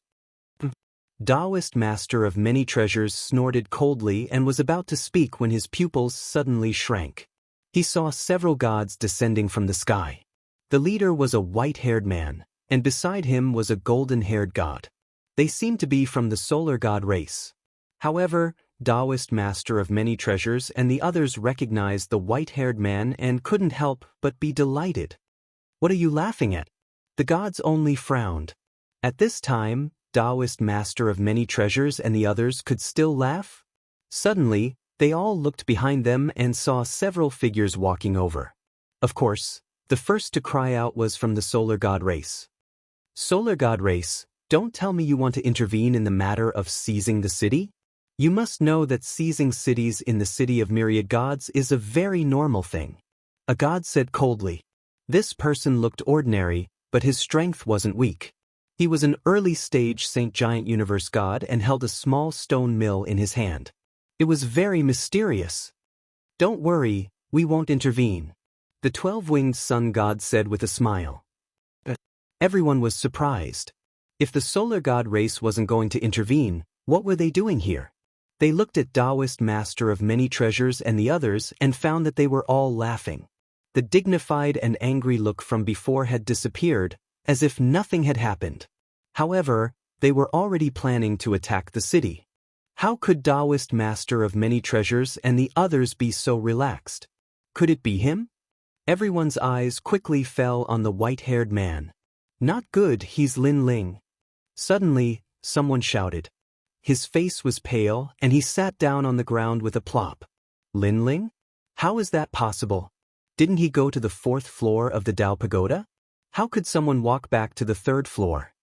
Speaker 1: Daoist Master of Many Treasures snorted coldly and was about to speak when his pupils suddenly shrank. He saw several gods descending from the sky. The leader was a white-haired man, and beside him was a golden-haired god. They seemed to be from the solar god race. However, Daoist Master of Many Treasures and the others recognized the white-haired man and couldn't help but be delighted. What are you laughing at? The gods only frowned. At this time, Daoist Master of Many Treasures and the others could still laugh? Suddenly, they all looked behind them and saw several figures walking over. Of course, the first to cry out was from the solar god race. Solar god race, don't tell me you want to intervene in the matter of seizing the city? You must know that seizing cities in the city of myriad gods is a very normal thing. A god said coldly. This person looked ordinary, but his strength wasn't weak. He was an early-stage Saint Giant Universe god and held a small stone mill in his hand. It was very mysterious. "Don't worry, we won't intervene," the 12-winged sun god said with a smile. Everyone was surprised. If the solar god race wasn't going to intervene, what were they doing here? They looked at Daoist Master of Many Treasures and the others and found that they were all laughing. The dignified and angry look from before had disappeared, as if nothing had happened. However, they were already planning to attack the city. How could Daoist Master of Many Treasures and the others be so relaxed? Could it be him? Everyone's eyes quickly fell on the white-haired man. "Not good, he's Lin Ling." Suddenly, someone shouted. His face was pale, and he sat down on the ground with a plop. "Lin Ling? How is that possible? Didn't he go to the 4th floor of the Dao Pagoda? How could someone walk back to the 3rd floor?"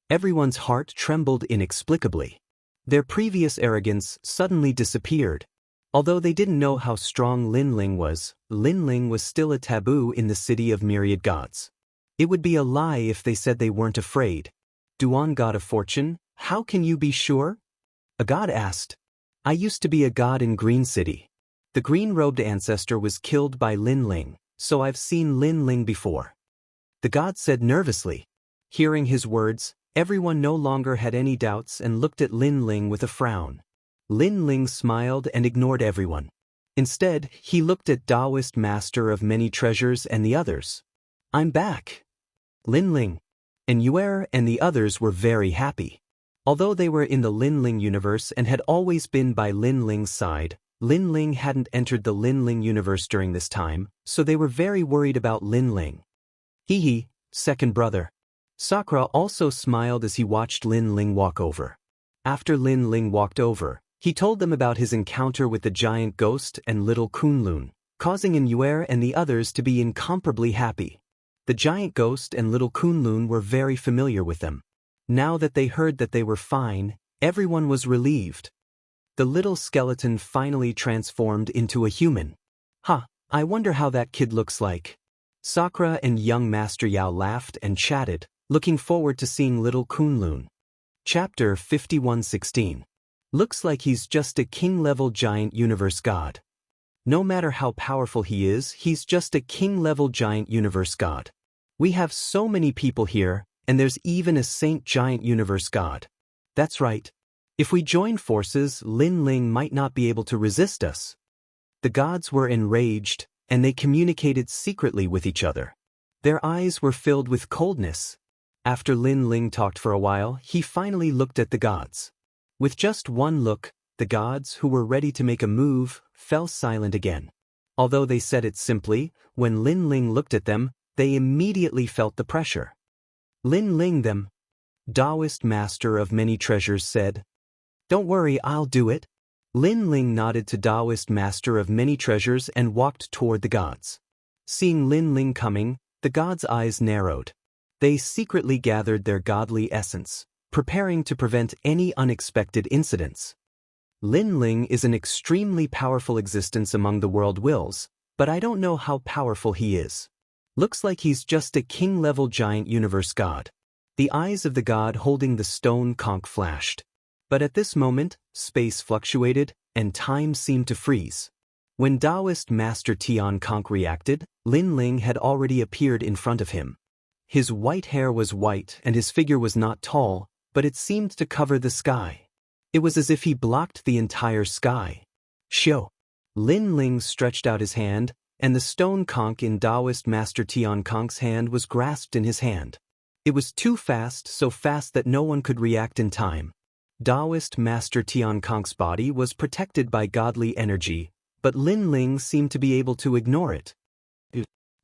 Speaker 1: Everyone's heart trembled inexplicably. Their previous arrogance suddenly disappeared. Although they didn't know how strong Lin Ling was still a taboo in the city of myriad gods. It would be a lie if they said they weren't afraid. "Duan, god of fortune, how can you be sure?" A god asked. "I used to be a god in Green City. The green-robed ancestor was killed by Lin Ling, so I've seen Lin Ling before." The god said nervously. Hearing his words, everyone no longer had any doubts and looked at Lin Ling with a frown. Lin Ling smiled and ignored everyone. Instead, he looked at Daoist Master of Many Treasures and the others. "I'm back." Lin Ling and Yuer and the others were very happy. Although they were in the Lin Ling universe and had always been by Lin Ling's side, Lin Ling hadn't entered the Lin Ling universe during this time, so they were very worried about Lin Ling. "Hee, second brother." Sakura also smiled as he watched Lin Ling walk over. After Lin Ling walked over, he told them about his encounter with the giant ghost and little Kunlun, causing Yuer and the others to be incomparably happy. The giant ghost and little Kunlun were very familiar with them. Now that they heard that they were fine, everyone was relieved. The little skeleton finally transformed into a human. I wonder how that kid looks like." Sakura and young Master Yao laughed and chatted, looking forward to seeing little Kunlun. Chapter 51:16. Looks like he's just a king-level giant universe god. No matter how powerful he is, he's just a king-level giant universe god. We have so many people here, and there's even a saint giant universe god. That's right. If we join forces, Lin Ling might not be able to resist us. The gods were enraged, and they communicated secretly with each other. Their eyes were filled with coldness. After Lin Ling talked for a while, he finally looked at the gods. With just one look, the gods, who were ready to make a move, fell silent again. Although they said it simply, when Lin Ling looked at them, they immediately felt the pressure. "Lin Ling them," Daoist Master of Many Treasures said. "Don't worry, I'll do it." Lin Ling nodded to Daoist Master of Many Treasures and walked toward the gods. Seeing Lin Ling coming, the gods' eyes narrowed. They secretly gathered their godly essence, preparing to prevent any unexpected incidents. Lin Ling is an extremely powerful existence among the world wills, but I don't know how powerful he is. Looks like he's just a king-level giant universe god. The eyes of the god holding the stone conch flashed. But at this moment, space fluctuated, and time seemed to freeze. When Daoist Master Tian Conch reacted, Lin Ling had already appeared in front of him. His white hair was white and his figure was not tall, but it seemed to cover the sky. It was as if he blocked the entire sky. "Shio." Lin Ling stretched out his hand, and the stone conch in Daoist Master Tian Conch's hand was grasped in his hand. It was too fast, so fast that no one could react in time. Daoist Master Tian Conch's body was protected by godly energy, but Lin Ling seemed to be able to ignore it.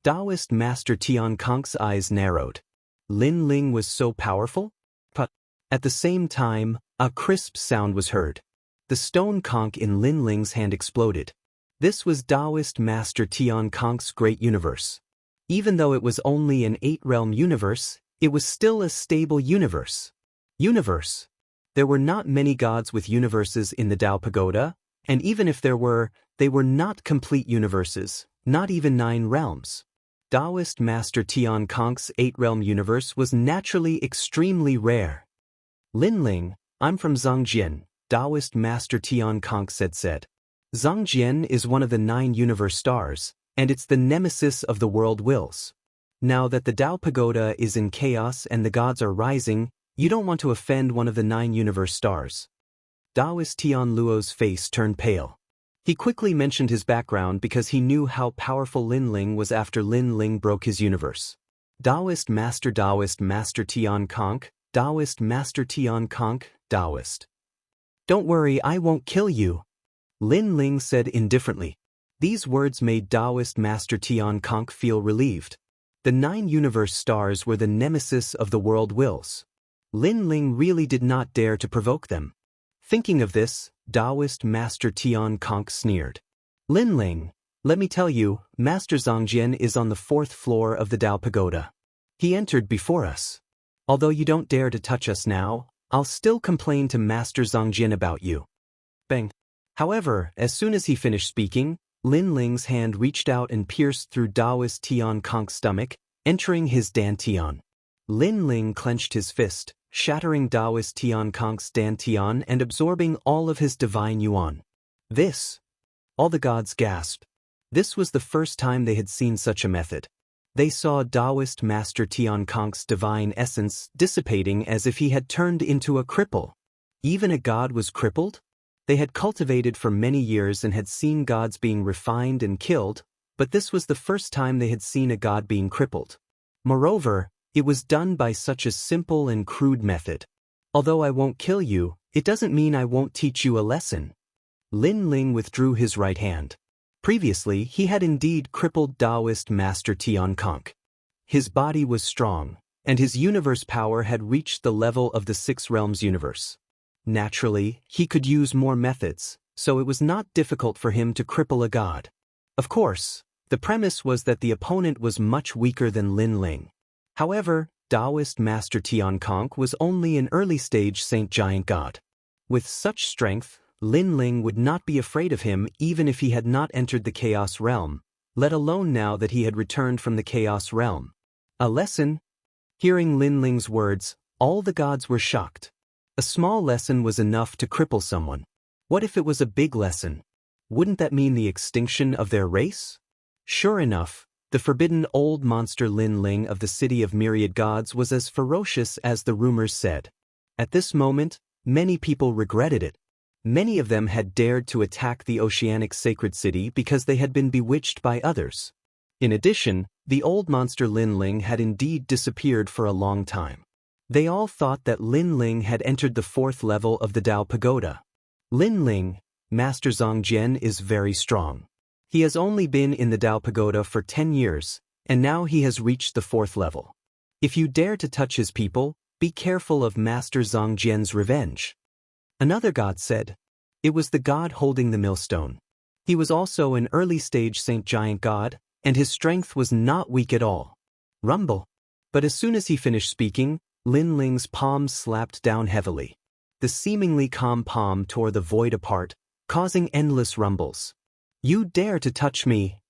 Speaker 1: Daoist Master Tian Conch's eyes narrowed. Lin Ling was so powerful? But at the same time, a crisp sound was heard. The stone conch in Lin Ling's hand exploded. This was Daoist Master Tian Conch's great universe. Even though it was only an 8-realm universe, it was still a stable universe. There were not many gods with universes in the Dao Pagoda, and even if there were, they were not complete universes, not even 9 realms. Daoist Master Tian Kong's 8-realm universe was naturally extremely rare. Lin Ling, I'm from Zhangjian, Daoist Master Tian Kong said. Zhangjian is one of the 9 universe stars, and it's the nemesis of the world wills. Now that the Dao Pagoda is in chaos and the gods are rising, you don't want to offend one of the 9 universe stars. Daoist Tian Luo's face turned pale. He quickly mentioned his background because he knew how powerful Lin Ling was after Lin Ling broke his universe. Daoist Master Tian Kong, Daoist Master Tian Kong, Daoist. Don't worry, I won't kill you, Lin Ling said indifferently. These words made Daoist Master Tian Kong feel relieved. The 9 universe stars were the nemesis of the world wills. Lin Ling really did not dare to provoke them. Thinking of this, Daoist Master Tian Kong sneered. Lin Ling, let me tell you, Master Zhangjian is on the 4th floor of the Dao Pagoda. He entered before us. Although you don't dare to touch us now, I'll still complain to Master Zhangjian about you. Bang. However, as soon as he finished speaking, Lin Ling's hand reached out and pierced through Daoist Tian Kong's stomach, entering his dantian. Lin Ling clenched his fist, shattering Daoist Tian Kong's dantian and absorbing all of his divine yuan. This! All the gods gasped. This was the first time they had seen such a method. They saw Daoist Master Tian Kong's divine essence dissipating as if he had turned into a cripple. Even a god was crippled? They had cultivated for many years and had seen gods being refined and killed, but this was the first time they had seen a god being crippled. Moreover, it was done by such a simple and crude method. Although I won't kill you, it doesn't mean I won't teach you a lesson. Lin Ling withdrew his right hand. Previously, he had indeed crippled Daoist Master Tian Kong. His body was strong, and his universe power had reached the level of the 6 realms universe. Naturally, he could use more methods, so it was not difficult for him to cripple a god. Of course, the premise was that the opponent was much weaker than Lin Ling. However, Daoist Master Tian Kong was only an early-stage Saint Giant God. With such strength, Lin Ling would not be afraid of him even if he had not entered the Chaos Realm, let alone now that he had returned from the Chaos Realm. A lesson? Hearing Lin Ling's words, all the gods were shocked. A small lesson was enough to cripple someone. What if it was a big lesson? Wouldn't that mean the extinction of their race? Sure enough, the forbidden old monster Lin Ling of the City of Myriad Gods was as ferocious as the rumors said. At this moment, many people regretted it. Many of them had dared to attack the oceanic sacred city because they had been bewitched by others. In addition, the old monster Lin Ling had indeed disappeared for a long time. They all thought that Lin Ling had entered the 4th level of the Dao Pagoda. Lin Ling, Master Zhangjian, is very strong. He has only been in the Dao Pagoda for 10 years, and now he has reached the 4th level. If you dare to touch his people, be careful of Master Zhangjian's revenge. Another god said. It was the god holding the millstone. He was also an early-stage Saint Giant God, and his strength was not weak at all. Rumble. But as soon as he finished speaking, Lin Ling's palm slapped down heavily. The seemingly calm palm tore the void apart, causing endless rumbles. You dare to touch me?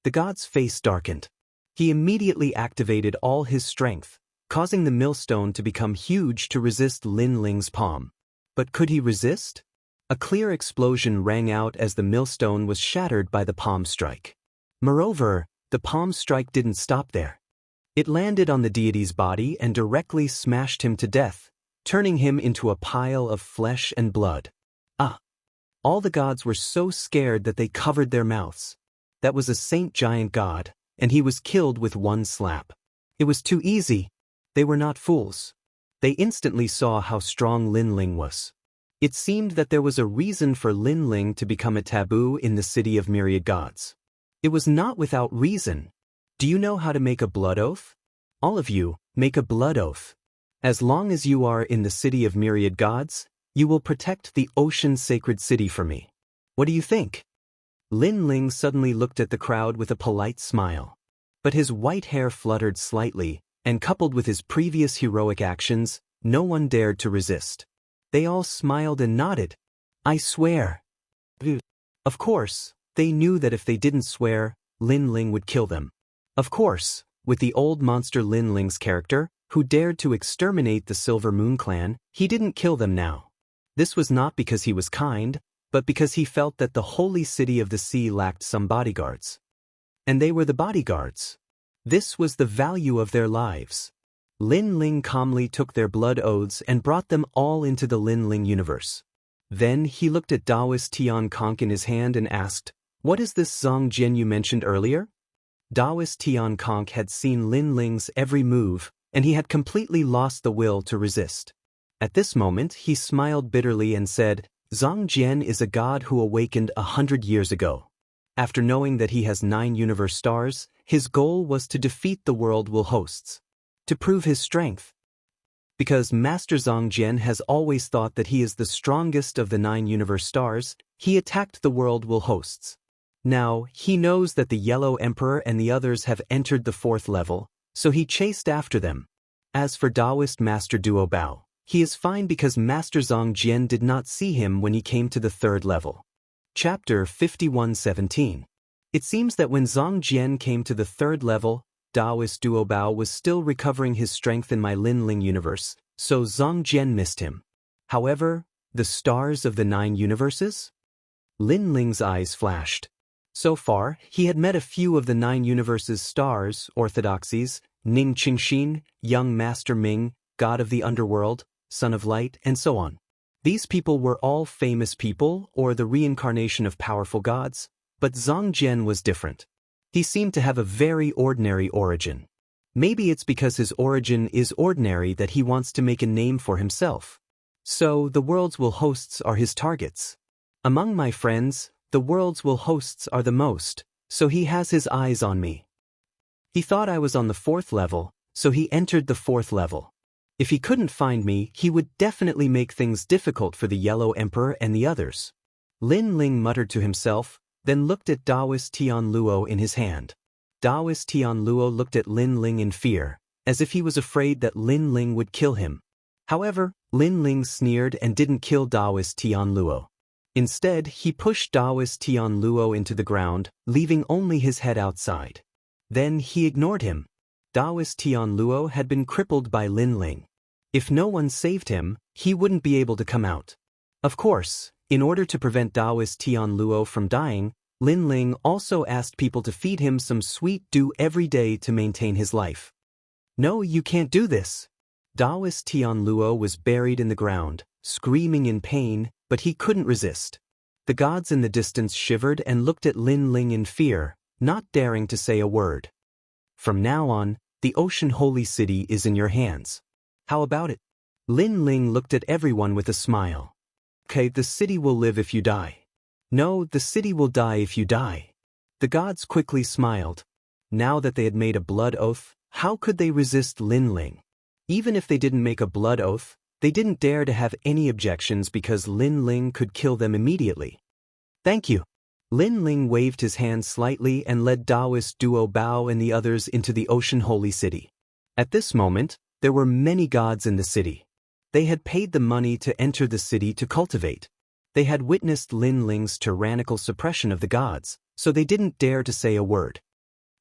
Speaker 1: The god's face darkened. He immediately activated all his strength, causing the millstone to become huge to resist Lin Ling's palm. But could he resist? A clear explosion rang out as the millstone was shattered by the palm strike. Moreover, the palm strike didn't stop there. It landed on the deity's body and directly smashed him to death, turning him into a pile of flesh and blood. All the gods were so scared that they covered their mouths. That was a Saint Giant God, and he was killed with one slap. It was too easy. They were not fools. They instantly saw how strong Lin Ling was. It seemed that there was a reason for Lin Ling to become a taboo in the City of Myriad Gods. It was not without reason. Do you know how to make a blood oath? All of you, make a blood oath. As long as you are in the City of Myriad Gods, you will protect the ocean sacred city for me. What do you think? Lin Ling suddenly looked at the crowd with a polite smile. But his white hair fluttered slightly, and coupled with his previous heroic actions, no one dared to resist. They all smiled and nodded. I swear. Of course, they knew that if they didn't swear, Lin Ling would kill them. Of course, with the old monster Lin Ling's character, who dared to exterminate the Silver Moon clan, he didn't kill them now. This was not because he was kind, but because he felt that the holy city of the sea lacked some bodyguards. And they were the bodyguards. This was the value of their lives. Lin Ling calmly took their blood oaths and brought them all into the Lin Ling universe. Then he looked at Daoist Tian Conch in his hand and asked, "What is this Zhang Jian you mentioned earlier?" Daoist Tian Conch had seen Lin Ling's every move, and he had completely lost the will to resist. At this moment he smiled bitterly and said, "Zhang Jian is a god who awakened 100 years ago. After knowing that he has 9 universe stars, his goal was to defeat the world will hosts. To prove his strength. Because Master Zhang Jian has always thought that he is the strongest of the 9 universe stars, he attacked the world will hosts. Now, he knows that the Yellow Emperor and the others have entered the 4th level, so he chased after them. As for Daoist Master Duo Bao, he is fine because Master Zhang Jian did not see him when he came to the 3rd level." Chapter 51:17. It seems that when Zhang Jian came to the 3rd level, Daoist Duo Bao was still recovering his strength in my Lin Ling universe, so Zhang Jian missed him. However, the stars of the 9 universes? Lin Ling's eyes flashed. So far, he had met a few of the 9 universes' stars, orthodoxies, Ning Qingxin, Young Master Ming, God of the Underworld, Son of Light, and so on. These people were all famous people or the reincarnation of powerful gods, but Zhang Jian was different. He seemed to have a very ordinary origin. Maybe it's because his origin is ordinary that he wants to make a name for himself. So, the world's will hosts are his targets. Among my friends, the world's will hosts are the most, so he has his eyes on me. He thought I was on the 4th level, so he entered the 4th level. If he couldn't find me, he would definitely make things difficult for the Yellow Emperor and the others. Lin Ling muttered to himself, then looked at Daoist Tian Luo in his hand. Daoist Tian Luo looked at Lin Ling in fear, as if he was afraid that Lin Ling would kill him. However, Lin Ling sneered and didn't kill Daoist Tian Luo. Instead, he pushed Daoist Tian Luo into the ground, leaving only his head outside. Then he ignored him. Daoist Tian Luo had been crippled by Lin Ling. If no one saved him, he wouldn't be able to come out. Of course, in order to prevent Daoist Tian Luo from dying, Lin Ling also asked people to feed him some sweet dew every day to maintain his life. "No, you can't do this." Daoist Tian Luo was buried in the ground, screaming in pain, but he couldn't resist. The gods in the distance shivered and looked at Lin Ling in fear, not daring to say a word. "From now on, the Ocean Holy City is in your hands. How about it?" Lin Ling looked at everyone with a smile. "Okay, the city will live if you die." "No, the city will die if you die." The gods quickly smiled. Now that they had made a blood oath, how could they resist Lin Ling? Even if they didn't make a blood oath, they didn't dare to have any objections because Lin Ling could kill them immediately. "Thank you." Lin Ling waved his hand slightly and led Daoist Duo Bao and the others into the Ocean Holy City. At this moment, there were many gods in the city. They had paid the money to enter the city to cultivate. They had witnessed Lin Ling's tyrannical suppression of the gods, so they didn't dare to say a word.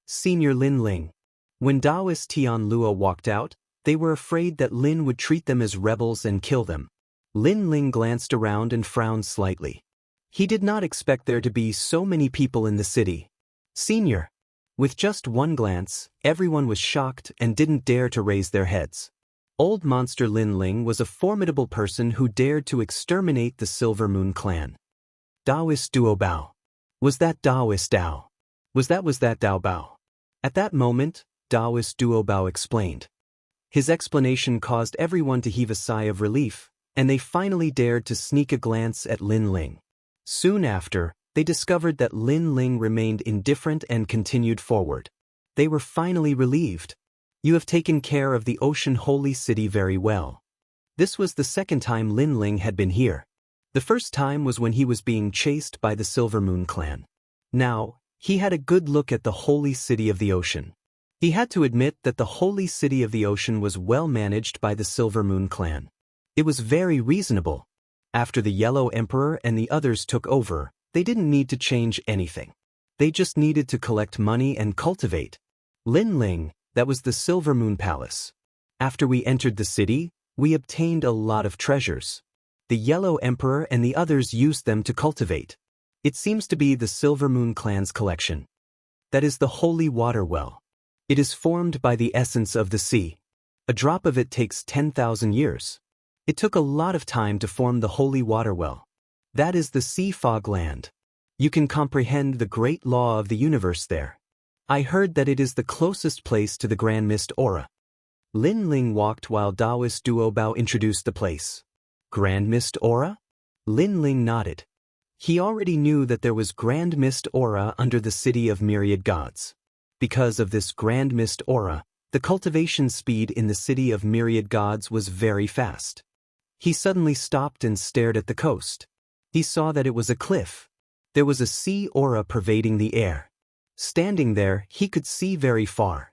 Speaker 1: Senior Lin Ling. When Daoist Tian Luo walked out, they were afraid that Lin would treat them as rebels and kill them. Lin Ling glanced around and frowned slightly. He did not expect there to be so many people in the city. "Senior." With just one glance, everyone was shocked and didn't dare to raise their heads. Old Monster Lin Ling was a formidable person who dared to exterminate the Silver Moon clan. Daoist Duo Bao. Was that Daoist Dao? Was that Dao Bao? At that moment, Daoist Duo Bao explained. His explanation caused everyone to heave a sigh of relief, and they finally dared to sneak a glance at Lin Ling. Soon after, they discovered that Lin Ling remained indifferent and continued forward. They were finally relieved. "You have taken care of the Ocean Holy City very well." This was the second time Lin Ling had been here. The first time was when he was being chased by the Silver Moon clan. Now, he had a good look at the Holy City of the Ocean. He had to admit that the Holy City of the Ocean was well managed by the Silver Moon clan. It was very reasonable. After the Yellow Emperor and the others took over, they didn't need to change anything. They just needed to collect money and cultivate. Lin Ling, that was the Silver Moon Palace. After we entered the city, we obtained a lot of treasures. The Yellow Emperor and the others used them to cultivate. It seems to be the Silver Moon clan's collection. That is the holy water well. It is formed by the essence of the sea. A drop of it takes 10,000 years. It took a lot of time to form the holy water well. That is the sea fog land. You can comprehend the great law of the universe there. I heard that it is the closest place to the Grand Mist Aura. Lin Ling walked while Daoist Duo Bao introduced the place. Grand Mist Aura? Lin Ling nodded. He already knew that there was Grand Mist Aura under the city of myriad gods. Because of this Grand Mist Aura, the cultivation speed in the city of myriad gods was very fast. He suddenly stopped and stared at the coast. He saw that it was a cliff. There was a sea aura pervading the air. Standing there, he could see very far.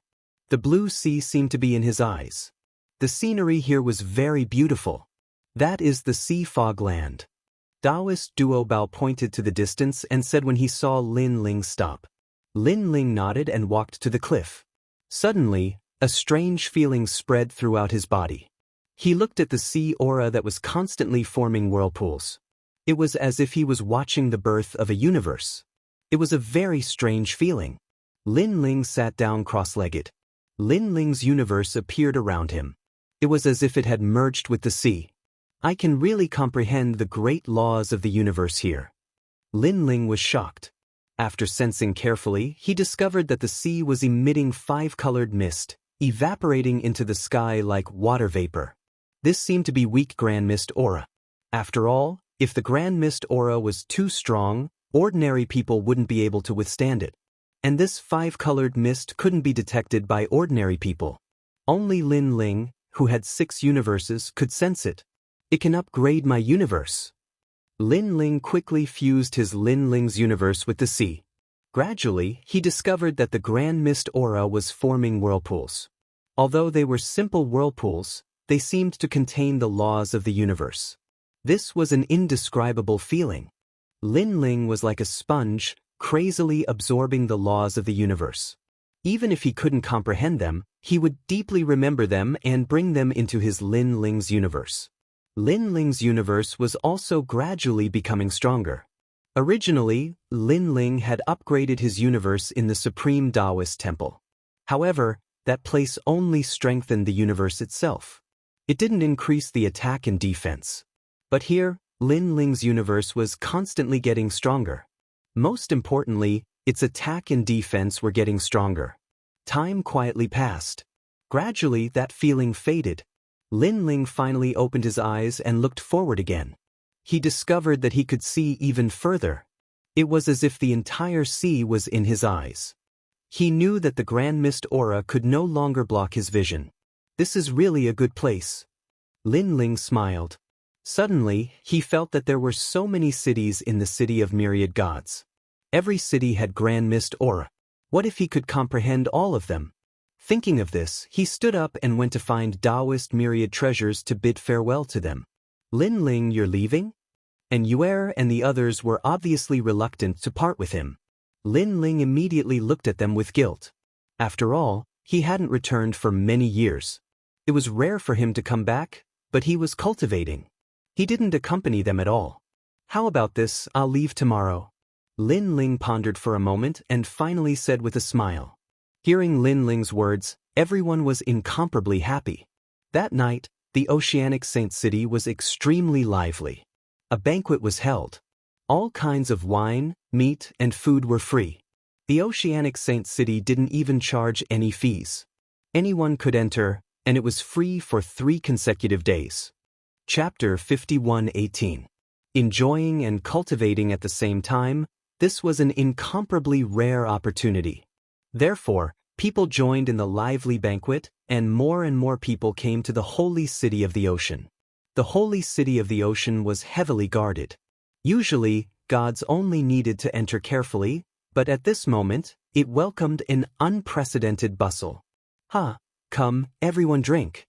Speaker 1: The blue sea seemed to be in his eyes. The scenery here was very beautiful. That is the sea fog land. Daoist Duo Bao pointed to the distance and said when he saw Lin Ling stop. Lin Ling nodded and walked to the cliff. Suddenly, a strange feeling spread throughout his body. He looked at the sea aura that was constantly forming whirlpools. It was as if he was watching the birth of a universe. It was a very strange feeling. Lin Ling sat down cross-legged. Lin Ling's universe appeared around him. It was as if it had merged with the sea. I can really comprehend the great laws of the universe here. Lin Ling was shocked. After sensing carefully, he discovered that the sea was emitting 5-colored mist, evaporating into the sky like water vapor. This seemed to be weak Grand Mist Aura. After all, if the Grand Mist Aura was too strong, ordinary people wouldn't be able to withstand it. And this 5-colored mist couldn't be detected by ordinary people. Only Lin Ling, who had 6 universes, could sense it. It can upgrade my universe. Lin Ling quickly fused his Lin Ling's universe with the sea. Gradually, he discovered that the Grand Mist Aura was forming whirlpools. Although they were simple whirlpools, they seemed to contain the laws of the universe. This was an indescribable feeling. Lin Ling was like a sponge, crazily absorbing the laws of the universe. Even if he couldn't comprehend them, he would deeply remember them and bring them into his Lin Ling's universe. Lin Ling's universe was also gradually becoming stronger. Originally, Lin Ling had upgraded his universe in the Supreme Daoist Temple. However, that place only strengthened the universe itself. It didn't increase the attack and defense. But here, Lin Ling's universe was constantly getting stronger. Most importantly, its attack and defense were getting stronger. Time quietly passed. Gradually, that feeling faded. Lin Ling finally opened his eyes and looked forward again. He discovered that he could see even further. It was as if the entire sea was in his eyes. He knew that the Grand Mist Aura could no longer block his vision. This is really a good place. Lin Ling smiled. Suddenly, he felt that there were so many cities in the city of myriad gods. Every city had Grand Mist Aura. What if he could comprehend all of them? Thinking of this, he stood up and went to find Daoist myriad treasures to bid farewell to them. Lin Ling, you're leaving? And Yuer and the others were obviously reluctant to part with him. Lin Ling immediately looked at them with guilt. After all, he hadn't returned for many years. It was rare for him to come back, but he was cultivating. He didn't accompany them at all. How about this, I'll leave tomorrow. Lin Ling pondered for a moment and finally said with a smile. Hearing Lin Ling's words, everyone was incomparably happy. That night, the Oceanic Saint City was extremely lively. A banquet was held. All kinds of wine, meat, and food were free. The Oceanic Saint City didn't even charge any fees. Anyone could enter, and it was free for 3 consecutive days. Chapter 51:18. Enjoying and cultivating at the same time, this was an incomparably rare opportunity. Therefore, people joined in the lively banquet, and more people came to the holy city of the ocean. The holy city of the ocean was heavily guarded. Usually, gods only needed to enter carefully, but at this moment, it welcomed an unprecedented bustle. Come, everyone drink.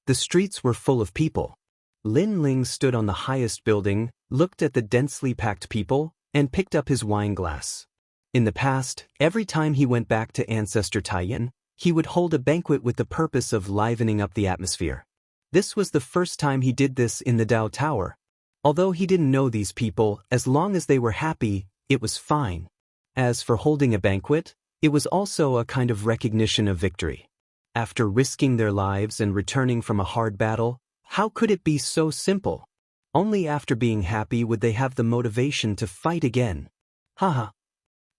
Speaker 1: The streets were full of people. Lin Ling stood on the highest building, looked at the densely packed people, and picked up his wine glass. In the past, every time he went back to Ancestor Taiyan, he would hold a banquet with the purpose of livening up the atmosphere. This was the first time he did this in the Dao Tower. Although he didn't know these people, as long as they were happy, it was fine. As for holding a banquet, it was also a kind of recognition of victory. After risking their lives and returning from a hard battle, how could it be so simple? Only after being happy would they have the motivation to fight again. Haha.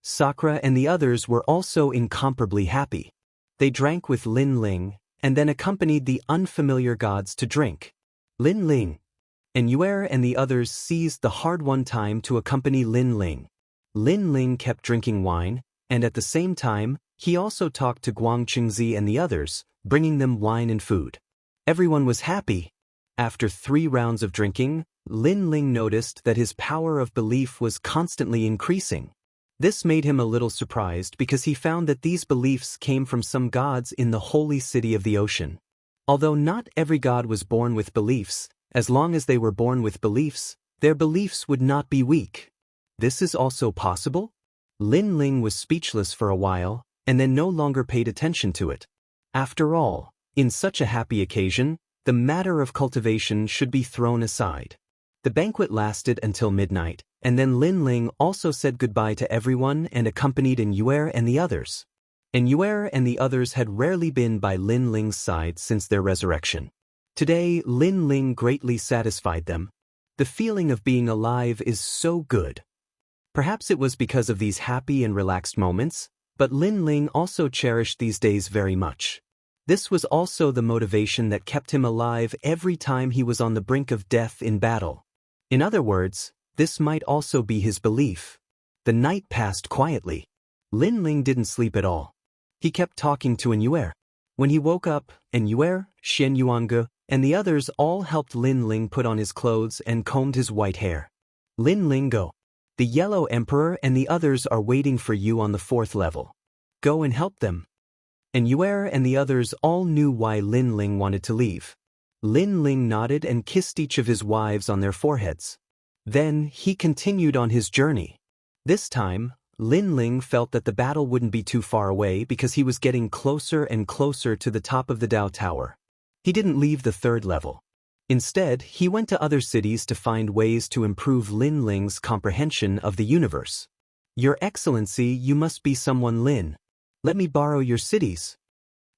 Speaker 1: Sakura and the others were also incomparably happy. They drank with Lin Ling, and then accompanied the unfamiliar gods to drink. Lin Ling and Yue and the others seized the hard-won time to accompany Lin Ling. Lin Ling kept drinking wine, and at the same time, he also talked to Guang Qingzi and the others, bringing them wine and food. Everyone was happy. After 3 rounds of drinking, Lin Ling noticed that his power of belief was constantly increasing. This made him a little surprised because he found that these beliefs came from some gods in the holy city of the ocean. Although not every god was born with beliefs, as long as they were born with beliefs, their beliefs would not be weak. This is also possible? Lin Ling was speechless for a while, and then no longer paid attention to it. After all, in such a happy occasion, the matter of cultivation should be thrown aside. The banquet lasted until midnight, and then Lin Ling also said goodbye to everyone and accompanied Yue and the others. Yue and the others had rarely been by Lin Ling's side since their resurrection. Today, Lin Ling greatly satisfied them. The feeling of being alive is so good. Perhaps it was because of these happy and relaxed moments, but Lin Ling also cherished these days very much. This was also the motivation that kept him alive every time he was on the brink of death in battle. In other words, this might also be his belief. The night passed quietly. Lin Ling didn't sleep at all. He kept talking to Yue. When he woke up, Yue, Xianxia, and the others all helped Lin Ling put on his clothes and combed his white hair. Lin Ling, go. The Yellow Emperor and the others are waiting for you on the 4th level. Go and help them. Yue and the others all knew why Lin Ling wanted to leave. Lin Ling nodded and kissed each of his wives on their foreheads. Then he continued on his journey. This time, Lin Ling felt that the battle wouldn't be too far away because he was getting closer and closer to the top of the Dao Tower. He didn't leave the 3rd level. Instead, he went to other cities to find ways to improve Lin Ling's comprehension of the universe. Your Excellency, you must be someone Lin. Let me borrow your cities.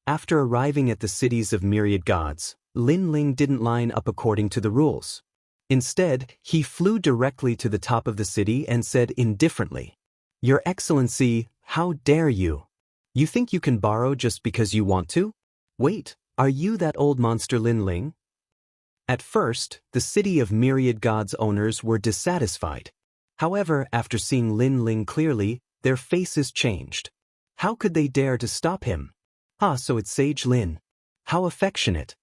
Speaker 1: After arriving at the cities of myriad gods, Lin Ling didn't line up according to the rules. Instead, he flew directly to the top of the city and said indifferently, Your Excellency, how dare you? You think you can borrow just because you want to? Wait, are you that old monster Lin Ling? At first, the city of myriad gods owners were dissatisfied. However, after seeing Lin Ling clearly, their faces changed. How could they dare to stop him? Ah, so it's Sage Lin. How affectionate.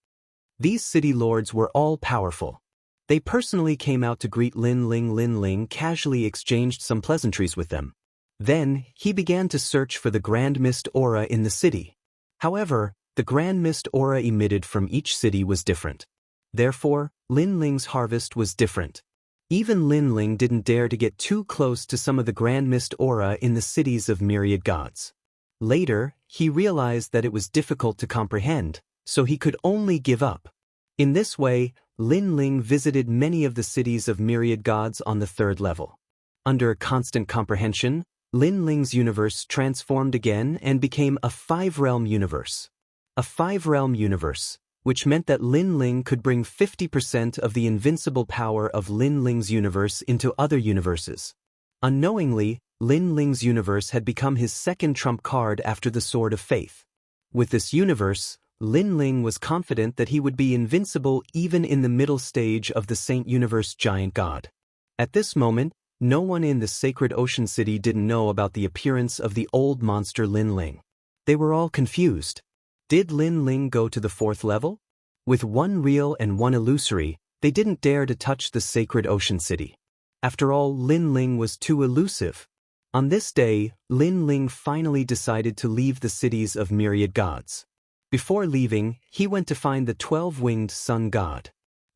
Speaker 1: These city lords were all powerful. They personally came out to greet Lin Ling. Lin Ling casually exchanged some pleasantries with them. Then, he began to search for the grand mist aura in the city. However, the grand mist aura emitted from each city was different. Therefore, Lin Ling's harvest was different. Even Lin Ling didn't dare to get too close to some of the grand mist aura in the cities of myriad gods. Later, he realized that it was difficult to comprehend, so he could only give up. In this way, Lin Ling visited many of the cities of myriad gods on the 3rd level. Under constant comprehension, Lin Ling's universe transformed again and became a 5-realm universe. A 5-realm universe, which meant that Lin Ling could bring 50% of the invincible power of Lin Ling's universe into other universes. Unknowingly, Lin Ling's universe had become his 2nd trump card after the Sword of Faith. With this universe, Lin Ling was confident that he would be invincible even in the middle stage of the Saint Universe Giant God. At this moment, no one in the Sacred Ocean City didn't know about the appearance of the old monster Lin Ling. They were all confused. Did Lin Ling go to the 4th level? With 1 real and 1 illusory, they didn't dare to touch the Sacred Ocean City. After all, Lin Ling was too elusive. On this day, Lin Ling finally decided to leave the cities of myriad gods. Before leaving, he went to find the 12-winged sun god.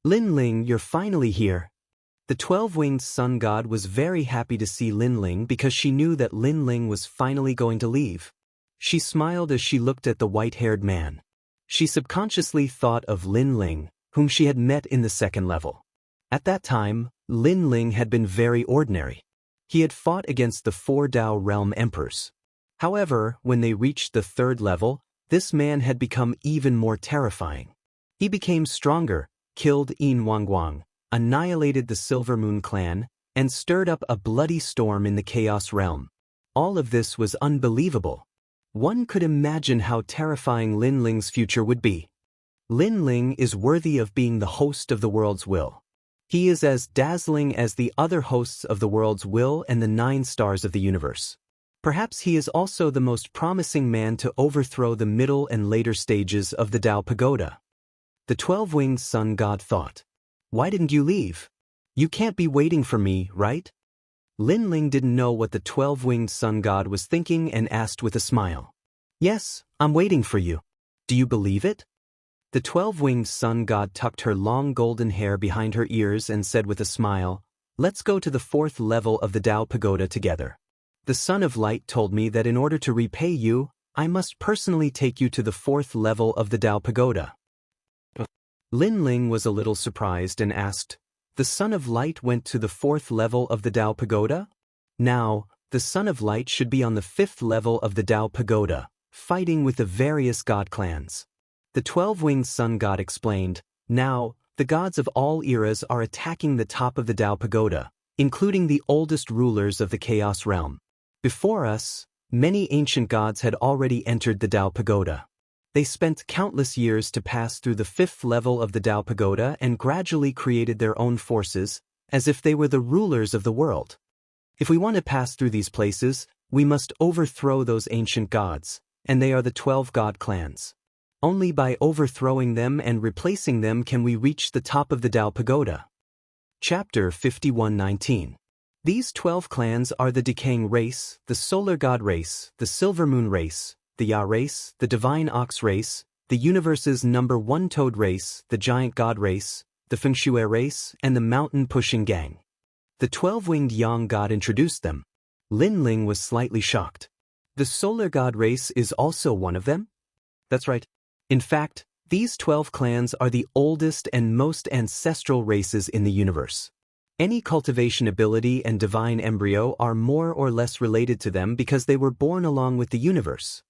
Speaker 1: Lin Ling, you're finally here. The 12-winged sun god was very happy to see Lin Ling because she knew that Lin Ling was finally going to leave. She smiled as she looked at the white-haired man. She subconsciously thought of Lin Ling, whom she had met in the second level. At that time, Lin Ling had been very ordinary. He had fought against the 4 Dao realm emperors. However, when they reached the third level, this man had become even more terrifying. He became stronger, killed Yin Wangguang, annihilated the Silver Moon clan, and stirred up a bloody storm in the Chaos realm. All of this was unbelievable. One could imagine how terrifying Lin Ling's future would be. Lin Ling is worthy of being the host of the world's will. He is as dazzling as the other hosts of the world's will and the 9 stars of the universe. Perhaps he is also the most promising man to overthrow the middle and later stages of the Dao Pagoda. The 12-winged sun god thought. Why didn't you leave? You can't be waiting for me, right? Lin Ling didn't know what the 12-winged sun god was thinking and asked with a smile. Yes, I'm waiting for you. Do you believe it? The 12-winged sun god tucked her long golden hair behind her ears and said with a smile, let's go to the 4th level of the Dao Pagoda together. The Son of Light told me that in order to repay you, I must personally take you to the 4th level of the Dao Pagoda. Lin Ling was a little surprised and asked, the Son of Light went to the 4th level of the Dao Pagoda? Now, the Son of Light should be on the 5th level of the Dao Pagoda, fighting with the various god clans. The 12-winged sun god explained, now, the gods of all eras are attacking the top of the Dao Pagoda, including the oldest rulers of the Chaos realm. Before us, many ancient gods had already entered the Dao Pagoda. They spent countless years to pass through the 5th level of the Dao Pagoda and gradually created their own forces, as if they were the rulers of the world. If we want to pass through these places, we must overthrow those ancient gods, and they are the 12 god clans. Only by overthrowing them and replacing them can we reach the top of the Dao Pagoda. Chapter 51:19. These 12 clans are the Decaying Race, the Solar God Race, the Silver Moon Race, the Ya Race, the Divine Ox Race, the Universe's number 1 Toad Race, the Giant God Race, the Fengshui Race, and the Mountain Pushing Gang. The 12-winged Yang God introduced them. Lin Ling was slightly shocked. The Solar God Race is also one of them? That's right. In fact, these 12 clans are the oldest and most ancestral races in the universe. Any cultivation ability and divine embryo are more or less related to them because they were born along with the universe.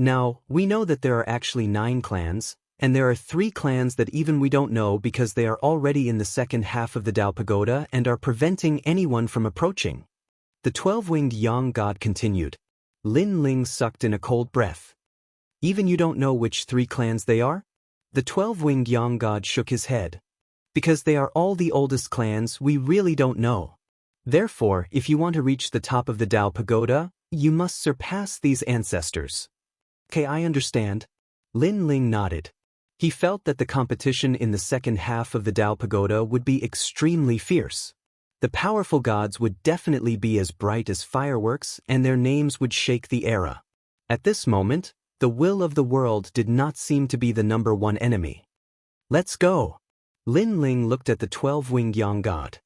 Speaker 1: Now, we know that there are actually 9 clans, and there are 3 clans that even we don't know because they are already in the second half of the Dao Pagoda and are preventing anyone from approaching. The 12-winged Yang God continued. Lin Ling sucked in a cold breath. Even you don't know which 3 clans they are? The 12-winged Yang God shook his head. Because they are all the oldest clans, we really don't know. Therefore, if you want to reach the top of the Dao Pagoda, you must surpass these ancestors. Okay, I understand. Lin Ling nodded. He felt that the competition in the second half of the Dao Pagoda would be extremely fierce. The powerful gods would definitely be as bright as fireworks, and their names would shake the era. At this moment, the will of the world did not seem to be the number 1 enemy. Let's go. Lin Ling looked at the 12-winged Yang God.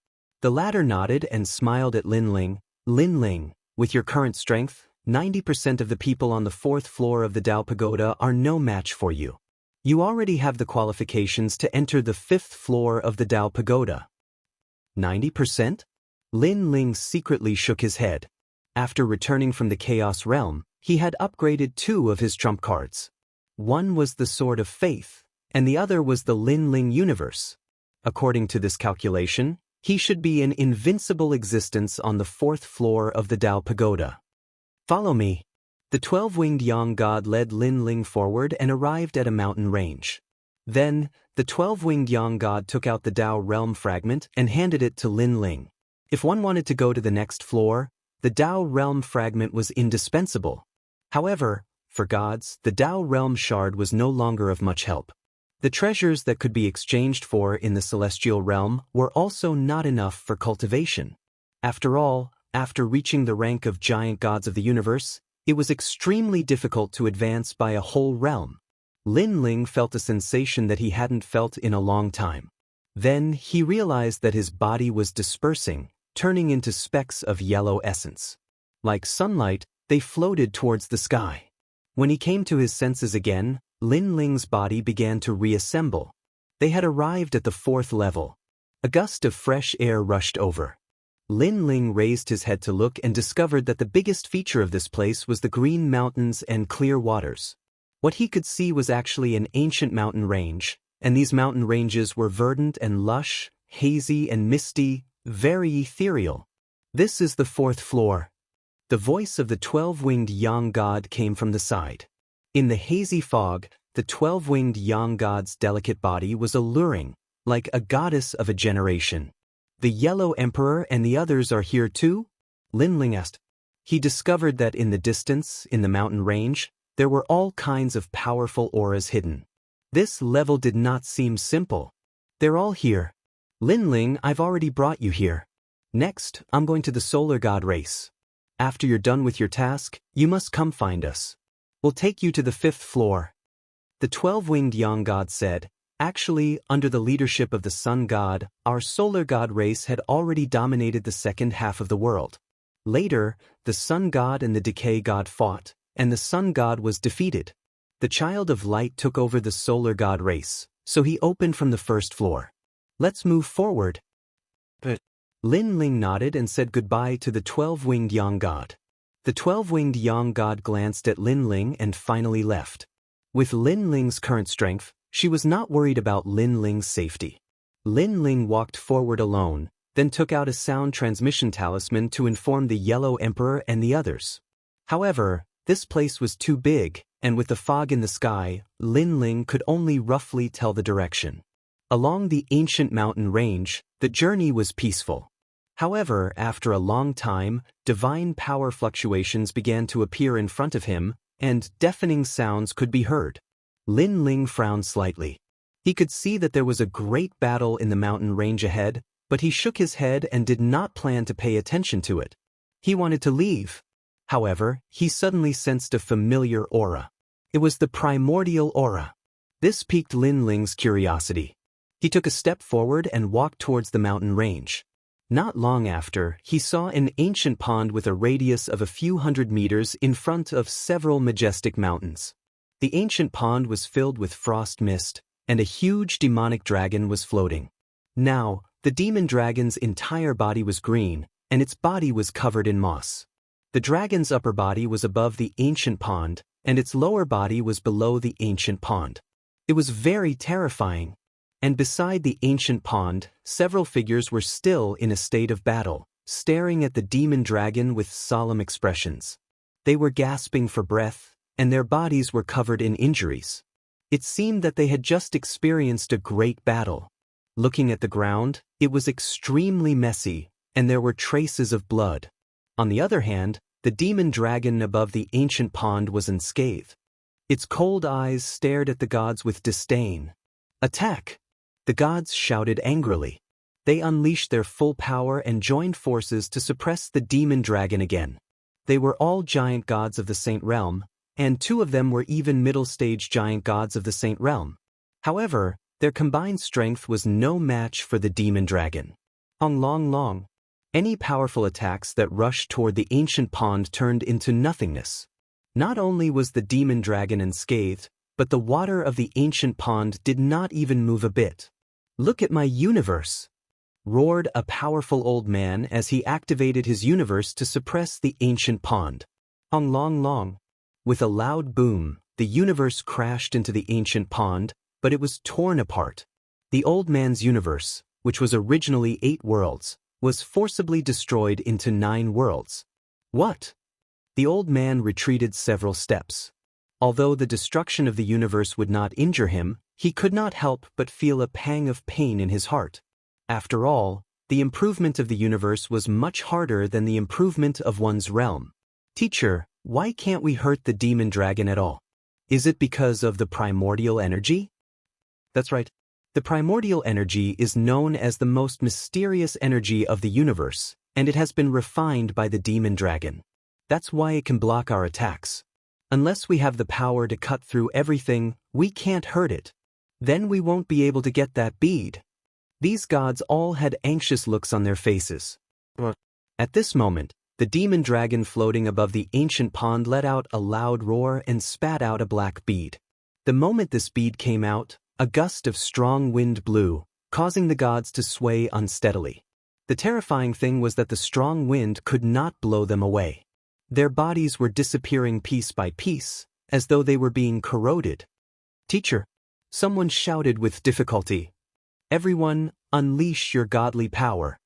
Speaker 1: The latter nodded and smiled at Lin Ling. Lin Ling, with your current strength, 90% of the people on the 4th floor of the Dao Pagoda are no match for you. You already have the qualifications to enter the 5th floor of the Dao Pagoda. 90%? Lin Ling secretly shook his head. After returning from the Chaos realm, he had upgraded 2 of his trump cards. One was the Sword of Faith, and the other was the Lin Ling universe. According to this calculation, he should be an invincible existence on the 4th floor of the Dao Pagoda. Follow me. The 12-winged Yang God led Lin Ling forward and arrived at a mountain range. Then, the 12-winged Yang God took out the Dao realm fragment and handed it to Lin Ling. If one wanted to go to the next floor, the Dao realm fragment was indispensable. However, for gods, the Dao realm shard was no longer of much help. The treasures that could be exchanged for in the celestial realm were also not enough for cultivation. After all, after reaching the rank of giant gods of the universe, it was extremely difficult to advance by a whole realm. Lin Ling felt a sensation that he hadn't felt in a long time. Then he realized that his body was dispersing, turning into specks of yellow essence. Like sunlight, they floated towards the sky. When he came to his senses again, Lin Ling's body began to reassemble. They had arrived at the 4th level. A gust of fresh air rushed over. Lin Ling raised his head to look and discovered that the biggest feature of this place was the green mountains and clear waters. What he could see was actually an ancient mountain range, and these mountain ranges were verdant and lush, hazy and misty, very ethereal. This is the 4th floor. The voice of the 12-winged Yang God came from the side. In the hazy fog, the 12-winged Yang God's delicate body was alluring, like a goddess of a generation. The Yellow Emperor and the others are here too? Lin Ling asked. He discovered that in the distance, in the mountain range, there were all kinds of powerful auras hidden. This level did not seem simple. They're all here. Lin Ling, I've already brought you here. Next, I'm going to the Solar God race. After you're done with your task, you must come find us. We'll take you to the 5th floor. The 12-winged Yang God said, actually, under the leadership of the Sun God, our Solar God race had already dominated the second half of the world. Later, the Sun God and the Decay God fought, and the Sun God was defeated. The Child of Light took over the Solar God race, so he opened from the 1st floor. Let's move forward. But Lin Ling nodded and said goodbye to the 12-winged Yang God. The 12-winged Yang God glanced at Lin Ling and finally left. With Lin Ling's current strength, she was not worried about Lin Ling's safety. Lin Ling walked forward alone, then took out a sound transmission talisman to inform the Yellow Emperor and the others. However, this place was too big, and with the fog in the sky, Lin Ling could only roughly tell the direction. Along the ancient mountain range, the journey was peaceful. However, after a long time, divine power fluctuations began to appear in front of him, and deafening sounds could be heard. Lin Ling frowned slightly. He could see that there was a great battle in the mountain range ahead, but he shook his head and did not plan to pay attention to it. He wanted to leave. However, he suddenly sensed a familiar aura. It was the primordial aura. This piqued Lin Ling's curiosity. He took a step forward and walked towards the mountain range. Not long after, he saw an ancient pond with a radius of a few hundred meters in front of several majestic mountains. The ancient pond was filled with frost mist, and a huge demonic dragon was floating. Now, the demon dragon's entire body was green, and its body was covered in moss. The dragon's upper body was above the ancient pond, and its lower body was below the ancient pond. It was very terrifying. And beside the ancient pond, several figures were still in a state of battle, staring at the demon dragon with solemn expressions. They were gasping for breath, and their bodies were covered in injuries. It seemed that they had just experienced a great battle. Looking at the ground, it was extremely messy, and there were traces of blood. On the other hand, the demon dragon above the ancient pond was unscathed. Its cold eyes stared at the gods with disdain. Attack! The gods shouted angrily. They unleashed their full power and joined forces to suppress the demon dragon again. They were all giant gods of the Saint Realm, and 2 of them were even middle-stage giant gods of the Saint Realm. However, their combined strength was no match for the demon dragon. Long. Any powerful attacks that rushed toward the ancient pond turned into nothingness. Not only was the demon dragon unscathed, but the water of the ancient pond did not even move a bit. "Look at my universe!" roared a powerful old man as he activated his universe to suppress the ancient pond. Long. With a loud boom, the universe crashed into the ancient pond, but it was torn apart. The old man's universe, which was originally 8 worlds, was forcibly destroyed into 9 worlds. What? The old man retreated several steps. Although the destruction of the universe would not injure him, he could not help but feel a pang of pain in his heart. After all, the improvement of the universe was much harder than the improvement of one's realm. Teacher, why can't we hurt the demon dragon at all? Is it because of the primordial energy? That's right. The primordial energy is known as the most mysterious energy of the universe, and it has been refined by the demon dragon. That's why it can block our attacks. Unless we have the power to cut through everything, we can't hurt it. Then we won't be able to get that bead. These gods all had anxious looks on their faces. At this moment, The demon dragon floating above the ancient pond let out a loud roar and spat out a black bead. The moment this bead came out, a gust of strong wind blew, causing the gods to sway unsteadily. The terrifying thing was that the strong wind could not blow them away. Their bodies were disappearing piece by piece, as though they were being corroded. "Teacher," someone shouted with difficulty. "Everyone, unleash your godly power."